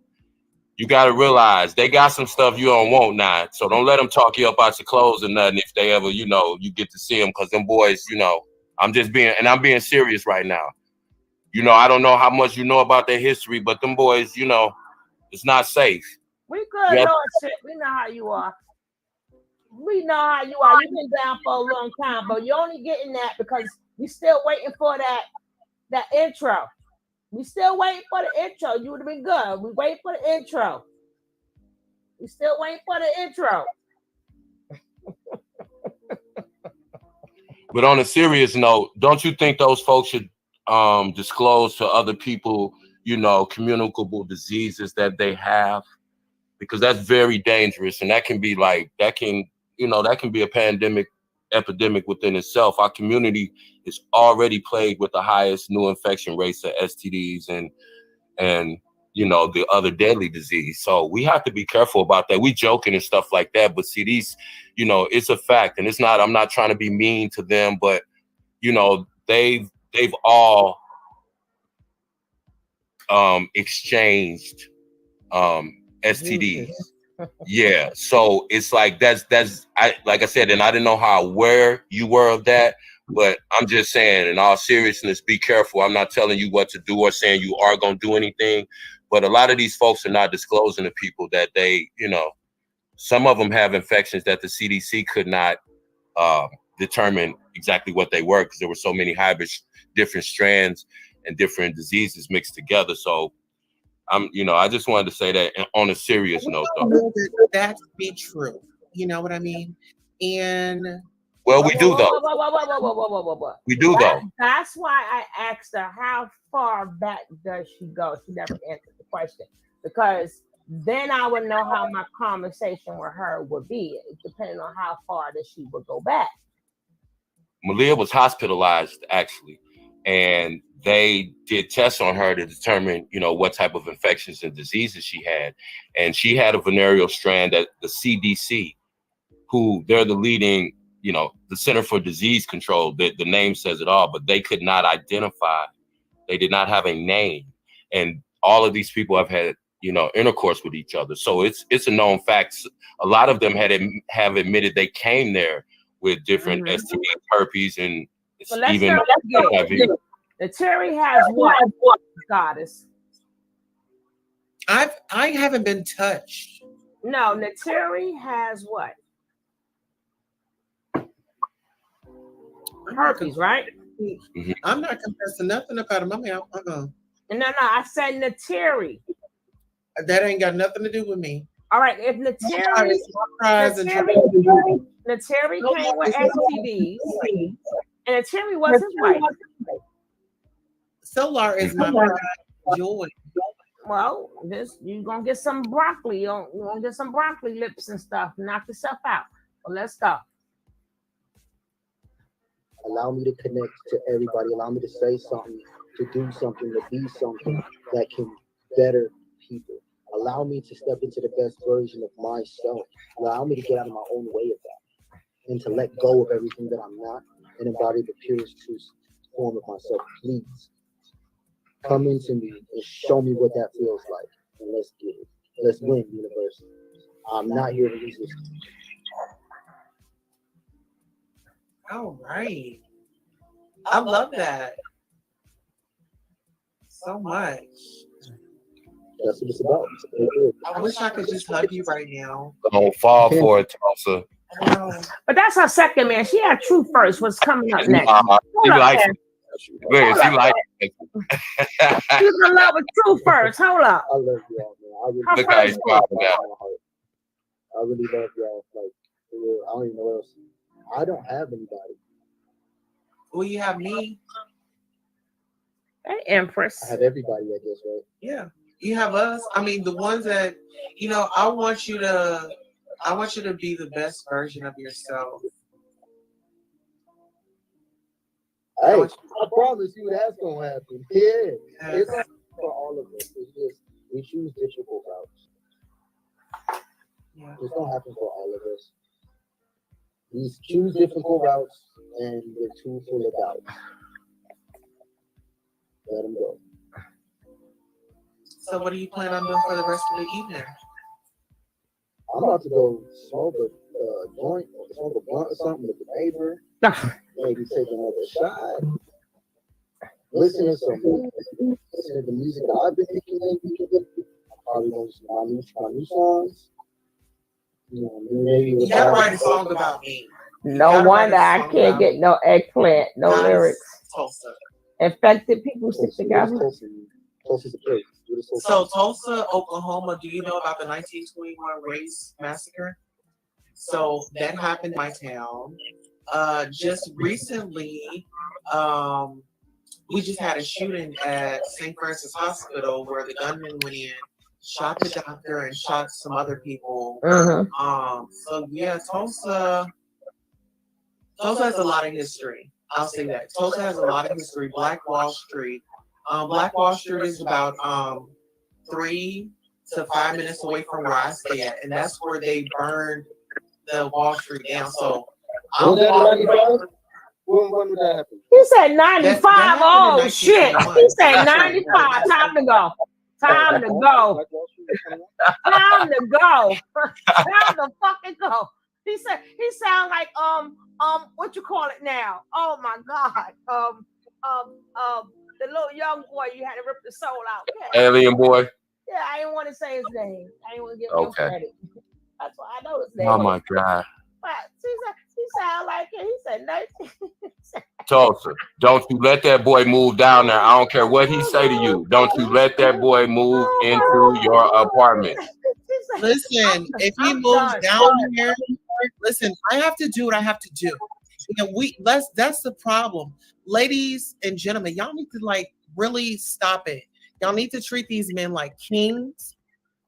You got to realize they got some stuff you don't want now. So don't let them talk you up out your clothes or nothing if they ever, you get to see them. Because them boys, I'm being serious right now. I don't know how much you know about their history, but them boys, it's not safe. We good, Lord shit. We know how you are. We know how you are. You've been down for a long time, but you're only getting that because we still waiting for that intro. We still waiting for the intro. You would have been good. We waiting for the intro. We still waiting for the intro. But on a serious note, don't you think those folks should disclose to other people, communicable diseases that they have? Because that's very dangerous, and that can be a epidemic within itself. Our community is already plagued with the highest new infection rates of STDs and the other deadly disease. So we have to be careful about that. We joking and stuff like that, but see these, it's a fact, and I'm not trying to be mean to them, but they've all exchanged STDs. Yeah, so it's like that's like I said, and I didn't know how aware you were of that, but I'm just saying, in all seriousness, be careful. I'm not telling you what to do or saying you are going to do anything, but a lot of these folks are not disclosing to people that they, some of them have infections that the CDC could not determine exactly what they were because there were so many different strands and different diseases mixed together. So I just wanted to say that on a serious note, though. That be true. You know what I mean? And well, we do though. We do though. That's why I asked her how far back does she go. She never answered the question because then I would know how my conversation with her would be, depending on how far that she would go back. Malia was hospitalized actually, and they did tests on her to determine, what type of infections and diseases she had. And she had a venereal strand that the CDC, who they're the leading, the Center for Disease Control, the name says it all, but they could not identify. They did not have a name. And all of these people have had, intercourse with each other. So it's a known fact. A lot of them have admitted they came there with different STD, herpes, and even HIV. The Terry has what, goddess? I haven't been touched. No, Nateri has what? Herpes, right? I'm not confessing nothing about him. I mean, No, I said Nateri. That ain't got nothing to do with me. All right, if Nateri came with STDs, and Nateri was his wife. Solar is my joy. Well, you're gonna get some broccoli. You're gonna get some broccoli lips and stuff. Knock yourself out. Well, let's go. Allow me to connect to everybody. Allow me to say something, to do something, to be something that can better people. Allow me to step into the best version of myself. Allow me to get out of my own way of that and to let go of everything that I'm not and embody the purest true form of myself. Please come into me and show me what that feels like. And let's get it. Let's win, universe. I'm not here to lose this. All right. I love that so much. That's what it's about. I wish I could just hug you right now. Don't fall for it, Tulsa. But that's her second man. She had True First. What's coming up next? She likes it. She likes it. She's in love with True First. Hold up. I love you all, man. really, Look how he's smiling now. I really love y'all. Like, for real, I don't even know what else. I don't have anybody. Well, you have me. Hey, Empress. I have everybody, I guess, right? Yeah, you have us. I mean, the ones that, you know, I want you to be the best version of yourself. Hey, I promise you that's gonna happen. Yeah, it's for all of us. It's just we choose difficult routes. Yeah. It's gonna happen for all of us. We choose difficult routes, and we're too full of doubt. Let them go. So, what do you plan on doing for the rest of the evening? I'm about to go smoke a joint, or smoke a blunt or something with the neighbor. Maybe take another shot. Listen to the music that I've been making lately. Probably going to my new songs. You know, maybe You gotta write a song about me. No wonder I can't get no eggplant, no Nice. lyrics. Tulsa. Infected people stick together. Tulsa's a place. So Tulsa, Oklahoma, do you know about the 1921 race massacre? So that happened in my town. Just recently, we just had a shooting at St. Francis Hospital where the gunman went in, shot the doctor, and shot some other people. So yeah, Tulsa has a lot of history. I'll say that. Tulsa has a lot of history. Black Wall Street. Black Wall Street is about 3 to 5 minutes away from where I stay at, and that's where they burned the Wall Street down. So when would that happen? He said 95. happened in Oh shit. 1921. He said 95. Time to go. Time to go. Time to go. Time to fucking go. He sound like what you call it now? Oh my god. The little young boy you had to rip the soul out. Yeah. Alien boy. Yeah, I didn't want to say his name. I didn't want to give him no credit. That's why I know his name. Oh my god. But he sound like it. He said 19. Tulsa, don't you let that boy move down there. I don't care what he say to you. Don't you let that boy move into your apartment. Listen, if he moves down here, listen, I have to do what I have to do. And that's the problem. Ladies and gentlemen, y'all need to like really stop it. Y'all need to treat these men like kings,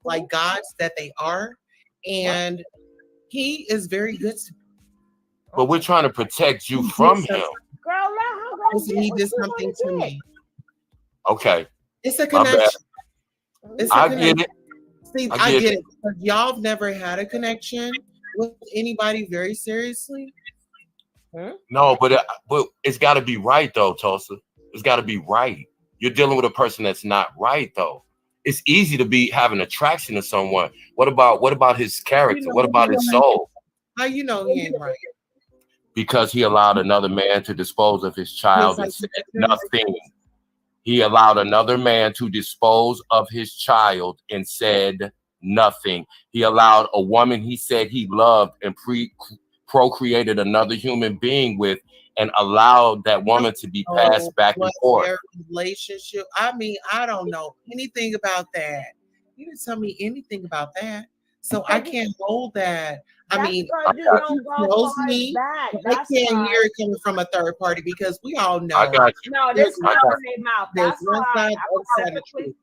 like gods that they are. And he is very good to me. But we're trying to protect you from him. Girl, Listen, he did something to me. Okay. It's a My bad. connection. It's a I connection. get it. See, I I get get it. it. Because y'all have never had a connection with anybody very seriously. No, but it's got to be right though, Tulsa. It's got to be right. You're dealing with a person that's not right though. It's easy to be having attraction to someone. What about his character? What about his soul? How you know he ain't right? Because he allowed another man to dispose of his child and said nothing. He allowed another man to dispose of his child and said nothing. He allowed a woman he said he loved and procreated another human being with, and allowed that woman to be passed back and forth. Their relationship. I mean, I don't know anything about that. You didn't tell me anything about that, so I can't hold that. I mean, if he tells me, I can't hear it coming from a third party because we all know. I got you. No, this is not in their mouth. That's There's one why side, I other side of the specifically,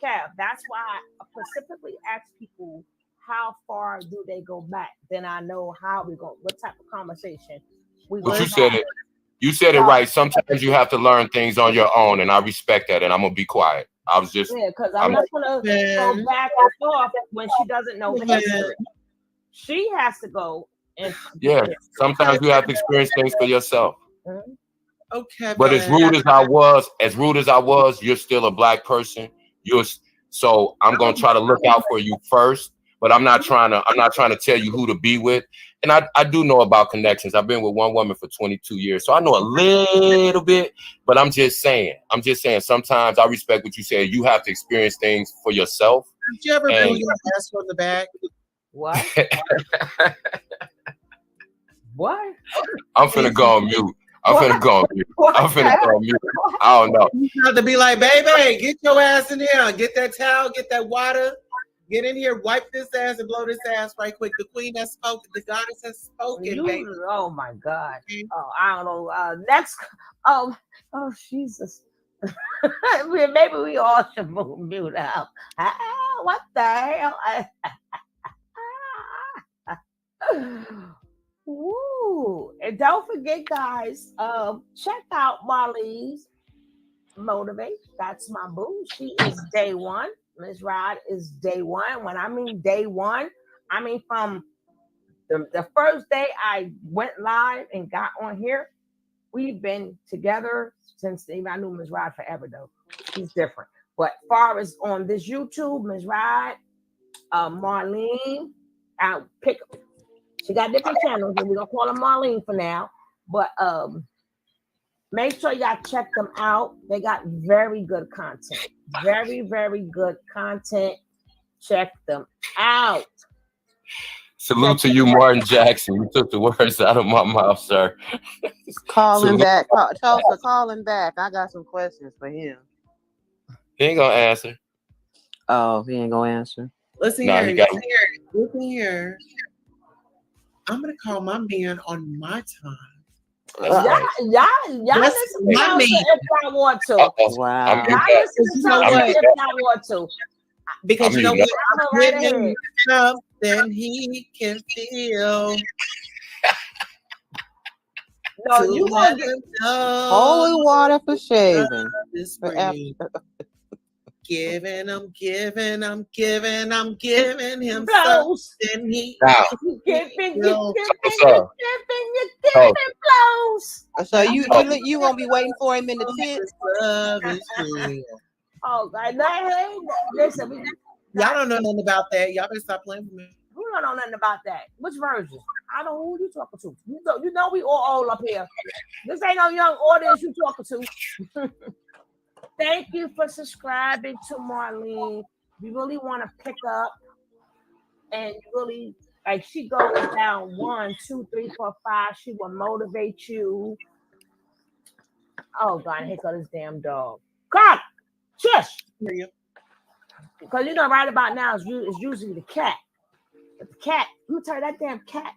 Kev, that's why I specifically ask people how far do they go back. Then I know how we go, what type of conversation we But will you said have. it. You said it right. Sometimes you have to learn things on your own, and I respect that. And I'm gonna be quiet. I was just Because I'm not gonna go back and forth when she doesn't know the history. She has to go and sometimes you have to experience things for yourself. Okay. But as rude as I was, you're still a black person. So I'm gonna try to look out for you first. But I'm not trying to tell you who to be with. And I do know about connections. I've been with one woman for 22 years. So I know a little bit, but I'm just saying, sometimes I respect what you said. You have to experience things for yourself. Did you ever pull your ass from the back? What? What? I'm finna go on mute. I'm finna go on mute. I don't know. You have to be like, baby, get your ass in here. Get that towel, get that water. Get in here, wipe this ass and blow this ass right quick. The queen has spoken. The goddess has spoken, baby. Oh my God. Oh, I don't know. Next. Oh Jesus. Maybe we all should mute out. What the hell? Woo. And don't forget, guys, check out Marlene's Motivate. That's my boo. She is day one. Ms. Rod is day one. When I mean day one, I mean from the first day I went live and got on here. We've been together since I knew Ms. Rod forever, though. She's different. But far as on this YouTube, Ms. Rod, Marlene, I'll pick. She got different channels, and we're gonna call her Marlene for now. But make sure y'all check them out. They got very good content. Very, very good content. Check them out. Salute to you, Martin Jackson. You took the words out of my mouth, sir. Call him back. Call him back. I got some questions for him. He ain't gonna answer. Oh, he ain't gonna answer. Listen here. I'm gonna call my man on my time. Y'all listen to my man. if y'all want to. Wow. Y'all listen to Tulsa if y'all want to. Because you know what? I'm Give him something he can feel. No, you want to holy water for shaving. Giving him blows. Something he giving blows. So you gonna be waiting for him in the tent? Oh God, no, listen, y'all don't know nothing about that. Y'all better stop playing with me. Who don't know nothing about that? Which version? I don't know who you talking to. You know we all old up here. This ain't no young audience you talking to. Thank you for subscribing to Marlene. You really want to pick up and really like she goes down 1, 2, 3, 4, 5. She will motivate you. Oh God, here goes this damn dog. God, shush. Because you know, right about now it's usually the cat. But the cat, let me tell you, that damn cat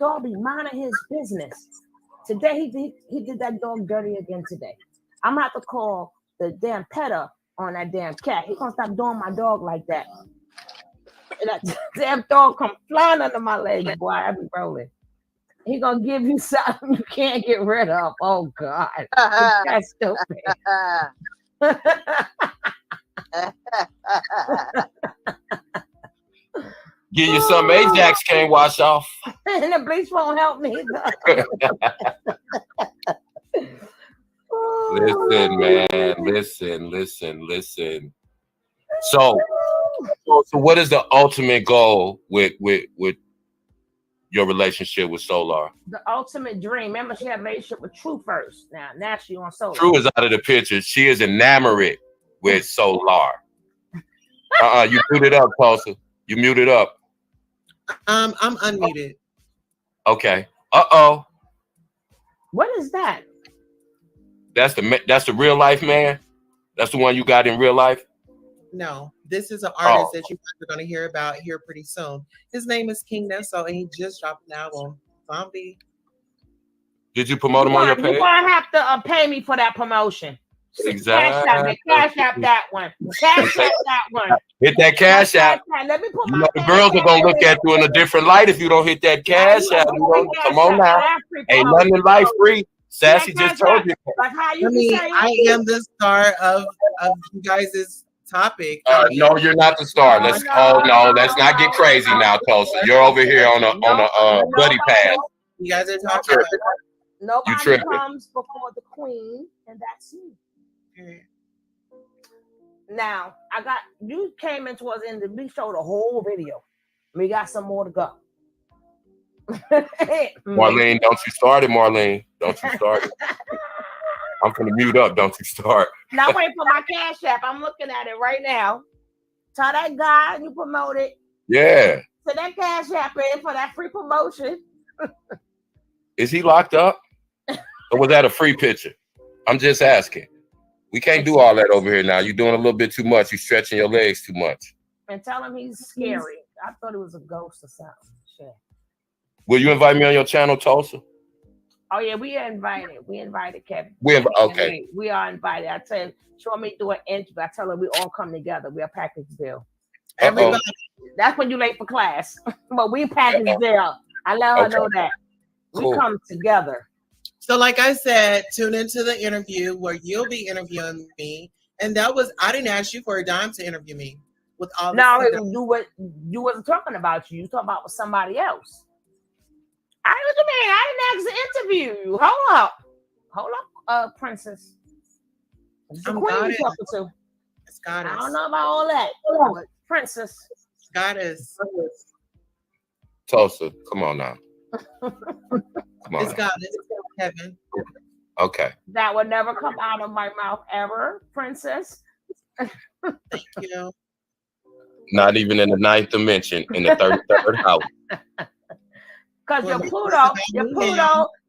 dog be minding his business. Today he did that dog dirty again today. I'm gonna have to call the damn petter on that damn cat. He gonna stop doing my dog like that. And that damn dog come flying under my legs, boy. I be rolling. He gonna give you something you can't get rid of. Oh God, that's stupid. Give you some Ajax can't wash off. And the bleach won't help me. Listen, man. Listen. So what is the ultimate goal with your relationship with Solar? The ultimate dream. Remember, she had a relationship with True first. Now she on Solar. True is out of the picture. She is enamored with Solar. You muted up, Tulsa. You muted up. I'm unmuted. Okay. What is that? That's the real life man. That's the one you got in real life. No, this is an artist that you guys are going to hear about here pretty soon. His name is King Nesso, and he just dropped an album, Zombie. Did you promote him on your page? You're gonna have to pay me for that promotion. Exactly. Cash out that one. Cash out that one. Hit that cash out. Let me put you know, the girls are gonna look at you in a different light if you don't hit that cash out. Come on now. Ain't nothing in life free. Sassy just told you. I am the star of you guys' topic. No, you're not the star. Let's not get crazy now, Tulsa. You're over here on a buddy pass. You guys are talking about nobody comes before the queen, and that's you. Now, you came in towards the end of we showed the whole video. We got some more to go. Marlene, don't you start it, Marlene. Don't you start it. I'm gonna mute up. Don't you start. Now wait for my cash app. I'm looking at it right now. Tell that guy you promoted. Yeah. So that cash app in for that free promotion. Is he locked up? Or was that a free picture? I'm just asking. We can't do all that over here now. You're doing a little bit too much. You're stretching your legs too much. and tell him he's scary. I thought it was a ghost or something. Shit. Will you invite me on your channel, Tulsa? Oh yeah, we are invited. We invited Kevin. Okay. We are invited. I tell you, show me do an interview. I tell her we all come together. We are package deal. Everybody. That's when you late for class. But we package deal. I let her know that. Cool. We come together. So like I said, tune into the interview where you'll be interviewing me. And that was, I didn't ask you for a dime to interview me with all this. No, you wasn't talking about you. You talking about somebody else. What you mean? I didn't ask to interview you. Hold up, princess. The queen you talking to? It's goddess. I don't know about all that. But princess. Goddess. Tulsa, come on now. Come on. It's goddess, Kevin. Okay. That would never come out of my mouth ever, princess. Thank you. Not even in the 9th dimension, in the 33rd house. Because your Pluto,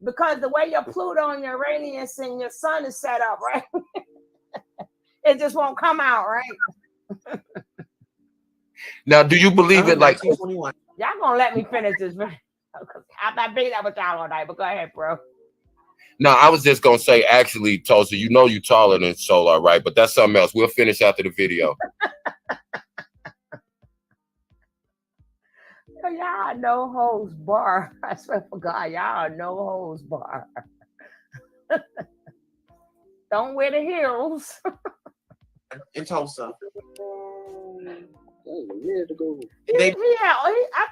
because the way your Pluto and your Uranus and your sun is set up, right? It just won't come out, right? Now, do you believe it like y'all gonna let me finish this? I'm not being that with y'all all night, but go ahead, bro. No, I was just gonna say, actually, Tulsa, you know you taller than Solar, right? But that's something else. We'll finish after the video. Y'all no holds bar. I swear for God, y'all no holds bar. Don't wear the heels. In Tulsa. I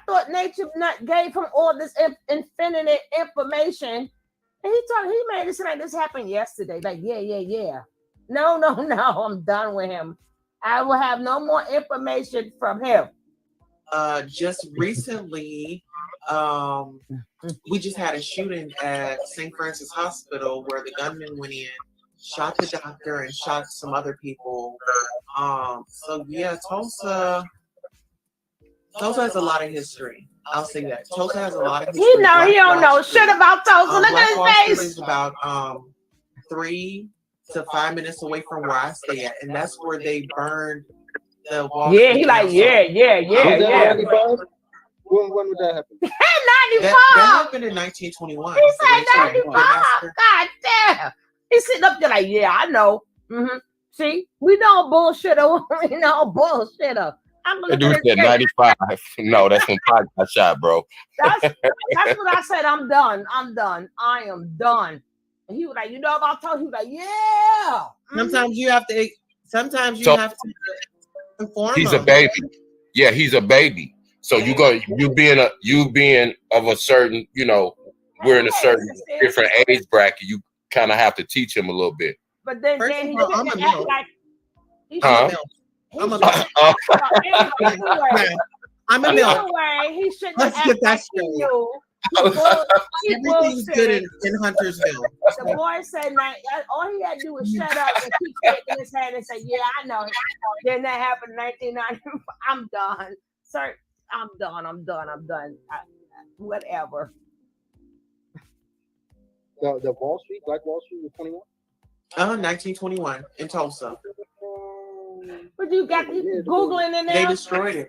thought nature gave him all this infinite information. And he made it seem like this happened yesterday. Like, yeah. No, I'm done with him. I will have no more information from him. Just recently, we just had a shooting at St. Francis Hospital where the gunman went in, shot the doctor, and shot some other people. So yeah, Tulsa has a lot of history. I'll say that. Tulsa has a lot of history. He don't know shit about Tulsa. Look at his face. Is about 3 to 5 minutes away from where I stay at, and that's where they burned the wall. Yeah, he like, yeah. When would that happen? 95. That happened in 1921. He said 95. God damn. He's sitting up there like, yeah, I know. Mm-hmm. See, we know bullshitter. We know bullshitter. The dude said 95. No, that's when Pac got shot, bro. That's what I said. I'm done. I am done. And he was like, you know about Tulsa? He was like, yeah. Sometimes you have to inform he's him. A baby. Yeah, he's a baby. So you being of a certain, we're in a certain different age bracket. You kind of have to teach him a little bit. But then he shouldn't act like I'm a milk. Anyway, he shouldn't Let's act get that like straight. he knew. Everything's good in Huntersville. The boy said, all he had to do was shut up and keep shaking his head and say, yeah, I know. Then that happened in 1990. I'm done. Sir, I'm done. Whatever. The Wall Street, Black Wall Street was 21? 1921 in Tulsa. But you got Googling in there? They destroyed it.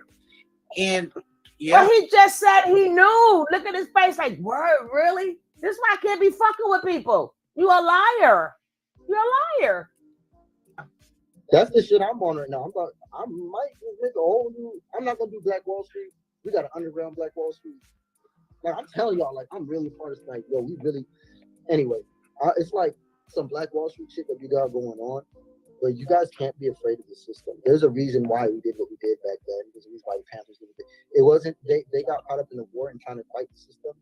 And yeah. Well, he just said he knew. Look at his face like, word, really? This is why I can't be fucking with people. You a liar. You're a liar. That's the shit I'm on right now. I might make a whole new. I'm not gonna do Black Wall Street. We got an underground Black Wall Street. Now I'm telling y'all, like, I'm really part of this. Like, yo, we really. Anyway, it's like some Black Wall Street shit that we got going on. But you guys can't be afraid of the system. There's a reason why we did what we did back then. There's a reason why the Panthers did what they did. It wasn't they got caught up in the war and trying to fight the system.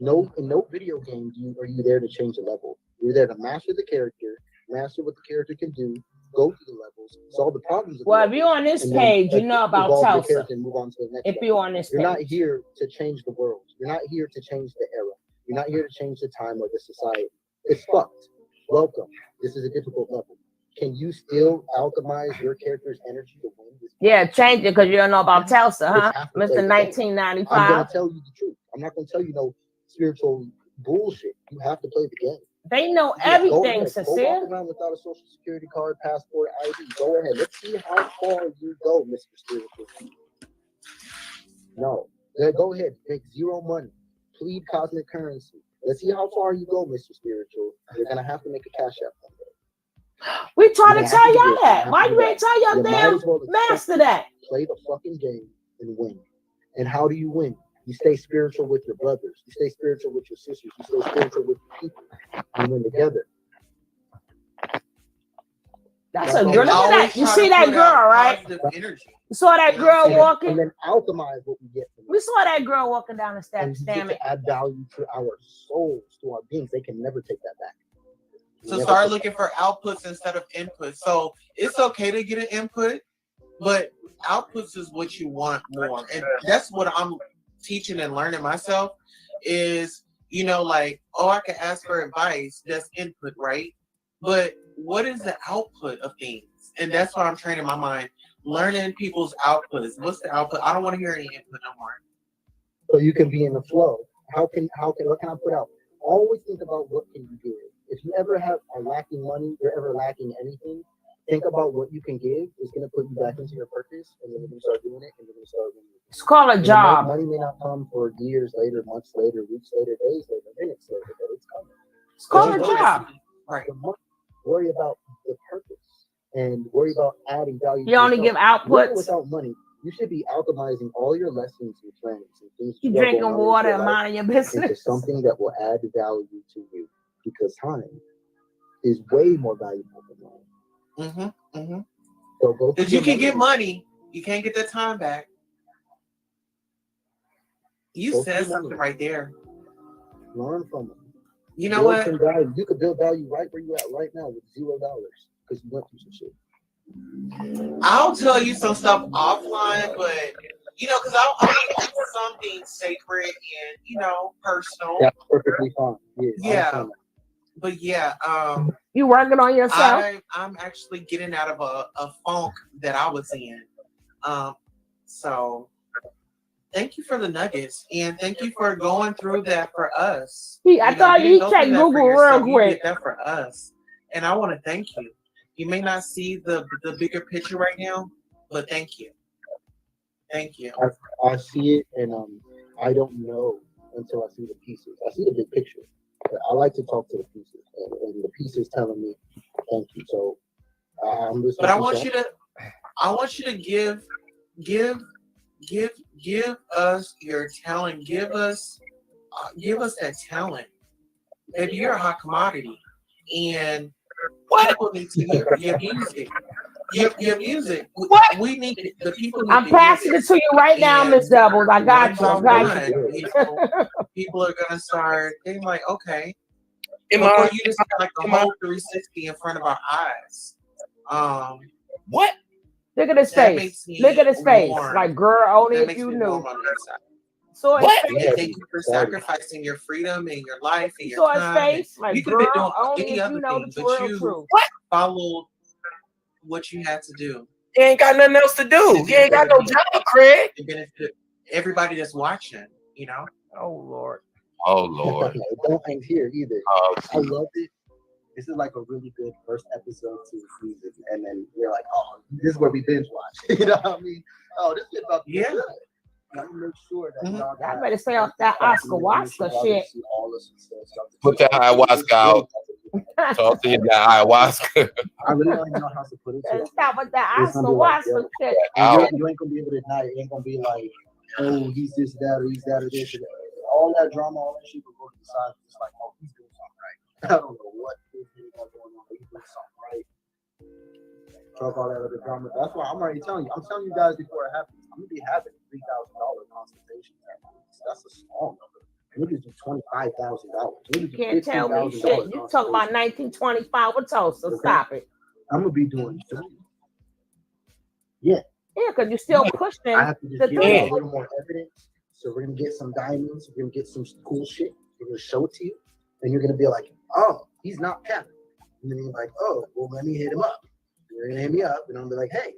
In no video game are you there to change the level. You're there to master the character, master what the character can do, go through the levels, solve the problems. Well, if you're on this page, you know about Tulsa. Move on to the next if you're on this page. You're not here to change the world. You're not here to change the era. You're not here to change the time or the society. It's fucked. Welcome. This is a difficult level. Can you still alchemize your character's energy to win this? Yeah, change it because you don't know about Tulsa, huh? Mr. 1995. I'm going to tell you the truth. I'm not going to tell you no spiritual bullshit. You have to play the game. They know Yeah, go everything, ahead. Go Sincere. walk around without a social security card, passport, ID. Go ahead. Let's see how far you go, Mr. Spiritual. No. Go ahead. Make zero money. Plead cosmic currency. Let's see how far you go, Mr. Spiritual. You're gonna have to make a cash app one day. We trying to tell y'all that. Why you ain't tell your You might damn as well master that? play the fucking game and win. And how do you win? You stay spiritual with your brothers. You stay spiritual with your sisters. You stay spiritual with your people. You win together. That's a girl. Look at that. You see that girl, right? You saw that girl walking. And then alchemize what we get from it. We saw that girl walking down the And steps. you Damn get it. to add value to our souls, to our beings. They can never take that back. So start looking for outputs instead of inputs. So it's okay to get an input, but outputs is what you want more. And that's what I'm teaching and learning myself is, you know, like, oh, I can ask for advice. That's input, right? But what is the output of things? And that's why I'm training my mind, learning people's outputs. What's the output? I don't want to hear any input no more. So you can be in the flow. What can I put out? Always think about what can you give. If you ever are lacking money, you're ever lacking anything, think about what you can give. It's going to put you back into your purpose, and then you're going to start doing it, and you're going to start doing it. It's called a job. Money may not come for years later, months later, weeks later, days later, minutes later, but it's coming. It's called a job. Right. Worry about the purpose and worry about adding value. You only give outputs. Without money, you should be alchemizing all your lessons and trainings and things. You drinking water and minding your business. Into something that will add value to you, because time is way more valuable than money. So go. Because you can get money, you can't get that time back. You said something right there. Learn from it. You know what? You could build value right where you're at right now with $0 because you went through some shit. I'll tell you some stuff offline, but you know, because I keep something sacred and you know personal. That's perfectly fine. Yeah. But yeah, you working on yourself? I'm actually getting out of a funk that I was in. So thank you for the nuggets and thank you for going through that for us. I thought you checked Google real quick. You did that for us, and I want to thank you. You may not see the bigger picture right now, but thank you. Thank you. I see it, and I don't know until I see the pieces. I see the big picture. I like to talk to the pieces, and the pieces telling me thank you. So I'm listening. But I want you to give us your talent. Give us that talent. Maybe you're a hot commodity, and people need to hear your music. Your music. What? We need the people. I'm passing it to you right now, Miss Doubles. I got you. People are gonna start thinking like, okay, before you just like the whole 360 in front of our eyes. What? Look at his face. Look at his face. Like, girl, only if you knew. So what? Thank you for sacrificing your freedom and your life and your time. Face, like, you could be doing only any if other you know thing, the but real you truth. followed what you had to do. You ain't got nothing else to do. You ain't got no job, Craig. It benefit everybody that's watching, you know? Oh, Lord. Oh, Lord. Don't end here either. I loved it. This is like a really good first episode to the season. And then we're like, oh, this is where we binge watch. You know what I mean? Oh, this is about to be good. Let me make sure that y'all I better stay off that Oscar Watson shit. Put that ayahuasca out. Talk to your ayahuasca. I really don't even know how to put it. Stop with that Oscar Watson shit. You ain't gonna be able to deny it. It ain't gonna be like, oh, he's this, that, or he's that, or this. All that drama, all that shit will go to the side. It's like, oh, he's doing something right. I don't know what is going on, but he's doing something right. Talk all that other drama. That's why I'm already telling you. I'm telling you guys before it happens. I'm gonna be having $3,000 consultation. That's a small number. Niggas do $25,000. You can't tell me shit. You talking about 1925 with Tulsa. Okay. Stop it. I'm gonna be doing $3. Yeah. Yeah, because you're still pushing. I have to just give you a little more evidence. So we're gonna get some diamonds. We're gonna get some cool shit. We're gonna show it to you, and you're gonna be like, "Oh, he's not capping." And then you're like, "Oh, well, let me hit him up." You're gonna hit me up, and I'm gonna be like, "Hey,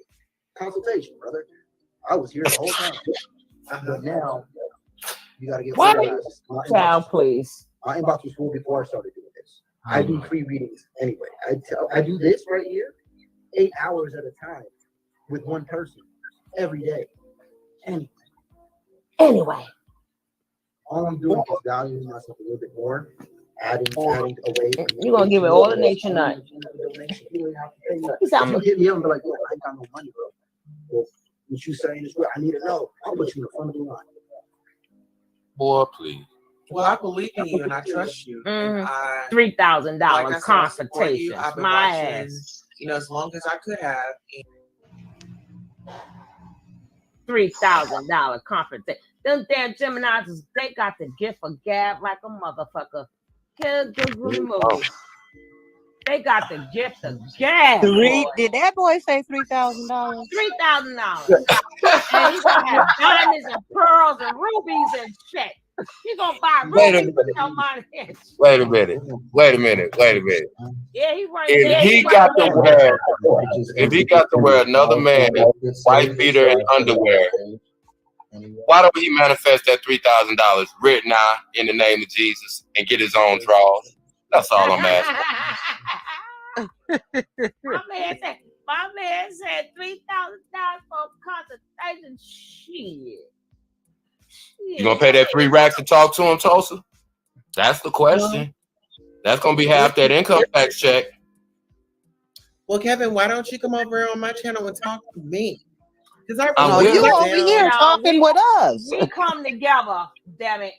consultation, brother. I was here the whole time, but now you gotta get what? Child, please. My inbox was full before I started doing this. I do free readings anyway. I do this right here 8 hours at a time with one person every day. Anyway. All I'm doing is valuing myself a little bit more, adding away. You're gonna give it all the nation nut. You hit me up and be like, yo, I ain't got no money, bro. Well, what you saying is what I need to know. I'll put you in the front of the line. Boy, please. Well, I believe in you and I trust you. $3,000 confrontation. I've been My watching, ass. as long as I could have. $3,000 confrontation. Them damn Geminis, they got the gift of gab like a motherfucker. They got the gift of gab. Did that boy say $3,000? $3,000. And he's gonna have diamonds and pearls and rubies and shit. He's gonna buy rubies with your money. Wait a minute. Yeah, he right If there. he got to wear another man's wife beater and underwear, why don't he manifest that $3,000 written out in the name of Jesus and get his own draws? That's all I'm asking. My man said $3,000 for consultation. Shit. You gonna pay that 3 racks to talk to him, Tulsa? That's the question. That's gonna be half that income tax check. Well, Kevin, why don't you come over on my channel and talk to me? Because you over here talking with us. We come together, damn it.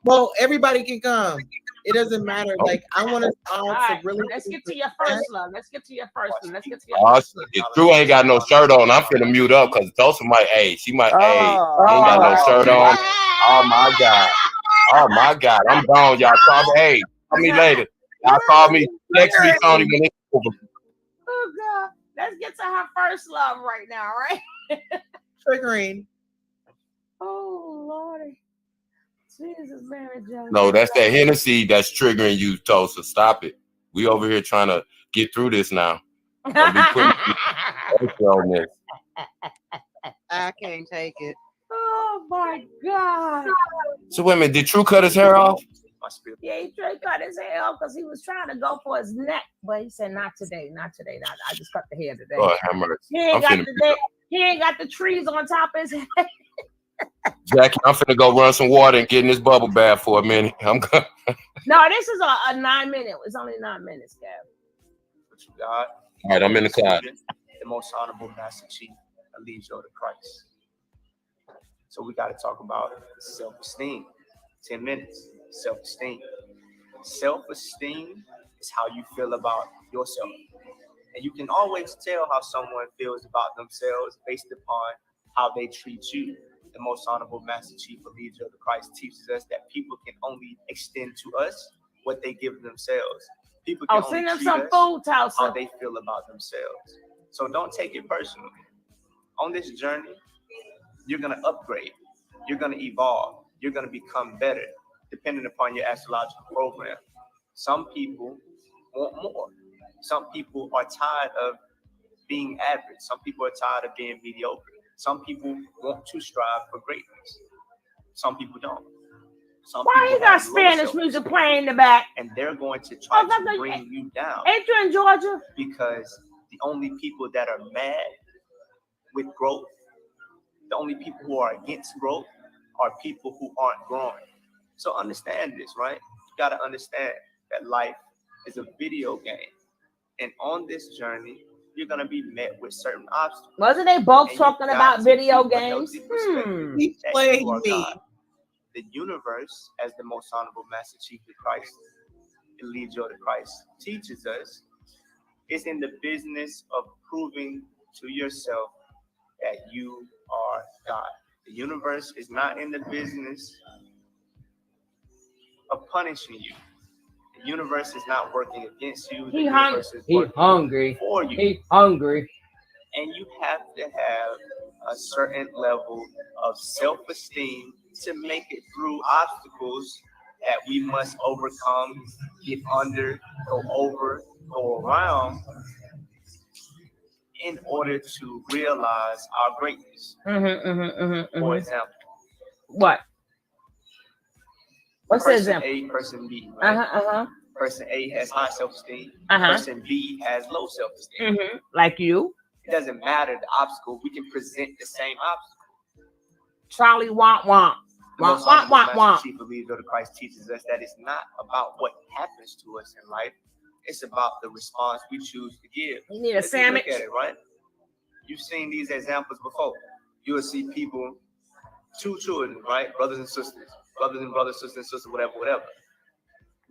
Well, everybody can come. It doesn't matter. Like, I want us all to really. Let's get to your first love. Let's get to your first one. If Drew ain't got no shirt on, I'm finna mute up because Tulsa might, she ain't got no shirt on. Oh my God. I'm gone, y'all. Call me later. Y'all call me, text me, Tony, when it's over. Oh God. Let's get to her first love right now, right? Triggering. Oh Lordy. Jesus, Mary Jo. No, that's that Hennessy that's triggering you, Tulsa. Stop it. We over here trying to get through this now. Don't be putting on this. I can't take it. Oh my God. So wait a minute, did True cut his hair off? Yeah, he cut his hair off because he was trying to go for his neck, but he said not today. I just cut the hair today. Oh, have mercy. He ain't got the trees on top of his head. Jackie, I'm finna go run some water and get in this bubble bath for a minute. I'm going. No, this is a 9 minute. It's only 9 minutes, Gab. What you got? All right, I'm in the closet. The most honorable Master Chief leads you to Christ. So we got to talk about self-esteem. 10 minutes. Self-esteem. Self-esteem is how you feel about yourself. And you can always tell how someone feels about themselves based upon how they treat you. The most honorable Master Chief leads you to Christ teaches us that people can only extend to us what they give themselves. People can send them treat some us food, Tulsa. how they feel about themselves. So don't take it personally. On this journey, you're going to upgrade. You're going to evolve. You're going to become better, depending upon your astrological program. Some people want more. Some people are tired of being average. Some people are tired of being mediocre. Some people want to strive for greatness. Some people don't. Why you got Spanish music playing in the back? And they're going to try to bring you down. Ain't you in Georgia? Because the only people that are mad with growth, the only people who are against growth are people who aren't growing. So understand this, right? You got to understand that life is a video game. And on this journey, you're going to be met with certain obstacles. Wasn't they both talking about video games? He played me. The universe, as the most honorable Master Chief of Christ, leads you to Christ, teaches us, is in the business of proving to yourself that you are God. The universe is not in the business of punishing you. The universe is not working against you. The universe is working hungry for you. He's hungry. And you have to have a certain level of self-esteem to make it through obstacles that we must overcome, get under, go over, go around in order to realize our greatness. For example. What? What's the example? A, person B, right? Person A has high self-esteem. Uh-huh. Person B has low self-esteem. Like you. It doesn't matter the obstacle. We can present the same obstacle. Charlie womp womp. The Womp most womp honorable womp womp. Master Chief of Leaders of the Christ teaches us that it's not about what happens to us in life. It's about the response we choose to give. You need a Let's just sandwich? Look at it, right? You've seen these examples before. You will see people, two children, right? Brothers and sisters, sisters and sisters, whatever.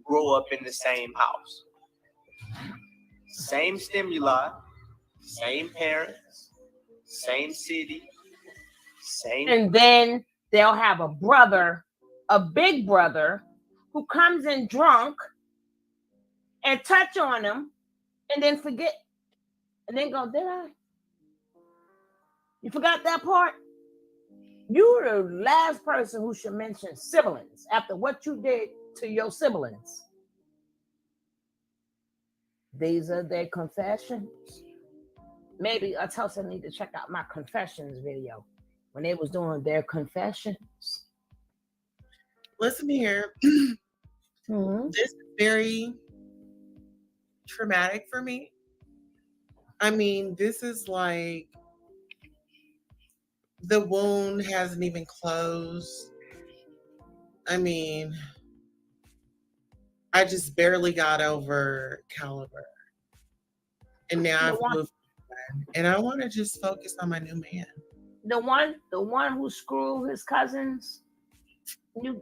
Grow up in the same house. Same stimuli, same parents, same city, same. And then they'll have a brother, a big brother, who comes in drunk and touch on them and then forget. And then go, did I? You forgot that part? You're the last person who should mention siblings after what you did to your siblings. These are their confessions. Maybe Atosa need to check out my confessions video when they was doing their confessions. Listen here. This is very traumatic for me. I mean, this is like the wound hasn't even closed. I mean, I just barely got over Caliber. And now I've moved on. And I want to just focus on my new man. The one who screwed his cousins. You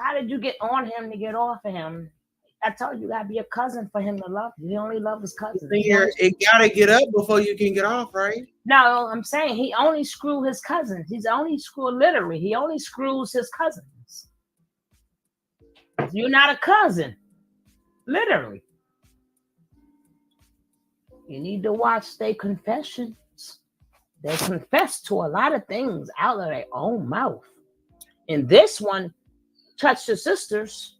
how did you get on him to get off of him? I told you, you gotta be a cousin for him to love you. He only loves his cousins. It gotta get up before you can get off, right? No, I'm saying he only screwed his cousins. He's only screwed literally. He only screws his cousins. You're not a cousin. Literally. You need to watch their confessions. They confess to a lot of things out of their own mouth. And this one touched the sisters.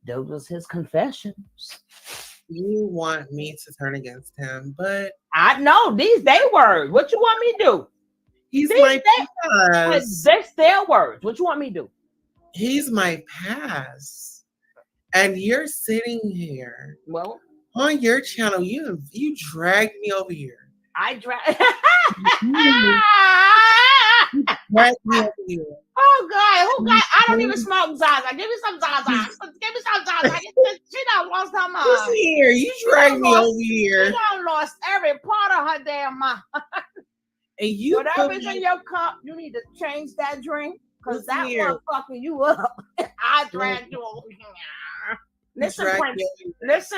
Those was his confessions. You want me to turn against him, but I know these they words. What you want me to do? He's these my past. That's their words. What you want me to do? He's my past. And you're sitting here. Well, on your channel, you dragged me over here. I dragged me over here. Oh God, who got? I don't even smoke Zaza. Give me some Zaza. Give me some Zaza. She done lost her mind. Listen here, you dragged me over here. She done lost every part of her damn mind. And you, whatever's in your cup, you need to change that drink because that one fucking you up. I dragged you over here. Listen,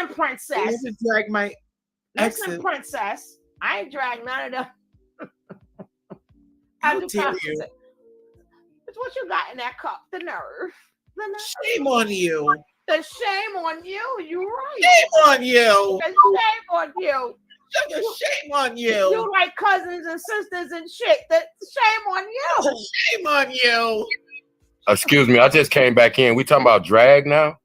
princess. You drag my Listen, princess. I ain't dragged none of them. It's what you got in that cup. The nerve. Shame on you. The shame on you. You right. Shame on you. The shame on you. Shame on you. You like cousins and sisters and shit. The shame on you. Shame on you. Excuse me, I just came back in. We talking about drag now?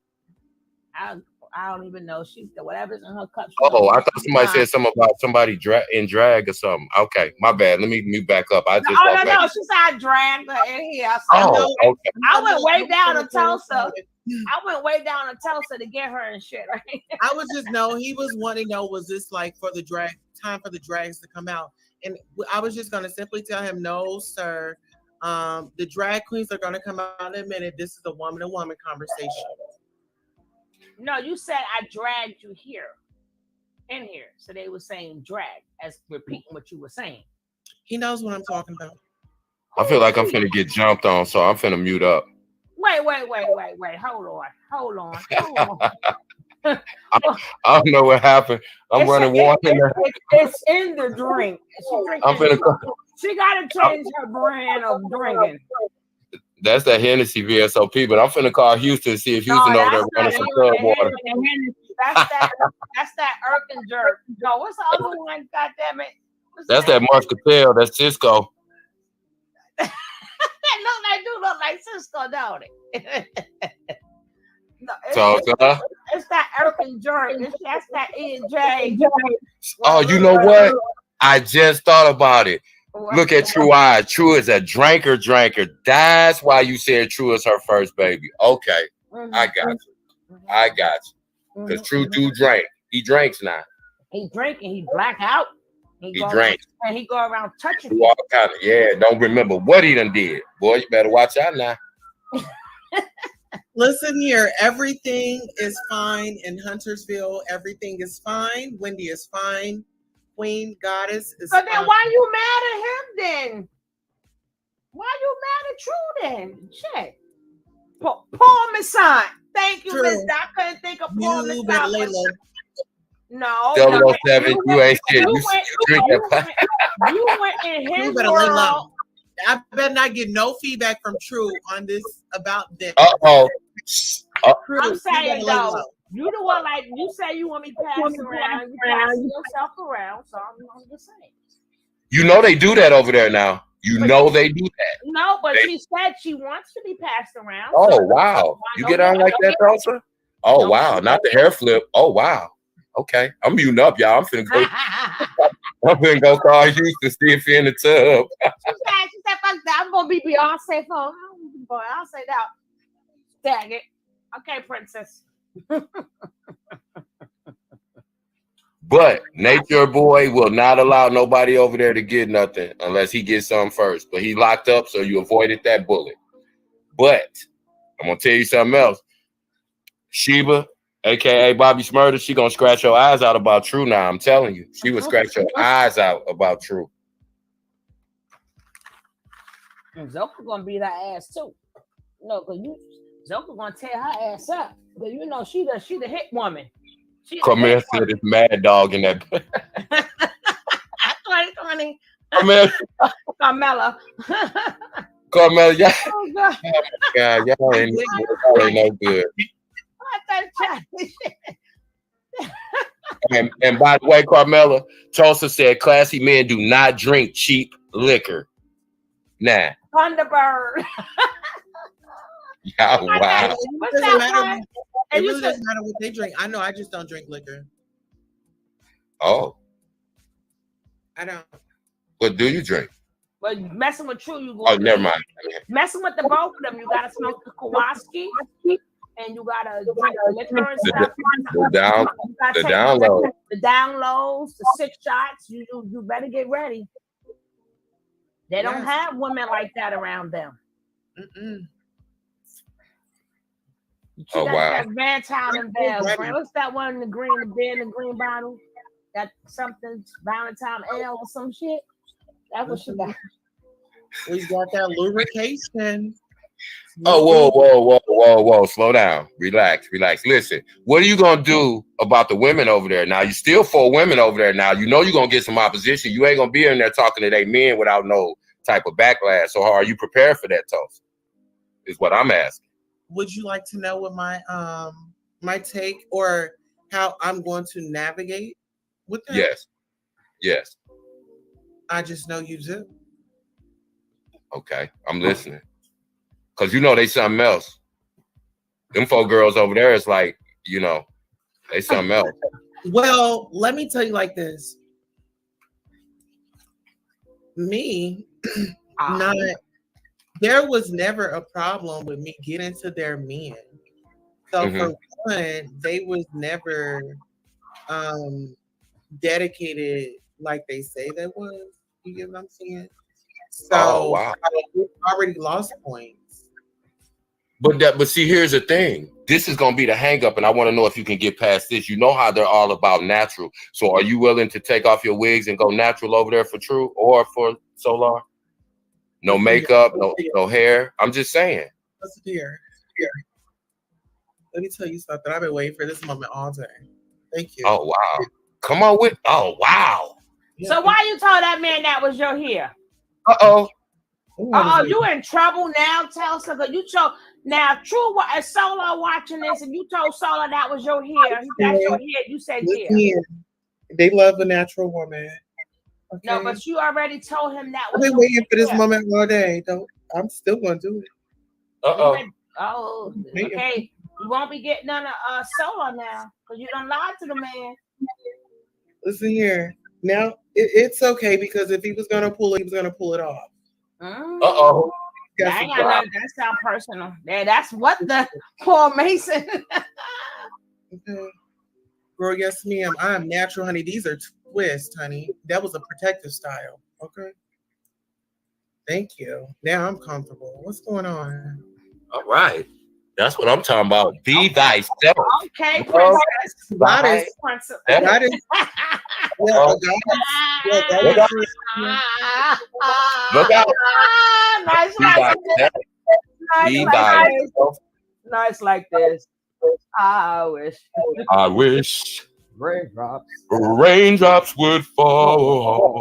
I don't even know. She's whatever's in her cup. Oh, I thought somebody said something about somebody in drag or something. Okay, my bad. Let me mute back up. I just no. She said I dragged her in here. Okay. I went way down to Tulsa. I went way down to Tulsa to get her and shit. Right. I was just he was wanting to know, was this like for the drag time for the drags to come out? And I was just gonna simply tell him, no, sir. The drag queens are gonna come out in a minute. This is a woman-to-woman conversation. No, you said I dragged you in here. So they were saying drag as repeating what you were saying. He knows what I'm talking about. I feel like I'm finna get jumped on, so I'm finna mute up. Wait. Hold on. I don't know what happened. I'm running water. It's in the drink. She got to change her brand of drinking. That's that Hennessy VSOP, but I'm finna call Houston to see if Houston over there running some club water. That's that Irk and Jerk. No, what's the other one? God damn it. That's that Muscatel. That's Cisco. They do look like Cisco, don't it? No, it's that Irk and Jerk. That's that E&J. Oh, you know what? I just thought about it. Look at True Eyes. True is a drinker. That's why you said True is her first baby. Okay. I got you. Because True do drink. He drinks now. He drink and he black out. He drinks. And he go around touching Do people. all kind of, yeah, don't remember what he done did. Boy, you better watch out now. Listen here, everything is fine in Huntersville. Everything is fine. Wendy is fine. Queen Goddess is So then fine. why you mad at him then? Why you mad at True then? Shit. Paul Masson. Thank you, True. Miss. I couldn't think of Paul You better lay Masson. low. No. 007, you ain't shit. You drink that. You went in You his better lay world. low. I better not get no feedback from True on this about this. Uh-oh. I'm saying though, you the one like you say you want me passed around, you passing yourself around, so I'm just saying. You know they do that over there now. You know they do that. No, but she said she wants to be passed around. Oh, so wow. You get on like that, Tulsa? Oh, wow. Not the hair flip. Oh, wow. Okay. I'm muting up, y'all. I'm finna go call Houston to see if you're in the tub. She said, fuck that. I'm gonna be Beyonce for boy. I'll say that. Dang it. Okay, princess. But Nature Boy will not allow nobody over there to get nothing unless he gets something first. But he locked up, so you avoided that bullet. But I'm gonna tell you something else. Sheba, aka Bobby Smurder, she gonna scratch your eyes out about True now. I'm telling you, she will scratch your eyes out about True. And Zoka gonna beat her ass too. No, cause Zoka gonna tear her ass up. Cause you know she the hit woman. Carmel said it's Mad Dog in that. 2020. Carmela, Carmela, y'all. Oh God. Oh my God, y'all ain't no good. And by the way, Carmela, Tulsa said classy men do not drink cheap liquor. Nah. Thunderbird. Yeah, wow. What's that one? It really doesn't matter what they drink. I know I just don't drink liquor. Oh. I don't. What do you drink? But messing with True, you go. Oh, never mind. Messing with the both of them, you gotta smoke the Kowalski and you gotta drink the liquor and stuff. The download. The downloads, the 6 shots. You better get ready. They don't have women like that around them. Oh wow. That Van Valentine Bell. What's that one in the green, the beer in the green bottle? Got something Valentine Ale or some shit. That's what she got. We got that lubrication. Oh, whoa. Slow down. Relax. Listen, what are you gonna do about the women over there? Now you still 4 women over there now. You know you're gonna get some opposition. You ain't gonna be in there talking to their men without no type of backlash. So how are you prepared for that, Tulsa? Is what I'm asking. Would you like to know what my my take or how I'm going to navigate with that? Yes. I just know you do. Okay, I'm listening. Cause you know they something else. Them 4 girls over there is like, you know, they something else. Well, let me tell you like this. Me, there was never a problem with me getting to their men. So for one, they was never dedicated like they say they was. You get what I'm saying? So wow. I already lost points. But see, here's the thing. This is gonna be the hang up, and I want to know if you can get past this. You know how they're all about natural. So are you willing to take off your wigs and go natural over there for True or for Solar? No makeup, no hair. I'm just saying. Listen here. Let me tell you something. I've been waiting for this moment all day. Thank you. Oh wow. Come on with. Oh wow. So why you told that man that was your hair? Uh-oh. You in trouble now, Tulsa. You told now True Solar watching this, and you told Solar that was your hair. That's your hair. You said yeah. They love a natural woman. Okay. No, but you already told him that. I've been waiting for this moment all day. I'm still gonna do it. Oh, okay. You won't be getting none of Solar now because you done lied to the man. Listen here. Now it's okay because if he was gonna pull it, he was gonna pull it off. Uh-oh. That sounds personal. Yeah, that's what the poor Mason. Okay. Girl, yes, ma'am. I am natural, honey. These are twists, honey. That was a protective style. Okay. Thank you. Now I'm comfortable. What's going on? All right. That's what I'm talking about. Be thyself. Okay, Love princess. Goddess. thyself. Goddess. Oh, Yeah, look out. Look out. Nice Be like this. thyself. Nice Be like this. thyself. Nice like this. I wish. I wish Raindrops. raindrops would fall.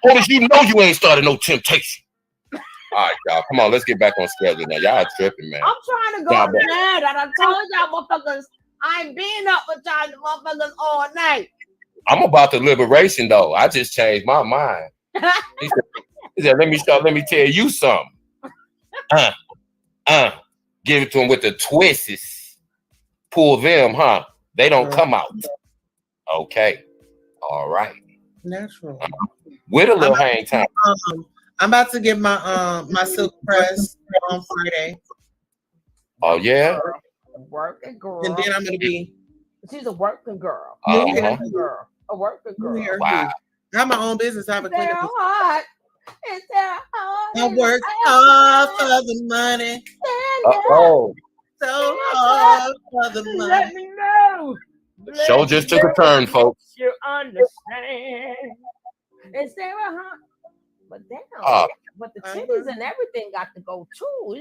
Otis, you know you ain't started no temptation. All right, y'all. Come on, let's get back on schedule now. Y'all tripping, man. I'm trying to go Y'all to bed. And I told y'all motherfuckers, I ain't been up with y'all motherfuckers all night. I'm about the liberation, though. I just changed my mind. He said, let me tell you something. Give it to him with the twists. Pull them, huh? They don't come out. Okay. All right. Natural. With a little hang time. I'm about to get my my silk press on Friday. Oh yeah. Working girl. And then I'm gonna be. She's a working girl. Uh-huh. A working girl. A working girl. Wow. I have my own business. I have a Is there clinic. a heart? Is there a heart? I work hard for the money. Oh. So hard for the money. Let me know. Show just took a turn, folks. You understand? Is there a heart? But damn, but the titties and everything got to go too.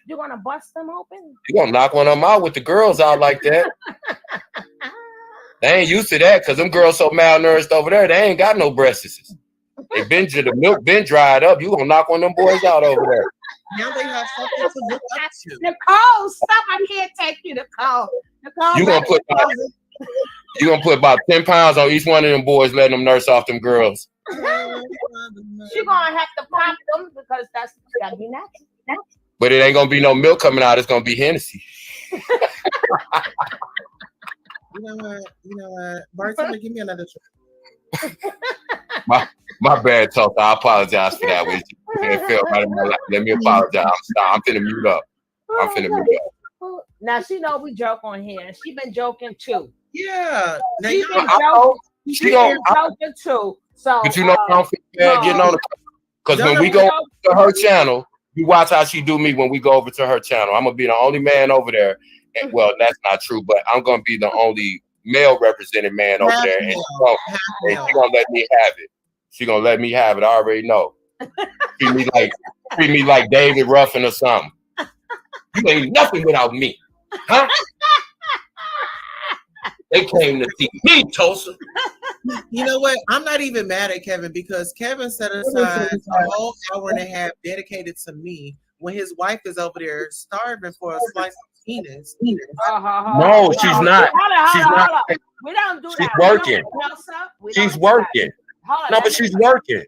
You're gonna bust them open? You gonna knock one of them out with the girls out like that? They ain't used to that because them girls so malnourished over there. They ain't got no breasts. The milk been dried up. You gonna knock one of them boys out over there? Now they have something to look up to. Nicole, stop! I can't take you, Nicole. Nicole, You gonna put about 10 pounds on each one of them boys, letting them nurse off them girls. She gonna have to pop them because that's gotta be natural. But it ain't gonna be no milk coming out. It's gonna be Hennessy. You know what? Bartender, give me another drink. My bad, Tulsa. I apologize for that. It felt right in my life. Let me apologize. I'm finna mute up. Now she know we joke on here, and she been joking too. Yeah, She been joking too. So, but you know, I don't feel bad getting on the because when we go to her channel, you watch how she do me when we go over to her channel. I'm gonna be the only man over there. And, well, that's not true, but I'm gonna be the only male represented man over there, and she gonna let me have it. She gonna let me have it. I already know. Treat me like David Ruffin or something. You ain't nothing without me, huh? They came to see me, Tulsa. You know what? I'm not even mad at Kevin because Kevin set aside a whole hour and a half dedicated to me when his wife is over there starving for a slice of penis. No, she's not. She's not. We don't do She's that. working. She's working. No, but she's working.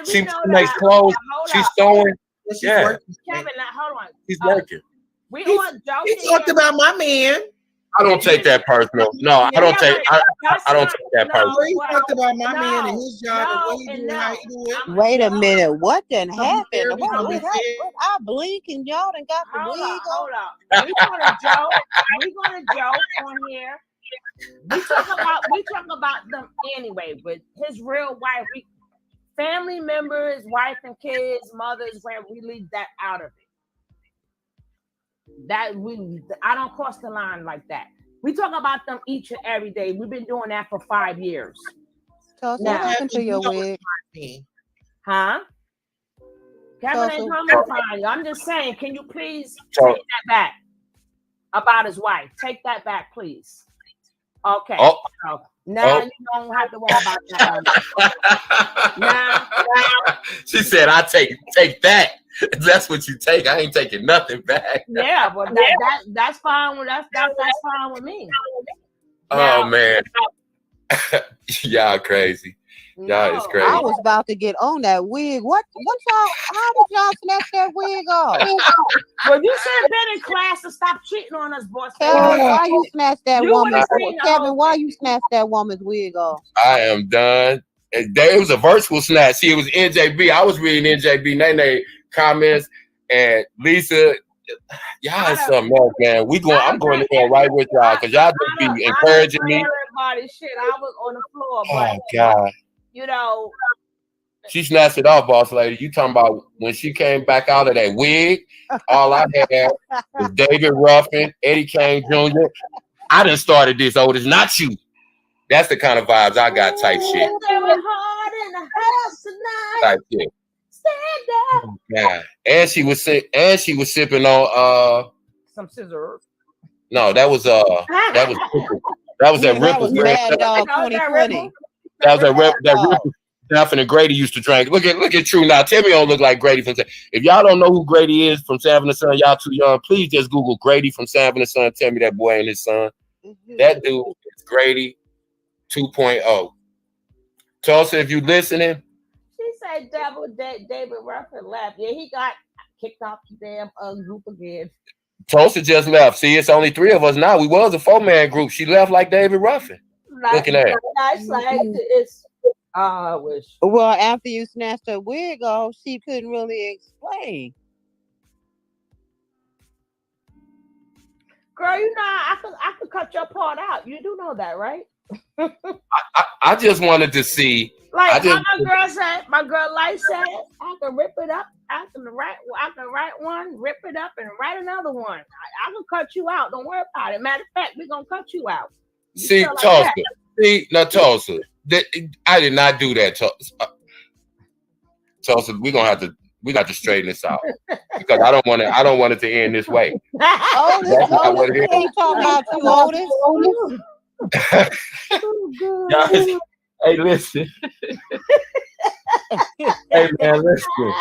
She makes clothes. She's sewing. Yeah. Kevin, now hold on. She's working. We on joke. He talked about my man. I don't take that personal. No, I don't take. I don't take that personal. He talked about my man and his job and what he do and how he do it. Wait a minute, what done happened? What I blink and y'all done got the wig on? Hold on. We're gonna joke on here. We talk about them anyway, but his real wife, family members, wife and kids, mothers, where we leave that out of it. I don't cross the line like that. We talk about them each and every day. We've been doing that for 5 years. So what happened to your wig? Huh? Kevin ain't coming to find you. I'm just saying, can you please take that back about his wife? Take that back, please. Okay. Now you don't have to worry about that. now. She said, "I take that." That's what you take. I ain't taking nothing back. Yeah, but that's fine. That's fine with me. Oh man, y'all crazy. Y'all is crazy. I was about to get on that wig. What y'all? How did y'all snatch that wig off? Well, you should have been in class to stop cheating on us, boys. Kevin, why you snatched that woman? Kevin, why you snatched that woman's wig off? I am done. It was a virtual snatch. See, it was NJB. I was reading NJB Nene comments, and Lisa y'all is something else, man. I'm going in there right with y'all because y'all just be encouraging me. Everybody, shit, I was on the floor, Oh but God. you know, She snatched it off, boss lady. You talking about when she came back out of that wig? All I had was David Ruffin, Eddie Kane Jr. I done started this. Oh, it's not you. That's the kind of vibes I got. Type shit. hard in the house tonight. Type shit. Stand up. Oh, God. And she was sipping on Some scissors. No, that was that Ripple. Mad Dog 2020. That was that Ripple. Stephen and Grady used to drink. Look at True now. Tell me don't look like Grady from. If y'all don't know who Grady is from Savin the Son, y'all too young. Please just Google Grady from Savin the Son. Tell me that boy ain't his son. That dude is Grady 2.0. Tulsa, if you listening. She said David Ruffin left. Yeah, he got kicked off the damn group again. Tulsa just left. See, it's only 3 of us now. We was a 4-man group. She left like David Ruffin. Looking at it. Nice, like it's. I wish. Well, after you snatched her wig off, she couldn't really explain. Girl, you know I could cut your part out. You do know that, right? I just wanted to see. Like my girl Light said, I can rip it up. I can write one, rip it up, and write another one. I can cut you out. Don't worry about it. Matter of fact, we're gonna cut you out. See, Tulsa. See, now Tulsa. I did not do that, Tulsa. We got to straighten this out because I don't want it to end this way. Otis ain't talking about you, Otis. Guys, hey, listen. Hey man, listen.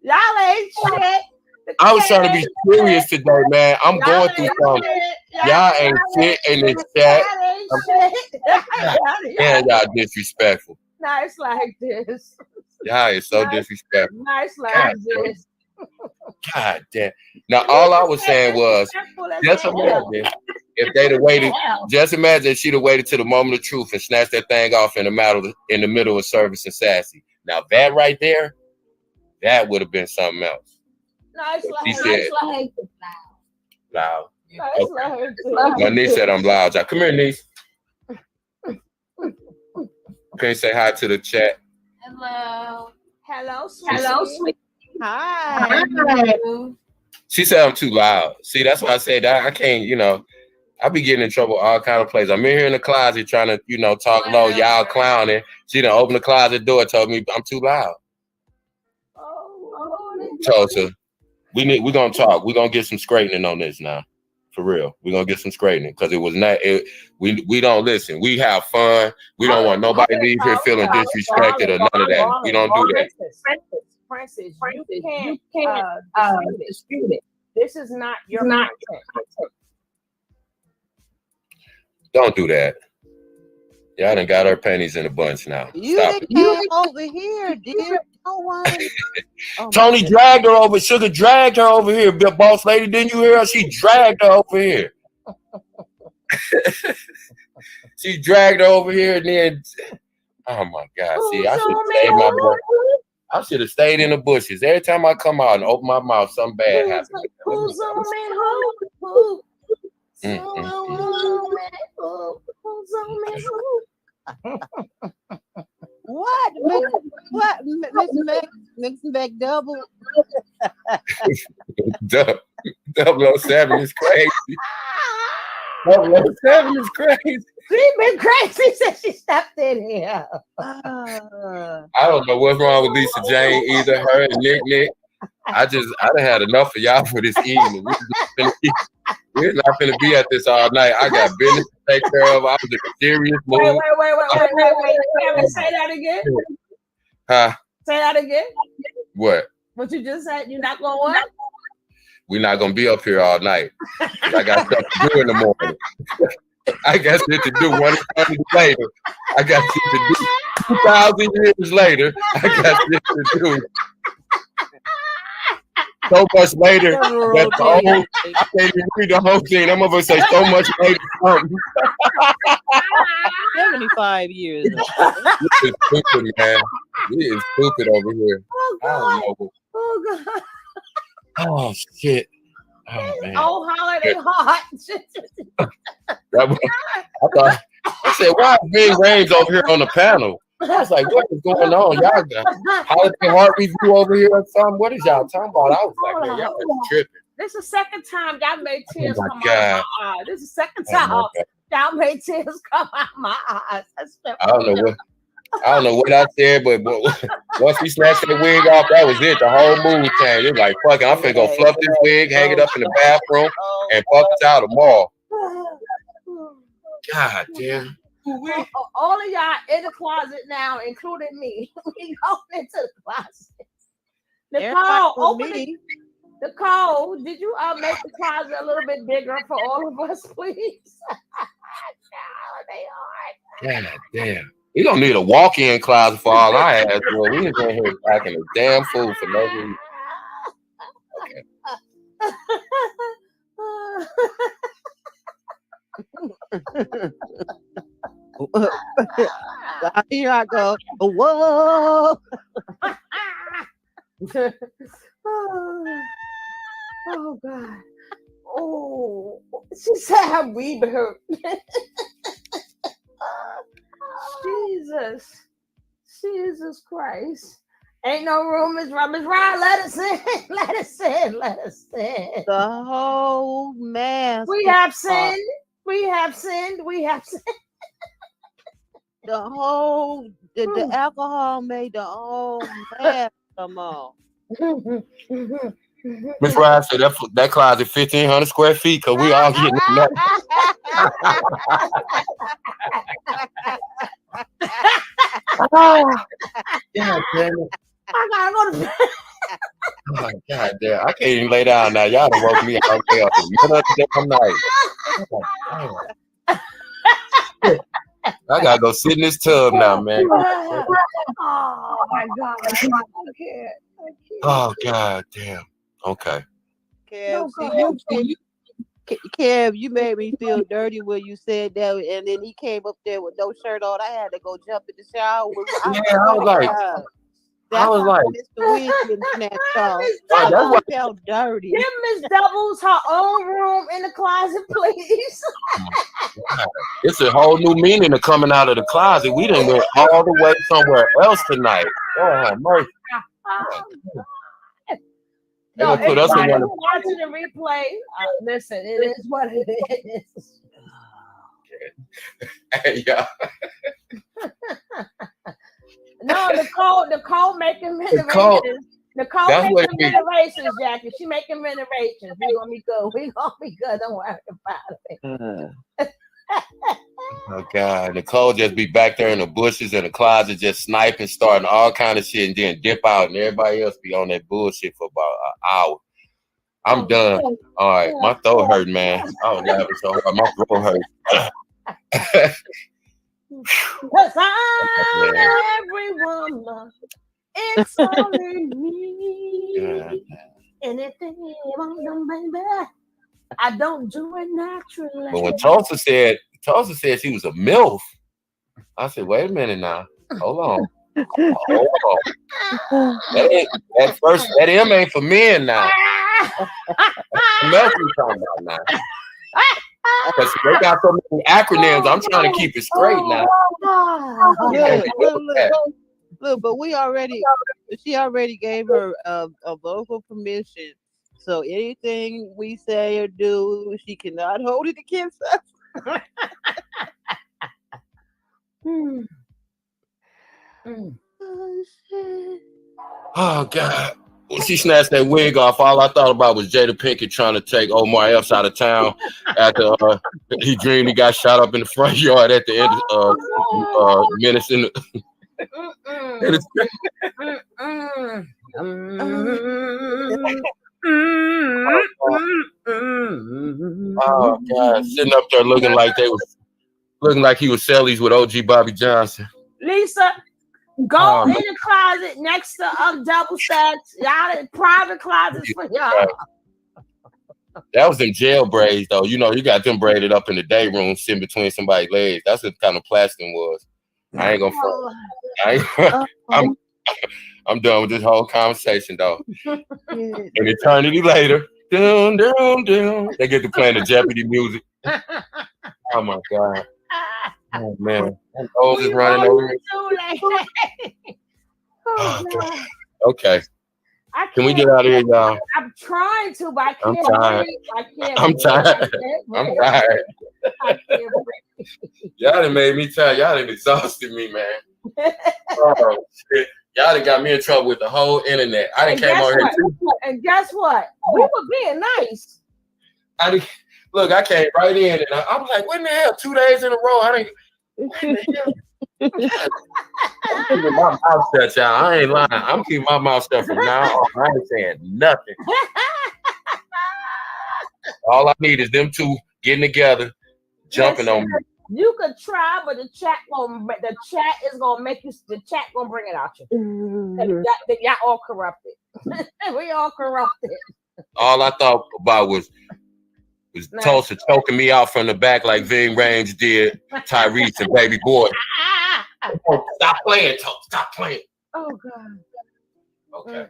Y'all ain't shit. I was trying to be serious today, man. I'm going through something. Y'all ain't shit in this chat. Man, y'all disrespectful. Nice like this. Y'all is so disrespectful. Nice like this. God damn. Now all I was saying was, just imagine if they'd have waited. Just imagine if she'd have waited to the moment of truth and snatched that thing off in the middle of service and sassy. Now that right there, that would have been something else. Nice He said, loud. Okay. My niece said I'm loud. Come here, niece. Can you say hi to the chat? Hello, sweet. Hi. She said I'm too loud. See, that's why I said that I can't, I be getting in trouble all kind of places. I'm in here in the closet trying to, talk low. Y'all clowning. She done opened the closet door, told me I'm too loud. Tulsa, we're gonna talk. We're gonna get some straightening on this now. For real. We're gonna get some straightening because it was not we don't listen. We have fun. We don't want nobody leave here feeling disrespected or none of that. We don't do that. Princess, you can't dispute it. This is not your content. Don't do that. Y'all done got her panties in a bunch now. Stop it. You over here, dear. Tony dragged her over. Sugar dragged her over here. Boss lady, didn't you hear her? She dragged her over here. She dragged her over here, and then, oh my God! See, I should have stayed in the bushes. Every time I come out and open my mouth, something bad happens. Who's on who? What, Mixing back double? 007 is crazy. 007 is crazy. She been crazy since she stepped in here. I don't know what's wrong with Lisa Jane either. Her and Nick. I done had enough of y'all for this evening. We're not gonna be at this all night. I got business to take care of. I was in a serious mood. Wait. Say that again. Huh? Say that again. What? What you just said? You're not going what? We're not gonna be up here all night. I got stuff to do in the morning. I got shit to do 100 years later. I got shit to do 2,000 years later. I got shit to do. So much later that the whole, I can't even read the whole thing. I'm gonna say so much later. 75 years. This is stupid, man. This is stupid over here. I don't know. Oh God. Oh shit. Oh man. Oh, holiday heart. I thought I said, why is Big Range over here on the panel? I was like, what is going on? Y'all got holiday heart review over here or something? What is y'all talking about? I was like, man, y'all are tripping. This is the second time y'all made tears my come God. out of my eyes. This is the second time y'all made tears come out of my eyes. I don't know what I said, but once we snatched that wig off, that was it. The whole mood changed. It was like, fuck it, I'm finna go fluff this wig, hang it up in the bathroom, and fuck it out tomorrow. God damn. All of y'all in the closet now, including me. We going into the closet. Nicole, open it. Nicole, did you make the closet a little bit bigger for all of us, please? God damn. We don't need a walk-in closet for all I ask for. We ain't going here acting a damn fool for no reason. Here I go. Whoa. Oh God. Oh, she said her weeb hurt. Jesus Christ. Ain't no room, Miss Ryan. Let us in. Let us in. Let us in. The whole mask. We have sinned. We have sinned. We have sinned. The whole the alcohol made the whole mask come on. Miss Ryan said that closet 1,500 square feet because we all getting that. God damn it. I gotta go to bed. Oh, God damn. I can't even lay down now. Y'all done woke me up up the middle of the damn night. I gotta go sit in this tub now, man. Oh my God. I can't. Oh God damn. Okay. Kev, you made me feel dirty when you said that, and then he came up there with no shirt on. I had to go jump in the shower. I was like, Mr. Wig getting snatched off. I felt dirty. Give Miss Doubles her own room in the closet, please. it's a whole new meaning of coming out of the closet. We done went all the way somewhere else tonight. Oh mercy. No, put us in one of watching the replay. Listen, it is what it is. Hey, y'all. No, Nicole making renovations. Nicole making renovations, Jackie. She making renovations. We gonna be good. We gonna be good. Don't worry about it. Oh God, Nicole just be back there in the bushes in the closet, just sniping, starting all kind of shit, and then dip out, and everybody else be on that bullshit for about an hour. I'm done. All right, my throat hurt, man. I was laughing so hard, my throat hurt. Cause I'm every woman. It's only me. Anything I'm done, baby. I don't do it naturally. But when Tulsa said she was a MILF, I said, wait a minute now. Hold on. At first, that M ain't for men now. That's what we talking about now. Because they got so many acronyms, I'm trying to keep it straight now. Look, but she already gave her a vocal permission. So anything we say or do, she cannot hold it against us. Oh God. When she snatched that wig off, all I thought about was Jada Pinkett trying to take Omar Epps out of town after he dreamed he got shot up in the front yard at the end of Menace in Oh God, sitting up there looking like he was Sellies with OG Bobby Johnson. Lisa, go in the closet next to double stacks. Y'all in private closets for y'all. That was in jail braids though. You know, you got them braided up in the day room, sitting between somebody's legs. That's what kind of plastic was. I ain't gonna front. I'm done with this whole conversation, though. An eternity later, dun, dun, dun, they get to playing the Jeopardy music. Oh my God. Oh man. My nose is running over here. Oh, God. Okay. Can we get out of here, y'all? I'm trying to, but I I'm can't tired. breathe. I can't I'm breathe. tired. I'm tired. I can't breathe. Y'all done made me tired. Y'all done exhausted me, man. Oh, shit. Y'all done got me in trouble with the whole internet. I done came on here too. And guess what? We were being nice. Look, I came right in and I was like, what in the hell? 2 days in a row. I didn't. I'm keeping my mouth shut, y'all. I ain't lying. I'm keeping my mouth shut from now on. I ain't saying nothing. All I need is them two getting together, jumping on me. You could try, but the chat is gonna make you. The chat gonna bring it out you. Y'all all corrupted. We all corrupted. All I thought about was Tulsa choking me out from the back like Ving Rhames did Tyrese and Baby Boy. Stop playing, Tulsa. Stop playing. Oh God. Okay.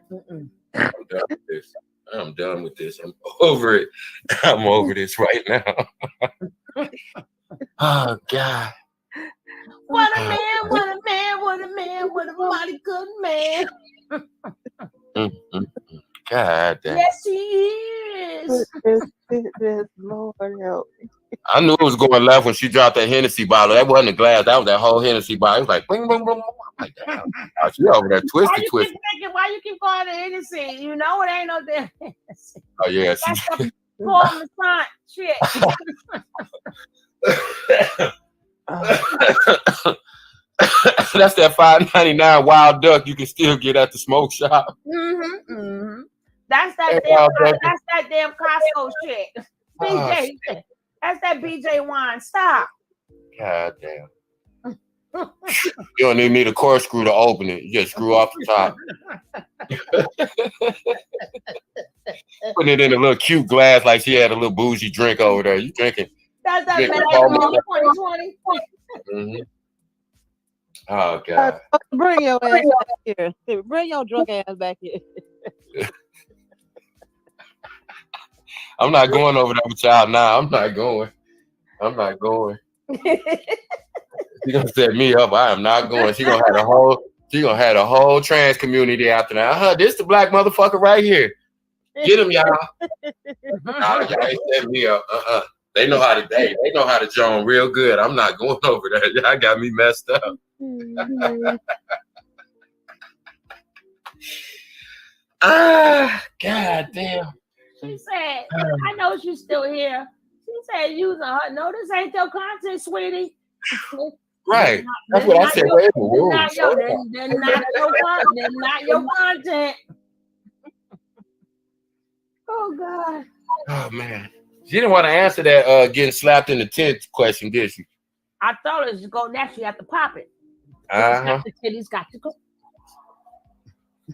I'm done with this. I'm done with this. I'm over it. I'm over this right now. Oh God. What a man, what a man, what a man, what a mighty good man. God damn. Yes, he is. Lord help me. I knew it was going left when she dropped that Hennessy bottle. That wasn't a glass. That was that whole Hennessy bottle. It was like, boom, boom, boom. I'm like, damn. Oh, she over there twisted. Why you keep calling it Hennessy? You know it ain't no damn Hennessy. Oh, yeah. That's the Paul shit. That's that $5.99 wild duck you can still get at the smoke shop. That's that damn Costco shit. BJ, that's that BJ wine. Stop. God damn. You don't even need a corkscrew to open it. You just screw off the top. Putting it in a little cute glass like she had a little bougie drink over there. You drinking? That's that 2020. Oh God. Bring your ass back here. Bring your drunk ass back here. I'm not going over there with y'all now. I'm not going. She gonna set me up. I am not going. She gonna have a whole trans community after that. This the black motherfucker right here. Get him, y'all. Nah, y'all ain't setting me up. They know how to date. They know how to join real good. I'm not going over there. Y'all got me messed up. God damn. She said, I know she's still here. She said, using her. No, this ain't your content, sweetie. Right. That's what I said. Wait a They're not your content. Oh, God. Oh, man. She didn't want to answer that getting slapped in the tent question, did she? I thought it was go next. You have to pop it. The titties got to go.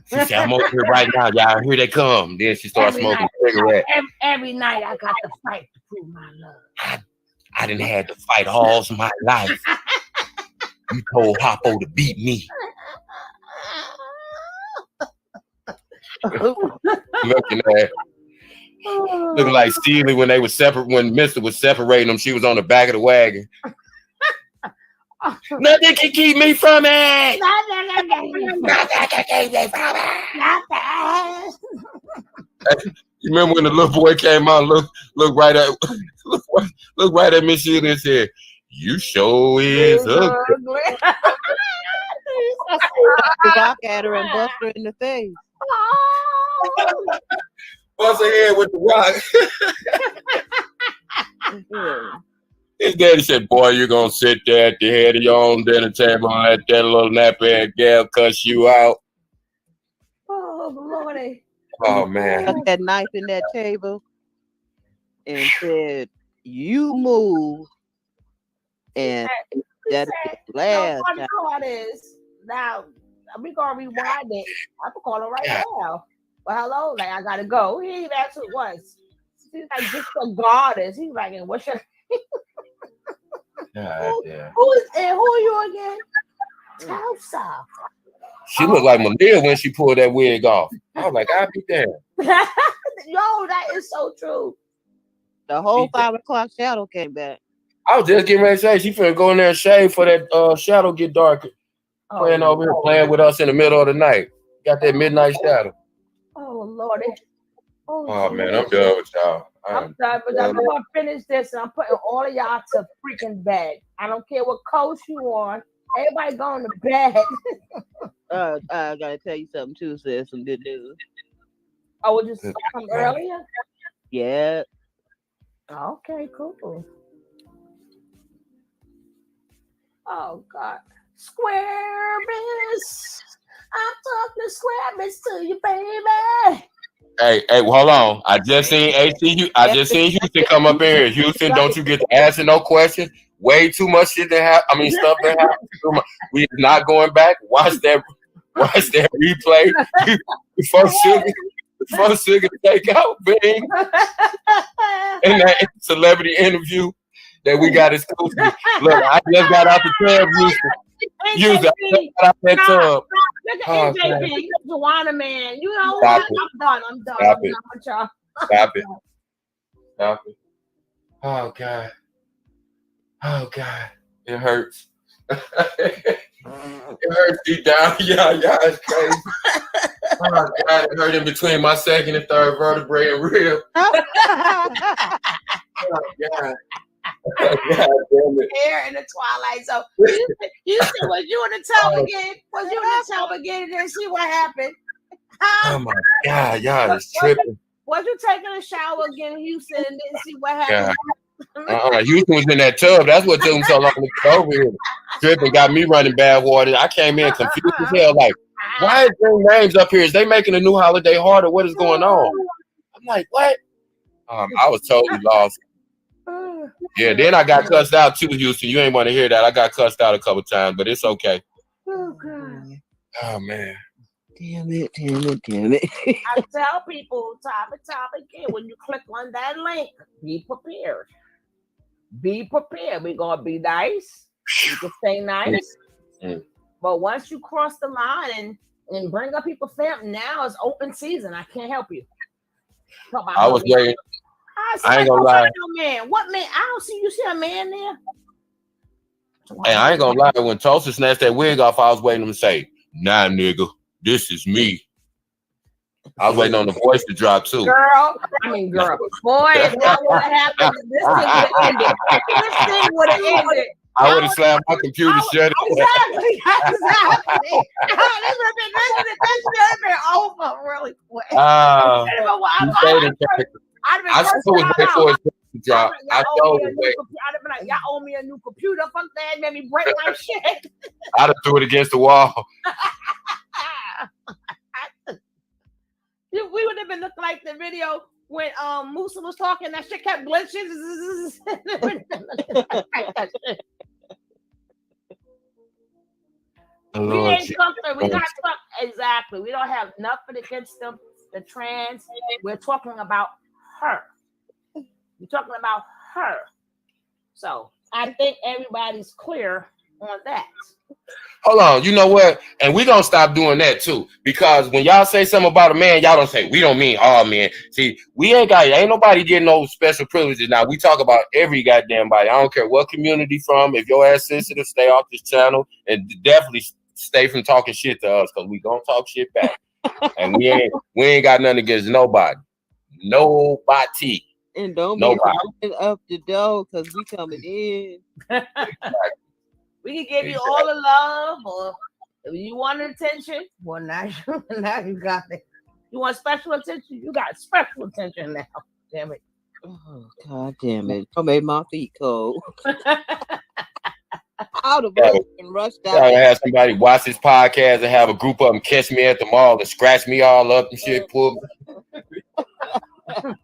She said, I'm over here right now, y'all. Here they come. Then she started smoking a cigarette. Every night I got to fight to prove my love. I didn't have to fight all my life. You told Hoppo to beat me. Looking at looking like Steely when they were separate, when Mister was separating them, she was on the back of the wagon. Nothing can keep me from it. Nothing can keep me from it. You remember when the little boy came out, look right at Miss Sheila and said, "You sure is ugly." Rock at her and bust her in the face. Bust her head with the rock. His daddy said, "Boy, you're gonna sit there at the head of your own dinner table and let that little nappy gal cuss you out." Oh, Lordy. Oh, man. Stuck that knife in that table and said, "You move." And that last time. What is now? We gonna rewind it. I'm gonna call her right now. Well, hello, like I gotta go. He ain't asked who it was. He's like just a goddess. He's like, and what's your God, yeah. who are you again? Tulsa. She looked like Malia when she pulled that wig off. I was like, I'll be damned. Yo, that is so true. The whole 5 o'clock shadow came back. I was just getting ready to say she finna go in there and shave for that shadow get dark. Playing over here, playing with us in the middle of the night. Got that midnight shadow. Oh Lord. Oh man, I'm done with y'all. I'm done, but I'm gonna finish this and I'm putting all of y'all to freaking bed. I don't care what coast you on. Everybody going to bed. I gotta tell you something too, sis. Some good news. Oh, was just from earlier? Yeah. Okay, cool. Oh God. Square miss. I'm talking square miss to you, baby. Hey, hold on. I just seen Houston come up in here. Houston, don't you get to answer no questions. Way too much shit that happen. I mean, stuff that happened. We not going back. Watch that replay. Before Sugar take out Bing. And that celebrity interview that we got exclusive. Look, I just got out the tub, Houston. Houston, I just got out that tub. Look at NJP, you Joanna man. You know Stop what? I'm done. Stop I'm it. done with y'all. Stop it. Stop it. Oh God. Oh God. It hurts. It hurts deep down. Yeah, it's crazy. Oh God, it hurt in between my second and third vertebrae and rib. Oh God. God damn it. Here in the twilight zone. You said, was you in the tub again? Was you in the tub again and then see what happened? Oh my God, y'all is tripping. Was you taking a shower again, Houston, and didn't see what happened? Houston was in that tub. That's what took him so long to get over here. Tripping got me running bad water. I came in confused as hell. Like, why is there names up here? Is they making a new holiday harder? What is going on? I'm like, what? I was totally lost. Yeah, then I got cussed out too, Houston. You ain't want to hear that. I got cussed out a couple times, but it's okay. Oh God. Oh man. Damn it. I tell people time and time again, when you click on that link, be prepared. Be prepared. We're gonna be nice. You can stay nice. But once you cross the line and bring up people family, now it's open season. I can't help you. I was waiting. I ain't gonna lie. Man. What man? I don't see you see a man there. Hey, I ain't gonna lie. When Tulsa snatched that wig off, I was waiting to say, "Nah, nigga, this is me." I was waiting on the voice to drop too. Girl. Boy, if that would have happened, this thing would have ended. I would have slammed my computer shut. Exactly. This would have been over really quick. I still was waiting for it to drop. I told you. I'd have been like, y'all owe me a new computer. Fuck that. Made me break my shit. I'd have threw it against the wall. We would have been looking like the video when Musa was talking. That shit kept glitching. We ain't something. We not something. Exactly. We don't have nothing against them. The trans. We're talking about her. We're talking about her. So I think everybody's clear on that. Hold on, you know what? And we're gonna stop doing that too. Because when y'all say something about a man, y'all don't say we don't mean all men. See, ain't nobody getting no special privileges. Now we talk about every goddamn body. I don't care what community from. If your ass sensitive, stay off this channel and definitely stay from talking shit to us because we gonna talk shit back. And we ain't got nothing against nobody. Nobody. And don't be opening up the door because we coming in. We can give you all the love, or if you want attention, well, now you got it. You want special attention? You got special attention now. Damn it. Oh, God damn it. I made my feet cold. Out of and rushed out. I have somebody watch this podcast and have a group of them catch me at the mall and scratch me all up and shit. Pull me.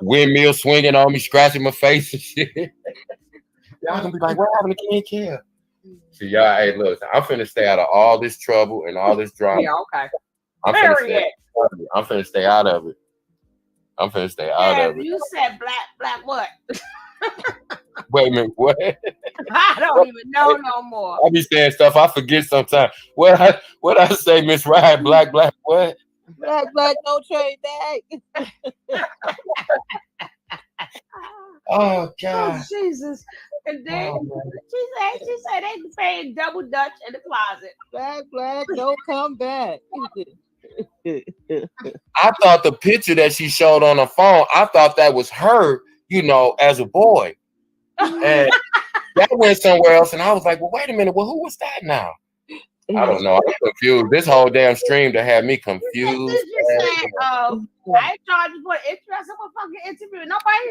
Windmill swinging on me, scratching my face and shit. Y'all gonna be like, what happened to Ken? See, y'all, hey, look, I'm finna stay out of all this trouble and all this drama. Yeah, okay. I'm finna stay out of it. I'm finna stay out of it. You said black what? Wait a minute, what? I don't even know no more. I be saying stuff I forget sometimes. What I say, Miss Ryan? Black, what? Black, no trade back. Oh God. Oh Jesus. And then she said they paid double Dutch in the closet. Black, don't come back. I thought the picture that she showed on her phone, I thought that was her, as a boy. And that went somewhere else. And I was like, well, wait a minute. Well, who was that now? I don't know. I'm confused. This whole damn stream to have me confused. I charge you for an interesting fucking interview. Nobody.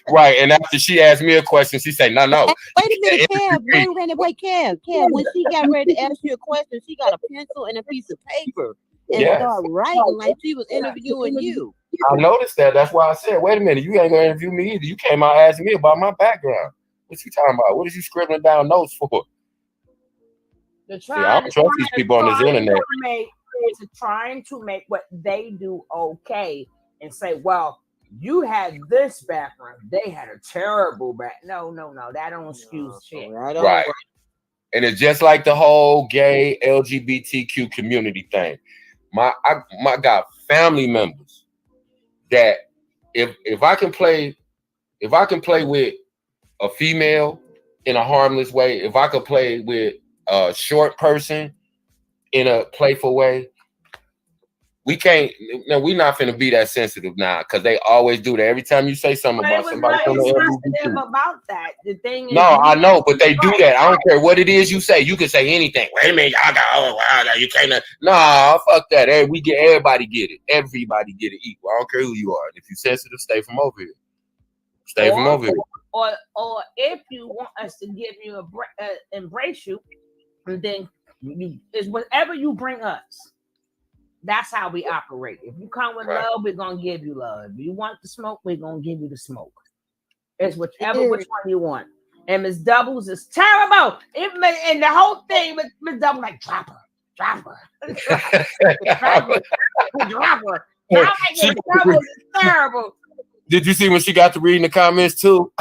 Right. And after she asked me a question, she said, no. Wait a minute, Cam. Wait, Cam. When she got ready to ask you a question, she got a pencil and a piece of paper and started writing like she was interviewing you. I noticed that. That's why I said, wait a minute, you ain't gonna interview me either. You came out asking me about my background. What you talking about? What is you scribbling down notes for? I don't trust these people on this internet. Trying to make what they do okay and say, well, you had this background. They had a terrible background. No. That don't excuse shit. Right. And it's just like the whole gay LGBTQ community thing. I got family members that if I can play with a female in a harmless way, if I could play with a short person in a playful way, we're not finna be that sensitive now because they always do that. Every time you say something about somebody, about that. The thing is, no, I know, but they do that. I don't care what it is you say. You can say anything. Wait a minute, y'all got you can't. Nah, fuck that. Hey, everybody get it. Everybody get it equal. I don't care who you are. If you're sensitive, stay from over here. Stay from over here. Or if you want us to give you embrace you, then it's whatever you bring us. That's how we operate. If you come with love, we're gonna give you love. If you want the smoke, we're gonna give you the smoke. It's which one you want. And Miss Doubles is terrible. And the whole thing with Miss Doubles, like drop her. Drop her. Miss Doubles is terrible. Did you see when she got to reading the comments too?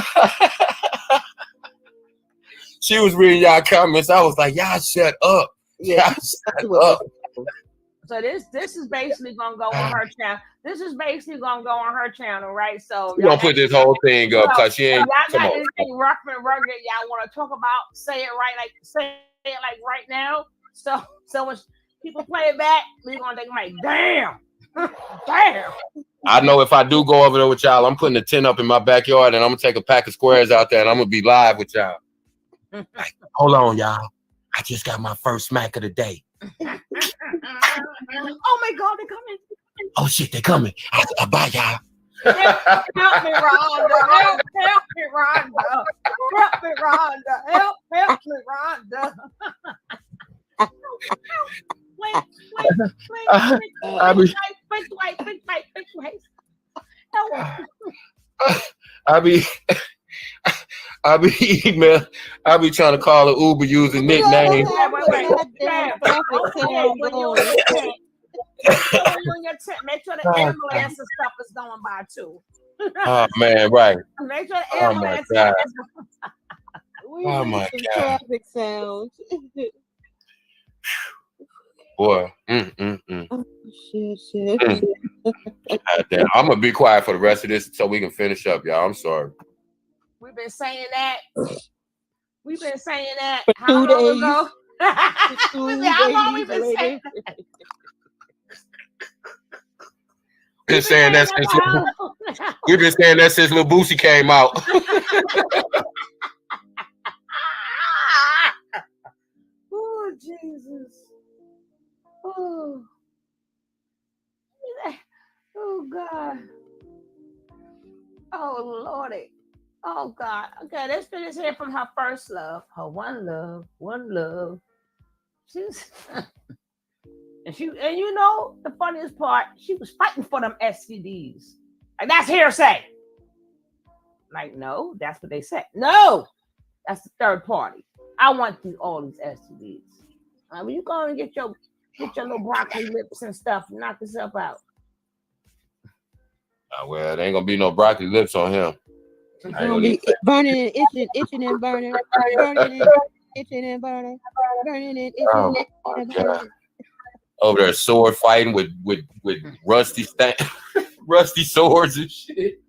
She was reading y'all comments. I was like, y'all shut up. Yeah, shut up. So this is basically gonna go on her channel. This is basically gonna go on her channel, right? So we're gonna put this whole thing up because she ain't. Y'all got anything rough and rugged y'all want to talk about? Say it right now. So when people play it back, we're gonna think like, damn. I know if I do go over there with y'all, I'm putting a tent up in my backyard and I'm gonna take a pack of squares out there and I'm gonna be live with y'all. Like, hold on, y'all. I just got my first smack of the day. Oh my God, they're coming. Oh shit, they're coming. Bye, y'all. Help me, Rhonda. Help me, Rhonda. Help me, Rhonda. Help me, Rhonda. Wait. I be trying to call an Uber using nicknames. Make sure the ambulance and stuff is going by too. Oh man, right. Make sure the ambulance. Oh my God. Traffic sounds. Boy. Oh, shit. God damn. I'm gonna be quiet for the rest of this so we can finish up, y'all. I'm sorry. We've been saying that. For 2 days. Ago? How long we been saying that? We've been saying that since Lil Boosie came out. Oh, Jesus. Oh, God. Oh, Lordy. Oh, God. Okay, let's finish here from her first love. Her one love. She's... And you know the funniest part, she was fighting for them STDs. Like, that's hearsay. Like, no, that's what they said. No, that's the third party. I want all these STDs. When you go and get your little broccoli lips and stuff, knock yourself out. Well, there ain't gonna be no broccoli lips on him. Gonna be burning and itching and burning, burning and itching and burning, burning and itching and burning. Over there, sword fighting with rusty rusty swords and shit.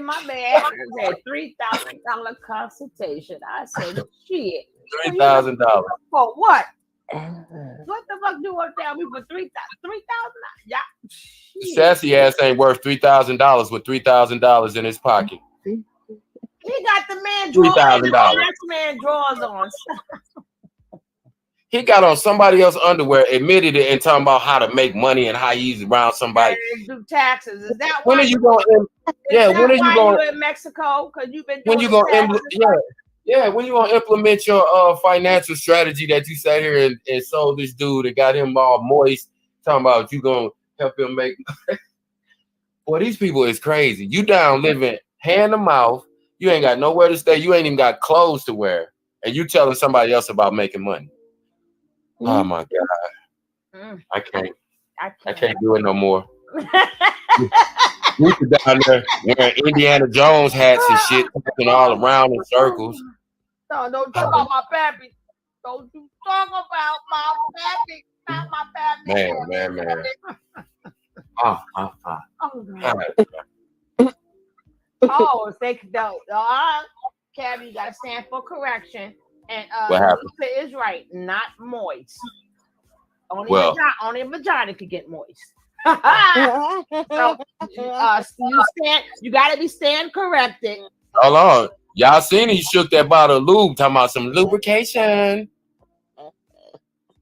my man had $3,000 consultation. I said, shit. $3,000 for what? What the fuck you want to tell me for $3,000? Yeah. Sassy ass ain't worth $3,000 with $3,000 in his pocket. He got the man drawers on. Next man drawers on. He got on somebody else's underwear, admitted it, and talking about how to make money and how he's around somebody. And do taxes. Is that when why are you going? Yeah, when are you going? You in Mexico? Because you've been. When you going? Yeah. When you gonna implement your financial strategy that you sat here and sold this dude and got him all moist? Talking about you gonna help him make. Boy, these people is crazy. You down living hand to mouth. You ain't got nowhere to stay. You ain't even got clothes to wear, and you telling somebody else about making money. Oh my God. I can't do it no more. We were down there wearing Indiana Jones hats and shit, talking all around in circles. No, don't talk about my pappy. Don't you talk about my pappy. Not my pappy. Man. Oh, they don't. Cab, you gotta stand for correction. And what happened? Is right, not moist. Only vagina could get moist. So, you gotta be stand corrected. Hold on. Y'all seen he shook that bottle of lube, talking about some lubrication.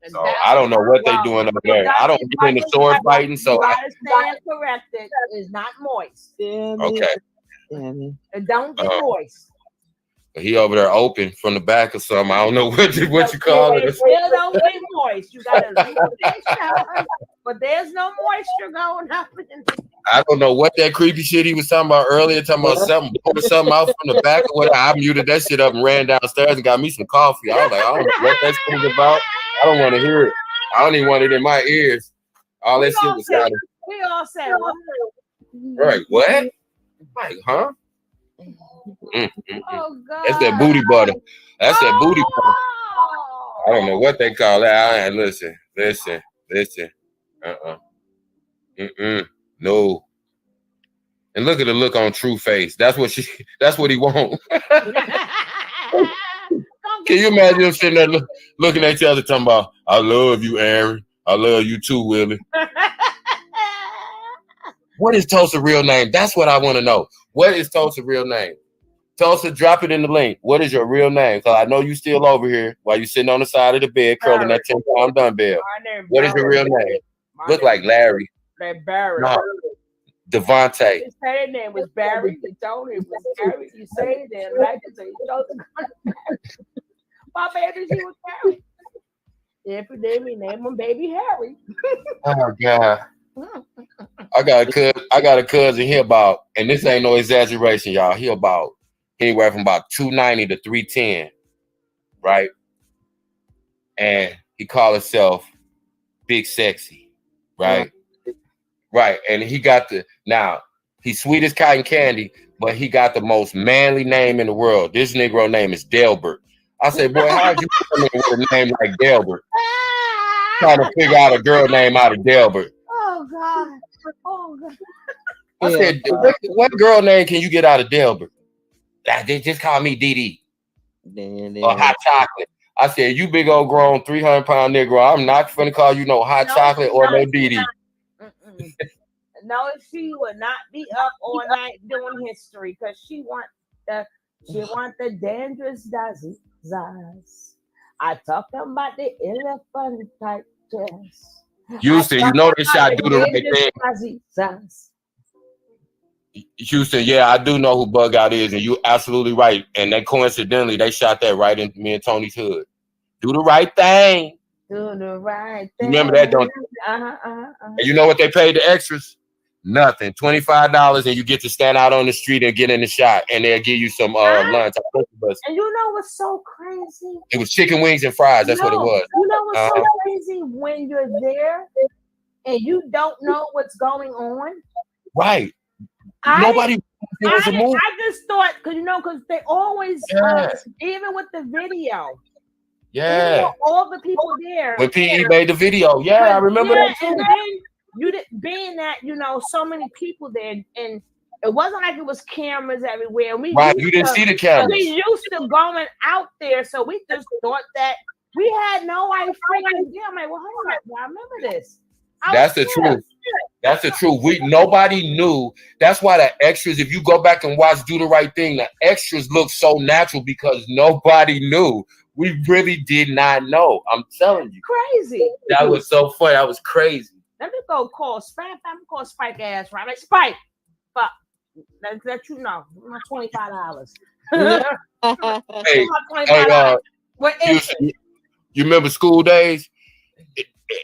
So I don't know what they doing over there. I don't get into sword fighting, so stand corrected is not moist. Okay. And don't get moist. He over there open from the back or something. I don't know what you call it. Still don't get moist. You gotta lubrication, but there's no moisture going up. I don't know what that creepy shit he was talking about earlier, talking about something out from the back or whatever. I muted that shit up and ran downstairs and got me some coffee. I was like, I don't know what that shit is about. I don't want to hear it. I don't even want it in my ears. All that shit was kind of. We all said what? Right, what? Like, huh? Oh God. That's that booty butter. That's that booty butter. I don't know what they call that. Listen. No. And look at the look on True Face. That's what he want. Can you imagine him sitting there looking at each other talking about, I love you, Aaron. I love you too, Willie. What is Tulsa's real name? That's what I want to know. What is Tulsa's real name? Tulsa, drop it in the link. What is your real name? Because I know you still over here while you sitting on the side of the bed curling that 10-pound dumbbell. What is your real name? Look like Larry. Barry. No. Devontae. His name was Barry. He told him it was Barry. You say it then like it. So you chose my baby, she was Barry. If you name me, name him Baby Harry. Oh God. I got a cousin. He about, and this ain't no exaggeration, y'all. He about anywhere from about 290 to 310, right? And he call himself Big Sexy, right? Yeah. Right. And he got he's sweet as cotton candy, but he got the most manly name in the world. This Negro name is Delbert. I said, boy, how'd you come in with a name like Delbert? Trying to figure out a girl name out of Delbert. Oh God. I said, what girl name can you get out of Delbert? They just call me Dee or Hot Chocolate. I said, you big old grown 300-pound Negro. I'm not finna call you no Hot Chocolate or no Dee. No, she would not be up all night doing history because she want the dangerous dazzy. I talked about the elephant type dress. Houston, you know they shot do the right thing. Houston, yeah, I do know who Bug Out is, and you absolutely right. And then coincidentally, they shot that right in me and Tony's hood. Do the right thing. Do the right thing. You remember that, don't you? And you know what they paid the extras? Nothing. $25, and you get to stand out on the street and get in the shot, and they'll give you some lunch. And you know what's so crazy? It was chicken wings and fries. That's what it was. You know what's so crazy? When you're there and you don't know what's going on. Right. Nobody. It was a movie. I just thought, because they always, even with the video. Yeah. All the people there. When PE made the video. Yeah, I remember that too. And then being that, so many people there, and it wasn't like it was cameras everywhere. You didn't see the cameras. We used to going out there, so we just thought that we had no idea. I'm like, well, hold up, I remember this. That's the truth. That's the truth. Nobody knew. That's why the extras, if you go back and watch Do the Right Thing, the extras look so natural because nobody knew. We really did not know. I'm telling you. Crazy. That was so funny. That was crazy. Let me go call Spike. I'm call Spike ass, right? Like, Spike, but let you know, my $25. You remember School Days?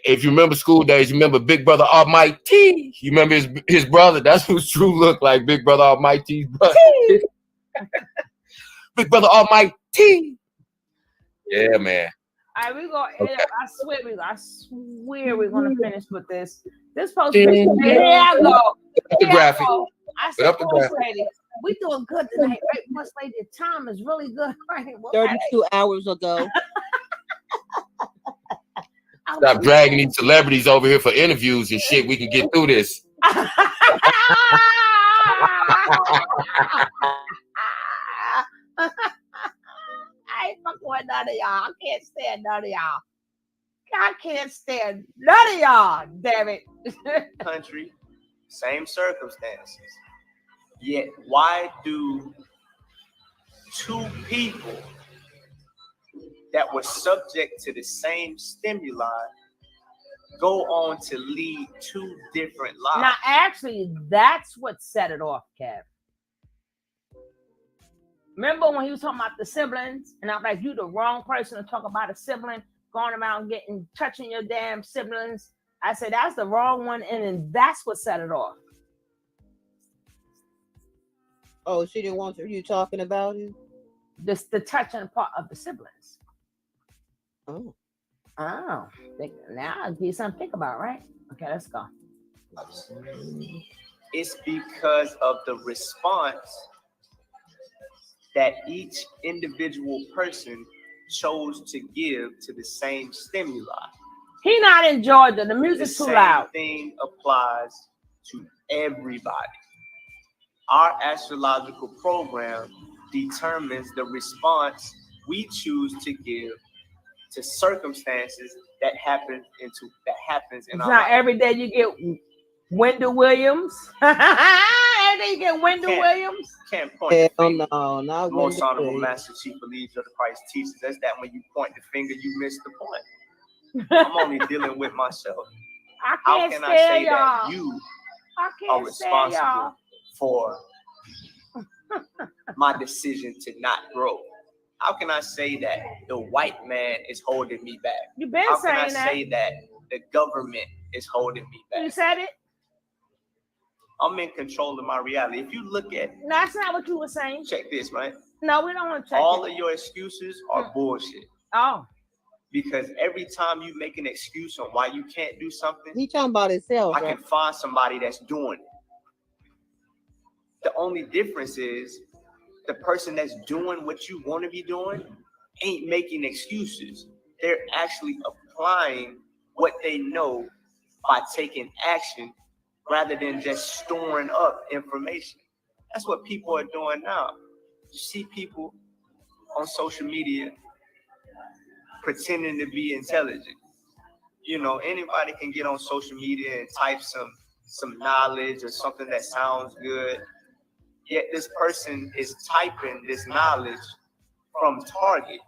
If you remember School Days, you remember Big Brother Almighty. You remember his brother? That's who True looked like, Big Brother Almighty's brother. Big Brother Almighty. Yeah, man. All right, we go. Okay. I swear we're gonna finish with this. This supposed to be. There I go. Up the graphic. I said, lady, we doing good tonight, right? First lady, the time is really good, right? 32 hours ago. Stop dragging these celebrities over here for interviews and shit. We can get through this. I ain't fucking with none of y'all. I can't stand none of y'all. I can't stand none of y'all. Damn it. Country, same circumstances. Yet, why do two people that were subject to the same stimuli go on to lead two different lives? Now, actually, that's what set it off, Kev. Remember when he was talking about the siblings? And I'm like, you the wrong person to talk about a sibling, going around touching your damn siblings. I said, that's the wrong one. And then that's what set it off. Oh, she didn't want you talking about it? The touching part of the siblings. Oh. Now I'll give you something to think about, right? Okay, let's go. It's because of the response that each individual person chose to give to the same stimuli. He not in Georgia. The music's too loud. The same thing applies to everybody. Our astrological program determines the response we choose to give to circumstances that happens in it's our not life. Every day you get Wendell Williams. Every day you get Wendell Williams. Can't point the finger. No, not Most Honorable Master Chief of Leads of the Christ teaches us that when you point the finger, you miss the point. I'm only dealing with myself. How can I say that you are responsible for my decision to not grow? How can I say that the white man is holding me back? You've been saying that. How can I say that the government is holding me back? You said it. I'm in control of my reality. If you look at... That's not what you were saying. Check this, right? No, we don't want to check All of your excuses are bullshit. Oh. Because every time you make an excuse on why you can't do something... He talking about himself. I can find somebody that's doing it. The only difference is the person that's doing what you want to be doing ain't making excuses. They're actually applying what they know by taking action rather than just storing up information. That's what people are doing now. You see people on social media pretending to be intelligent. You know, anybody can get on social media and type some knowledge or something that sounds good. Yet this person is typing this knowledge from Target.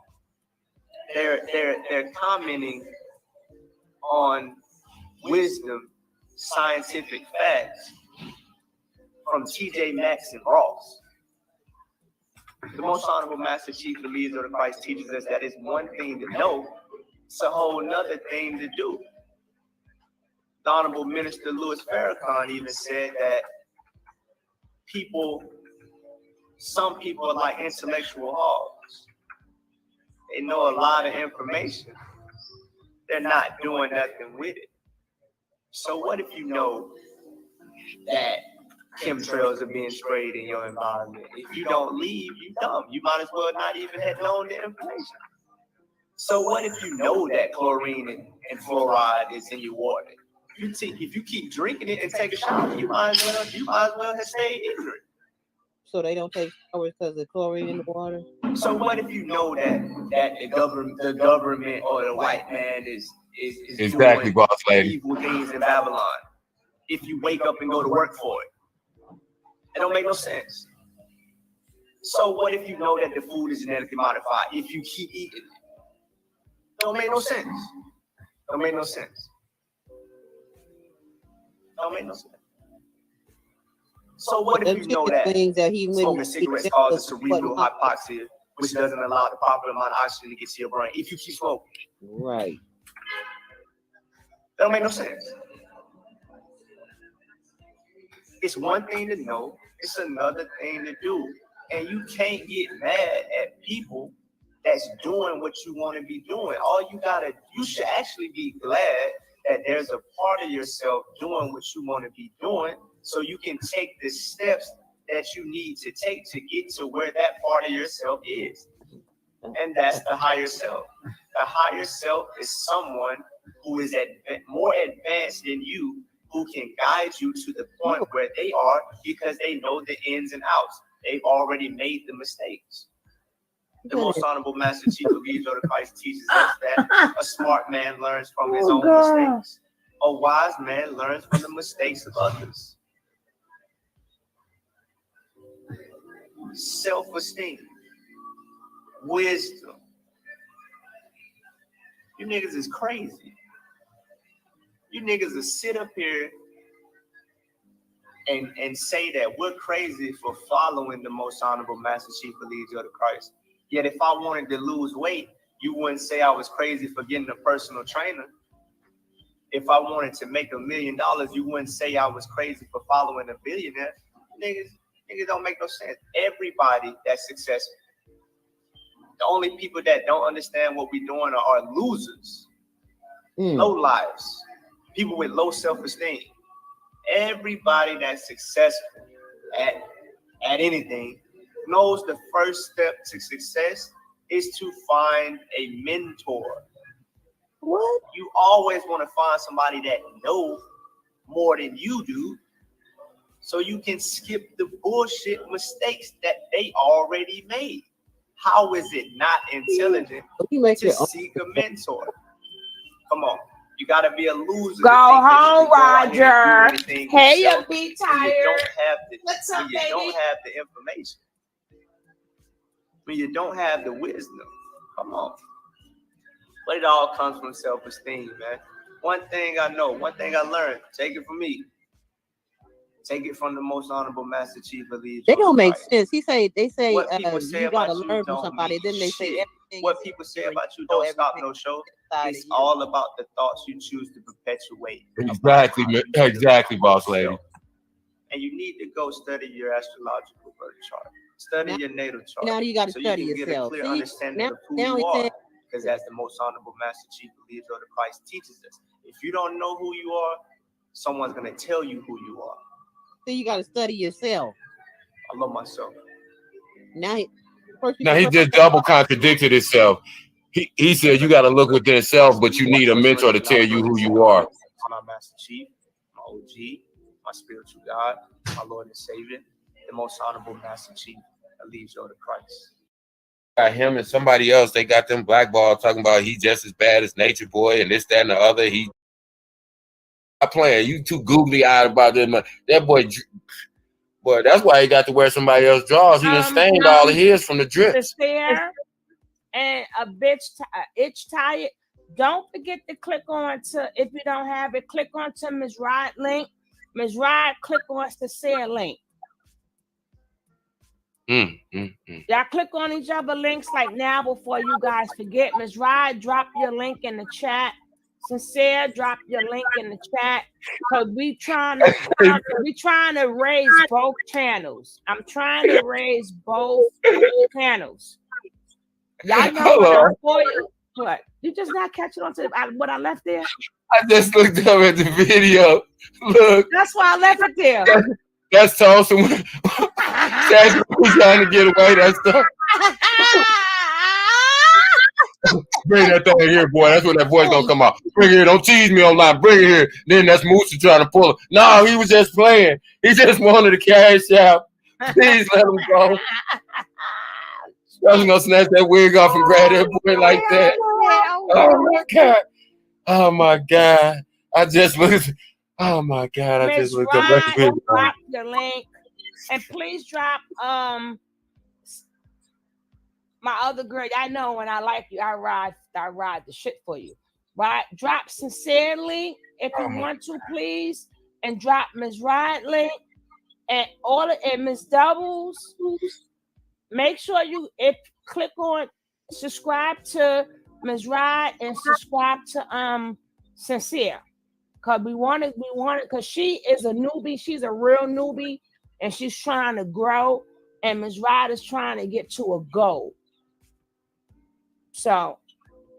They're commenting on wisdom, scientific facts from TJ Maxx and Ross. The Most Honorable Master Chief of the Leaders of the Christ teaches us that it's one thing to know, it's a whole nother thing to do. The Honorable Minister Louis Farrakhan even said that some people are like intellectual hogs. They know a lot of information. They're not doing nothing with it. So what if you know that chemtrails are being sprayed in your environment? If you don't leave, you dumb. You might as well not even have known the information. So what if you know that chlorine and fluoride is in your water? If you keep drinking it and take a shower, you might as well have stayed ignorant. So they don't take showers because of chlorine in the water. So what if you know that the government or the white man is exactly, doing boss lady. evil things in Babylon? If you wake up and go to work for it, it don't make no sense. So what if you know that the food is genetically modified? If you keep eating it, don't make no sense. Don't make no sense. Don't make no sense. So what if you know that smoking cigarettes causes cerebral hypoxia, which doesn't allow the proper amount of oxygen to get to your brain if you keep smoking? Right. That don't make no sense. It's one thing to know, it's another thing to do. And you can't get mad at people that's doing what you want to be doing. You should actually be glad that there's a part of yourself doing what you want to be doing, so you can take the steps that you need to take to get to where that part of yourself is. And that's the higher self. The higher self is someone who is more advanced than you, who can guide you to the point where they are because they know the ins and outs. They've already made the mistakes. The most honorable Master Chief of Israel Christ teaches us that a smart man learns from his own mistakes. A wise man learns from the mistakes of others. Self-esteem, wisdom. You niggas is crazy. You niggas will sit up here and say that we're crazy for following the most honorable Master Chief of Israel Christ. Yet if I wanted to lose weight, you wouldn't say I was crazy for getting a personal trainer. If I wanted to make $1 million, you wouldn't say I was crazy for following a billionaire. Niggas don't make no sense. Everybody that's successful. The only people that don't understand what we're doing are losers, low lives, people with low self-esteem. Everybody that's successful at anything knows the first step to success is to find a mentor. What? You always want to find somebody that knows more than you do, so you can skip the bullshit mistakes that they already made. How is it not intelligent to seek a mentor? Come on. You gotta be a loser. Go home, Roger. Hey, you'll be tired. When you don't have the information. When you don't have the wisdom. Come on. But it all comes from self-esteem, man. One thing I know, one thing I learned, take it from me. Take it from the most honorable Master Chief of Israel. They don't make sense. They say what people say you gotta about learn you from don't somebody. Then they say shit. everything What people say about you don't stop no show. It's all about the thoughts you choose to perpetuate. Exactly, boss lady. And you need to go study your astrological birth chart. Study your natal chart. Now you got to so study you can yourself. get a clear understanding of who you are. Because as the most honorable Master Chief of Israel Christ teaches us, if you don't know who you are, someone's gonna tell you who you are. So you got to study yourself. I love myself. Now he just double contradicted himself. He said you got to look within yourself, but you need a mentor to tell you who you are. My Master Chief, my OG, my spiritual God, my Lord and Savior, the most honorable Master Chief of Israel Christ. Got him and somebody else. They got them blackball talking about he just as bad as Nature Boy and this, that, and the other. He not playing. You too googly eyed about this. That boy. That's why he got to wear somebody else's drawers. He done stained all of his from the drip. And a bitch itch tired. Don't forget to click on to, if you don't have it, click on to Ms. Rod link. Ms. Rod, click on the share link. Y'all click on each other links like now before you guys forget. Ms. Rod, drop your link in the chat. Sincere, drop your link in the chat. Because we trying to raise both channels. I'm trying to raise both channels. Y'all know what I'm for you. What? You just not catching on to what I left there? I just looked up at the video. Look. That's why I left it there. That's Tulsa. Chad was trying to get away that stuff. Bring that thing here, boy. That's when that voice gonna come out. Bring it here. Don't tease me online. Bring it here. Then that's Musa trying to pull it. No, he was just playing. He just wanted to cash out. Please let him go. I was gonna snatch that wig off and grab that boy like that. Oh my God. Oh my God. I just looked. Oh my God. I just looked up that video. Drop the link. And please drop my other girl. I know when I like you, I ride the shit for you. Right? Drop Sincerely if you want to, please. And drop Ms. Ridley and all and Ms. Doubles. Make sure you click on subscribe to Ms. Ride and subscribe to Sincere. Cause we want it, because she is a newbie, she's a real newbie, and she's trying to grow, and Ms. Ride is trying to get to a goal. So,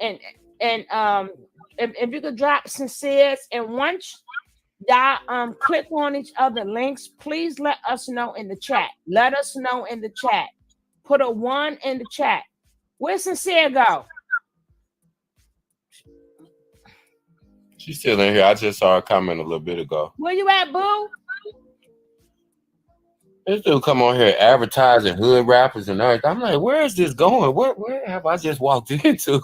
and if you could drop Sincere, and once y'all click on each other links, please let us know in the chat. Let us know in the chat. Put a 1 in the chat. Where's Sincere go? She's still in here. I just saw her comment a little bit ago. Where you at, boo? This dude come on here advertising hood rappers and everything. I'm like, where is this going? Where have I just walked into?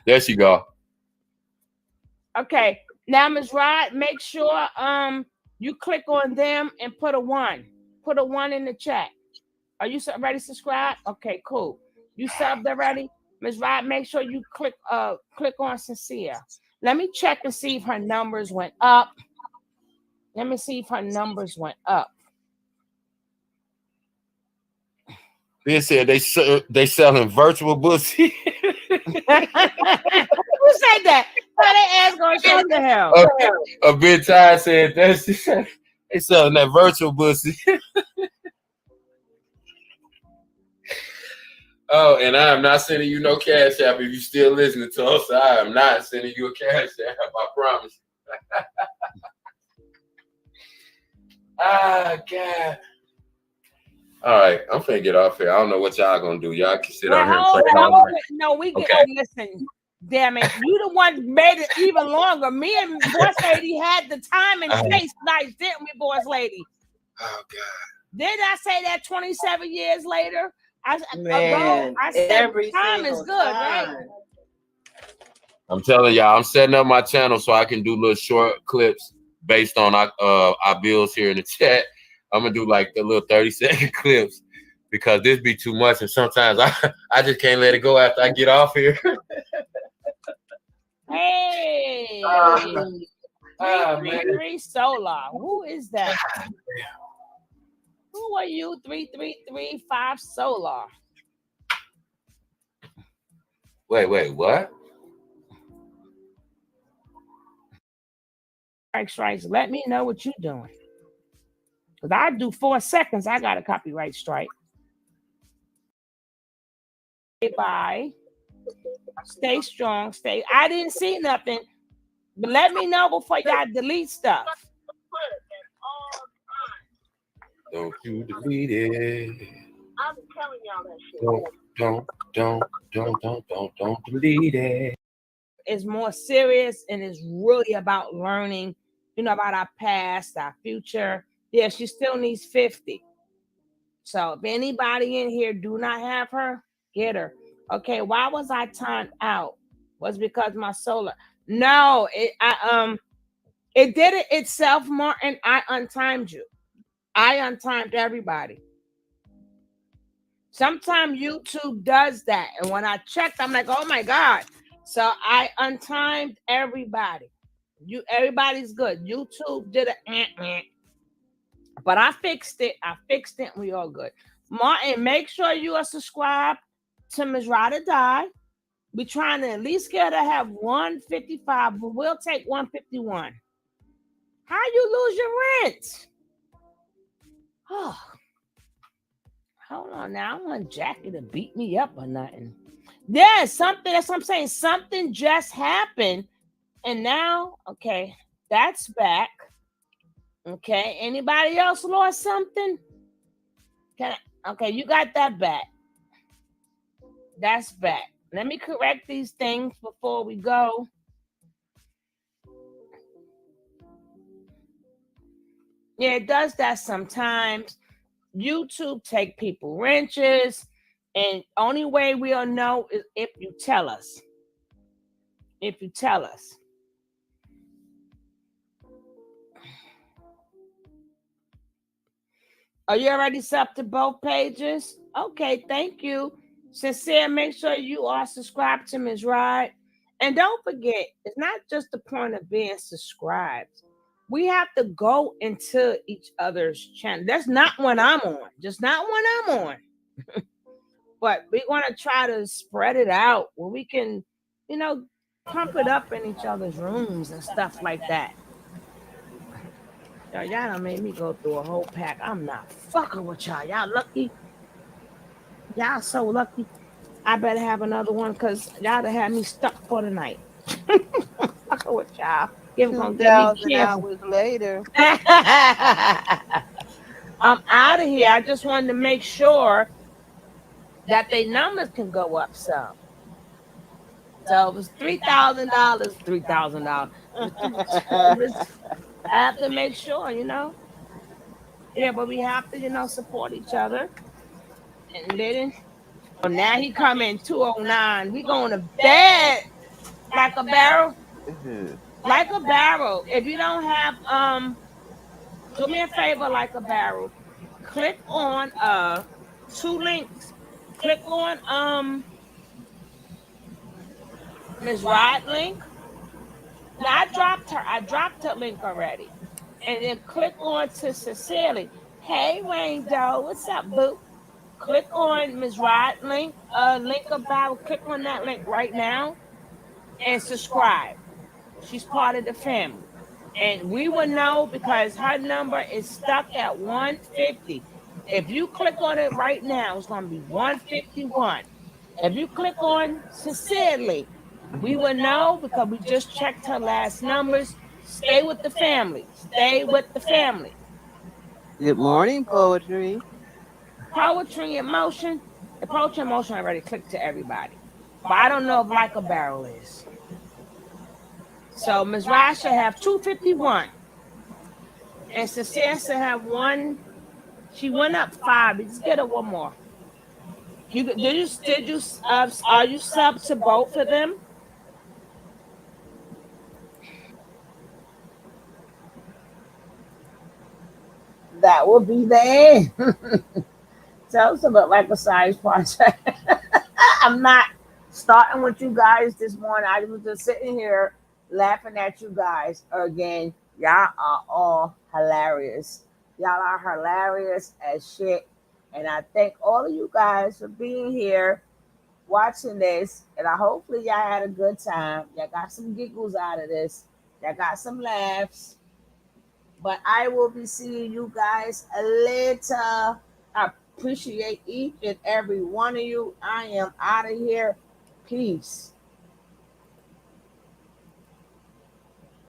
There she go. Okay. Now, Ms. Rod, make sure you click on them and put a 1. Put a 1 in the chat. Are you already subscribed? Okay, cool. You subbed already? Ms. Rod, make sure you click on Sincere. Let me check and see if her numbers went up. Let me see if her numbers went up. They said they selling virtual pussy. Who said that? Why they ass gonna shut the hell? A bit tired said that. They selling that virtual pussy. Oh, and I am not sending you no cash app if you still listening to us. I am not sending you a cash app. I promise. God. All right, I'm finna get off here. I don't know what y'all gonna do. Y'all can sit out here and play. No, we get okay. Listen, damn it. You the one made it even longer. Me and Boss Lady had the time and space nights, didn't we, Boss Lady? Oh God. Did I say that 27 years later? I said every time is good, right? I'm telling y'all, I'm setting up my channel so I can do little short clips based on our bills here in the chat. I'm gonna do like the little 30-second clips because this be too much, and sometimes I just can't let it go after I get off here. Hey, 333 Solar. Who is that? Who are you? 3335 Solar. Wait, what? Strikes. Let me know what you're doing. Because I do 4 seconds. I got a copyright strike. Bye. Stay strong. I didn't see nothing. But let me know before y'all delete stuff. Don't you delete it. I'm telling y'all that shit. Don't delete it. It's more serious and it's really about learning, about our past, our future. Yeah, she still needs 50. So if anybody in here do not have her, get her. Okay, why was I timed out? Was because my solar. No, it did it itself, Martin. I untimed you. I untimed everybody. Sometimes YouTube does that. And when I checked, I'm like, oh my God. So I untimed everybody. Everybody's good. YouTube did it. But I fixed it. We all good. Martin, make sure you are subscribed to Ms. Rada Die. We're trying to at least get her to have 155, but we'll take 151. How you lose your rent? Oh. Hold on now. I don't want Jackie to beat me up or nothing. Yeah, something. That's what I'm saying. Something just happened, and now, okay, that's back. Okay, anybody else lost something? Okay, you got that back. That's back. Let me correct these things before we go. Yeah, it does that sometimes. YouTube take people wrenches, and only way we'll know is if you tell us. If you tell us. Are you already subbed to both pages? Okay, thank you. Sincere, make sure you are subscribed to Ms. Rod. And don't forget, it's not just the point of being subscribed. We have to go into each other's channel. That's not when I'm on. Just not when I'm on. But we want to try to spread it out where we can, pump it up in each other's rooms and stuff like that. Y'all done made me go through a whole pack. I'm not fucking with y'all. Y'all lucky. Y'all so lucky. I better have another one because y'all done had me stuck for the night. Fucking with y'all. Give gonna get me 2,000 hours later. I'm out of here. I just wanted to make sure that their numbers can go up some. So it was $3,000. $3,000. I have to make sure, Yeah, but we have to, support each other. And then, now he coming 209. We going to bed like a barrel. Like a barrel. If you don't have, do me a favor, like a barrel. Click on 2 links. Click on Ms. Rod link. Now I dropped her link already. And then click on to Cecily. Hey Wayne Doe, what's up, boo? Click on Ms. Rod link, link about, click on that link right now and subscribe. She's part of the family. And we will know because her number is stuck at 150. If you click on it right now, it's going to be 151. If you click on Sincerely, we will know because we just checked her last numbers. Stay with the family. Stay with the family. Good morning, Poetry. Poetry in Motion. The Poetry in Motion already clicked to everybody. But I don't know if Like a Barrel is. So Ms. Rasha have 251. And Sincere have 1. She went up 5. Let's get her one more. Are you sub to both of them? That will be the end. Tell us about like a size project. I'm not starting with you guys this morning. I was just sitting here laughing at you guys again. Y'all are all hilarious. Y'all are hilarious as shit. And I thank all of you guys for being here, watching this. And I hopefully y'all had a good time. Y'all got some giggles out of this. Y'all got some laughs. But I will be seeing you guys later. I appreciate each and every one of you. I am out of here. Peace.